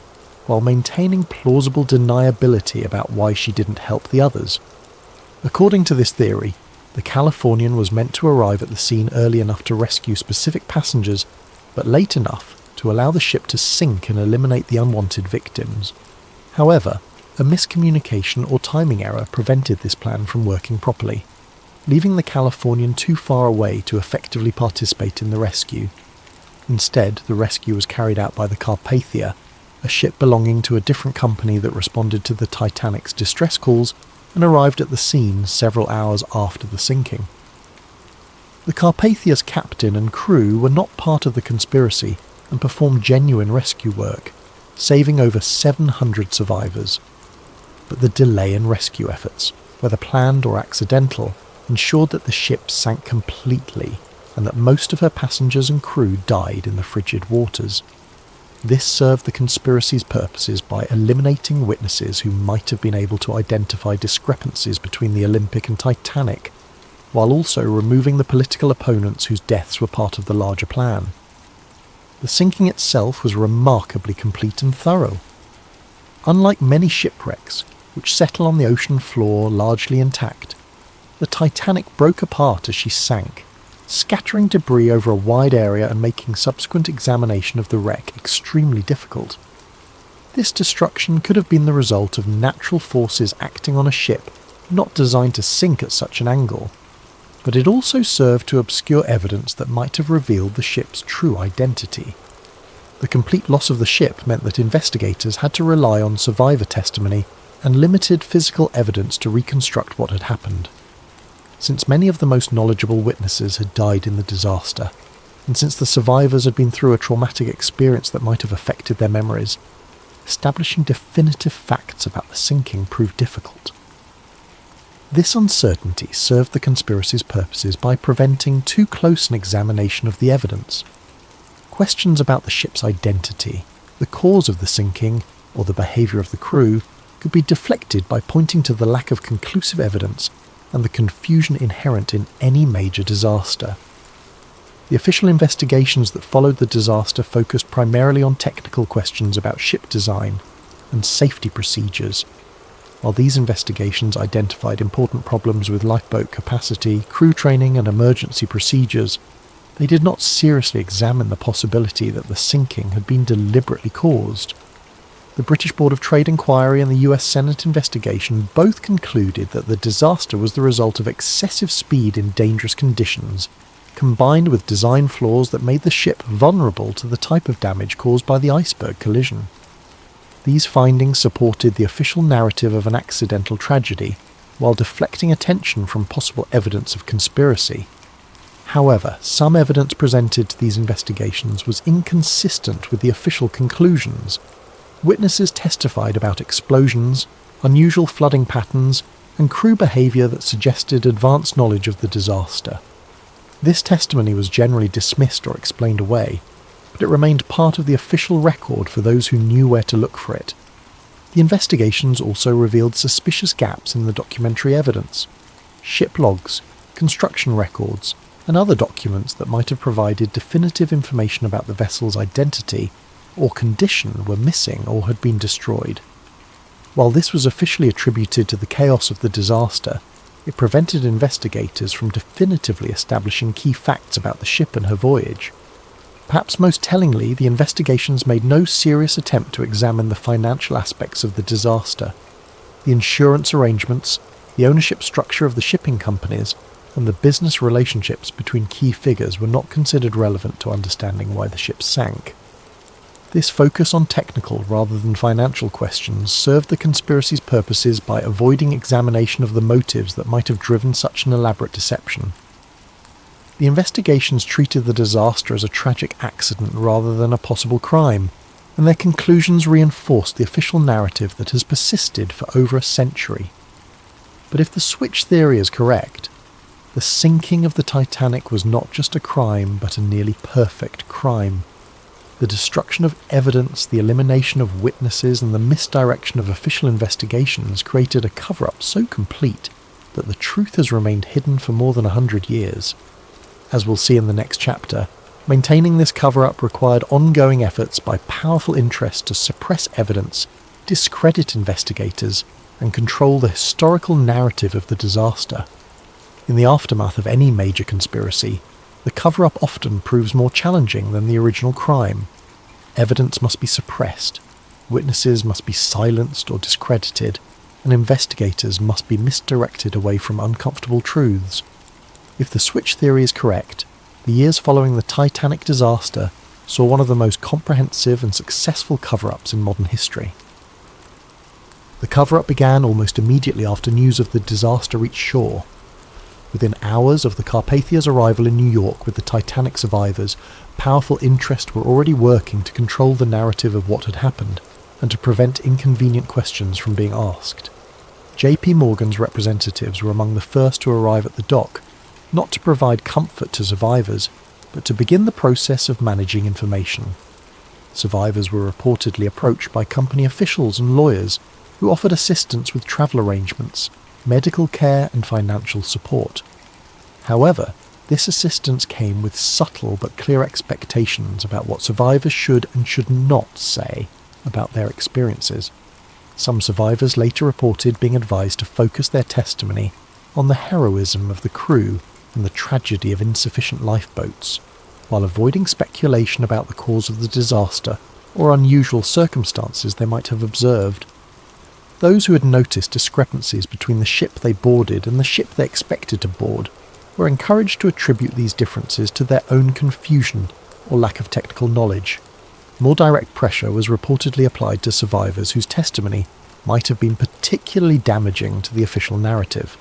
S1: while maintaining plausible deniability about why she didn't help the others. According to this theory, the Californian was meant to arrive at the scene early enough to rescue specific passengers, but late enough to allow the ship to sink and eliminate the unwanted victims. However, a miscommunication or timing error prevented this plan from working properly, leaving the Californian too far away to effectively participate in the rescue. Instead, the rescue was carried out by the Carpathia, a ship belonging to a different company that responded to the Titanic's distress calls and arrived at the scene several hours after the sinking. The Carpathia's captain and crew were not part of the conspiracy and performed genuine rescue work, saving over 700 survivors. But the delay in rescue efforts, whether planned or accidental, ensured that the ship sank completely and that most of her passengers and crew died in the frigid waters. This served the conspiracy's purposes by eliminating witnesses who might have been able to identify discrepancies between the Olympic and Titanic, while also removing the political opponents whose deaths were part of the larger plan. The sinking itself was remarkably complete and thorough. Unlike many shipwrecks, which settle on the ocean floor largely intact, the Titanic broke apart as she sank, scattering debris over a wide area and making subsequent examination of the wreck extremely difficult. This destruction could have been the result of natural forces acting on a ship not designed to sink at such an angle, but it also served to obscure evidence that might have revealed the ship's true identity. The complete loss of the ship meant that investigators had to rely on survivor testimony and limited physical evidence to reconstruct what had happened. Since many of the most knowledgeable witnesses had died in the disaster, and since the survivors had been through a traumatic experience that might have affected their memories, establishing definitive facts about the sinking proved difficult. This uncertainty served the conspiracy's purposes by preventing too close an examination of the evidence. Questions about the ship's identity, the cause of the sinking, or the behaviour of the crew could be deflected by pointing to the lack of conclusive evidence and the confusion inherent in any major disaster. The official investigations that followed the disaster focused primarily on technical questions about ship design and safety procedures. While these investigations identified important problems with lifeboat capacity, crew training and emergency procedures, they did not seriously examine the possibility that the sinking had been deliberately caused. The British Board of Trade Inquiry and the US Senate investigation both concluded that the disaster was the result of excessive speed in dangerous conditions, combined with design flaws that made the ship vulnerable to the type of damage caused by the iceberg collision. These findings supported the official narrative of an accidental tragedy, while deflecting attention from possible evidence of conspiracy. However, some evidence presented to these investigations was inconsistent with the official conclusions. Witnesses testified about explosions, unusual flooding patterns, and crew behaviour that suggested advanced knowledge of the disaster. This testimony was generally dismissed or explained away, but it remained part of the official record for those who knew where to look for it. The investigations also revealed suspicious gaps in the documentary evidence. Ship logs, construction records, and other documents that might have provided definitive information about the vessel's identity or condition were missing or had been destroyed. While this was officially attributed to the chaos of the disaster, it prevented investigators from definitively establishing key facts about the ship and her voyage. Perhaps most tellingly, the investigations made no serious attempt to examine the financial aspects of the disaster. The insurance arrangements, the ownership structure of the shipping companies, and the business relationships between key figures were not considered relevant to understanding why the ship sank. This focus on technical rather than financial questions served the conspiracy's purposes by avoiding examination of the motives that might have driven such an elaborate deception. The investigations treated the disaster as a tragic accident rather than a possible crime, and their conclusions reinforced the official narrative that has persisted for over a century. But if the switch theory is correct, the sinking of the Titanic was not just a crime, but a nearly perfect crime. The destruction of evidence, the elimination of witnesses, and the misdirection of official investigations created a cover-up so complete that the truth has remained hidden for more than 100 years. As we'll see in the next chapter, maintaining this cover-up required ongoing efforts by powerful interests to suppress evidence, discredit investigators, and control the historical narrative of the disaster. In the aftermath of any major conspiracy, the cover-up often proves more challenging than the original crime. Evidence must be suppressed, witnesses must be silenced or discredited, and investigators must be misdirected away from uncomfortable truths. If the switch theory is correct, the years following the Titanic disaster saw one of the most comprehensive and successful cover-ups in modern history. The cover-up began almost immediately after news of the disaster reached shore. Within hours of the Carpathia's arrival in New York with the Titanic survivors, powerful interests were already working to control the narrative of what had happened and to prevent inconvenient questions from being asked. J.P. Morgan's representatives were among the first to arrive at the dock, not to provide comfort to survivors, but to begin the process of managing information. Survivors were reportedly approached by company officials and lawyers who offered assistance with travel arrangements, medical care and financial support. However, this assistance came with subtle but clear expectations about what survivors should and should not say about their experiences. Some survivors later reported being advised to focus their testimony on the heroism of the crew and the tragedy of insufficient lifeboats, while avoiding speculation about the cause of the disaster or unusual circumstances they might have observed. Those who had noticed discrepancies between the ship they boarded and the ship they expected to board were encouraged to attribute these differences to their own confusion or lack of technical knowledge. More direct pressure was reportedly applied to survivors whose testimony might have been particularly damaging to the official narrative.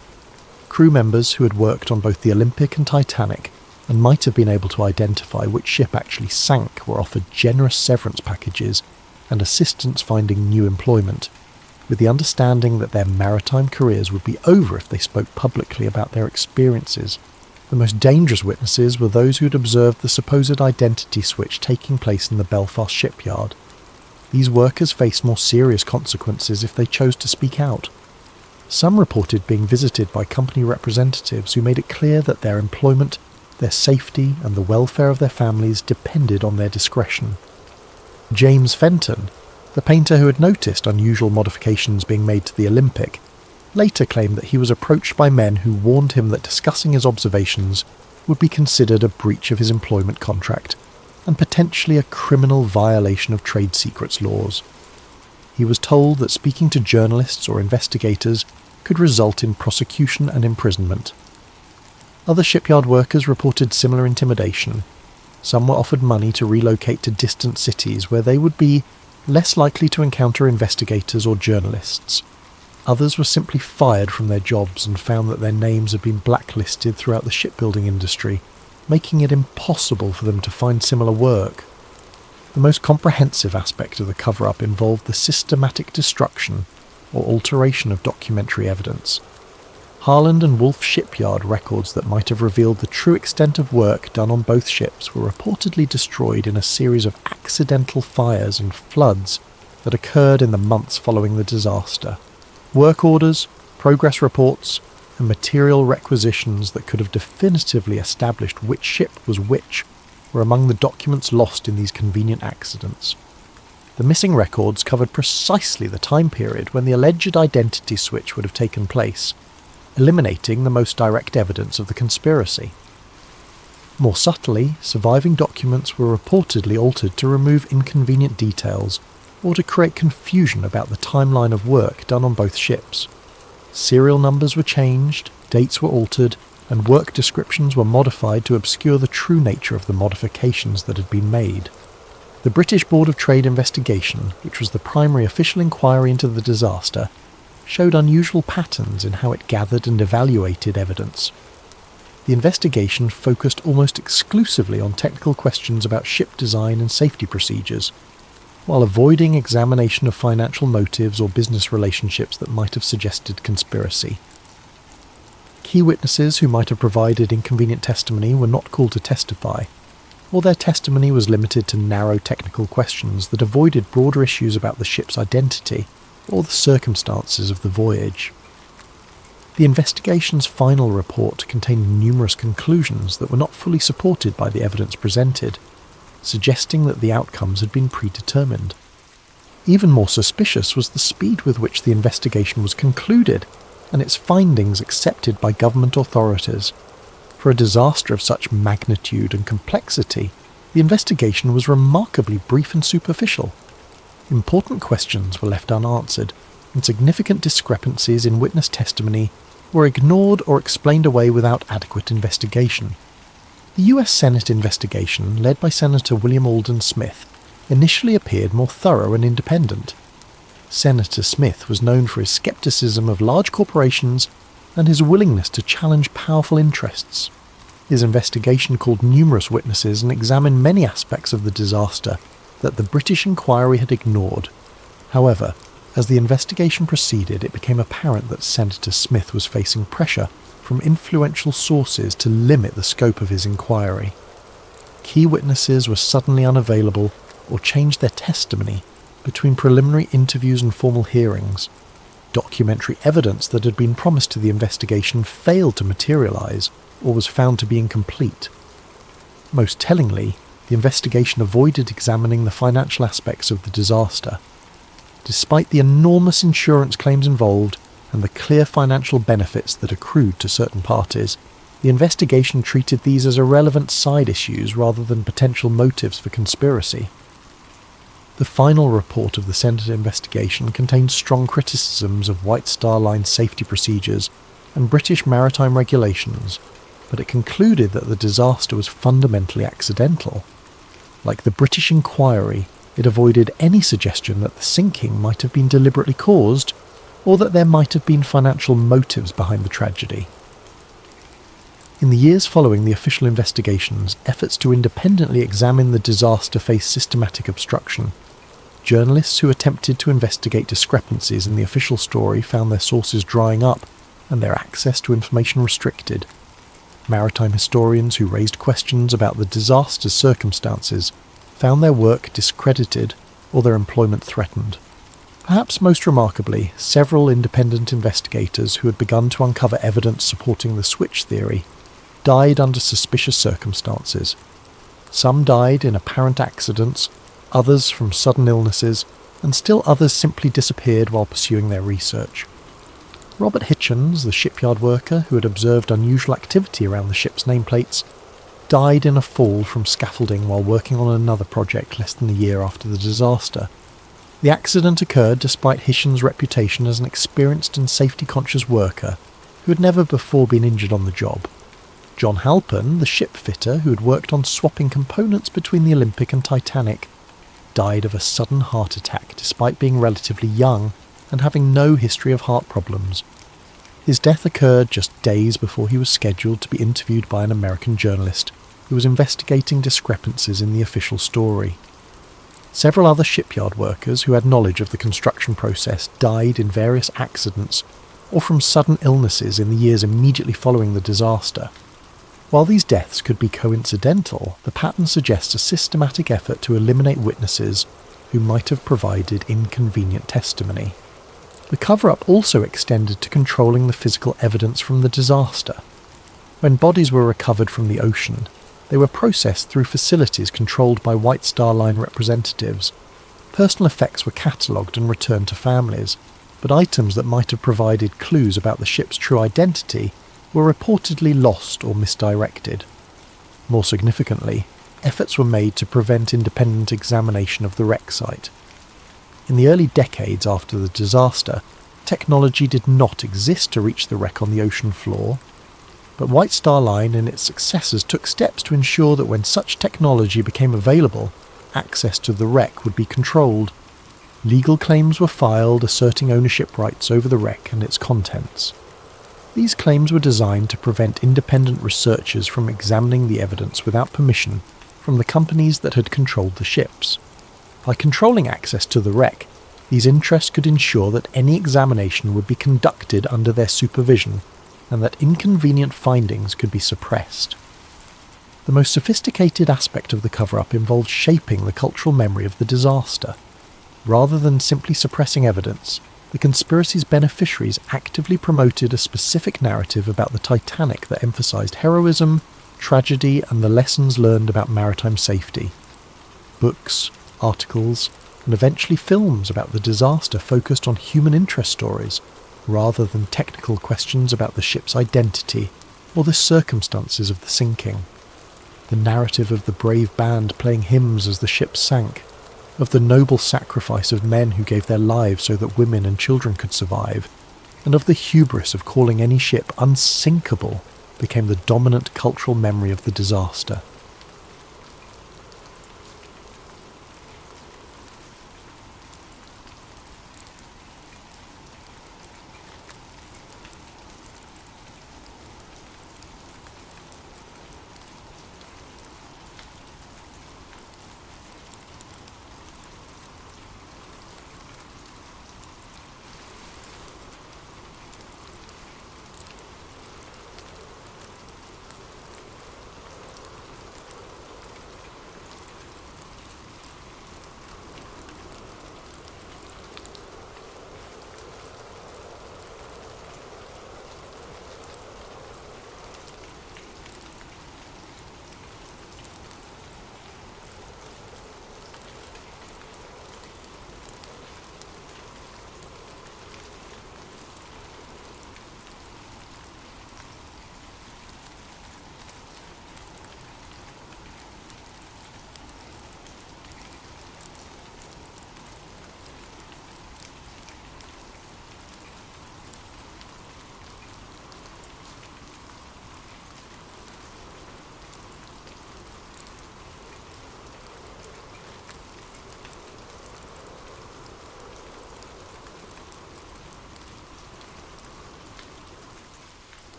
S1: Crew members who had worked on both the Olympic and Titanic and might have been able to identify which ship actually sank were offered generous severance packages and assistance finding new employment, with the understanding that their maritime careers would be over if they spoke publicly about their experiences. The most dangerous witnesses were those who had observed the supposed identity switch taking place in the Belfast shipyard. These workers faced more serious consequences if they chose to speak out. Some reported being visited by company representatives who made it clear that their employment, their safety, and the welfare of their families depended on their discretion. James Fenton, the painter who had noticed unusual modifications being made to the Olympic, later claimed that he was approached by men who warned him that discussing his observations would be considered a breach of his employment contract and potentially a criminal violation of trade secrets laws. He was told that speaking to journalists or investigators could result in prosecution and imprisonment. Other shipyard workers reported similar intimidation. Some were offered money to relocate to distant cities where they would be less likely to encounter investigators or journalists. Others were simply fired from their jobs and found that their names had been blacklisted throughout the shipbuilding industry, making it impossible for them to find similar work. The most comprehensive aspect of the cover-up involved the systematic destruction or alteration of documentary evidence. Harland and Wolff shipyard records that might have revealed the true extent of work done on both ships were reportedly destroyed in a series of accidental fires and floods that occurred in the months following the disaster. Work orders, progress reports, and material requisitions that could have definitively established which ship was which were among the documents lost in these convenient accidents. The missing records covered precisely the time period when the alleged identity switch would have taken place, eliminating the most direct evidence of the conspiracy. More subtly, surviving documents were reportedly altered to remove inconvenient details or to create confusion about the timeline of work done on both ships. Serial numbers were changed, dates were altered, and work descriptions were modified to obscure the true nature of the modifications that had been made. The British Board of Trade investigation, which was the primary official inquiry into the disaster, showed unusual patterns in how it gathered and evaluated evidence. The investigation focused almost exclusively on technical questions about ship design and safety procedures, while avoiding examination of financial motives or business relationships that might have suggested conspiracy. Key witnesses who might have provided inconvenient testimony were not called to testify, or their testimony was limited to narrow technical questions that avoided broader issues about the ship's identity or the circumstances of the voyage. The investigation's final report contained numerous conclusions that were not fully supported by the evidence presented, suggesting that the outcomes had been predetermined. Even more suspicious was the speed with which the investigation was concluded and its findings accepted by government authorities. For a disaster of such magnitude and complexity, the investigation was remarkably brief and superficial. Important questions were left unanswered, and significant discrepancies in witness testimony were ignored or explained away without adequate investigation. The US Senate investigation, led by Senator William Alden Smith, initially appeared more thorough and independent. Senator Smith was known for his skepticism of large corporations and his willingness to challenge powerful interests. His investigation called numerous witnesses and examined many aspects of the disaster that the British inquiry had ignored. However, as the investigation proceeded, it became apparent that Senator Smith was facing pressure from influential sources to limit the scope of his inquiry. Key witnesses were suddenly unavailable or changed their testimony between preliminary interviews and formal hearings. Documentary evidence that had been promised to the investigation failed to materialise or was found to be incomplete. Most tellingly, the investigation avoided examining the financial aspects of the disaster. Despite the enormous insurance claims involved and the clear financial benefits that accrued to certain parties, the investigation treated these as irrelevant side issues rather than potential motives for conspiracy. The final report of the Senate investigation contained strong criticisms of White Star Line's safety procedures and British maritime regulations, but it concluded that the disaster was fundamentally accidental. Like the British inquiry, it avoided any suggestion that the sinking might have been deliberately caused, or that there might have been financial motives behind the tragedy. In the years following the official investigations, efforts to independently examine the disaster faced systematic obstruction. Journalists who attempted to investigate discrepancies in the official story found their sources drying up and their access to information restricted. Maritime historians who raised questions about the disaster's circumstances found their work discredited or their employment threatened. Perhaps most remarkably, several independent investigators who had begun to uncover evidence supporting the switch theory died under suspicious circumstances. Some died in apparent accidents, others from sudden illnesses, and still others simply disappeared while pursuing their research. Robert Hitchens, the shipyard worker who had observed unusual activity around the ship's nameplates, died in a fall from scaffolding while working on another project less than a year after the disaster. The accident occurred despite Hitchens' reputation as an experienced and safety-conscious worker who had never before been injured on the job. John Halpern, the ship fitter who had worked on swapping components between the Olympic and Titanic, died of a sudden heart attack despite being relatively young and having no history of heart problems. His death occurred just days before he was scheduled to be interviewed by an American journalist who was investigating discrepancies in the official story. Several other shipyard workers who had knowledge of the construction process died in various accidents or from sudden illnesses in the years immediately following the disaster. While these deaths could be coincidental, the pattern suggests a systematic effort to eliminate witnesses who might have provided inconvenient testimony. The cover-up also extended to controlling the physical evidence from the disaster. When bodies were recovered from the ocean, they were processed through facilities controlled by White Star Line representatives. Personal effects were catalogued and returned to families, but items that might have provided clues about the ship's true identity were reportedly lost or misdirected. More significantly, efforts were made to prevent independent examination of the wreck site. In the early decades after the disaster, technology did not exist to reach the wreck on the ocean floor, but White Star Line and its successors took steps to ensure that when such technology became available, access to the wreck would be controlled. Legal claims were filed asserting ownership rights over the wreck and its contents. These claims were designed to prevent independent researchers from examining the evidence without permission from the companies that had controlled the ships. By controlling access to the wreck, these interests could ensure that any examination would be conducted under their supervision and that inconvenient findings could be suppressed. The most sophisticated aspect of the cover-up involved shaping the cultural memory of the disaster. Rather than simply suppressing evidence, the conspiracy's beneficiaries actively promoted a specific narrative about the Titanic that emphasized heroism, tragedy, and the lessons learned about maritime safety. Books, articles, and eventually films about the disaster focused on human interest stories, rather than technical questions about the ship's identity or the circumstances of the sinking. The narrative of the brave band playing hymns as the ship sank, of the noble sacrifice of men who gave their lives so that women and children could survive, and of the hubris of calling any ship unsinkable, became the dominant cultural memory of the disaster.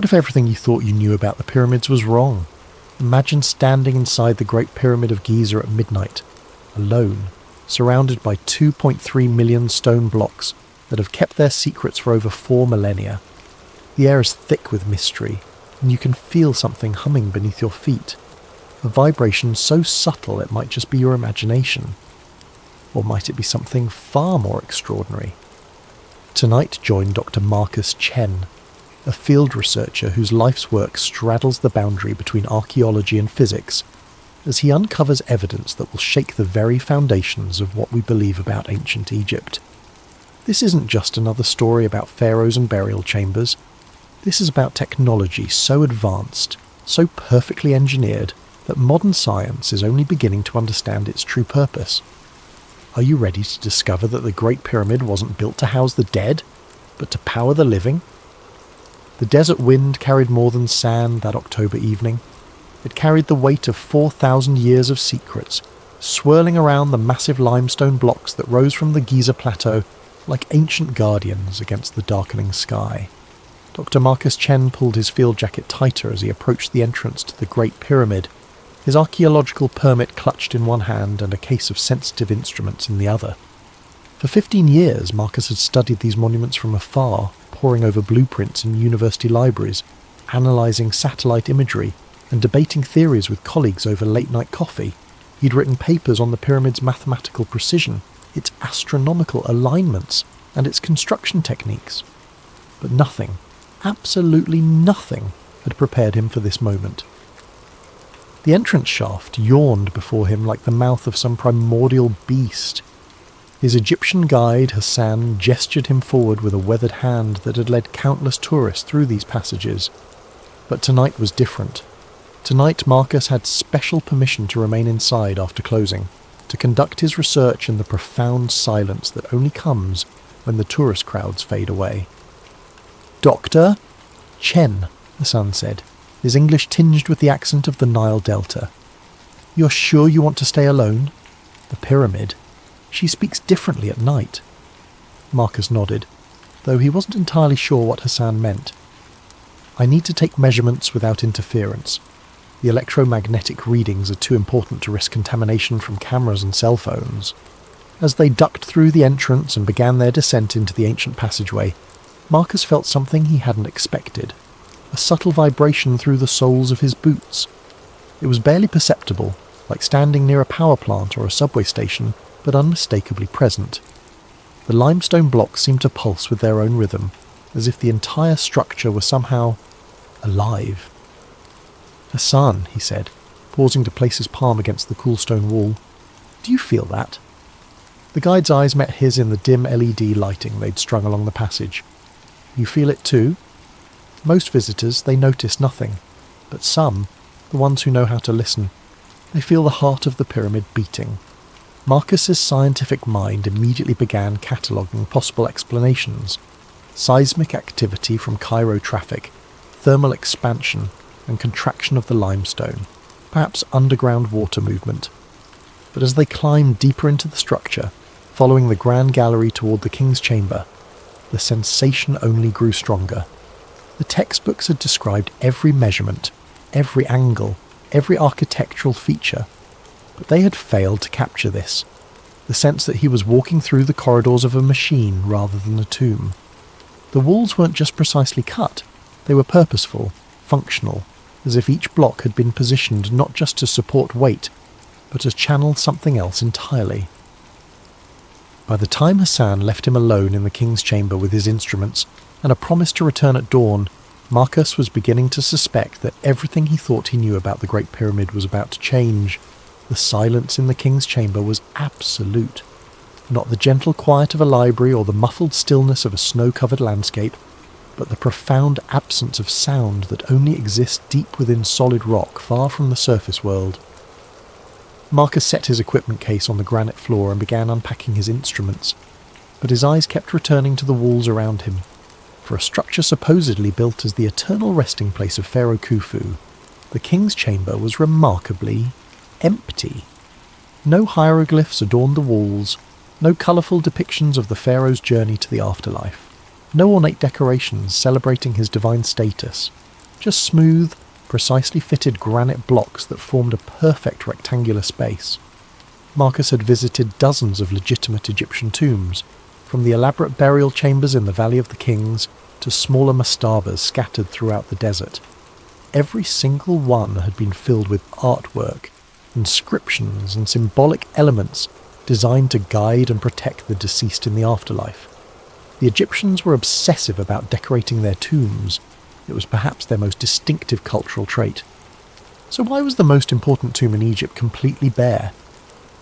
S1: What if everything you thought you knew about the pyramids was wrong? Imagine standing inside the Great Pyramid of Giza at midnight, alone, surrounded by 2.3 million stone blocks that have kept their secrets for over 4 millennia. The air is thick with mystery, and you can feel something humming beneath your feet, a vibration so subtle it might just be your imagination. Or might it be something far more extraordinary? Tonight join Dr. Marcus Chen, a field researcher whose life's work straddles the boundary between archaeology and physics, as he uncovers evidence that will shake the very foundations of what we believe about ancient Egypt. This isn't just another story about pharaohs and burial chambers. This is about technology so advanced, so perfectly engineered, that modern science is only beginning to understand its true purpose. Are you ready to discover that the Great Pyramid wasn't built to house the dead, but to power the living? The desert wind carried more than sand that October evening. It carried the weight of 4,000 years of secrets, swirling around the massive limestone blocks that rose from the Giza plateau like ancient guardians against the darkening sky. Dr. Marcus Chen pulled his field jacket tighter as he approached the entrance to the Great Pyramid, his archaeological permit clutched in one hand and a case of sensitive instruments in the other. For 15 years, Marcus had studied these monuments from afar, poring over blueprints in university libraries, analysing satellite imagery, and debating theories with colleagues over late-night coffee. He'd written papers on the pyramid's mathematical precision, its astronomical alignments, and its construction techniques. But nothing, absolutely nothing, had prepared him for this moment. The entrance shaft yawned before him like the mouth of some primordial beast. His Egyptian guide, Hassan, gestured him forward with a weathered hand that had led countless tourists through these passages. But tonight was different. Tonight Marcus had special permission to remain inside after closing, to conduct his research in the profound silence that only comes when the tourist crowds fade away. "Dr. Chen," Hassan said, his English tinged with the accent of the Nile Delta. "You're sure you want to stay alone? The pyramid. She speaks differently at night." Marcus nodded, though he wasn't entirely sure what Hassan meant. "I need to take measurements without interference. The electromagnetic readings are too important to risk contamination from cameras and cell phones." As they ducked through the entrance and began their descent into the ancient passageway, Marcus felt something he hadn't expected. A subtle vibration through the soles of his boots. It was barely perceptible, like standing near a power plant or a subway station, but unmistakably present. The limestone blocks seemed to pulse with their own rhythm, as if the entire structure were somehow alive. "Hassan," he said, pausing to place his palm against the cool stone wall, "do you feel that?" The guide's eyes met his in the dim LED lighting they'd strung along the passage. "You feel it too?" Most visitors, they notice nothing, but some, the ones who know how to listen, they feel the heart of the pyramid beating. Marcus's scientific mind immediately began cataloguing possible explanations: seismic activity from Cairo traffic, thermal expansion and contraction of the limestone, perhaps underground water movement. But as they climbed deeper into the structure, following the grand gallery toward the king's chamber, the sensation only grew stronger. The textbooks had described every measurement, every angle, every architectural feature, but they had failed to capture this, the sense that he was walking through the corridors of a machine rather than a tomb. The walls weren't just precisely cut, they were purposeful, functional, as if each block had been positioned not just to support weight, but to channel something else entirely. By the time Hassan left him alone in the king's chamber with his instruments, and a promise to return at dawn, Marcus was beginning to suspect that everything he thought he knew about the Great Pyramid was about to change. The silence in the king's chamber was absolute. Not the gentle quiet of a library or the muffled stillness of a snow-covered landscape, but the profound absence of sound that only exists deep within solid rock far from the surface world. Marcus set his equipment case on the granite floor and began unpacking his instruments, but his eyes kept returning to the walls around him. For a structure supposedly built as the eternal resting place of Pharaoh Khufu, the king's chamber was remarkably empty. No hieroglyphs adorned the walls, no colourful depictions of the pharaoh's journey to the afterlife, no ornate decorations celebrating his divine status. just smooth, precisely fitted granite blocks that formed a perfect rectangular space. Marcus had visited dozens of legitimate Egyptian tombs, from the elaborate burial chambers in the Valley of the Kings to smaller mastabas scattered throughout the desert. Every single one had been filled with artwork, inscriptions and symbolic elements designed to guide and protect the deceased in the afterlife. The Egyptians were obsessive about decorating their tombs. It was perhaps their most distinctive cultural trait. So why was the most important tomb in Egypt completely bare?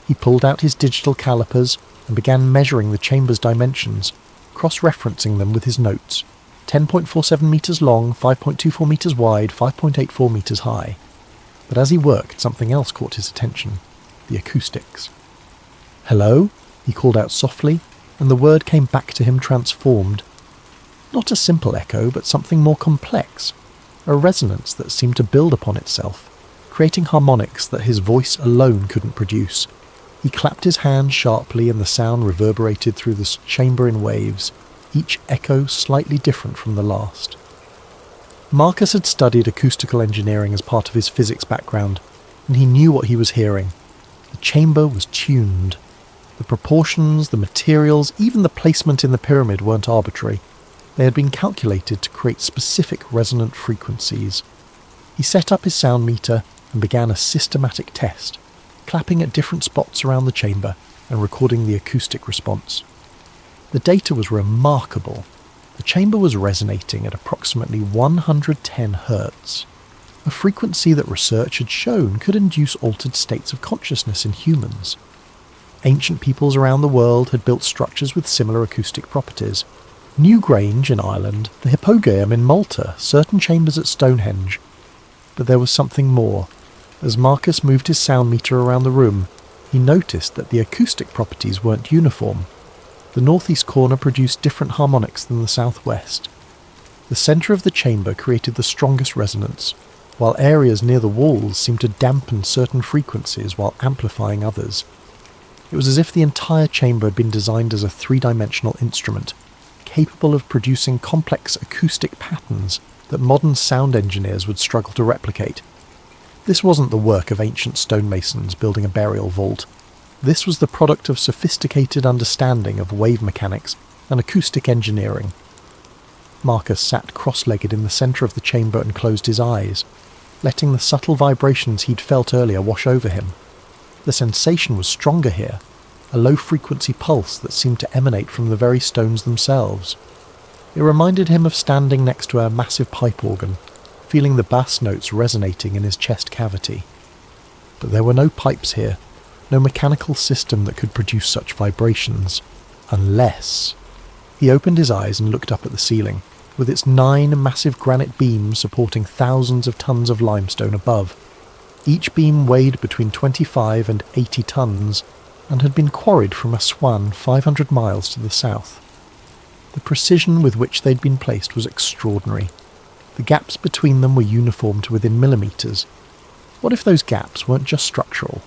S1: He pulled out his digital calipers and began measuring the chamber's dimensions, cross-referencing them with his notes. 10.47 metres long, 5.24 metres wide, 5.84 metres high. But as he worked, something else caught his attention: the acoustics. "Hello?" he called out softly, and the word came back to him transformed. Not a simple echo, but something more complex, a resonance that seemed to build upon itself, creating harmonics that his voice alone couldn't produce. He clapped his hands sharply and the sound reverberated through the chamber in waves, each echo slightly different from the last. Marcus had studied acoustical engineering as part of his physics background, and he knew what he was hearing. The chamber was tuned. The proportions, the materials, even the placement in the pyramid weren't arbitrary. They had been calculated to create specific resonant frequencies. He set up his sound meter and began a systematic test, clapping at different spots around the chamber and recording the acoustic response. The data was remarkable. The chamber was resonating at approximately 110 Hz, a frequency that research had shown could induce altered states of consciousness in humans. Ancient peoples around the world had built structures with similar acoustic properties. Newgrange in Ireland, the Hippogæum in Malta, certain chambers at Stonehenge. But there was something more. As Marcus moved his sound meter around the room, he noticed that the acoustic properties weren't uniform. The northeast corner produced different harmonics than the southwest. The centre of the chamber created the strongest resonance, while areas near the walls seemed to dampen certain frequencies while amplifying others. It was as if the entire chamber had been designed as a three-dimensional instrument, capable of producing complex acoustic patterns that modern sound engineers would struggle to replicate. This wasn't the work of ancient stonemasons building a burial vault. This was the product of sophisticated understanding of wave mechanics and acoustic engineering. Marcus sat cross-legged in the centre of the chamber and closed his eyes, letting the subtle vibrations he'd felt earlier wash over him. The sensation was stronger here, a low-frequency pulse that seemed to emanate from the very stones themselves. It reminded him of standing next to a massive pipe organ, feeling the bass notes resonating in his chest cavity. But there were no pipes here, no mechanical system that could produce such vibrations, unless... He opened his eyes and looked up at the ceiling, with its 9 massive granite beams supporting thousands of tons of limestone above. Each beam weighed between 25 and 80 tons, and had been quarried from Aswan 500 miles to the south. The precision with which they'd been placed was extraordinary. The gaps between them were uniform to within millimetres. What if those gaps weren't just structural?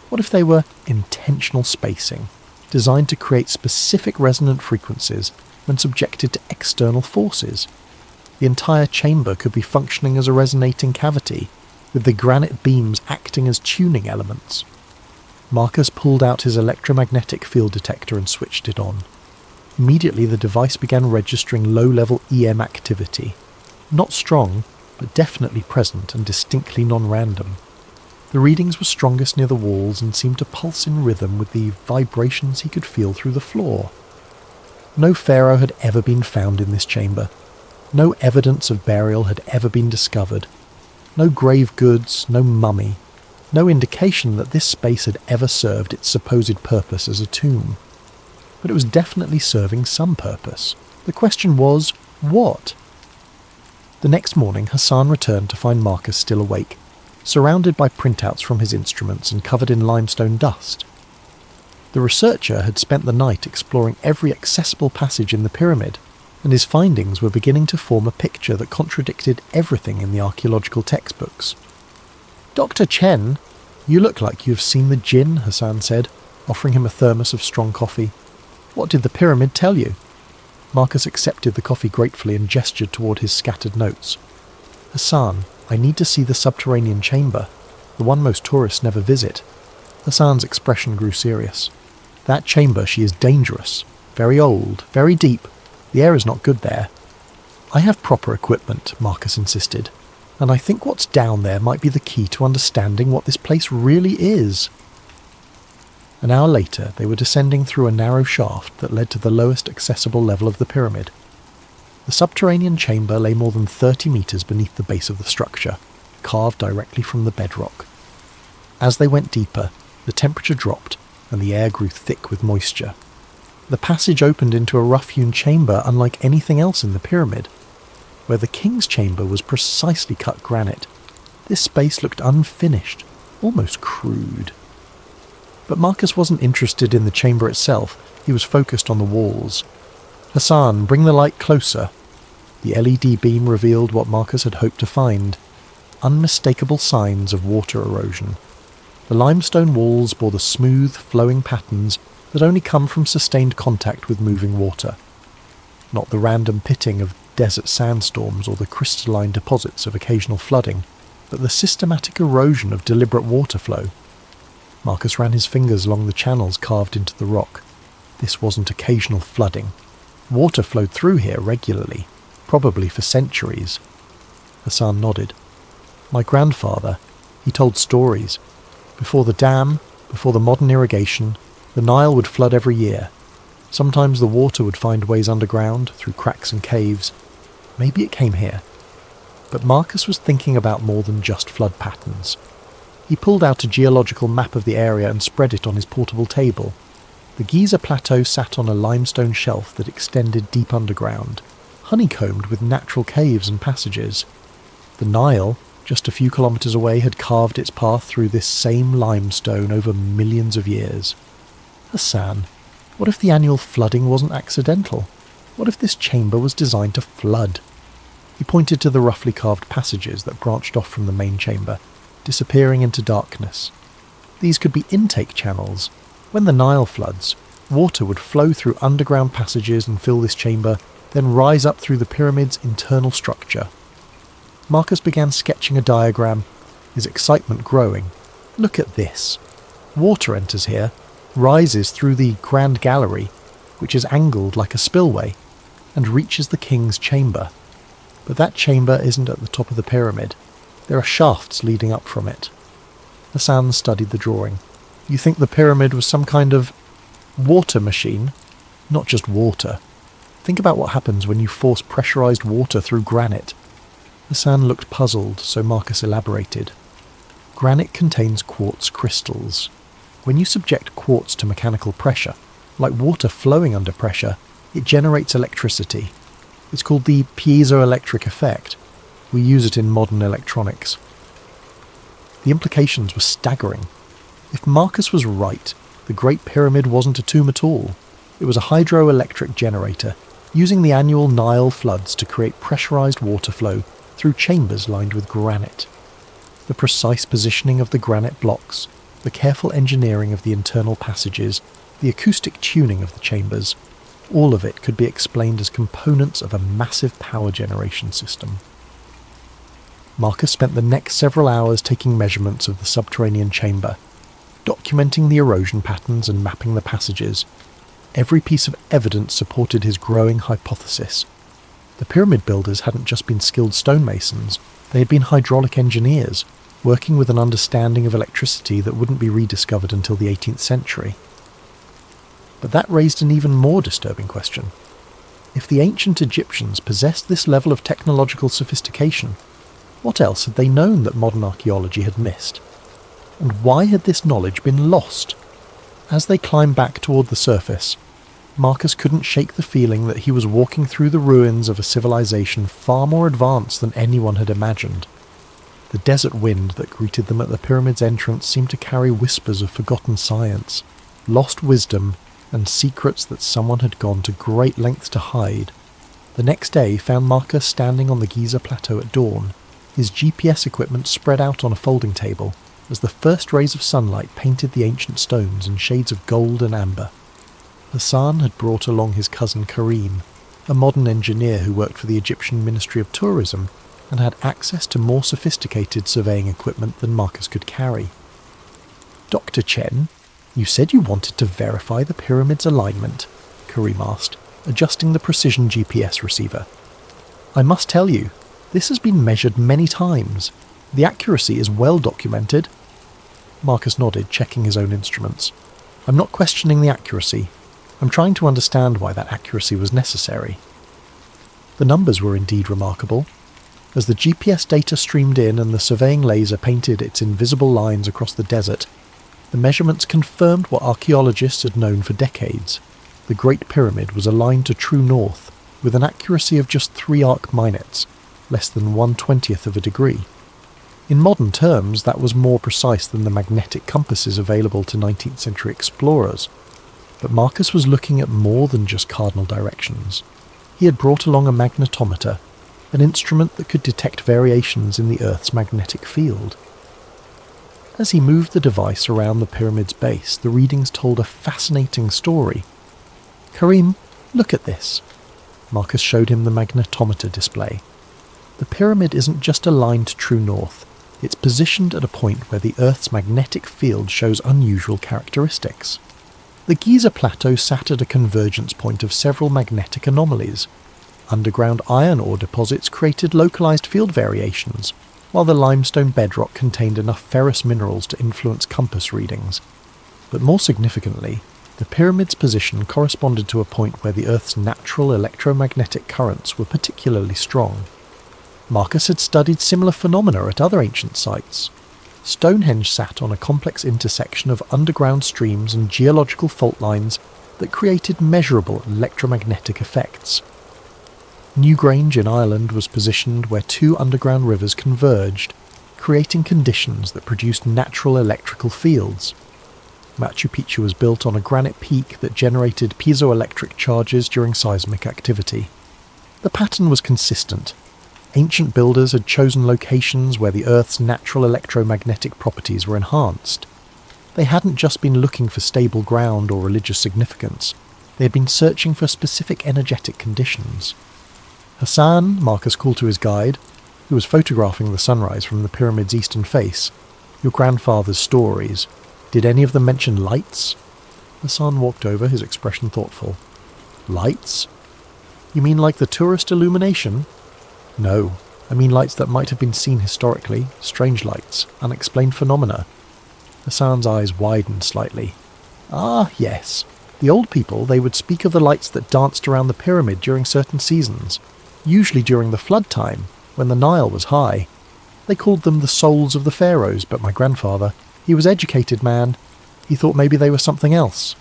S1: What if they were intentional spacing, designed to create specific resonant frequencies when subjected to external forces? The entire chamber could be functioning as a resonating cavity, with the granite beams acting as tuning elements. Marcus pulled out his electromagnetic field detector and switched it on. Immediately the device began registering low-level EM activity. Not strong, but definitely present and distinctly non-random. The readings were strongest near the walls and seemed to pulse in rhythm with the vibrations he could feel through the floor. No pharaoh had ever been found in this chamber. No evidence of burial had ever been discovered. No grave goods, no mummy. No indication that this space had ever served its supposed purpose as a tomb. But it was definitely serving some purpose. The question was, what? The next morning, Hassan returned to find Marcus still awake, surrounded by printouts from his instruments and covered in limestone dust. The researcher had spent the night exploring every accessible passage in the pyramid, and his findings were beginning to form a picture that contradicted everything in the archaeological textbooks. "Dr. Chen, you look like you have seen the jinn," Hassan said, offering him a thermos of strong coffee. "What did the pyramid tell you?" Marcus accepted the coffee gratefully and gestured toward his scattered notes. "Hassan, I need to see the subterranean chamber, the one most tourists never visit." Hassan's expression grew serious. "That chamber, she is dangerous. Very old, very deep. The air is not good there." "I have proper equipment," Marcus insisted, "and I think what's down there might be the key to understanding what this place really is." An hour later, they were descending through a narrow shaft that led to the lowest accessible level of the pyramid. The subterranean chamber lay more than 30 metres beneath the base of the structure, carved directly from the bedrock. As they went deeper, the temperature dropped and the air grew thick with moisture. The passage opened into a rough-hewn chamber unlike anything else in the pyramid. Where the king's chamber was precisely cut granite, this space looked unfinished, almost crude. But Marcus wasn't interested in the chamber itself, he was focused on the walls. "Hassan, bring the light closer." The LED beam revealed what Marcus had hoped to find: unmistakable signs of water erosion. The limestone walls bore the smooth, flowing patterns that only come from sustained contact with moving water. Not the random pitting of desert sandstorms or the crystalline deposits of occasional flooding, but the systematic erosion of deliberate water flow. Marcus ran his fingers along the channels carved into the rock. This wasn't occasional flooding. Water flowed through here regularly, probably for centuries. Hassan nodded. "My grandfather, he told stories. Before the dam, before the modern irrigation, the Nile would flood every year. Sometimes the water would find ways underground, through cracks and caves. Maybe it came here." But Marcus was thinking about more than just flood patterns. He pulled out a geological map of the area and spread it on his portable table. The Giza Plateau sat on a limestone shelf that extended deep underground, honeycombed with natural caves and passages. The Nile, just a few kilometres away, had carved its path through this same limestone over millions of years. "Hassan, what if the annual flooding wasn't accidental? What if this chamber was designed to flood?" He pointed to the roughly carved passages that branched off from the main chamber, disappearing into darkness. These could be intake channels. When the Nile floods, water would flow through underground passages and fill this chamber, then rise up through the pyramid's internal structure. Marcus began sketching a diagram, his excitement growing. "Look at this. Water enters here, rises through the Grand Gallery, which is angled like a spillway, and reaches the king's chamber. But that chamber isn't at the top of the pyramid. There are shafts leading up from it." Hassan studied the drawing. "You think the pyramid was some kind of water machine? Not just water. Think about what happens when you force pressurized water through granite." Hassan looked puzzled, so Marcus elaborated. "Granite contains quartz crystals. When you subject quartz to mechanical pressure, like water flowing under pressure, it generates electricity. It's called the piezoelectric effect. We use it in modern electronics." The implications were staggering. If Marcus was right, the Great Pyramid wasn't a tomb at all. It was a hydroelectric generator, using the annual Nile floods to create pressurized water flow through chambers lined with granite. The precise positioning of the granite blocks, the careful engineering of the internal passages, the acoustic tuning of the chambers, all of it could be explained as components of a massive power generation system. Marcus spent the next several hours taking measurements of the subterranean chamber, documenting the erosion patterns and mapping the passages. Every piece of evidence supported his growing hypothesis. The pyramid builders hadn't just been skilled stonemasons, they had been hydraulic engineers, working with an understanding of electricity that wouldn't be rediscovered until the 18th century. But that raised an even more disturbing question. If the ancient Egyptians possessed this level of technological sophistication, what else had they known that modern archaeology had missed? And why had this knowledge been lost? As they climbed back toward the surface, Marcus couldn't shake the feeling that he was walking through the ruins of a civilization far more advanced than anyone had imagined. The desert wind that greeted them at the pyramid's entrance seemed to carry whispers of forgotten science, lost wisdom, and secrets that someone had gone to great lengths to hide. The next day found Marcus standing on the Giza Plateau at dawn, his GPS equipment spread out on a folding table, as the first rays of sunlight painted the ancient stones in shades of gold and amber. Hassan had brought along his cousin Karim, a modern engineer who worked for the Egyptian Ministry of Tourism and had access to more sophisticated surveying equipment than Marcus could carry. "Dr. Chen, you said you wanted to verify the pyramid's alignment," Karim asked, adjusting the precision GPS receiver. "I must tell you, this has been measured many times. The accuracy is well documented." Marcus nodded, checking his own instruments. "I'm not questioning the accuracy. I'm trying to understand why that accuracy was necessary." The numbers were indeed remarkable. As the GPS data streamed in and the surveying laser painted its invisible lines across the desert, the measurements confirmed what archaeologists had known for decades. The Great Pyramid was aligned to true north, with an accuracy of just 3 arc minutes, less than 1/20th of a degree. In modern terms, that was more precise than the magnetic compasses available to 19th century explorers. But Marcus was looking at more than just cardinal directions. He had brought along a magnetometer, an instrument that could detect variations in the Earth's magnetic field. As he moved the device around the pyramid's base, the readings told a fascinating story. "Karim, look at this." Marcus showed him the magnetometer display. "The pyramid isn't just aligned to true north, it's positioned at a point where the Earth's magnetic field shows unusual characteristics. The Giza Plateau sat at a convergence point of several magnetic anomalies. Underground iron ore deposits created localized field variations, while the limestone bedrock contained enough ferrous minerals to influence compass readings. But more significantly, the pyramid's position corresponded to a point where the Earth's natural electromagnetic currents were particularly strong. Marcus had studied similar phenomena at other ancient sites. Stonehenge sat on a complex intersection of underground streams and geological fault lines that created measurable electromagnetic effects. Newgrange in Ireland was positioned where 2 underground rivers converged, creating conditions that produced natural electrical fields. Machu Picchu was built on a granite peak that generated piezoelectric charges during seismic activity. The pattern was consistent. Ancient builders had chosen locations where the Earth's natural electromagnetic properties were enhanced. They hadn't just been looking for stable ground or religious significance, they had been searching for specific energetic conditions. "Hassan," Marcus called to his guide, who was photographing the sunrise from the pyramid's eastern face, "your grandfather's stories. Did any of them mention lights?" Hassan walked over, his expression thoughtful. "Lights? You mean like the tourist illumination?" "No, I mean lights that might have been seen historically, strange lights, unexplained phenomena." Hassan's eyes widened slightly. "Ah, yes. The old people, they would speak of the lights that danced around the pyramid during certain seasons, usually during the flood time, when the Nile was high. They called them the souls of the pharaohs, but my grandfather, he was educated man. He thought maybe they were something else."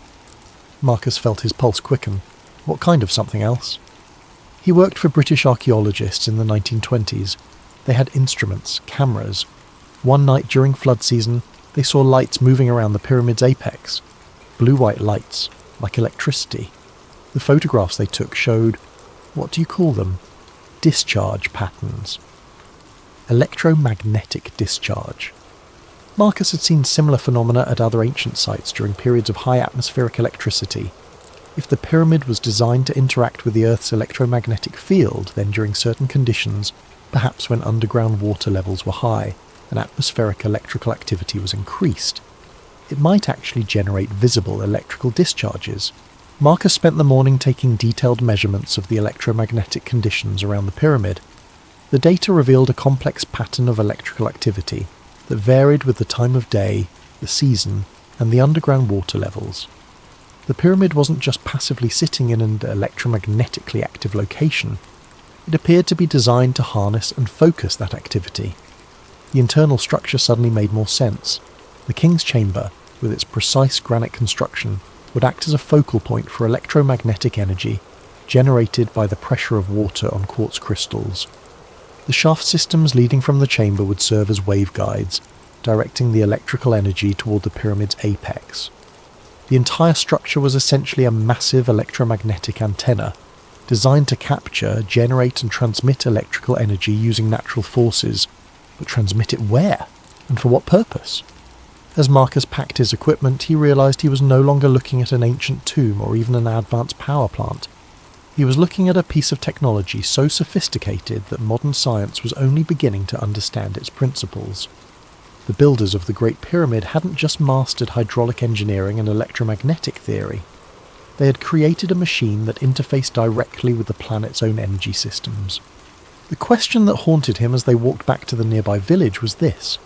S1: Marcus felt his pulse quicken. What kind of something else? He worked for British archaeologists in the 1920s. They had instruments, cameras. One night during flood season, they saw lights moving around the pyramid's apex. Blue-white lights, like electricity. The photographs they took showed, what do you call them? Discharge patterns. Electromagnetic discharge. Marcus had seen similar phenomena at other ancient sites during periods of high atmospheric electricity. If the pyramid was designed to interact with the Earth's electromagnetic field, then during certain conditions, perhaps when underground water levels were high and atmospheric electrical activity was increased, it might actually generate visible electrical discharges. Marcus spent the morning taking detailed measurements of the electromagnetic conditions around the pyramid. The data revealed a complex pattern of electrical activity that varied with the time of day, the season, and the underground water levels. The pyramid wasn't just passively sitting in an electromagnetically active location. It appeared to be designed to harness and focus that activity. The internal structure suddenly made more sense. The king's chamber, with its precise granite construction, would act as a focal point for electromagnetic energy generated by the pressure of water on quartz crystals. The shaft systems leading from the chamber would serve as waveguides, directing the electrical energy toward the pyramid's apex. The entire structure was essentially a massive electromagnetic antenna, designed to capture, generate and transmit electrical energy using natural forces. But transmit it where? And for what purpose? As Marcus packed his equipment, he realized he was no longer looking at an ancient tomb or even an advanced power plant. He was looking at a piece of technology so sophisticated that modern science was only beginning to understand its principles. The builders of the Great Pyramid hadn't just mastered hydraulic engineering and electromagnetic theory. They had created a machine that interfaced directly with the planet's own energy systems. The question that haunted him as they walked back to the nearby village was this: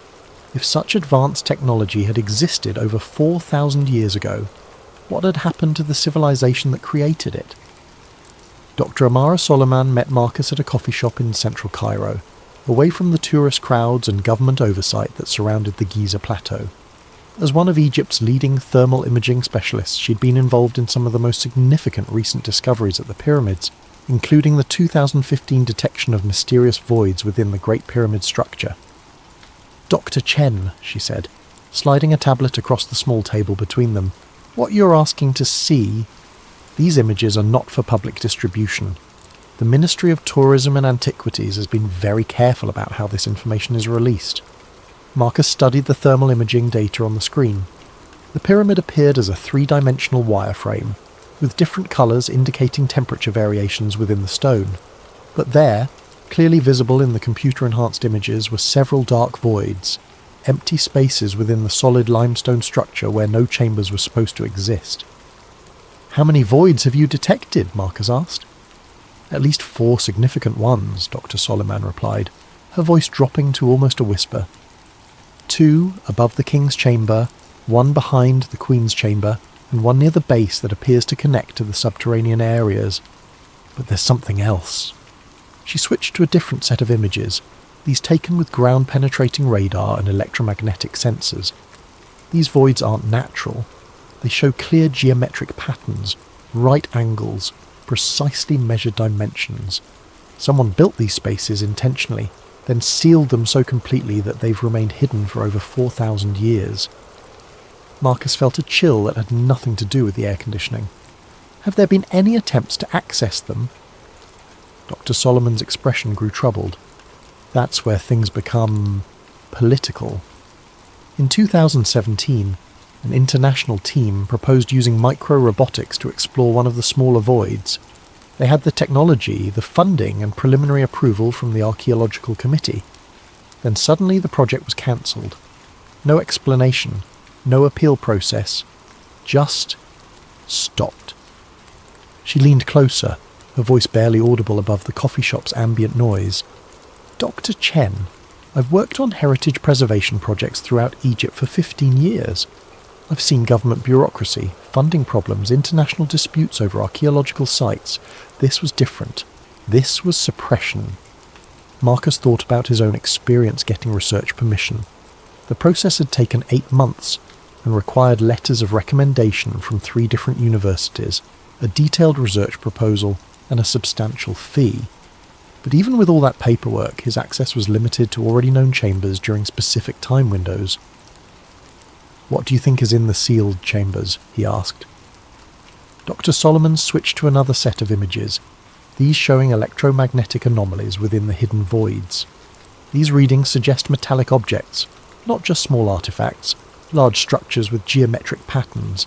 S1: if such advanced technology had existed over 4,000 years ago, what had happened to the civilization that created it? Dr. Amara Soliman met Marcus at a coffee shop in central Cairo, away from the tourist crowds and government oversight that surrounded the Giza Plateau. As one of Egypt's leading thermal imaging specialists, she'd been involved in some of the most significant recent discoveries at the pyramids, including the 2015 detection of mysterious voids within the Great Pyramid structure. "Dr. Chen," she said, sliding a tablet across the small table between them, "what you're asking to see, these images are not for public distribution. The Ministry of Tourism and Antiquities has been very careful about how this information is released." Marcus studied the thermal imaging data on the screen. The pyramid appeared as a three-dimensional wireframe, with different colours indicating temperature variations within the stone. But there, clearly visible in the computer-enhanced images, were several dark voids, empty spaces within the solid limestone structure where no chambers were supposed to exist. "How many voids have you detected?" Marcus asked. "At least 4 significant ones," Dr. Soliman replied, her voice dropping to almost a whisper. 2 above the king's chamber, 1 behind the queen's chamber, and 1 near the base that appears to connect to the subterranean areas. But there's something else. She switched to a different set of images, these taken with ground-penetrating radar and electromagnetic sensors. These voids aren't natural. They show clear geometric patterns, right angles, precisely measured dimensions. Someone built these spaces intentionally, then sealed them so completely that they've remained hidden for over 4,000 years. Marcus felt a chill that had nothing to do with the air conditioning. Have there been any attempts to access them? Dr. Solomon's expression grew troubled. That's where things become political. In 2017, an international team proposed using micro-robotics to explore one of the smaller voids. They had the technology, the funding and preliminary approval from the Archaeological Committee. Then suddenly the project was cancelled. No explanation, no appeal process, just stopped. She leaned closer, her voice barely audible above the coffee shop's ambient noise. "Dr. Chen, I've worked on heritage preservation projects throughout Egypt for 15 years. I've seen government bureaucracy, funding problems, international disputes over archaeological sites. This was different. This was suppression." Marcus thought about his own experience getting research permission. The process had taken 8 months and required letters of recommendation from 3 different universities, a detailed research proposal, and a substantial fee. But even with all that paperwork, his access was limited to already known chambers during specific time windows. "What do you think is in the sealed chambers?" he asked. Dr. Solomon switched to another set of images, these showing electromagnetic anomalies within the hidden voids. These readings suggest metallic objects, not just small artifacts, large structures with geometric patterns.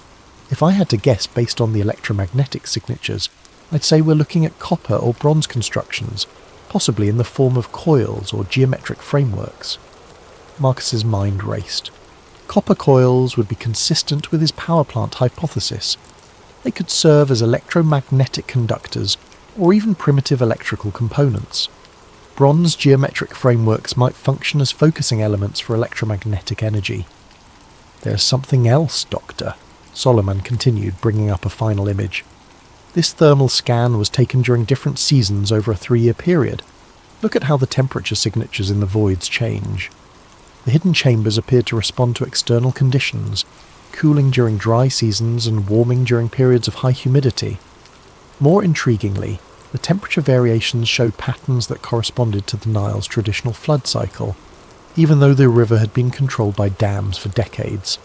S1: If I had to guess based on the electromagnetic signatures, I'd say we're looking at copper or bronze constructions, possibly in the form of coils or geometric frameworks. Marcus's mind raced. Copper coils would be consistent with his power plant hypothesis. They could serve as electromagnetic conductors or even primitive electrical components. Bronze geometric frameworks might function as focusing elements for electromagnetic energy. "There's something else, Doctor," Solomon continued, bringing up a final image. "This thermal scan was taken during different seasons over a 3-year period. Look at how the temperature signatures in the voids change. The hidden chambers appeared to respond to external conditions, cooling during dry seasons and warming during periods of high humidity. More intriguingly, the temperature variations showed patterns that corresponded to the Nile's traditional flood cycle, even though the river had been controlled by dams for decades.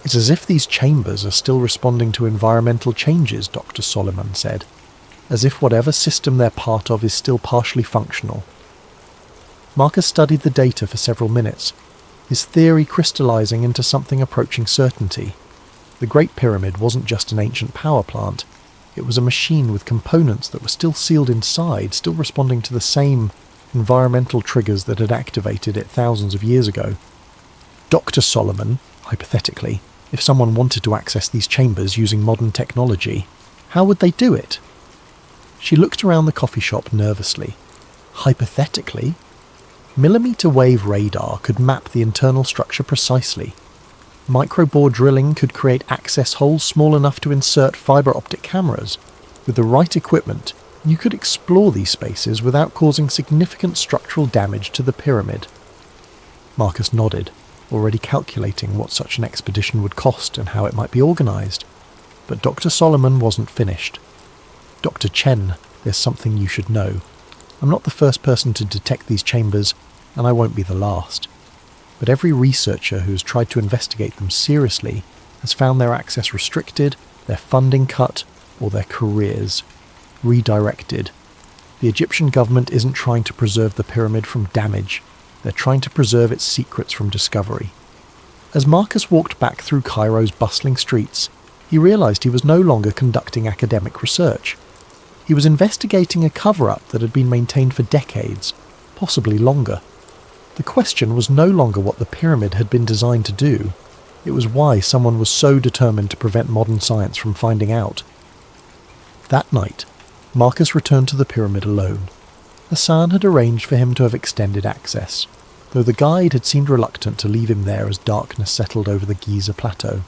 S1: It's as if these chambers are still responding to environmental changes," Dr. Solomon said, "as if whatever system they're part of is still partially functional." Marcus studied the data for several minutes, his theory crystallizing into something approaching certainty. The Great Pyramid wasn't just an ancient power plant. It was a machine with components that were still sealed inside, still responding to the same environmental triggers that had activated it thousands of years ago. Dr. Solomon, hypothetically, if someone wanted to access these chambers using modern technology, how would they do it? She looked around the coffee shop nervously. Hypothetically, millimeter wave radar could map the internal structure precisely. Microbore drilling could create access holes small enough to insert fibre optic cameras. With the right equipment, you could explore these spaces without causing significant structural damage to the pyramid. Marcus nodded, already calculating what such an expedition would cost and how it might be organised. But Dr. Solomon wasn't finished. Dr. Chen, there's something you should know. I'm not the first person to detect these chambers, and I won't be the last. But every researcher who has tried to investigate them seriously has found their access restricted, their funding cut, or their careers redirected. The Egyptian government isn't trying to preserve the pyramid from damage. They're trying to preserve its secrets from discovery. As Marcus walked back through Cairo's bustling streets, he realised he was no longer conducting academic research. He was investigating a cover-up that had been maintained for decades, possibly longer. The question was no longer what the pyramid had been designed to do. It was why someone was so determined to prevent modern science from finding out. That night, Marcus returned to the pyramid alone. Hassan had arranged for him to have extended access, though the guide had seemed reluctant to leave him there as darkness settled over the Giza plateau.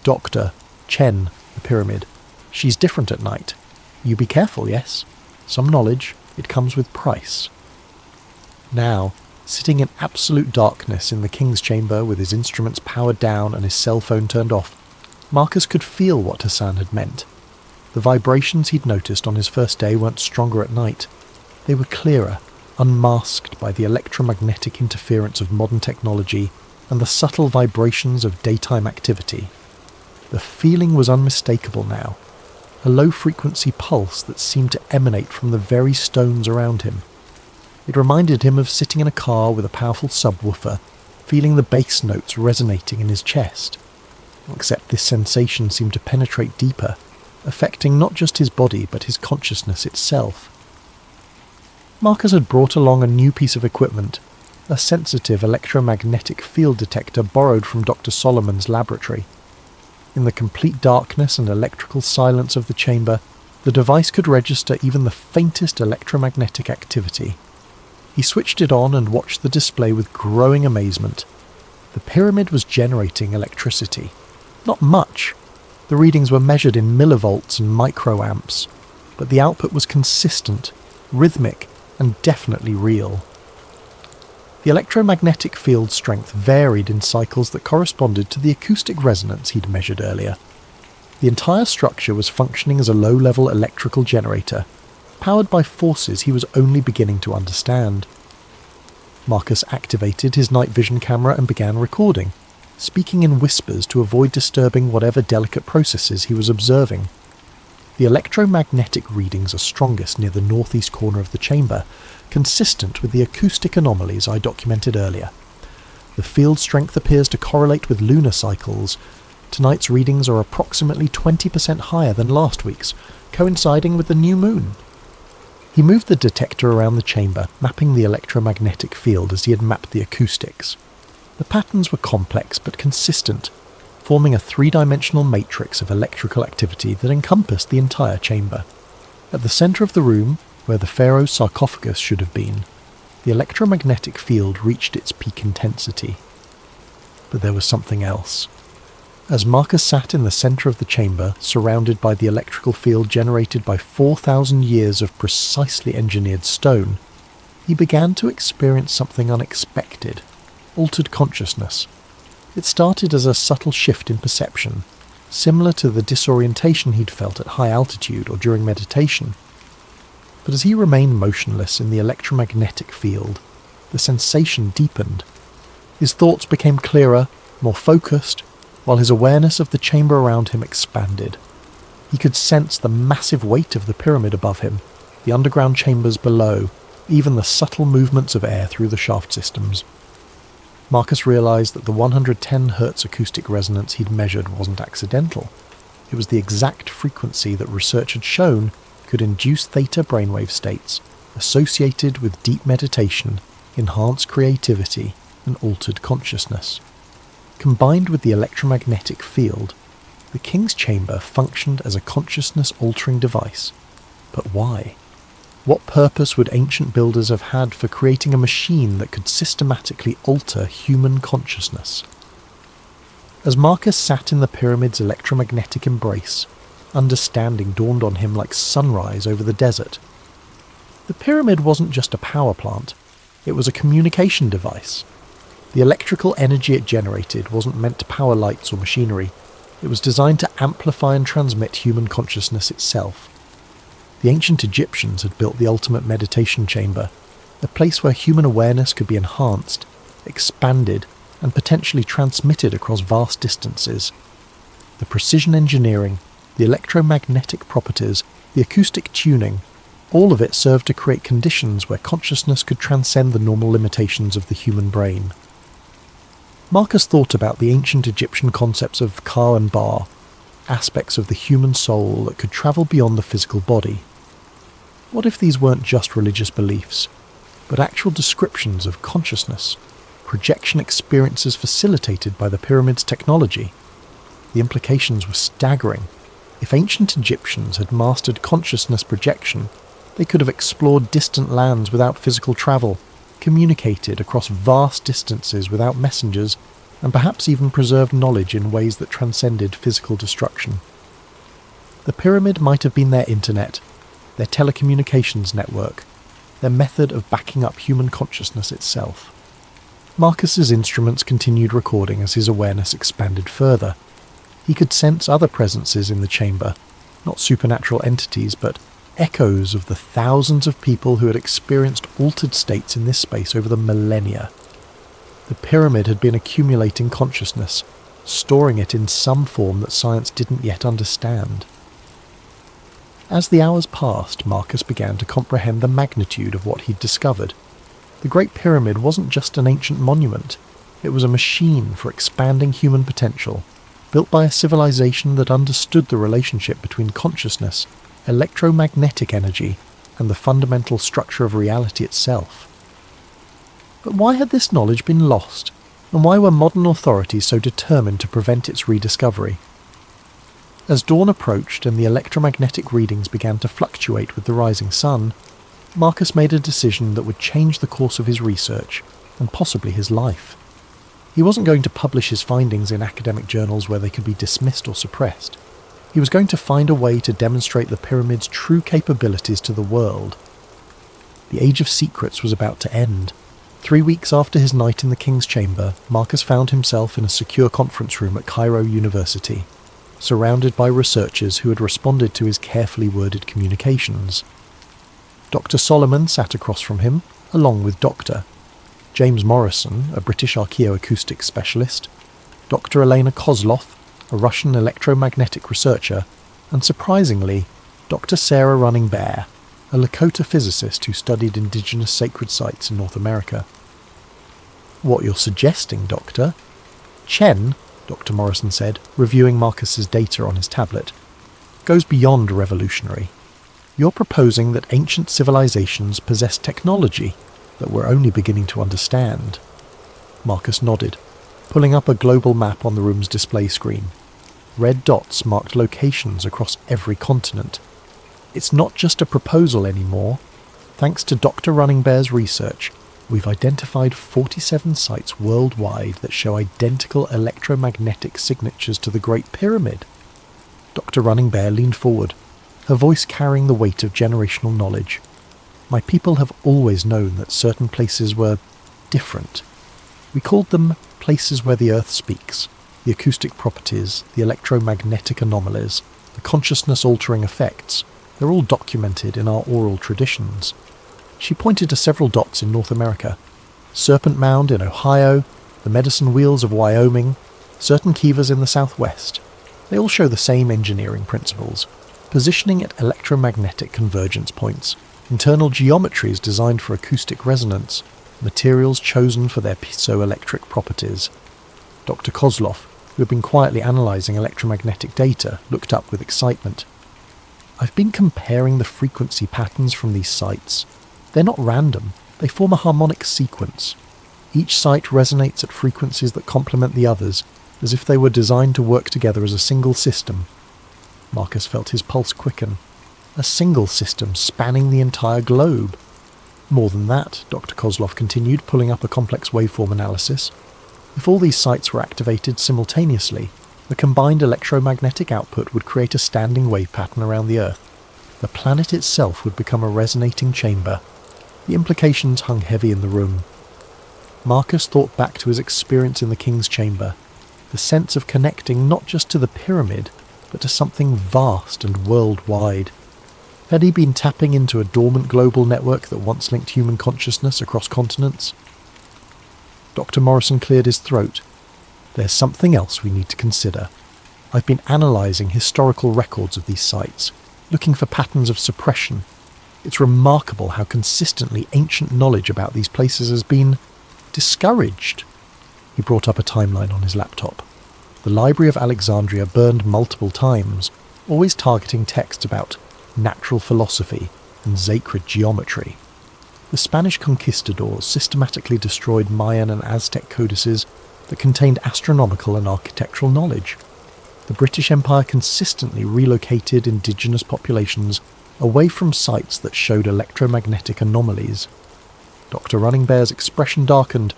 S1: Dr. Chen, the pyramid. She's different at night. You be careful, yes? Some knowledge, it comes with price. Now, sitting in absolute darkness in the king's chamber with his instruments powered down and his cell phone turned off, Marcus could feel what Hassan had meant. The vibrations he'd noticed on his first day weren't stronger at night. They were clearer, unmasked by the electromagnetic interference of modern technology and the subtle vibrations of daytime activity. The feeling was unmistakable now, a low-frequency pulse that seemed to emanate from the very stones around him. It reminded him of sitting in a car with a powerful subwoofer, feeling the bass notes resonating in his chest. Except this sensation seemed to penetrate deeper, affecting not just his body but his consciousness itself. Marcus had brought along a new piece of equipment, a sensitive electromagnetic field detector borrowed from Dr. Solomon's laboratory. In the complete darkness and electrical silence of the chamber, the device could register even the faintest electromagnetic activity. He switched it on and watched the display with growing amazement. The pyramid was generating electricity. Not much. The readings were measured in millivolts and microamps, but the output was consistent, rhythmic, and definitely real. The electromagnetic field strength varied in cycles that corresponded to the acoustic resonance he'd measured earlier. The entire structure was functioning as a low-level electrical generator, powered by forces he was only beginning to understand. Marcus activated his night vision camera and began recording, speaking in whispers to avoid disturbing whatever delicate processes he was observing. The electromagnetic readings are strongest near the northeast corner of the chamber, consistent with the acoustic anomalies I documented earlier. The field strength appears to correlate with lunar cycles. Tonight's readings are approximately 20% higher than last week's, coinciding with the new moon. He moved the detector around the chamber, mapping the electromagnetic field as he had mapped the acoustics. The patterns were complex but consistent, forming a three-dimensional matrix of electrical activity that encompassed the entire chamber. At the centre of the room, where the pharaoh's sarcophagus should have been, the electromagnetic field reached its peak intensity. But there was something else. As Marcus sat in the centre of the chamber, surrounded by the electrical field generated by 4,000 years of precisely engineered stone, he began to experience something unexpected, altered consciousness. It started as a subtle shift in perception, similar to the disorientation he'd felt at high altitude or during meditation. But as he remained motionless in the electromagnetic field, the sensation deepened. His thoughts became clearer, more focused, while his awareness of the chamber around him expanded. He could sense the massive weight of the pyramid above him, the underground chambers below, even the subtle movements of air through the shaft systems. Marcus realised that the 110 Hz acoustic resonance he'd measured wasn't accidental. It was the exact frequency that research had shown could induce theta brainwave states associated with deep meditation, enhanced creativity, and altered consciousness. Combined with the electromagnetic field, the King's Chamber functioned as a consciousness-altering device. But why? What purpose would ancient builders have had for creating a machine that could systematically alter human consciousness? As Marcus sat in the pyramid's electromagnetic embrace, understanding dawned on him like sunrise over the desert. The pyramid wasn't just a power plant, it was a communication device. The electrical energy it generated wasn't meant to power lights or machinery, it was designed to amplify and transmit human consciousness itself. The ancient Egyptians had built the ultimate meditation chamber, a place where human awareness could be enhanced, expanded, and potentially transmitted across vast distances. The precision engineering, the electromagnetic properties, the acoustic tuning, all of it served to create conditions where consciousness could transcend the normal limitations of the human brain. Marcus thought about the ancient Egyptian concepts of Ka and Ba, aspects of the human soul that could travel beyond the physical body. What if these weren't just religious beliefs, but actual descriptions of consciousness, projection experiences facilitated by the pyramid's technology? The implications were staggering. If ancient Egyptians had mastered consciousness projection, they could have explored distant lands without physical travel, communicated across vast distances without messengers, and perhaps even preserved knowledge in ways that transcended physical destruction. The pyramid might have been their internet, their telecommunications network, their method of backing up human consciousness itself. Marcus's instruments continued recording as his awareness expanded further. He could sense other presences in the chamber, not supernatural entities, but echoes of the thousands of people who had experienced altered states in this space over the millennia. The pyramid had been accumulating consciousness, storing it in some form that science didn't yet understand. As the hours passed, Marcus began to comprehend the magnitude of what he'd discovered. The Great Pyramid wasn't just an ancient monument, it was a machine for expanding human potential, built by a civilization that understood the relationship between consciousness, electromagnetic energy, and the fundamental structure of reality itself. But why had this knowledge been lost, and why were modern authorities so determined to prevent its rediscovery? As dawn approached and the electromagnetic readings began to fluctuate with the rising sun, Marcus made a decision that would change the course of his research, and possibly his life. He wasn't going to publish his findings in academic journals where they could be dismissed or suppressed. He was going to find a way to demonstrate the pyramid's true capabilities to the world. The Age of Secrets was about to end. 3 weeks after his night in the King's Chamber, Marcus found himself in a secure conference room at Cairo University, surrounded by researchers who had responded to his carefully worded communications. Dr. Solomon sat across from him, along with Dr. James Morrison, a British archaeoacoustic specialist, Dr. Elena Kozlov, a Russian electromagnetic researcher, and surprisingly, Dr. Sarah Running Bear, a Lakota physicist who studied indigenous sacred sites in North America. "What you're suggesting, Doctor?" "Chen," Dr. Morrison said, reviewing Marcus's data on his tablet, "goes beyond revolutionary. You're proposing that ancient civilizations possess technology that we're only beginning to understand." Marcus nodded, pulling up a global map on the room's display screen. Red dots marked locations across every continent. It's not just a proposal anymore. Thanks to Dr. Running Bear's research, we've identified 47 sites worldwide that show identical electromagnetic signatures to the Great Pyramid. Dr. Running Bear leaned forward, her voice carrying the weight of generational knowledge. "My people have always known that certain places were different. We called them places where the earth speaks, the acoustic properties, the electromagnetic anomalies, the consciousness-altering effects. They're all documented in our oral traditions." She pointed to several dots in North America. Serpent Mound in Ohio, the Medicine Wheels of Wyoming, certain kivas in the southwest. They all show the same engineering principles. Positioning at electromagnetic convergence points, internal geometries designed for acoustic resonance, materials chosen for their piezoelectric properties. Dr. Kozlov, who had been quietly analysing electromagnetic data, looked up with excitement. "I've been comparing the frequency patterns from these sites. They're not random, they form a harmonic sequence. Each site resonates at frequencies that complement the others, as if they were designed to work together as a single system." Marcus felt his pulse quicken. A single system spanning the entire globe. More than that, Dr. Kozlov continued, pulling up a complex waveform analysis. If all these sites were activated simultaneously, the combined electromagnetic output would create a standing wave pattern around the Earth. The planet itself would become a resonating chamber. The implications hung heavy in the room. Marcus thought back to his experience in the King's Chamber, the sense of connecting not just to the pyramid, but to something vast and worldwide. Had he been tapping into a dormant global network that once linked human consciousness across continents? Dr. Morrison cleared his throat. "There's something else we need to consider. I've been analysing historical records of these sites, looking for patterns of suppression. It's remarkable how consistently ancient knowledge about these places has been discouraged." He brought up a timeline on his laptop. The Library of Alexandria burned multiple times, always targeting texts about natural philosophy and sacred geometry. The Spanish conquistadors systematically destroyed Mayan and Aztec codices that contained astronomical and architectural knowledge. The British Empire consistently relocated indigenous populations away from sites that showed electromagnetic anomalies. Dr. Running Bear's expression darkened.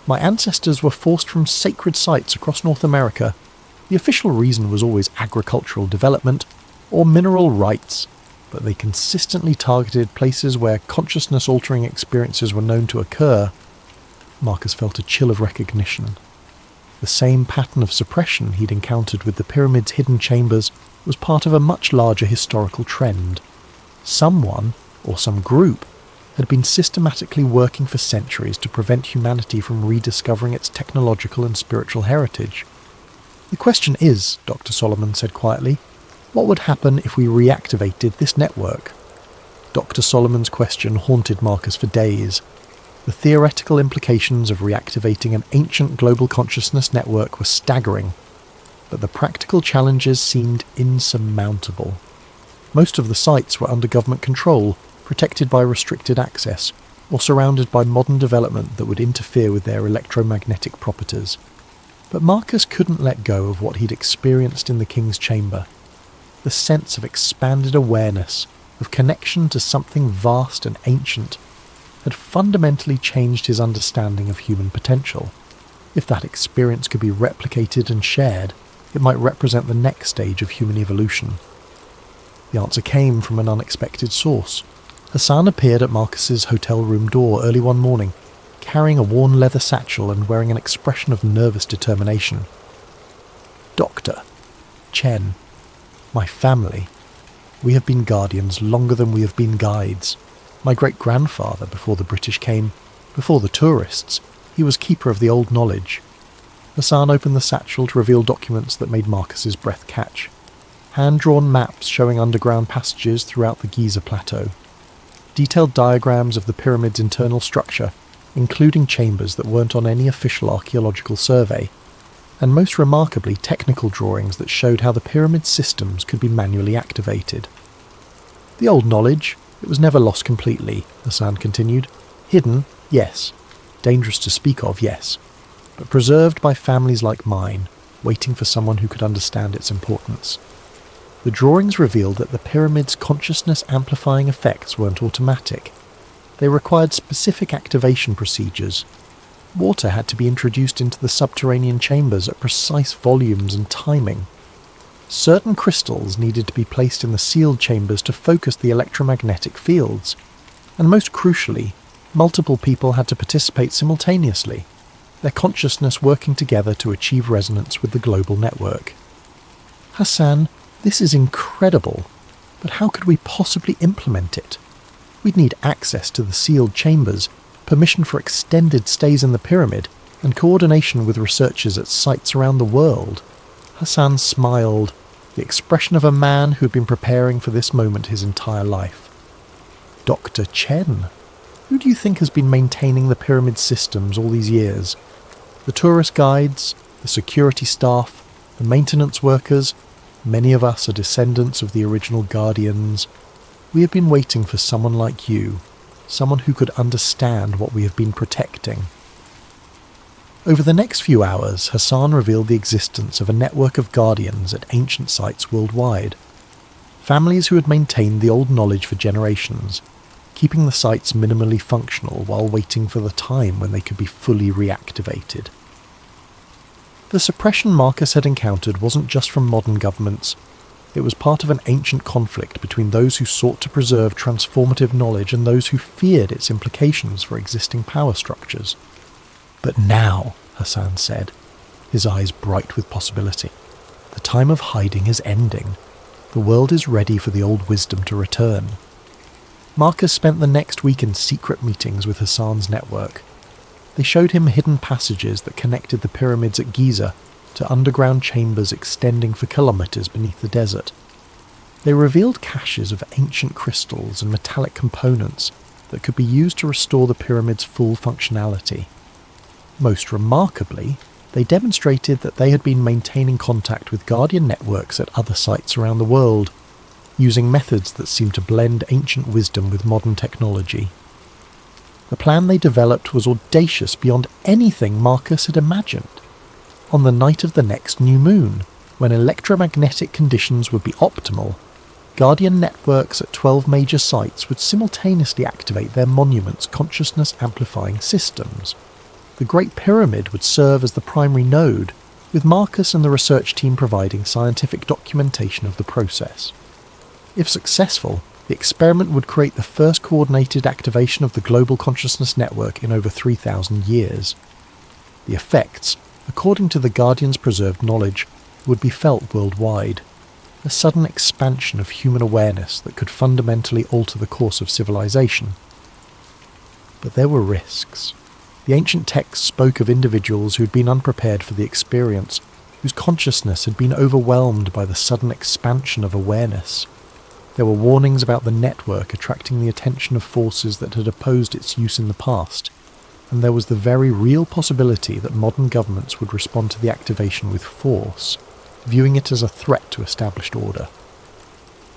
S1: "My ancestors were forced from sacred sites across North America. The official reason was always agricultural development or mineral rights, but they consistently targeted places where consciousness-altering experiences were known to occur." Marcus felt a chill of recognition. The same pattern of suppression he'd encountered with the pyramid's hidden chambers was part of a much larger historical trend. Someone, or some group, had been systematically working for centuries to prevent humanity from rediscovering its technological and spiritual heritage. "The question is," Dr. Solomon said quietly, "what would happen if we reactivated this network?" Dr. Solomon's question haunted Marcus for days. The theoretical implications of reactivating an ancient global consciousness network were staggering, but the practical challenges seemed insurmountable. Most of the sites were under government control, protected by restricted access, or surrounded by modern development that would interfere with their electromagnetic properties. But Marcus couldn't let go of what he'd experienced in the King's Chamber. The sense of expanded awareness, of connection to something vast and ancient, had fundamentally changed his understanding of human potential. If that experience could be replicated and shared, it might represent the next stage of human evolution. The answer came from an unexpected source. Hassan appeared at Marcus's hotel room door early one morning, carrying a worn leather satchel and wearing an expression of nervous determination. "Doctor, Chen, my family, we have been guardians longer than we have been guides. My great-grandfather, before the British came, before the tourists, he was keeper of the old knowledge." Hassan opened the satchel to reveal documents that made Marcus's breath catch. Hand-drawn maps showing underground passages throughout the Giza Plateau. Detailed diagrams of the pyramid's internal structure, including chambers that weren't on any official archaeological survey, and most remarkably technical drawings that showed how the pyramid's systems could be manually activated. "The old knowledge, it was never lost completely," Hassan continued. "Hidden, yes. Dangerous to speak of, yes. But preserved by families like mine, waiting for someone who could understand its importance." The drawings revealed that the pyramid's consciousness-amplifying effects weren't automatic. They required specific activation procedures. Water had to be introduced into the subterranean chambers at precise volumes and timing. Certain crystals needed to be placed in the sealed chambers to focus the electromagnetic fields. And most crucially, multiple people had to participate simultaneously, their consciousness working together to achieve resonance with the global network. "Hassan, this is incredible, but how could we possibly implement it? We'd need access to the sealed chambers, permission for extended stays in the pyramid, and coordination with researchers at sites around the world." Hassan smiled, the expression of a man who had been preparing for this moment his entire life. "Dr. Chen, who do you think has been maintaining the pyramid systems all these years? The tourist guides, The security staff, the maintenance workers, many of us are descendants of the original Guardians. We have been waiting for someone like you, someone who could understand what we have been protecting. Over the next few hours, Hassan revealed the existence of a network of Guardians at ancient sites worldwide. Families who had maintained the old knowledge for generations, keeping the sites minimally functional while waiting for the time when they could be fully reactivated. The suppression Marcus had encountered wasn't just from modern governments. It was part of an ancient conflict between those who sought to preserve transformative knowledge and those who feared its implications for existing power structures. But now, Hassan said, his eyes bright with possibility, the time of hiding is ending. The world is ready for the old wisdom to return. Marcus spent the next week in secret meetings with Hassan's network. They showed him hidden passages that connected the pyramids at Giza to underground chambers extending for kilometers beneath the desert. They revealed caches of ancient crystals and metallic components that could be used to restore the pyramid's full functionality. Most remarkably, they demonstrated that they had been maintaining contact with Guardian networks at other sites around the world, using methods that seemed to blend ancient wisdom with modern technology. The plan they developed was audacious beyond anything Marcus had imagined. On the night of the next new moon, when electromagnetic conditions would be optimal, Guardian networks at 12 major sites would simultaneously activate their monuments' consciousness-amplifying systems. The Great Pyramid would serve as the primary node, with Marcus and the research team providing scientific documentation of the process. If successful, the experiment would create the first coordinated activation of the global consciousness network in over 3,000 years. The effects, according to the Guardian's preserved knowledge, would be felt worldwide. A sudden expansion of human awareness that could fundamentally alter the course of civilization. But there were risks. The ancient texts spoke of individuals who had been unprepared for the experience, whose consciousness had been overwhelmed by the sudden expansion of awareness. There were warnings about the network attracting the attention of forces that had opposed its use in the past, and there was the very real possibility that modern governments would respond to the activation with force, viewing it as a threat to established order.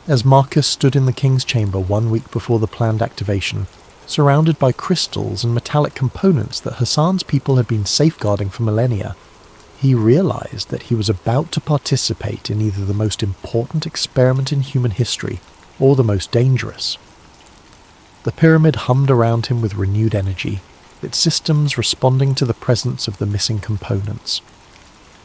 S1: As Marcus stood in the king's chamber 1 week before the planned activation, surrounded by crystals and metallic components that Hassan's people had been safeguarding for millennia, he realized that he was about to participate in either the most important experiment in human history or the most dangerous. The pyramid hummed around him with renewed energy, its systems responding to the presence of the missing components.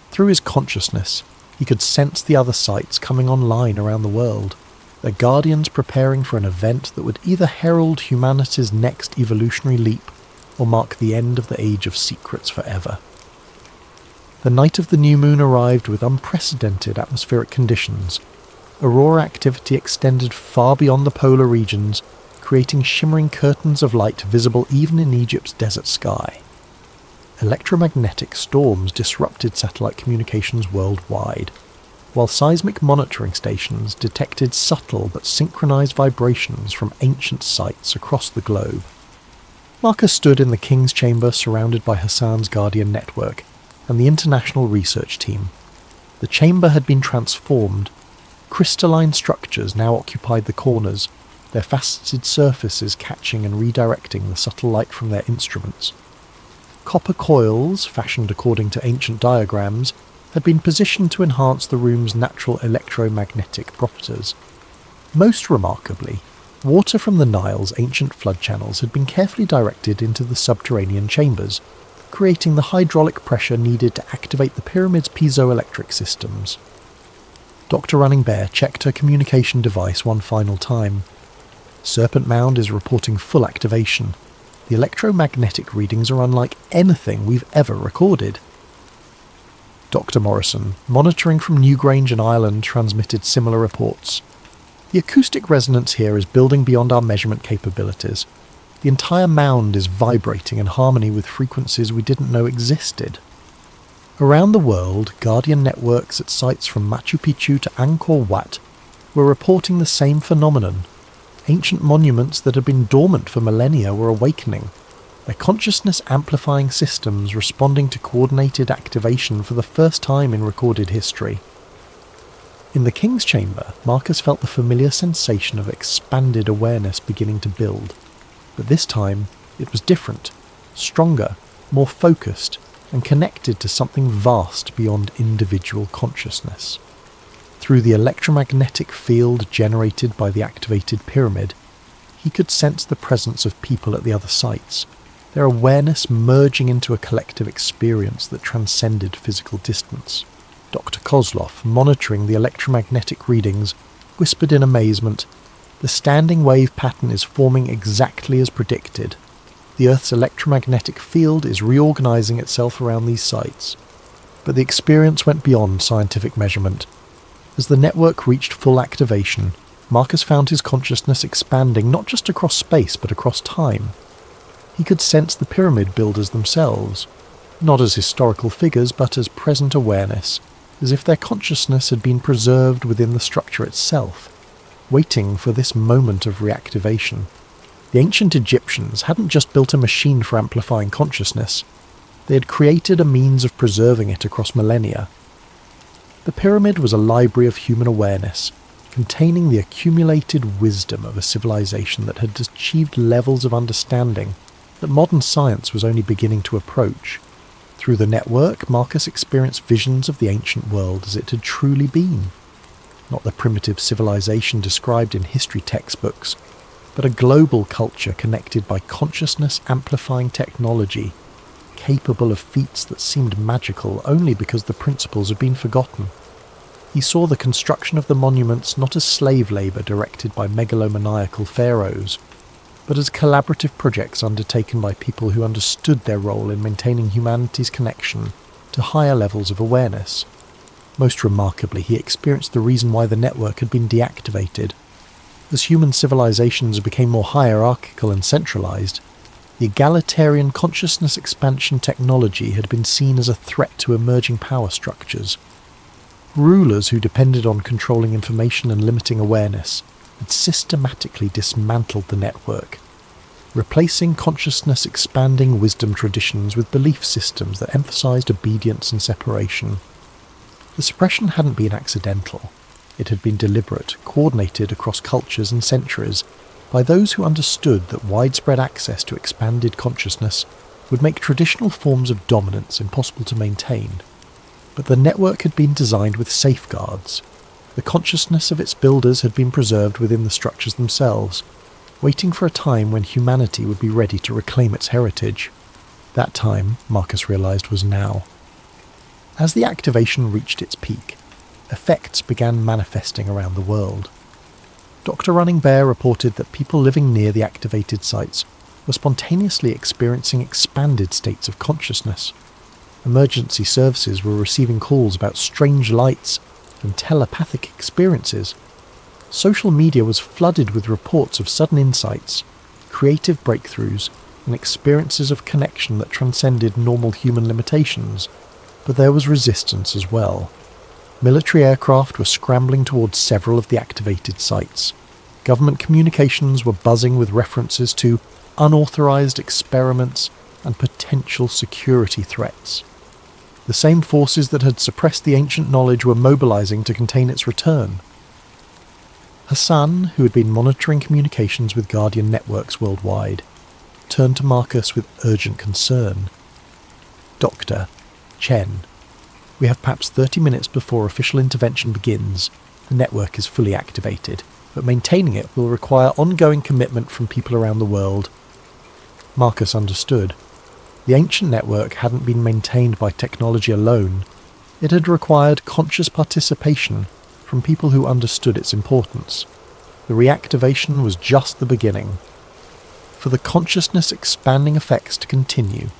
S1: Through his consciousness, he could sense the other sites coming online around the world, their guardians preparing for an event that would either herald humanity's next evolutionary leap or mark the end of the age of secrets forever. The night of the new moon arrived with unprecedented atmospheric conditions. Aurora activity extended far beyond the polar regions, creating shimmering curtains of light visible even in Egypt's desert sky. Electromagnetic storms disrupted satellite communications worldwide, while seismic monitoring stations detected subtle but synchronized vibrations from ancient sites across the globe. Marcus stood in the king's chamber surrounded by Hassan's Guardian network and the international research team. The chamber had been transformed. Crystalline structures now occupied the corners, their faceted surfaces catching and redirecting the subtle light from their instruments. Copper coils, fashioned according to ancient diagrams, had been positioned to enhance the room's natural electromagnetic properties. Most remarkably, water from the Nile's ancient flood channels had been carefully directed into the subterranean chambers, creating the hydraulic pressure needed to activate the pyramid's piezoelectric systems. Dr. Running Bear checked her communication device one final time. Serpent Mound is reporting full activation. The electromagnetic readings are unlike anything we've ever recorded. Dr. Morrison, monitoring from Newgrange and Ireland, transmitted similar reports. The acoustic resonance here is building beyond our measurement capabilities. The entire mound is vibrating in harmony with frequencies we didn't know existed. Around the world, Guardian networks at sites from Machu Picchu to Angkor Wat were reporting the same phenomenon. Ancient monuments that had been dormant for millennia were awakening. their consciousness-amplifying systems responding to coordinated activation for the first time in recorded history. In the King's Chamber, Marcus felt the familiar sensation of expanded awareness beginning to build, but this time it was different, stronger, more focused, and connected to something vast beyond individual consciousness. Through the electromagnetic field generated by the activated pyramid, he could sense the presence of people at the other sites, their awareness merging into a collective experience that transcended physical distance. Dr. Kozlov, monitoring the electromagnetic readings, whispered in amazement, "The standing wave pattern is forming exactly as predicted. The Earth's electromagnetic field is reorganizing itself around these sites." But the experience went beyond scientific measurement. As the network reached full activation, Marcus found his consciousness expanding not just across space but across time. He could sense the pyramid builders themselves, not as historical figures but as present awareness, as if their consciousness had been preserved within the structure itself, waiting for this moment of reactivation. The ancient Egyptians hadn't just built a machine for amplifying consciousness, they had created a means of preserving it across millennia. The pyramid was a library of human awareness, containing the accumulated wisdom of a civilization that had achieved levels of understanding that modern science was only beginning to approach. Through the network, Marcus experienced visions of the ancient world as it had truly been. Not the primitive civilization described in history textbooks, but a global culture connected by consciousness-amplifying technology, capable of feats that seemed magical only because the principles had been forgotten. He saw the construction of the monuments not as slave labour directed by megalomaniacal pharaohs, but as collaborative projects undertaken by people who understood their role in maintaining humanity's connection to higher levels of awareness. Most remarkably, he experienced the reason why the network had been deactivated. As human civilizations became more hierarchical and centralized, the egalitarian consciousness expansion technology had been seen as a threat to emerging power structures. Rulers who depended on controlling information and limiting awareness had systematically dismantled the network, replacing consciousness-expanding wisdom traditions with belief systems that emphasized obedience and separation. The suppression hadn't been accidental. It had been deliberate, coordinated across cultures and centuries by those who understood that widespread access to expanded consciousness would make traditional forms of dominance impossible to maintain. But the network had been designed with safeguards. The consciousness of its builders had been preserved within the structures themselves, waiting for a time when humanity would be ready to reclaim its heritage. That time, Marcus realized, was now. As the activation reached its peak, effects began manifesting around the world. Dr. Running Bear reported that people living near the activated sites were spontaneously experiencing expanded states of consciousness. Emergency services were receiving calls about strange lights and telepathic experiences. Social media was flooded with reports of sudden insights, creative breakthroughs, and experiences of connection that transcended normal human limitations. But there was resistance as well. Military aircraft were scrambling towards several of the activated sites. Government communications were buzzing with references to unauthorized experiments and potential security threats. The same forces that had suppressed the ancient knowledge were mobilizing to contain its return. Hassan, who had been monitoring communications with Guardian networks worldwide, turned to Marcus with urgent concern. "Doctor, Chen, we have perhaps 30 minutes before official intervention begins. The network is fully activated, but maintaining it will require ongoing commitment from people around the world." Marcus understood. The ancient network hadn't been maintained by technology alone. It had required conscious participation from people who understood its importance. The reactivation was just the beginning. For the consciousness-expanding effects to continue,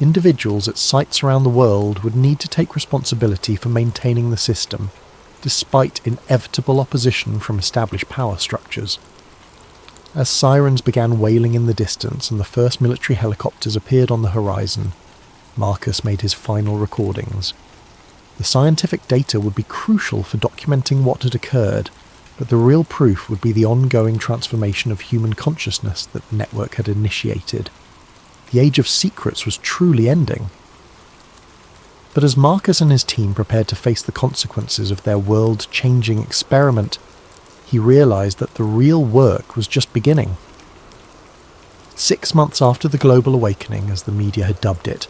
S1: individuals at sites around the world would need to take responsibility for maintaining the system, despite inevitable opposition from established power structures. As sirens began wailing in the distance and the first military helicopters appeared on the horizon, Marcus made his final recordings. The scientific data would be crucial for documenting what had occurred, but the real proof would be the ongoing transformation of human consciousness that the network had initiated. The age of secrets was truly ending. But as Marcus and his team prepared to face the consequences of their world-changing experiment, he realized that the real work was just beginning. 6 months after the global awakening, as the media had dubbed it,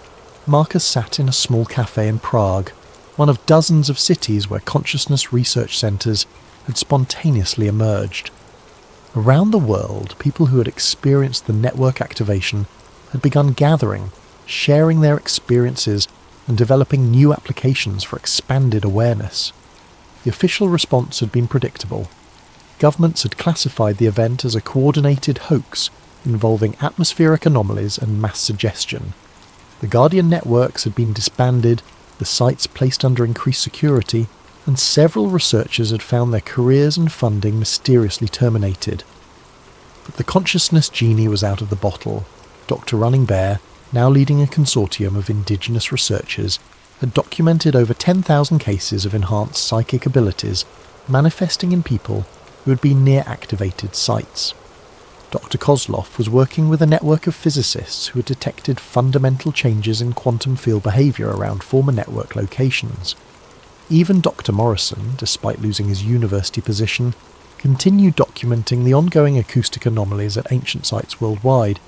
S1: Marcus sat in a small cafe in Prague, one of dozens of cities where consciousness research centres had spontaneously emerged. Around the world, people who had experienced the network activation had begun gathering, sharing their experiences and developing new applications for expanded awareness. The official response had been predictable. Governments had classified the event as a coordinated hoax involving atmospheric anomalies and mass suggestion. The Guardian networks had been disbanded, the sites placed under increased security, and several researchers had found their careers and funding mysteriously terminated. But the consciousness genie was out of the bottle. Dr. Running Bear, now leading a consortium of indigenous researchers, had documented over 10,000 cases of enhanced psychic abilities manifesting in people who had been near activated sites. Dr. Kozlov was working with a network of physicists who had detected fundamental changes in quantum field behaviour around former network locations. Even Dr. Morrison, despite losing his university position, continued documenting the ongoing acoustic anomalies at ancient sites worldwide.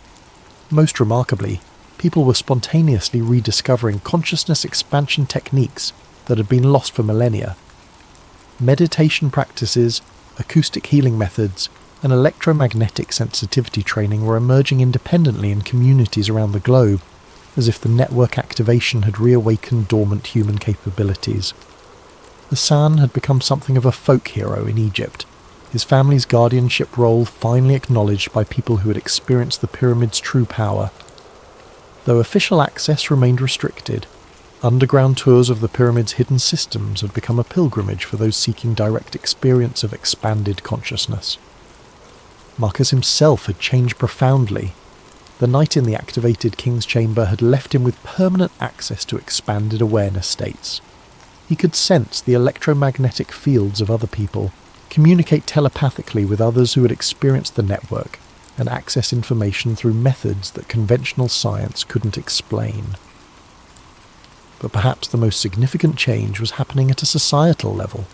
S1: Most remarkably, people were spontaneously rediscovering consciousness expansion techniques that had been lost for millennia. Meditation practices, acoustic healing methods, and electromagnetic sensitivity training were emerging independently in communities around the globe, as if the network activation had reawakened dormant human capabilities. Hassan had become something of a folk hero in Egypt, his family's guardianship role finally acknowledged by people who had experienced the pyramid's true power. Though official access remained restricted, underground tours of the pyramid's hidden systems had become a pilgrimage for those seeking direct experience of expanded consciousness. Marcus himself had changed profoundly. The night in the activated King's Chamber had left him with permanent access to expanded awareness states. He could sense the electromagnetic fields of other people, communicate telepathically with others who had experienced the network, and access information through methods that conventional science couldn't explain. But perhaps the most significant change was happening at a societal level.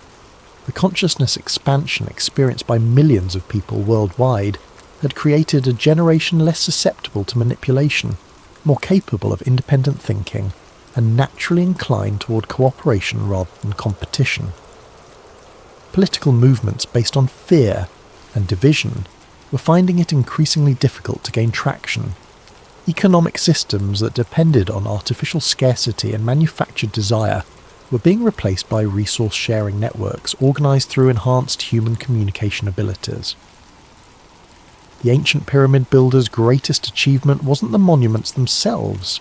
S1: The consciousness expansion experienced by millions of people worldwide had created a generation less susceptible to manipulation, more capable of independent thinking, and naturally inclined toward cooperation rather than competition. Political movements based on fear and division were finding it increasingly difficult to gain traction. Economic systems that depended on artificial scarcity and manufactured desire were being replaced by resource-sharing networks organised through enhanced human communication abilities. The ancient pyramid builders' greatest achievement wasn't the monuments themselves,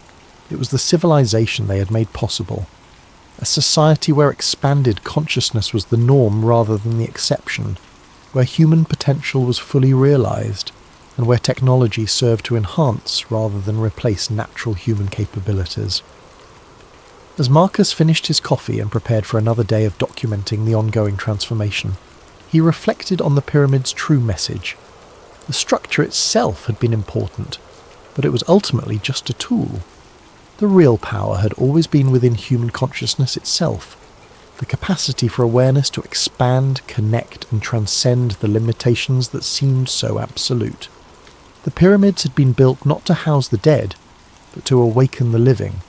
S1: it was the civilization they had made possible. A society where expanded consciousness was the norm rather than the exception, where human potential was fully realised, and where technology served to enhance rather than replace natural human capabilities. As Marcus finished his coffee and prepared for another day of documenting the ongoing transformation, he reflected on the pyramid's true message. The structure itself had been important, but it was ultimately just a tool. The real power had always been within human consciousness itself, the capacity for awareness to expand, connect, and transcend the limitations that seemed so absolute. The pyramids had been built not to house the dead, but to awaken the living,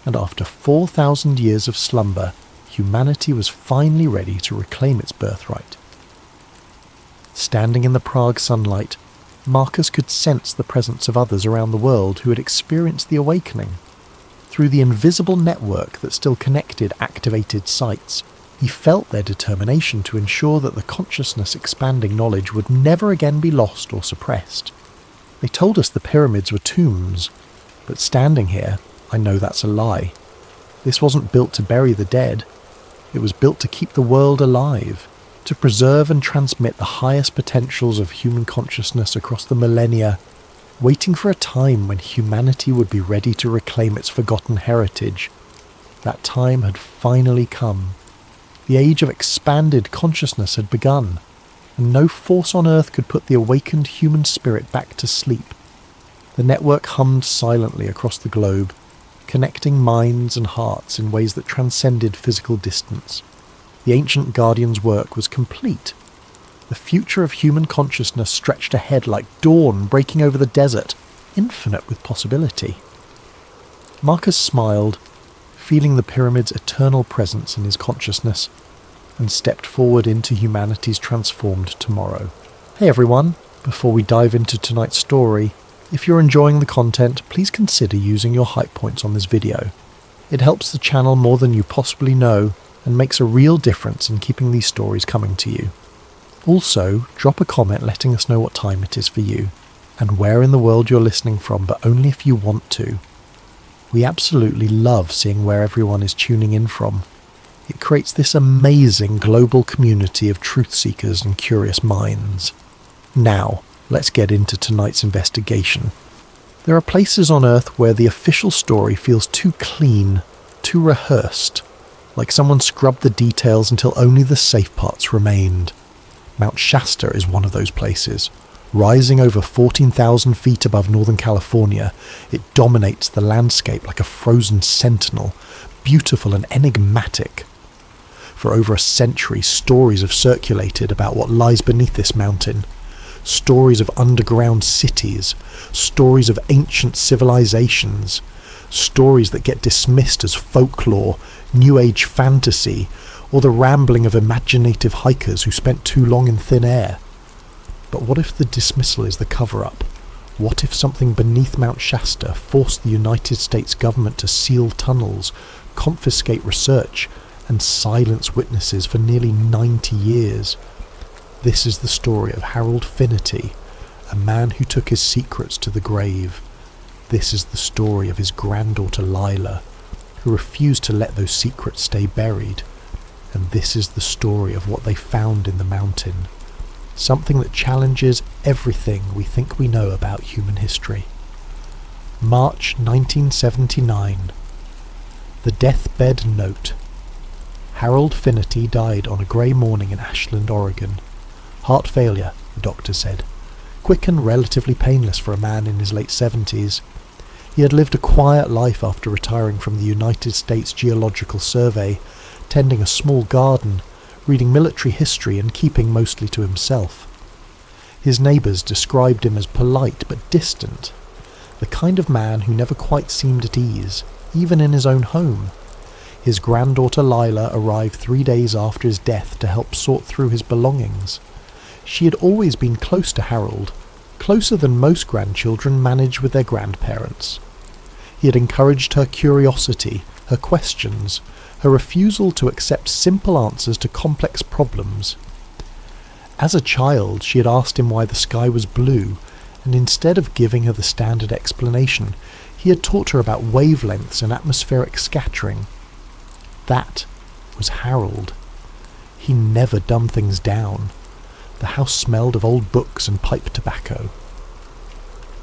S1: and after 4,000 years of slumber, humanity was finally ready to reclaim its birthright. Standing in the Prague sunlight, Marcus could sense the presence of others around the world who had experienced the awakening. Through the invisible network that still connected activated sites, he felt their determination to ensure that the consciousness-expanding knowledge would never again be lost or suppressed. They told us the pyramids were tombs, but standing here, I know that's a lie. This wasn't built to bury the dead. It was built to keep the world alive, to preserve and transmit the highest potentials of human consciousness across the millennia, waiting for a time when humanity would be ready to reclaim its forgotten heritage. That time had finally come. The age of expanded consciousness had begun, and no force on earth could put the awakened human spirit back to sleep. The network hummed silently across the globe, connecting minds and hearts in ways that transcended physical distance. The ancient guardian's work was complete. The future of human consciousness stretched ahead like dawn breaking over the desert, infinite with possibility. Marcus smiled, feeling the pyramid's eternal presence in his consciousness, and stepped forward into humanity's transformed tomorrow. Hey everyone, before we dive into tonight's story, if you're enjoying the content, please consider using your hype points on this video. It helps the channel more than you possibly know and makes a real difference in keeping these stories coming to you. Also, drop a comment letting us know what time it is for you, and where in the world you're listening from, but only if you want to. We absolutely love seeing where everyone is tuning in from. It creates this amazing global community of truth seekers and curious minds. Now, let's get into tonight's investigation. There are places on Earth where the official story feels too clean, too rehearsed, like someone scrubbed the details until only the safe parts remained. Mount Shasta is one of those places. Rising over 14,000 feet above Northern California, it dominates the landscape like a frozen sentinel, beautiful and enigmatic. For over a century, stories have circulated about what lies beneath this mountain. Stories of underground cities, stories of ancient civilizations, stories that get dismissed as folklore, New Age fantasy, or the rambling of imaginative hikers who spent too long in thin air. But what if the dismissal is the cover-up? What if something beneath Mount Shasta forced the United States government to seal tunnels, confiscate research, and silence witnesses for nearly 90 years? This is the story of Harold Finnerty, a man who took his secrets to the grave. This is the story of his granddaughter Lila, who refused to let those secrets stay buried. And this is the story of what they found in the mountain. Something that challenges everything we think we know about human history. March 1979. The Deathbed Note. Harold Finnerty died on a grey morning in Ashland, Oregon. Heart failure, the doctor said. Quick and relatively painless for a man in his late 70s. He had lived a quiet life after retiring from the United States Geological Survey, tending a small garden, reading military history and keeping mostly to himself. His neighbours described him as polite but distant, the kind of man who never quite seemed at ease, even in his own home. His granddaughter Lila arrived 3 days after his death to help sort through his belongings. She had always been close to Harold, closer than most grandchildren manage with their grandparents. He had encouraged her curiosity, her questions, her refusal to accept simple answers to complex problems. As a child, she had asked him why the sky was blue, and instead of giving her the standard explanation, he had taught her about wavelengths and atmospheric scattering. That was Harold. He never dumbed things down. The house smelled of old books and pipe tobacco.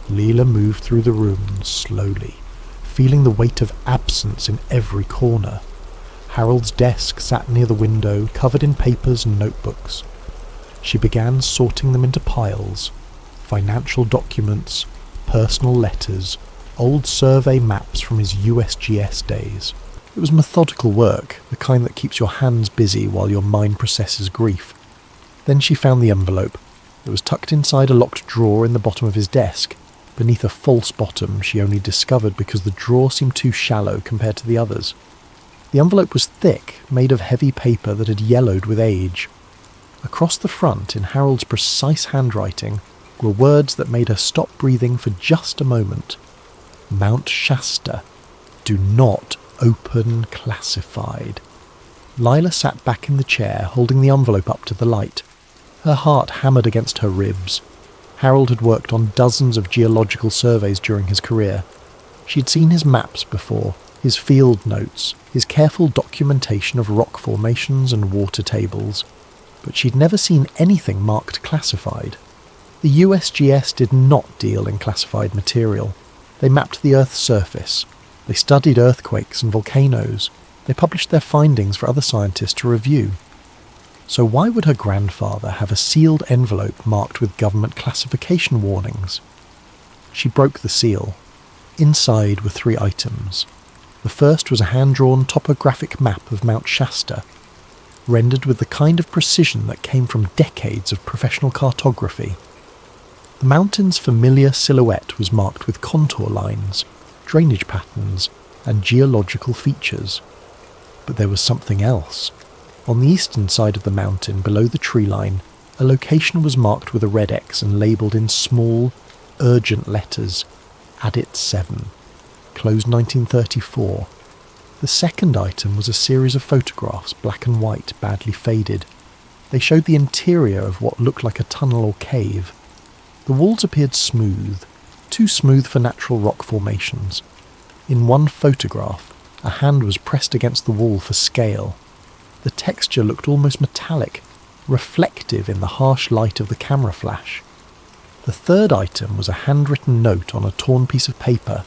S1: Leela moved through the room slowly, feeling the weight of absence in every corner. Harold's desk sat near the window, covered in papers and notebooks. She began sorting them into piles: financial documents, personal letters, old survey maps from his USGS days. It was methodical work, the kind that keeps your hands busy while your mind processes grief. Then she found the envelope. It was tucked inside a locked drawer in the bottom of his desk, beneath a false bottom she only discovered because the drawer seemed too shallow compared to the others. The envelope was thick, made of heavy paper that had yellowed with age. Across the front, in Harold's precise handwriting, were words that made her stop breathing for just a moment. Mount Shasta. Do not open classified. Lila sat back in the chair, holding the envelope up to the light. Her heart hammered against her ribs. Harold had worked on dozens of geological surveys during his career. She'd seen his maps before, his field notes, his careful documentation of rock formations and water tables, but she'd never seen anything marked classified. The USGS did not deal in classified material. They mapped the Earth's surface. They studied earthquakes and volcanoes. They published their findings for other scientists to review. So why would her grandfather have a sealed envelope marked with government classification warnings? She broke the seal. Inside were 3 items. The first was a hand-drawn topographic map of Mount Shasta, rendered with the kind of precision that came from decades of professional cartography. The mountain's familiar silhouette was marked with contour lines, drainage patterns, and geological features. But there was something else. On the eastern side of the mountain, below the tree line, a location was marked with a red X and labelled in small, urgent letters, Addit 7, closed 1934. The second item was a series of photographs, black and white, badly faded. They showed the interior of what looked like a tunnel or cave. The walls appeared smooth, too smooth for natural rock formations. In one photograph, a hand was pressed against the wall for scale. The texture looked almost metallic, reflective in the harsh light of the camera flash. The third item was a handwritten note on a torn piece of paper.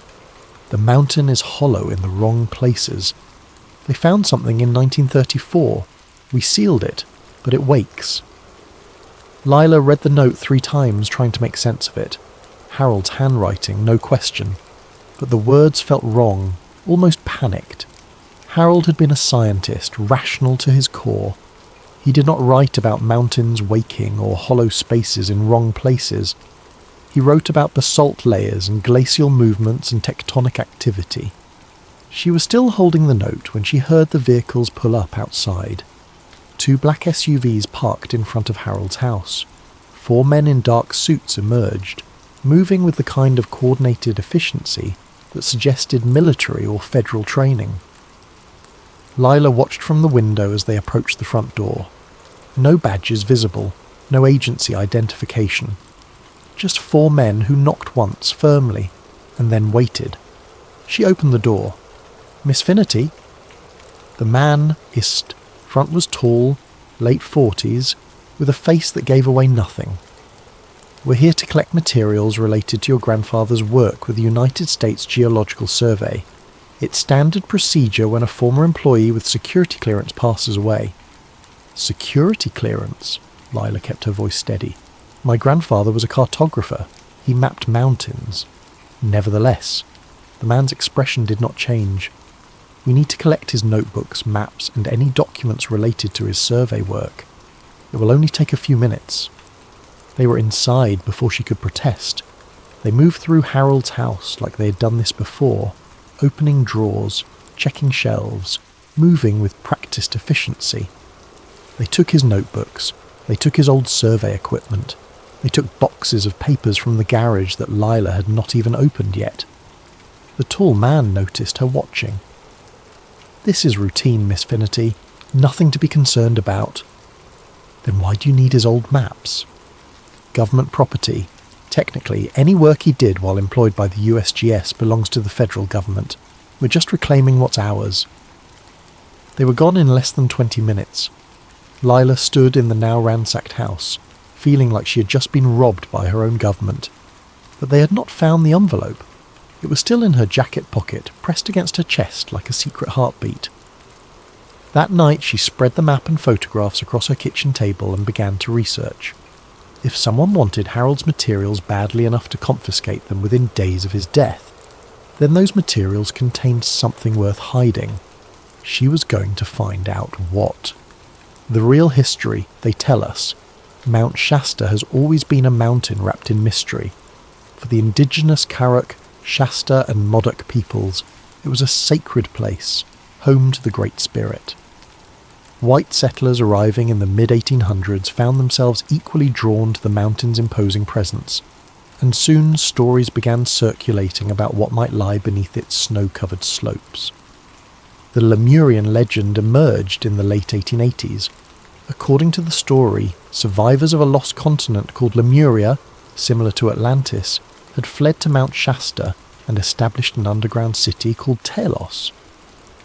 S1: The mountain is hollow in the wrong places. They found something in 1934. We sealed it, but it wakes. Lila read the note 3 times, trying to make sense of it. Harold's handwriting, no question. But the words felt wrong, almost panicked. Harold had been a scientist, rational to his core. He did not write about mountains waking or hollow spaces in wrong places. He wrote about basalt layers and glacial movements and tectonic activity. She was still holding the note when she heard the vehicles pull up outside. 2 black SUVs parked in front of Harold's house. 4 men in dark suits emerged, moving with the kind of coordinated efficiency that suggested military or federal training. Lila watched from the window as they approached the front door. No badges visible, no agency identification. Just 4 men who knocked once, firmly, and then waited. She opened the door. "Miss Finnerty?" The man hissed. Front was tall, late 40s, with a face that gave away nothing. "We're here to collect materials related to your grandfather's work with the United States Geological Survey. It's standard procedure when a former employee with security clearance passes away." "Security clearance?" Lila kept her voice steady. "My grandfather was a cartographer. He mapped mountains." Nevertheless, the man's expression did not change. "We need to collect his notebooks, maps, and any documents related to his survey work. It will only take a few minutes." They were inside before she could protest. They moved through Harold's house like they had done this before, opening drawers, checking shelves, moving with practiced efficiency. They took his notebooks. They took his old survey equipment. They took boxes of papers from the garage that Lila had not even opened yet. The tall man noticed her watching. "This is routine, Miss Finnerty. Nothing to be concerned about." "Then why do you need his old maps?" "Government property. Technically, any work he did while employed by the USGS belongs to the federal government. We're just reclaiming what's ours." They were gone in less than 20 minutes. Lila stood in the now ransacked house, feeling like she had just been robbed by her own government. But they had not found the envelope. It was still in her jacket pocket, pressed against her chest like a secret heartbeat. That night she spread the map and photographs across her kitchen table and began to research. If someone wanted Harold's materials badly enough to confiscate them within days of his death, then those materials contained something worth hiding. She was going to find out what. The real history, they tell us, Mount Shasta has always been a mountain wrapped in mystery. For the indigenous Coverup, Shasta and Modoc peoples, it was a sacred place, home to the Great Spirit. White settlers arriving in the mid-1800s found themselves equally drawn to the mountain's imposing presence, and soon stories began circulating about what might lie beneath its snow-covered slopes. The Lemurian legend emerged in the late 1880s. According to the story, survivors of a lost continent called Lemuria, similar to Atlantis, had fled to Mount Shasta and established an underground city called Telos.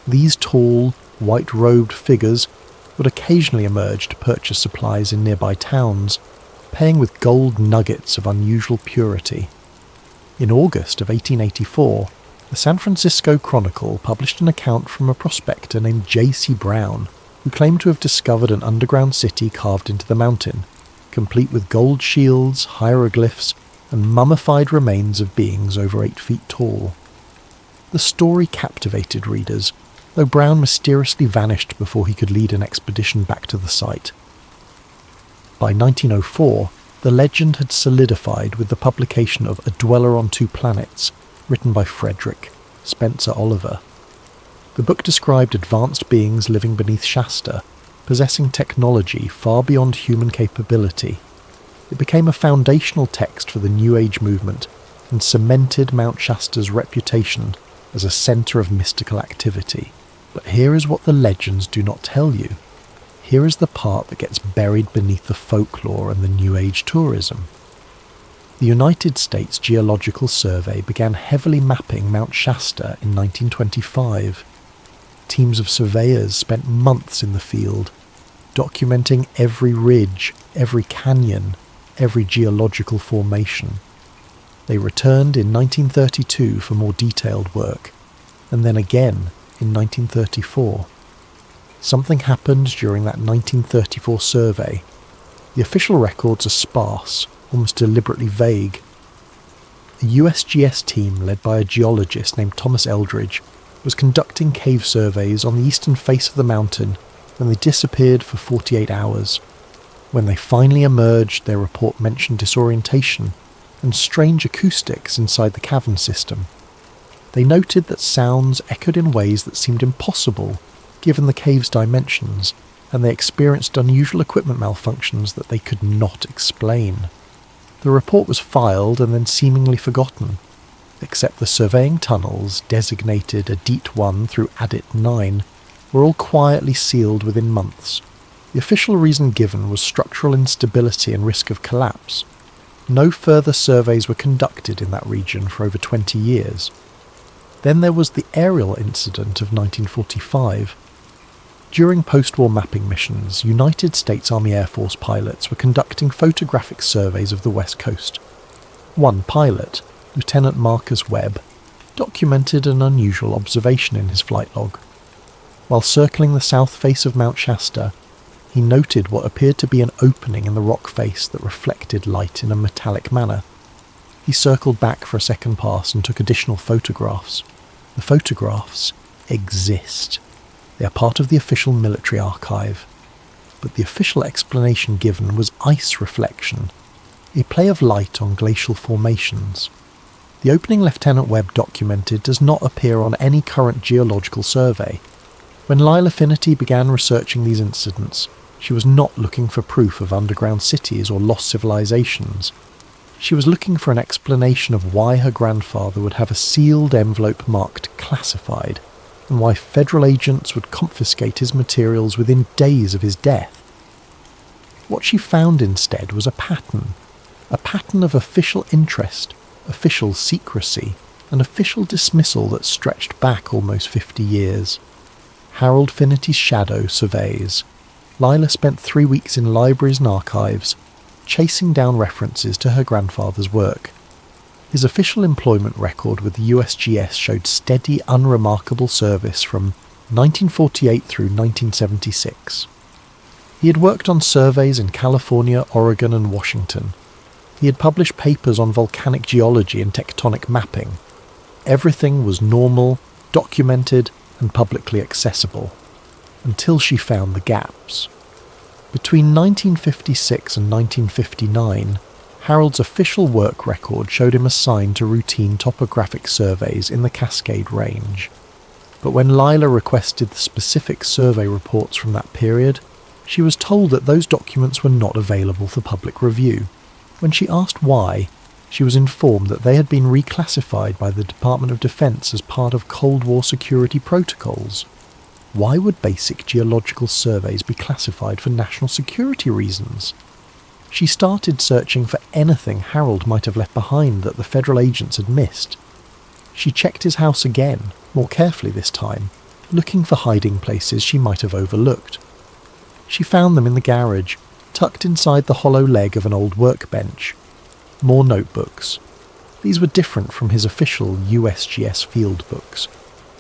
S1: These tall, white-robed figures would occasionally emerge to purchase supplies in nearby towns, paying with gold nuggets of unusual purity. In August of 1884, the San Francisco Chronicle published an account from a prospector named J.C. Brown, who claimed to have discovered an underground city carved into the mountain, complete with gold shields, hieroglyphs, and mummified remains of beings over 8 feet tall. The story captivated readers, though Brown mysteriously vanished before he could lead an expedition back to the site. By 1904, the legend had solidified with the publication of A Dweller on Two Planets, written by Frederick Spencer Oliver. The book described advanced beings living beneath Shasta, possessing technology far beyond human capability. It became a foundational text for the New Age movement and cemented Mount Shasta's reputation as a centre of mystical activity. But here is what the legends do not tell you. Here is the part that gets buried beneath the folklore and the New Age tourism. The United States Geological Survey began heavily mapping Mount Shasta in 1925. Teams of surveyors spent months in the field, documenting every ridge, every canyon, every geological formation. They returned in 1932 for more detailed work, and then again in 1934. Something happened during that 1934 survey. The official records are sparse, almost deliberately vague. A USGS team led by a geologist named Thomas Eldridge was conducting cave surveys on the eastern face of the mountain when they disappeared for 48 hours. When they finally emerged, their report mentioned disorientation and strange acoustics inside the cavern system. They noted that sounds echoed in ways that seemed impossible given the cave's dimensions, and they experienced unusual equipment malfunctions that they could not explain. The report was filed and then seemingly forgotten, except the surveying tunnels, designated Adit 1 through Adit 9, were all quietly sealed within months. The official reason given was structural instability and risk of collapse. No further surveys were conducted in that region for over 20 years. Then there was the aerial incident of 1945. During post-war mapping missions, United States Army Air Force pilots were conducting photographic surveys of the West Coast. One pilot, Lieutenant Marcus Webb, documented an unusual observation in his flight log. While circling the south face of Mount Shasta, he noted what appeared to be an opening in the rock face that reflected light in a metallic manner. He circled back for a second pass and took additional photographs. The photographs exist. They are part of the official military archive. But the official explanation given was ice reflection, a play of light on glacial formations. The opening Lieutenant Webb documented does not appear on any current geological survey. When Lila Finnerty began researching these incidents, she was not looking for proof of underground cities or lost civilizations. She was looking for an explanation of why her grandfather would have a sealed envelope marked classified, and why federal agents would confiscate his materials within days of his death. What she found instead was a pattern of official interest, official secrecy, and official dismissal that stretched back almost 50 years. Harold Finnerty's shadow surveys. Lila spent 3 weeks in libraries and archives, chasing down references to her grandfather's work. His official employment record with the USGS showed steady, unremarkable service from 1948 through 1976. He had worked on surveys in California, Oregon, and Washington. He had published papers on volcanic geology and tectonic mapping. Everything was normal, documented, and publicly accessible, until she found the gaps. Between 1956 and 1959, Harold's official work record showed him assigned to routine topographic surveys in the Cascade Range. But when Lila requested the specific survey reports from that period, she was told that those documents were not available for public review. When she asked why, she was informed that they had been reclassified by the Department of Defense as part of Cold War security protocols. Why would basic geological surveys be classified for national security reasons? She started searching for anything Harold might have left behind that the federal agents had missed. She checked his house again, more carefully this time, looking for hiding places she might have overlooked. She found them in the garage, tucked inside the hollow leg of an old workbench. More notebooks. These were different from his official USGS field books.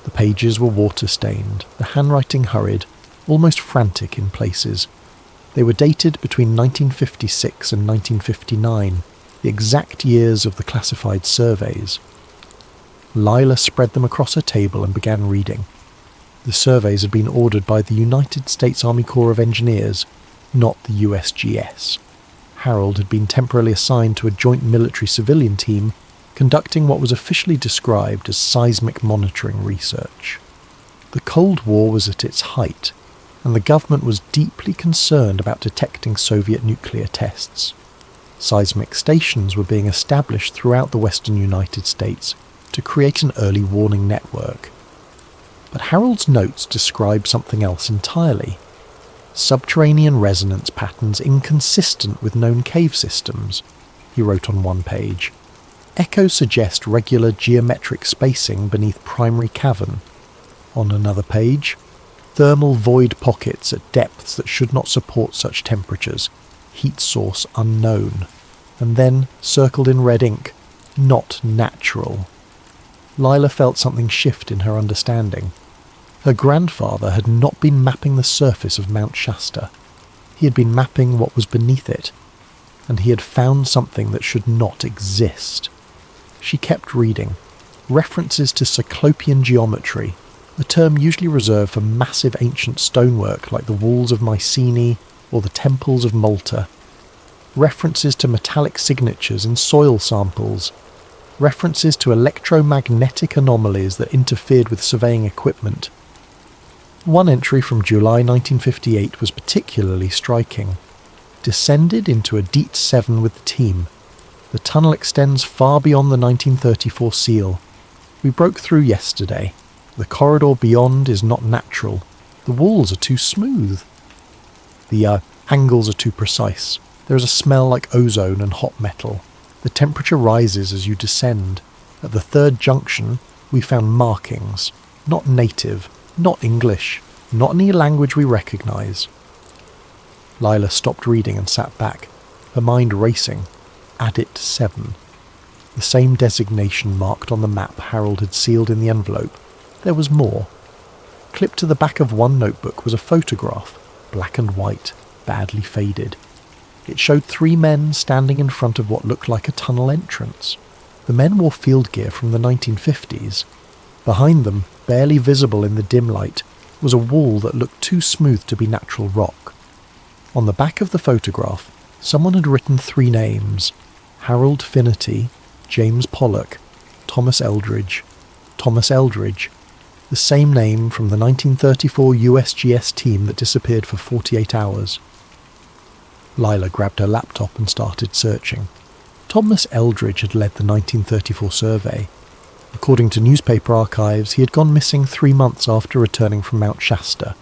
S1: The pages were water-stained, the handwriting hurried, almost frantic in places. They were dated between 1956 and 1959, the exact years of the classified surveys. Lila spread them across her table and began reading. The surveys had been ordered by the United States Army Corps of Engineers, not the USGS. Harold had been temporarily assigned to a joint military-civilian team conducting what was officially described as seismic monitoring research. The Cold War was at its height, and the government was deeply concerned about detecting Soviet nuclear tests. Seismic stations were being established throughout the western United States to create an early warning network. But Harold's notes describe something else entirely. Subterranean resonance patterns inconsistent with known cave systems, he wrote on one page. Echoes suggest regular geometric spacing beneath primary cavern. On another page, thermal void pockets at depths that should not support such temperatures, heat source unknown. And then, circled in red ink, not natural. Lila felt something shift in her understanding. Her grandfather had not been mapping the surface of Mount Shasta. He had been mapping what was beneath it, and he had found something that should not exist. She kept reading. References to cyclopean geometry, a term usually reserved for massive ancient stonework like the walls of Mycenae or the temples of Malta. References to metallic signatures in soil samples. References to electromagnetic anomalies that interfered with surveying equipment. One entry from July 1958 was particularly striking. Descended into a Deet 7 with the team. The tunnel extends far beyond the 1934 seal. We broke through yesterday. The corridor beyond is not natural. The walls are too smooth. The angles are too precise. There is a smell like ozone and hot metal. The temperature rises as you descend. At the third junction, we found markings. Not native, not English, not any language we recognise. Lila stopped reading and sat back, her mind racing. Adit 7. The same designation marked on the map Harold had sealed in the envelope. There was more. Clipped to the back of one notebook was a photograph, black and white, badly faded. It showed 3 men standing in front of what looked like a tunnel entrance. The men wore field gear from the 1950s. Behind them, barely visible in the dim light, was a wall that looked too smooth to be natural rock. On the back of the photograph, someone had written 3 names: Harold Finnerty, James Pollock, Thomas Eldridge. Thomas Eldridge, the same name from the 1934 USGS team that disappeared for 48 hours. Lila grabbed her laptop and started searching. Thomas Eldridge had led the 1934 survey. According to newspaper archives, he had gone missing 3 months after returning from Mount Shasta.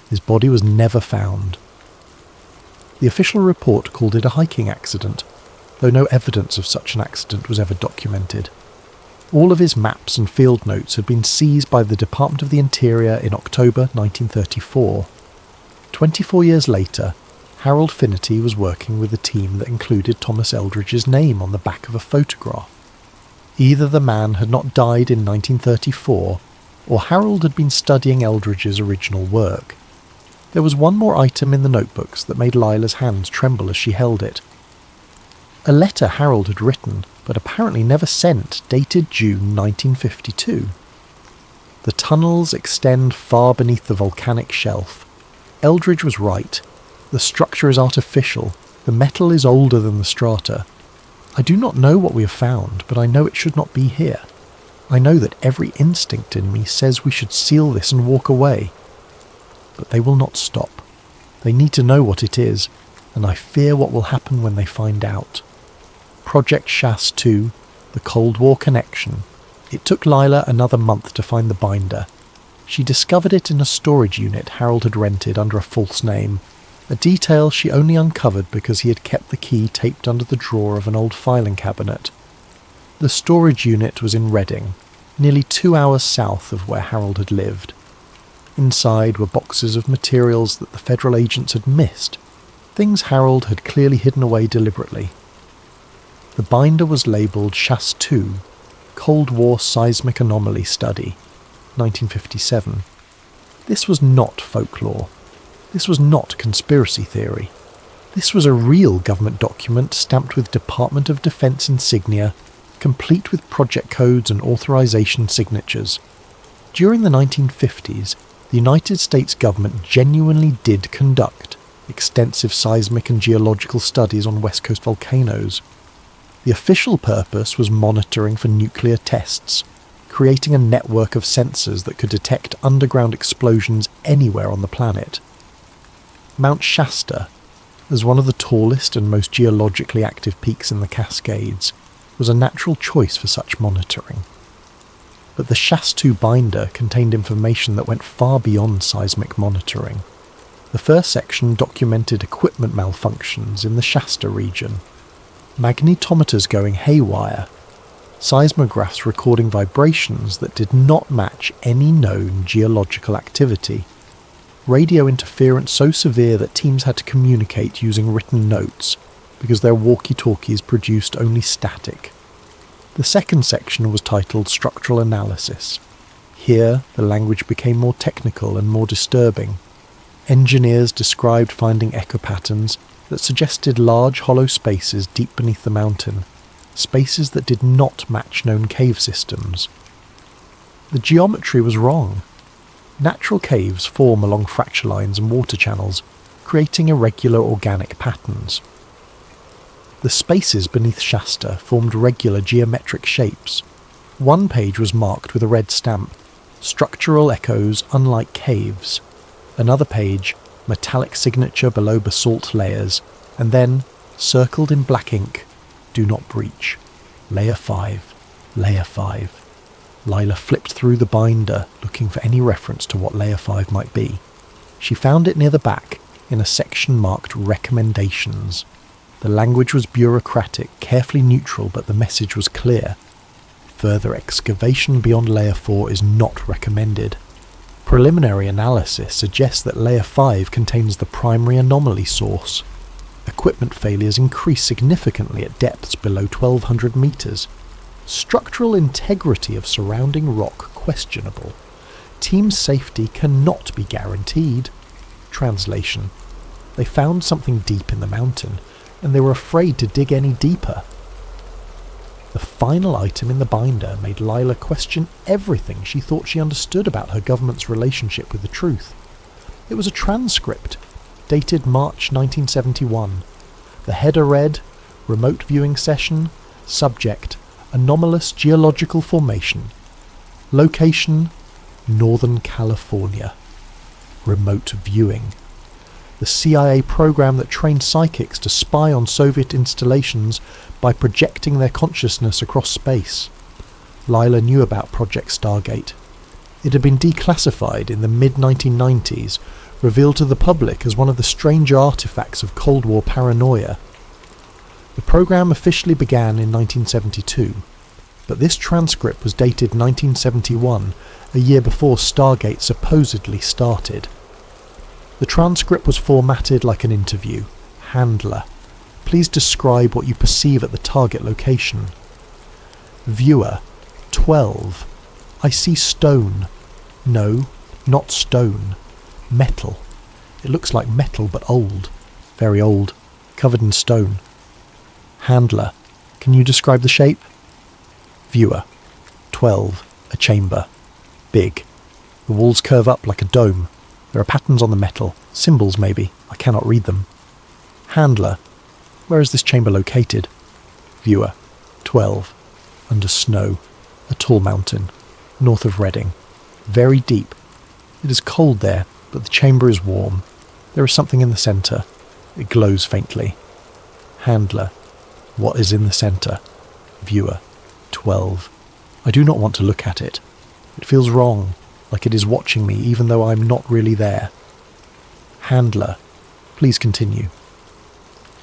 S1: His body was never found. The official report called it a hiking accident, though no evidence of such an accident was ever documented. All of his maps and field notes had been seized by the Department of the Interior in October 1934. 24 years later, Harold Finnerty was working with a team that included Thomas Eldridge's name on the back of a photograph. Either the man had not died in 1934, or Harold had been studying Eldridge's original work. There was one more item in the notebooks that made Lila's hands tremble as she held it. A letter Harold had written, but apparently never sent, dated June 1952. The tunnels extend far beneath the volcanic shelf. Eldridge was right. The structure is artificial. The metal is older than the strata. I do not know what we have found, but I know it should not be here. I know that every instinct in me says we should seal this and walk away. But they will not stop. They need to know what it is, and I fear what will happen when they find out. Project Chasse 2, the Cold War connection. It took Lila another month to find the binder. She discovered it in a storage unit Harold had rented under a false name, a detail she only uncovered because he had kept the key taped under the drawer of an old filing cabinet. The storage unit was in Reading, nearly 2 hours south of where Harold had lived. Inside were boxes of materials that the federal agents had missed, things Harold had clearly hidden away deliberately. The binder was labelled Chasse 2, Cold War Seismic Anomaly Study, 1957. This was not folklore. This was not conspiracy theory. This was a real government document stamped with Department of Defense insignia, complete with project codes and authorization signatures. During the 1950s, the United States government genuinely did conduct extensive seismic and geological studies on West Coast volcanoes. The official purpose was monitoring for nuclear tests, creating a network of sensors that could detect underground explosions anywhere on the planet. Mount Shasta, as one of the tallest and most geologically active peaks in the Cascades, was a natural choice for such monitoring. But the Shasta binder contained information that went far beyond seismic monitoring. The first section documented equipment malfunctions in the Shasta region. Magnetometers going haywire, seismographs recording vibrations that did not match any known geological activity, radio interference so severe that teams had to communicate using written notes because their walkie-talkies produced only static. The second section was titled Structural Analysis. Here, the language became more technical and more disturbing. Engineers described finding echo patterns that suggested large hollow spaces deep beneath the mountain, spaces that did not match known cave systems. The geometry was wrong. Natural caves form along fracture lines and water channels, creating irregular organic patterns. The spaces beneath Shasta formed regular geometric shapes. One page was marked with a red stamp, structural echoes unlike caves. Another page, metallic signature below basalt layers, and then, circled in black ink, do not breach. Layer 5, Layer 5. Lila flipped through the binder, looking for any reference to what Layer 5 might be. She found it near the back, in a section marked Recommendations. The language was bureaucratic, carefully neutral, but the message was clear. Further excavation beyond Layer 4 is not recommended. Preliminary analysis suggests that Layer 5 contains the primary anomaly source. Equipment failures increase significantly at depths below 1200 meters. Structural integrity of surrounding rock questionable. Team safety cannot be guaranteed. Translation: they found something deep in the mountain, and they were afraid to dig any deeper. The final item in the binder made Lila question everything she thought she understood about her government's relationship with the truth. It was a transcript, dated March 1971. The header read, Remote Viewing Session, Subject, Anomalous Geological Formation. Location, Northern California. Remote viewing. The CIA program that trained psychics to spy on Soviet installations by projecting their consciousness across space. Lila knew about Project Stargate. It had been declassified in the mid-1990s, revealed to the public as one of the strange artifacts of Cold War paranoia. The program officially began in 1972, but this transcript was dated 1971, a year before Stargate supposedly started. The transcript was formatted like an interview. Handler: please describe what you perceive at the target location. Viewer: 12. I see stone. No, not stone. Metal. It looks like metal but old. Very old. Covered in stone. Handler: can you describe the shape? Viewer: 12. A chamber. Big. The walls curve up like a dome. There are patterns on the metal. Symbols maybe. I cannot read them. Handler: where is this chamber located? Viewer: 12. Under snow. A tall mountain. North of Reading. Very deep. It is cold there, but the chamber is warm. There is something in the centre. It glows faintly. Handler: what is in the centre? Viewer: 12. I do not want to look at it. It feels wrong, like it is watching me even though I am not really there. Handler: please continue.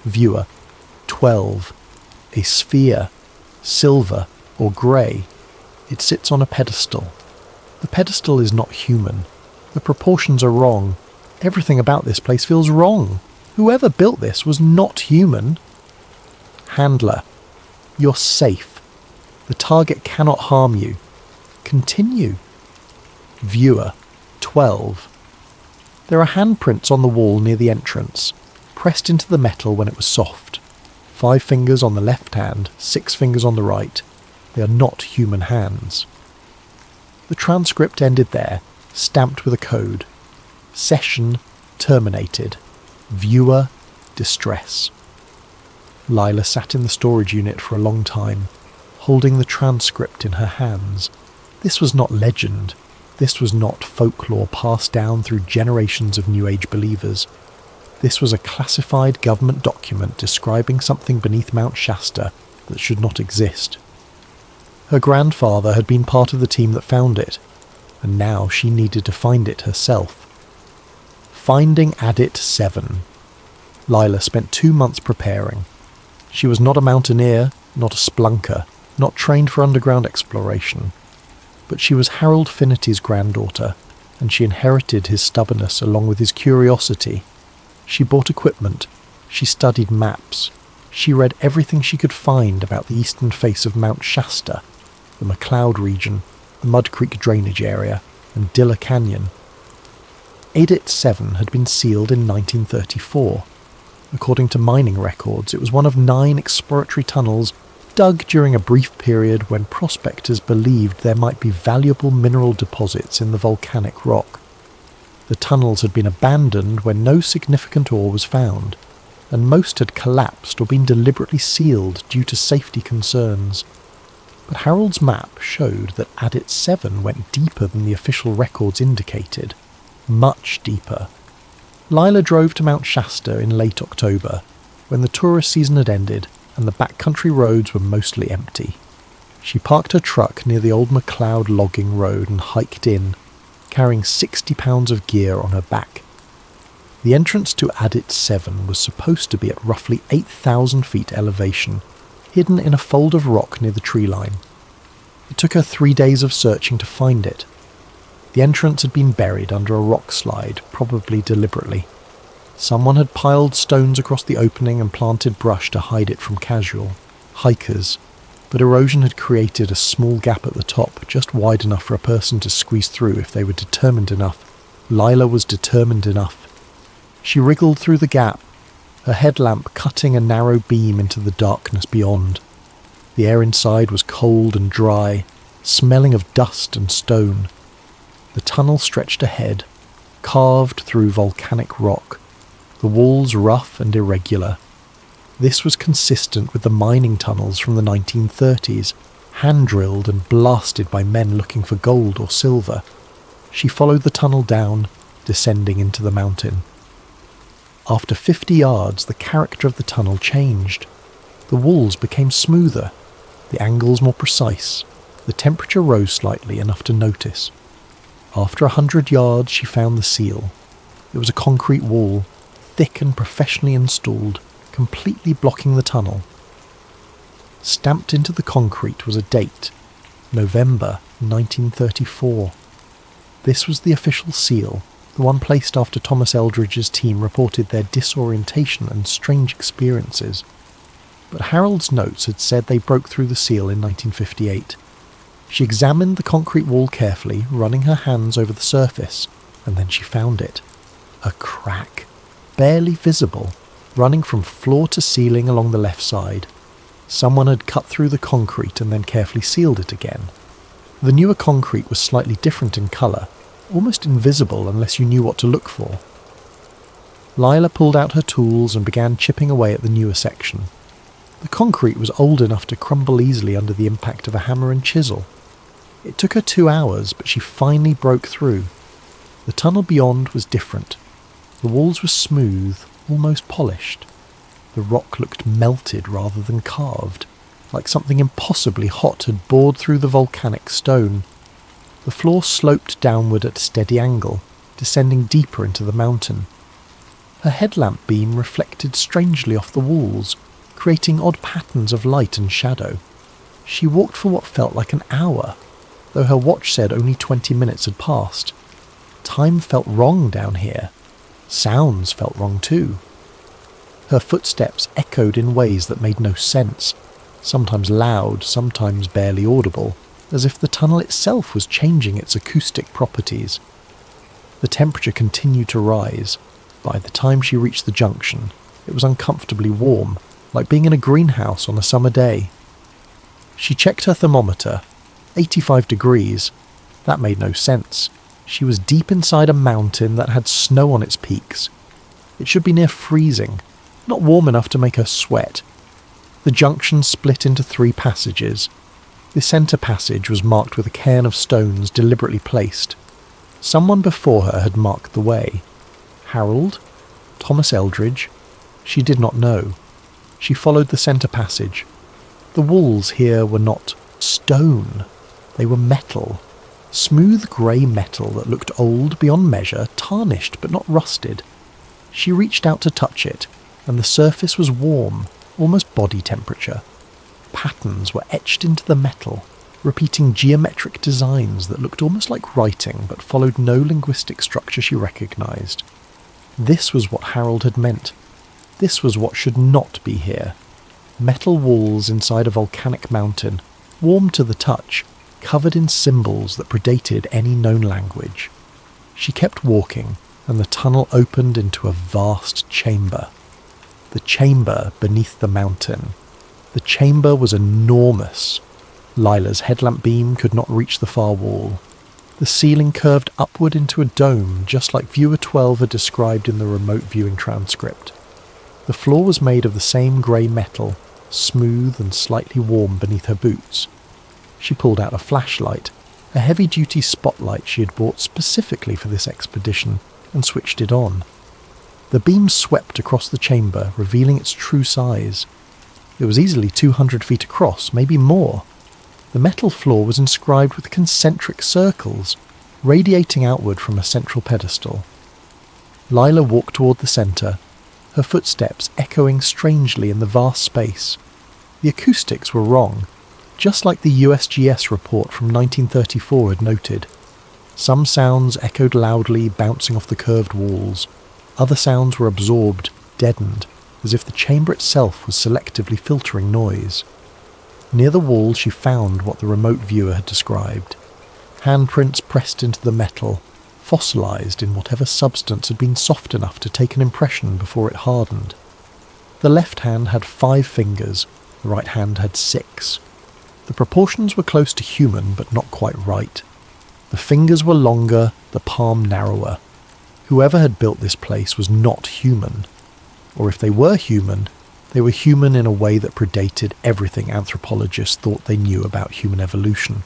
S1: Viewer: 12. A sphere, silver or grey. It sits on a pedestal. The pedestal is not human. The proportions are wrong. Everything about this place feels wrong. Whoever built this was not human. Handler: you're safe. The target cannot harm you. Continue. Viewer: 12. There are handprints on the wall near the entrance. pressed into the metal when it was soft. 5 fingers on the left hand, 6 fingers on the right. They are not human hands. The transcript ended there, stamped with a code. Session terminated. Viewer distress. Lila sat in the storage unit for a long time, holding the transcript in her hands. This was not legend. This was not folklore passed down through generations of New Age believers. This was a classified government document describing something beneath Mount Shasta that should not exist. Her grandfather had been part of the team that found it, and now she needed to find it herself. Finding Adit 7. Lila spent 2 months preparing. She was not a mountaineer, not a splunker, not trained for underground exploration. But she was Harold Finnerty's granddaughter, and she inherited his stubbornness along with his curiosity. She bought equipment, she studied maps, she read everything she could find about the eastern face of Mount Shasta, the McCloud region, the Mud Creek drainage area, and Dilla Canyon. Adit 7 had been sealed in 1934. According to mining records, it was one of 9 exploratory tunnels dug during a brief period when prospectors believed there might be valuable mineral deposits in the volcanic rock. The tunnels had been abandoned when no significant ore was found, and most had collapsed or been deliberately sealed due to safety concerns. But Harold's map showed that Adit 7 went deeper than the official records indicated. Much deeper. Lila drove to Mount Shasta in late October, when the tourist season had ended and the backcountry roads were mostly empty. She parked her truck near the old McCloud logging road and hiked in, carrying 60 pounds of gear on her back. The entrance to Adit 7 was supposed to be at roughly 8,000 feet elevation, hidden in a fold of rock near the tree line. It took her 3 days of searching to find it. The entrance had been buried under a rock slide, probably deliberately. Someone had piled stones across the opening and planted brush to hide it from casual hikers, but erosion had created a small gap at the top, just wide enough for a person to squeeze through if they were determined enough. Lila was determined enough. She wriggled through the gap, her headlamp cutting a narrow beam into the darkness beyond. The air inside was cold and dry, smelling of dust and stone. The tunnel stretched ahead, carved through volcanic rock, the walls rough and irregular. This was consistent with the mining tunnels from the 1930s, hand-drilled and blasted by men looking for gold or silver. She followed the tunnel down, descending into the mountain. After 50 yards, the character of the tunnel changed. The walls became smoother, the angles more precise. The temperature rose slightly, enough to notice. After 100 yards, she found the seal. It was a concrete wall, thick and professionally installed, completely blocking the tunnel. Stamped into the concrete was a date, November 1934. This was the official seal, the one placed after Thomas Eldridge's team reported their disorientation and strange experiences. But Harold's notes had said they broke through the seal in 1958. She examined the concrete wall carefully, running her hands over the surface, and then she found it. A crack, barely visible, running from floor to ceiling along the left side. Someone had cut through the concrete and then carefully sealed it again. The newer concrete was slightly different in colour, almost invisible unless you knew what to look for. Lila pulled out her tools and began chipping away at the newer section. The concrete was old enough to crumble easily under the impact of a hammer and chisel. It took her 2 hours, but she finally broke through. The tunnel beyond was different. The walls were smooth, almost polished. The rock looked melted rather than carved, like something impossibly hot had bored through the volcanic stone. The floor sloped downward at a steady angle, descending deeper into the mountain. Her headlamp beam reflected strangely off the walls, creating odd patterns of light and shadow. She walked for what felt like an hour, though her watch said only 20 minutes had passed. Time felt wrong down here. Sounds felt wrong too. Her footsteps echoed in ways that made no sense, sometimes loud, sometimes barely audible, as if the tunnel itself was changing its acoustic properties. The temperature continued to rise. By the time she reached the junction, It was uncomfortably warm, like being in a greenhouse on a summer day. She checked her thermometer. 85 degrees. That made no sense. She was deep inside a mountain that had snow on its peaks. It should be near freezing, not warm enough to make her sweat. The junction split into 3 passages. The centre passage was marked with a cairn of stones deliberately placed. Someone before her had marked the way. Harold? Thomas Eldridge? She did not know. She followed the centre passage. The walls here were not stone. They were metal. Smooth grey metal that looked old beyond measure, tarnished but not rusted. She reached out to touch it, and the surface was warm, almost body temperature. Patterns were etched into the metal, repeating geometric designs that looked almost like writing but followed no linguistic structure she recognised. This was what Harold had meant. This was what should not be here. Metal walls inside a volcanic mountain, warm to the touch, covered in symbols that predated any known language. She kept walking, and the tunnel opened into a vast chamber. The chamber beneath the mountain. The chamber was enormous. Lila's headlamp beam could not reach the far wall. The ceiling curved upward into a dome, just like Viewer 12 had described in the remote viewing transcript. The floor was made of the same grey metal, smooth and slightly warm beneath her boots. She pulled out a flashlight, a heavy-duty spotlight she had bought specifically for this expedition, and switched it on. The beam swept across the chamber, revealing its true size. It was easily 200 feet across, maybe more. The metal floor was inscribed with concentric circles, radiating outward from a central pedestal. Lila walked toward the centre, her footsteps echoing strangely in the vast space. The acoustics were wrong, just like the USGS report from 1934 had noted. Some sounds echoed loudly, bouncing off the curved walls. Other sounds were absorbed, deadened, as if the chamber itself was selectively filtering noise. Near the wall she found what the remote viewer had described. Handprints pressed into the metal, fossilised in whatever substance had been soft enough to take an impression before it hardened. The left hand had 5 fingers, the right hand had 6. The proportions were close to human, but not quite right. The fingers were longer, the palm narrower. Whoever had built this place was not human. Or if they were human in a way that predated everything anthropologists thought they knew about human evolution.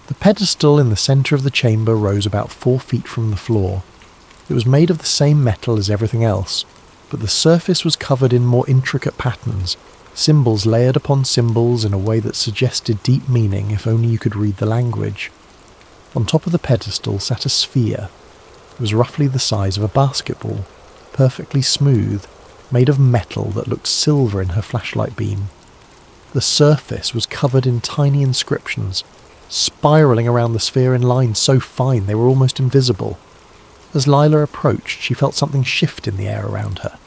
S1: The pedestal in the centre of the chamber rose about 4 feet from the floor. It was made of the same metal as everything else, but the surface was covered in more intricate patterns, symbols layered upon symbols in a way that suggested deep meaning if only you could read the language. On top of the pedestal sat a sphere. It was roughly the size of a basketball, perfectly smooth, made of metal that looked silver in her flashlight beam. The surface was covered in tiny inscriptions, spiralling around the sphere in lines so fine they were almost invisible. As Lila approached, she felt something shift in the air around her.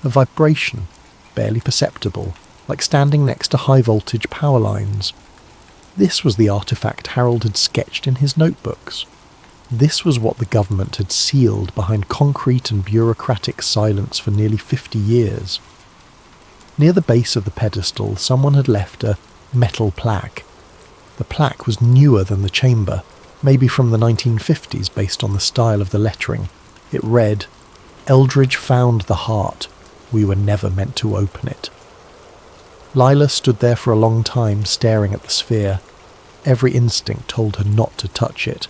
S1: A vibration, barely perceptible, like standing next to high-voltage power lines. This was the artifact Harold had sketched in his notebooks. This was what the government had sealed behind concrete and bureaucratic silence for nearly 50 years. Near the base of the pedestal, someone had left a metal plaque. The plaque was newer than the chamber, maybe from the 1950s based on the style of the lettering. It read, "Eldridge found the heart. We were never meant to open it." Lila stood there for a long time staring at the sphere. Every instinct told her not to touch it.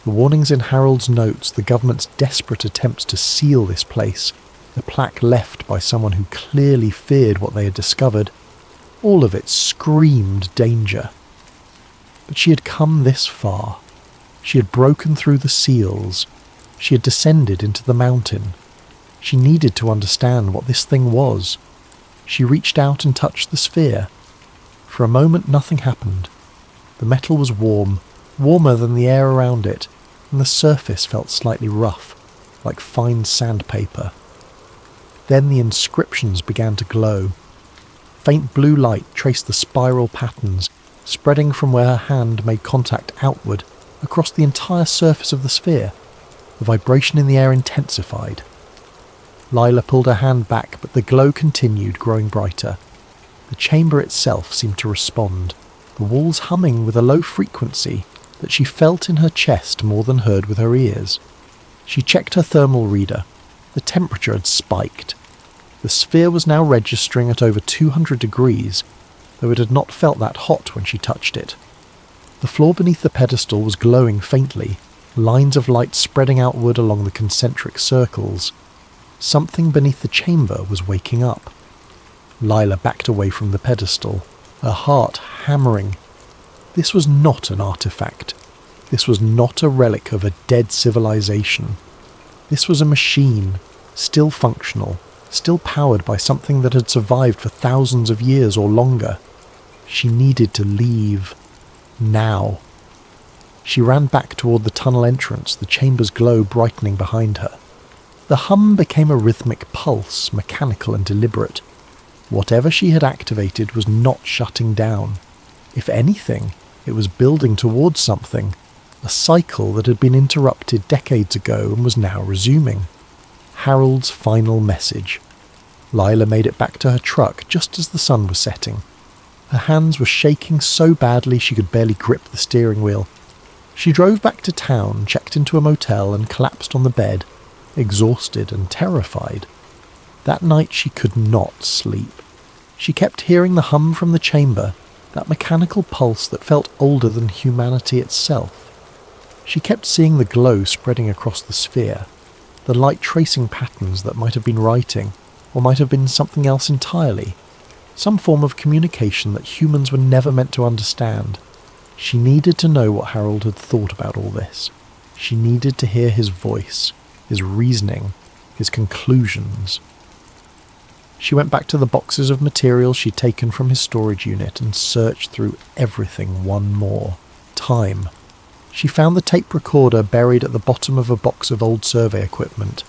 S1: The warnings in Harold's notes, the government's desperate attempts to seal this place, the plaque left by someone who clearly feared what they had discovered, all of it screamed danger. But she had come this far. She had broken through the seals. She had descended into the mountain. She needed to understand what this thing was. She reached out and touched the sphere. For a moment nothing happened. The metal was warm, warmer than the air around it, and the surface felt slightly rough, like fine sandpaper. Then the inscriptions began to glow. Faint blue light traced the spiral patterns, spreading from where her hand made contact outward, across the entire surface of the sphere. The vibration in the air intensified. Lila pulled her hand back, but the glow continued, growing brighter. The chamber itself seemed to respond, the walls humming with a low frequency that she felt in her chest more than heard with her ears. She checked her thermal reader. The temperature had spiked. The sphere was now registering at over 200 degrees, though it had not felt that hot when she touched it. The floor beneath the pedestal was glowing faintly, lines of light spreading outward along the concentric circles. Something beneath the chamber was waking up. Lila backed away from the pedestal, her heart hammering. This was not an artifact. This was not a relic of a dead civilization. This was a machine, still functional, still powered by something that had survived for thousands of years or longer. She needed to leave. Now. She ran back toward the tunnel entrance, the chamber's glow brightening behind her. The hum became a rhythmic pulse, mechanical and deliberate. Whatever she had activated was not shutting down. If anything, it was building towards something, a cycle that had been interrupted decades ago and was now resuming. Harold's final message. Lila made it back to her truck just as the sun was setting. Her hands were shaking so badly she could barely grip the steering wheel. She drove back to town, checked into a motel and collapsed on the bed, exhausted and terrified. That night she could not sleep. She kept hearing the hum from the chamber, that mechanical pulse that felt older than humanity itself. She kept seeing the glow spreading across the sphere, the light tracing patterns that might have been writing, or might have been something else entirely, some form of communication that humans were never meant to understand. She needed to know what Harold had thought about all this. She needed to hear his voice, his reasoning, his conclusions. She went back to the boxes of materials she'd taken from his storage unit and searched through everything one more time. She found the tape recorder buried at the bottom of a box of old survey equipment.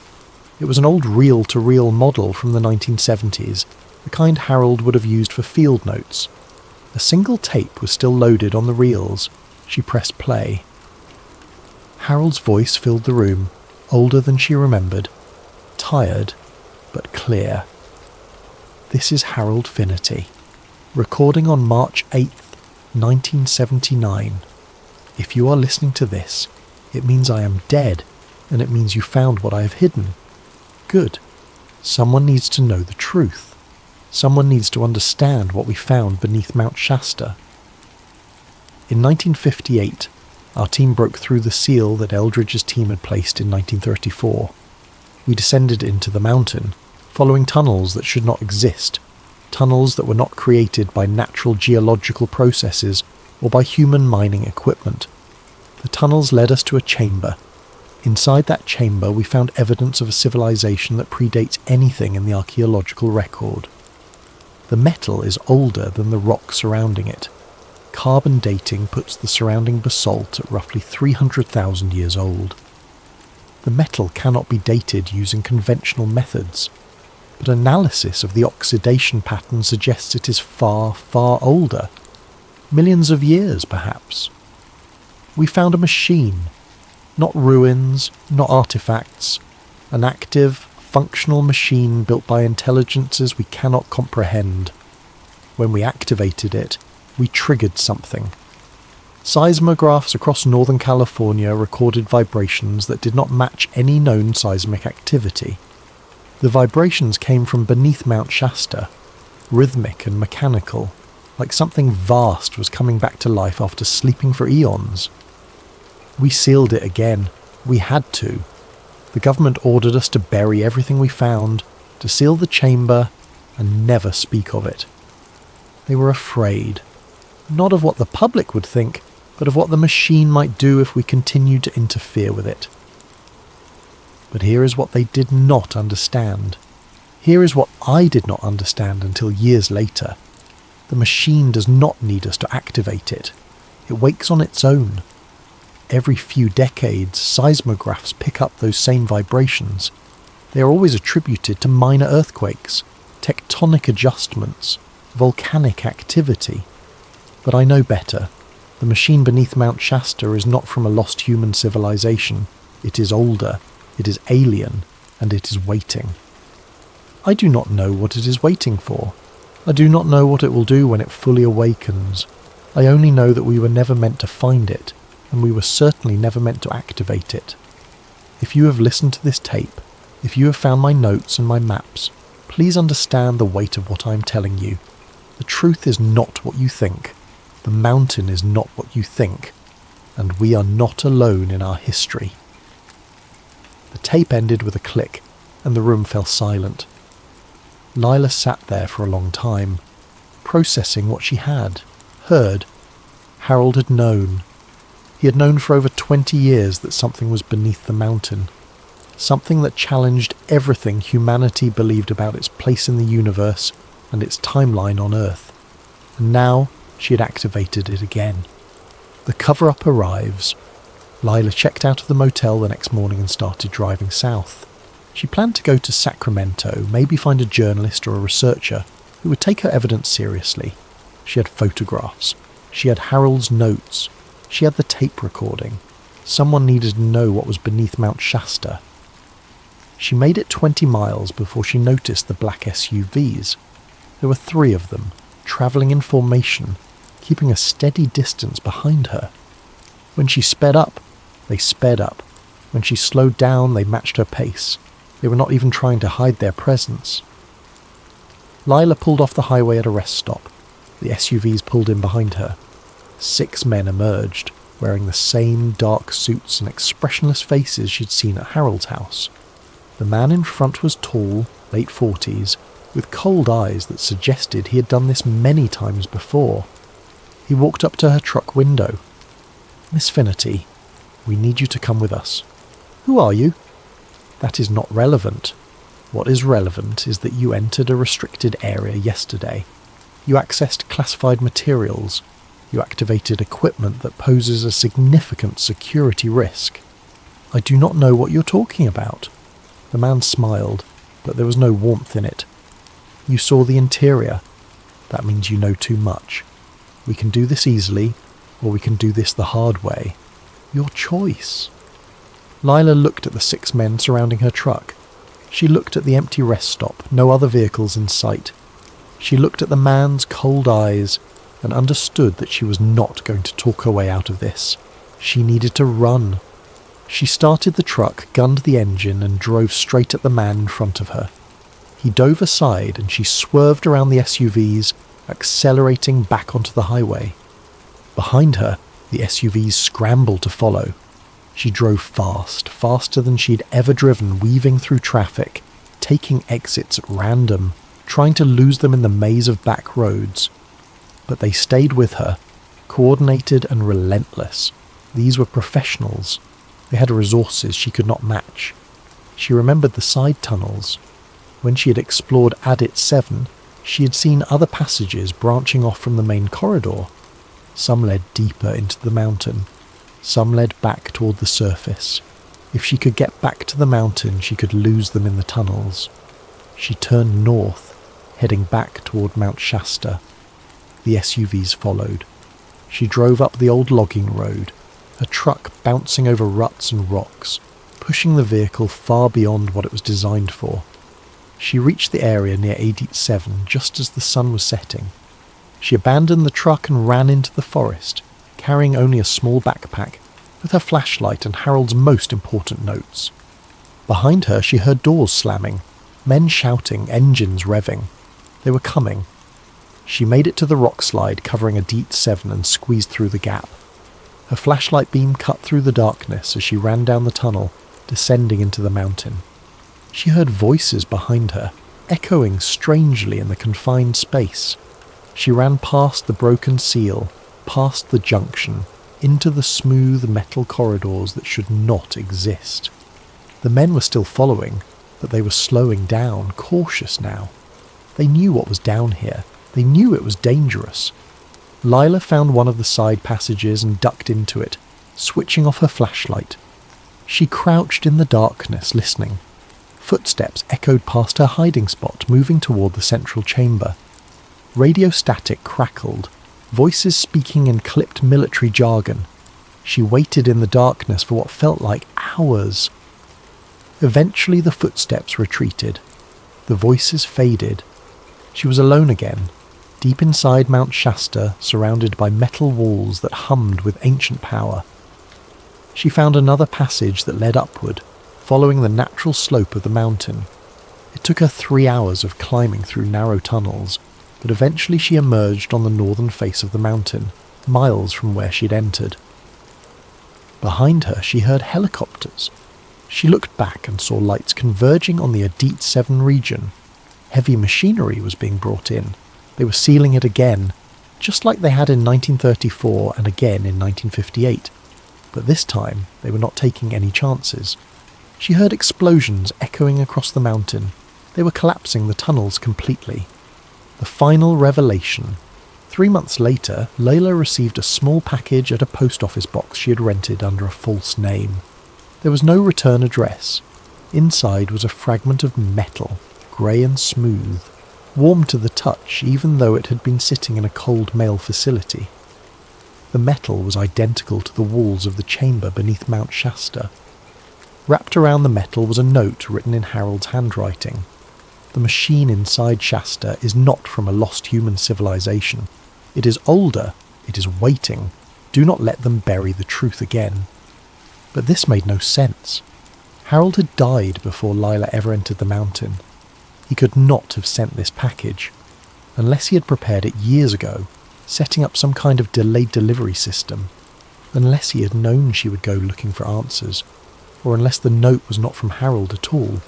S1: It was an old reel-to-reel model from the 1970s, the kind Harold would have used for field notes. A single tape was still loaded on the reels. She pressed play. Harold's voice filled the room, older than she remembered, tired but clear. This is Harold Finnerty, recording on March 8th, 1979. If you are listening to this, it means I am dead, and it means you found what I have hidden. Good. Someone needs to know the truth. Someone needs to understand what we found beneath Mount Shasta. In 1958, our team broke through the seal that Eldridge's team had placed in 1934. We descended into the mountain, following tunnels that should not exist, tunnels that were not created by natural geological processes or by human mining equipment. The tunnels led us to a chamber. Inside that chamber we found evidence of a civilization that predates anything in the archaeological record. The metal is older than the rock surrounding it. Carbon dating puts the surrounding basalt at roughly 300,000 years old. The metal cannot be dated using conventional methods, but analysis of the oxidation pattern suggests it is far, far older. Millions of years, perhaps. We found a machine. Not ruins, not artifacts. An active, functional machine built by intelligences we cannot comprehend. When we activated it, we triggered something. Seismographs across Northern California recorded vibrations that did not match any known seismic activity. The vibrations came from beneath Mount Shasta, rhythmic and mechanical, like something vast was coming back to life after sleeping for eons. We sealed it again. We had to. The government ordered us to bury everything we found, to seal the chamber, and never speak of it. They were afraid, not of what the public would think, but of what the machine might do if we continued to interfere with it. But here is what they did not understand. Here is what I did not understand until years later. The machine does not need us to activate it. It wakes on its own. Every few decades, seismographs pick up those same vibrations. They are always attributed to minor earthquakes, tectonic adjustments, volcanic activity. But I know better. The machine beneath Mount Shasta is not from a lost human civilization. It is older, it is alien, and it is waiting. I do not know what it is waiting for. I do not know what it will do when it fully awakens. I only know that we were never meant to find it, and we were certainly never meant to activate it. If you have listened to this tape, if you have found my notes and my maps, please understand the weight of what I am telling you. The truth is not what you think. The mountain is not what you think. And we are not alone in our history. The tape ended with a click, and the room fell silent. Lila sat there for a long time, processing what she had heard. Harold had known. He had known for over 20 years that something was beneath the mountain, something that challenged everything humanity believed about its place in the universe and its timeline on Earth. And now she had activated it again. The cover-up arrives. Lila checked out of the motel the next morning and started driving south. She planned to go to Sacramento, maybe find a journalist or a researcher who would take her evidence seriously. She had photographs. She had Harold's notes. She had the tape recording. Someone needed to know what was beneath Mount Shasta. She made it 20 miles before she noticed the black SUVs. There were 3 of them, travelling in formation, keeping a steady distance behind her. When she sped up, they sped up. When she slowed down, they matched her pace. They were not even trying to hide their presence. Lila pulled off the highway at a rest stop. The SUVs pulled in behind her. 6 men emerged, wearing the same dark suits and expressionless faces she'd seen at Harold's house. The man in front was tall, late 40s, with cold eyes that suggested he had done this many times before. He walked up to her truck window. "Miss Finnerty, we need you to come with us." "Who are you?" "That is not relevant. What is relevant is that you entered a restricted area yesterday. You accessed classified materials. You activated equipment that poses a significant security risk." "I do not know what you're talking about." The man smiled, but there was no warmth in it. "You saw the interior. That means you know too much. We can do this easily, or we can do this the hard way. Your choice." Lila looked at the 6 men surrounding her truck. She looked at the empty rest stop, no other vehicles in sight. She looked at the man's cold eyes and understood that she was not going to talk her way out of this. She needed to run. She started the truck, gunned the engine, and drove straight at the man in front of her. He dove aside and she swerved around the SUVs, accelerating back onto the highway. Behind her, the SUVs scrambled to follow. She drove fast, faster than she'd ever driven, weaving through traffic, taking exits at random, trying to lose them in the maze of back roads. But they stayed with her, coordinated and relentless. These were professionals. They had resources she could not match. She remembered the side tunnels. When she had explored Adit 7, she had seen other passages branching off from the main corridor. Some led deeper into the mountain. Some led back toward the surface. If she could get back to the mountain, she could lose them in the tunnels. She turned north, heading back toward Mount Shasta. The SUVs followed. She drove up the old logging road, her truck bouncing over ruts and rocks, pushing the vehicle far beyond what it was designed for. She reached the area near Adit 7 just as the sun was setting. She abandoned the truck and ran into the forest, carrying only a small backpack, with her flashlight and Harold's most important notes. Behind her she heard doors slamming, men shouting, engines revving. They were coming. She made it to the rock slide covering Adit 7 and squeezed through the gap. Her flashlight beam cut through the darkness as she ran down the tunnel, descending into the mountain. She heard voices behind her, echoing strangely in the confined space. She ran past the broken seal, past the junction, into the smooth metal corridors that should not exist. The men were still following, but they were slowing down, cautious now. They knew what was down here. They knew it was dangerous. Lila found one of the side passages and ducked into it, switching off her flashlight. She crouched in the darkness, listening. Footsteps echoed past her hiding spot, moving toward the central chamber. Radio static crackled, voices speaking in clipped military jargon. She waited in the darkness for what felt like hours. Eventually the footsteps retreated. The voices faded. She was alone again, deep inside Mount Shasta, surrounded by metal walls that hummed with ancient power. She found another passage that led upward, following the natural slope of the mountain. It took her 3 hours of climbing through narrow tunnels, but eventually she emerged on the northern face of the mountain, miles from where she'd entered. Behind her she heard helicopters. She looked back and saw lights converging on the Adit 7 region. Heavy machinery was being brought in. They were sealing it again, just like they had in 1934 and again in 1958. But this time they were not taking any chances. She heard explosions echoing across the mountain. They were collapsing the tunnels completely. The final revelation. 3 months later, Layla received a small package at a post office box she had rented under a false name. There was no return address. Inside was a fragment of metal, grey and smooth, warm to the touch even though it had been sitting in a cold mail facility. The metal was identical to the walls of the chamber beneath Mount Shasta. Wrapped around the metal was a note written in Harold's handwriting. The machine inside Shasta is not from a lost human civilization. It is older. It is waiting. Do not let them bury the truth again. But this made no sense. Harold had died before Layla ever entered the mountain. He could not have sent this package, unless he had prepared it years ago, setting up some kind of delayed delivery system, unless he had known she would go looking for answers, or unless the note was not from Harold at all.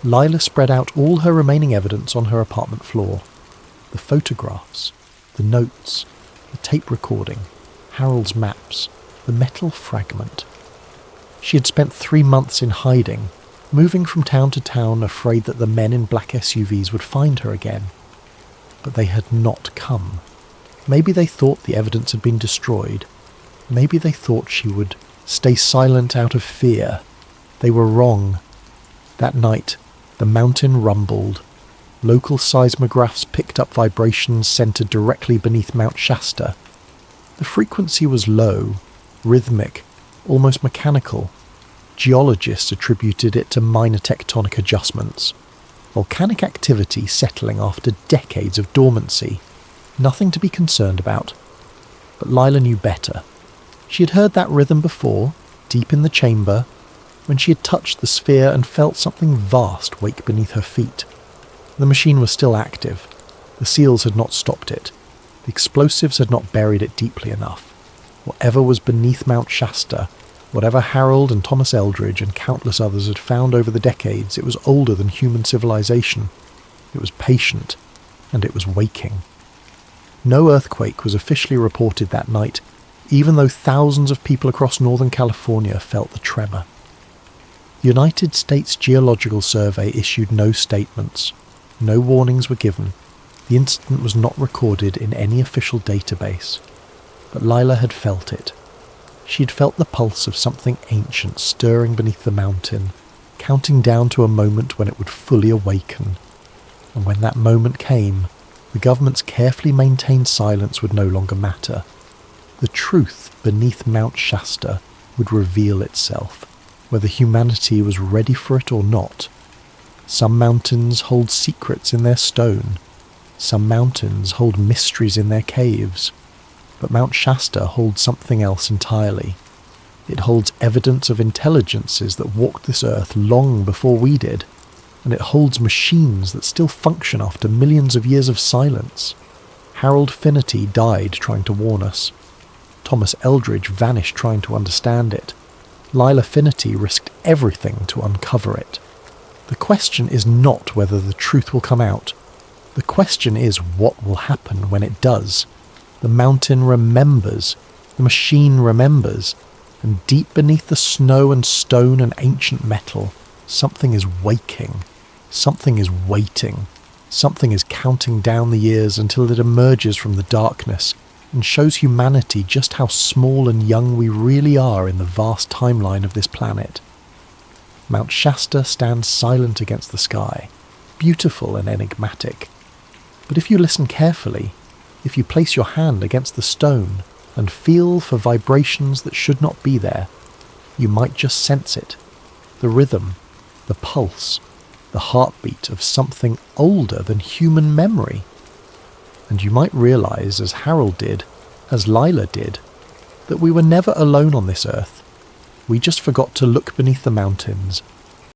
S1: Layla spread out all her remaining evidence on her apartment floor. The photographs, the notes, the tape recording, Harold's maps, the metal fragment. She had spent 3 months in hiding, moving from town to town, afraid that the men in black SUVs would find her again. But they had not come. Maybe they thought the evidence had been destroyed. Maybe they thought she would stay silent out of fear. They were wrong. That night, the mountain rumbled. Local seismographs picked up vibrations centered directly beneath Mount Shasta. The frequency was low, rhythmic, almost mechanical. Geologists attributed it to minor tectonic adjustments. Volcanic activity settling after decades of dormancy. Nothing to be concerned about. But Layla knew better. She had heard that rhythm before, deep in the chamber, when she had touched the sphere and felt something vast wake beneath her feet. The machine was still active. The seals had not stopped it. The explosives had not buried it deeply enough. Whatever was beneath Mount Shasta, whatever Harold and Thomas Eldridge and countless others had found over the decades, it was older than human civilization. It was patient, and it was waking. No earthquake was officially reported that night, even though thousands of people across Northern California felt the tremor. The United States Geological Survey issued no statements. No warnings were given. The incident was not recorded in any official database. But Layla had felt it. She had felt the pulse of something ancient stirring beneath the mountain, counting down to a moment when it would fully awaken. And when that moment came, the government's carefully maintained silence would no longer matter. The truth beneath Mount Shasta would reveal itself, whether humanity was ready for it or not. Some mountains hold secrets in their stone. Some mountains hold mysteries in their caves. But Mount Shasta holds something else entirely. It holds evidence of intelligences that walked this earth long before we did, and it holds machines that still function after millions of years of silence. Harold Finnerty died trying to warn us. Thomas Eldridge vanished trying to understand it. Layla Finnerty risked everything to uncover it. The question is not whether the truth will come out. The question is what will happen when it does. The mountain remembers, the machine remembers, and deep beneath the snow and stone and ancient metal, something is waking, something is waiting, something is counting down the years until it emerges from the darkness and shows humanity just how small and young we really are in the vast timeline of this planet. Mount Shasta stands silent against the sky, beautiful and enigmatic. But if you listen carefully, if you place your hand against the stone and feel for vibrations that should not be there, you might just sense it. The rhythm, the pulse, the heartbeat of something older than human memory. And you might realise, as Harold did, as Lila did, that we were never alone on this earth. We just forgot to look beneath the mountains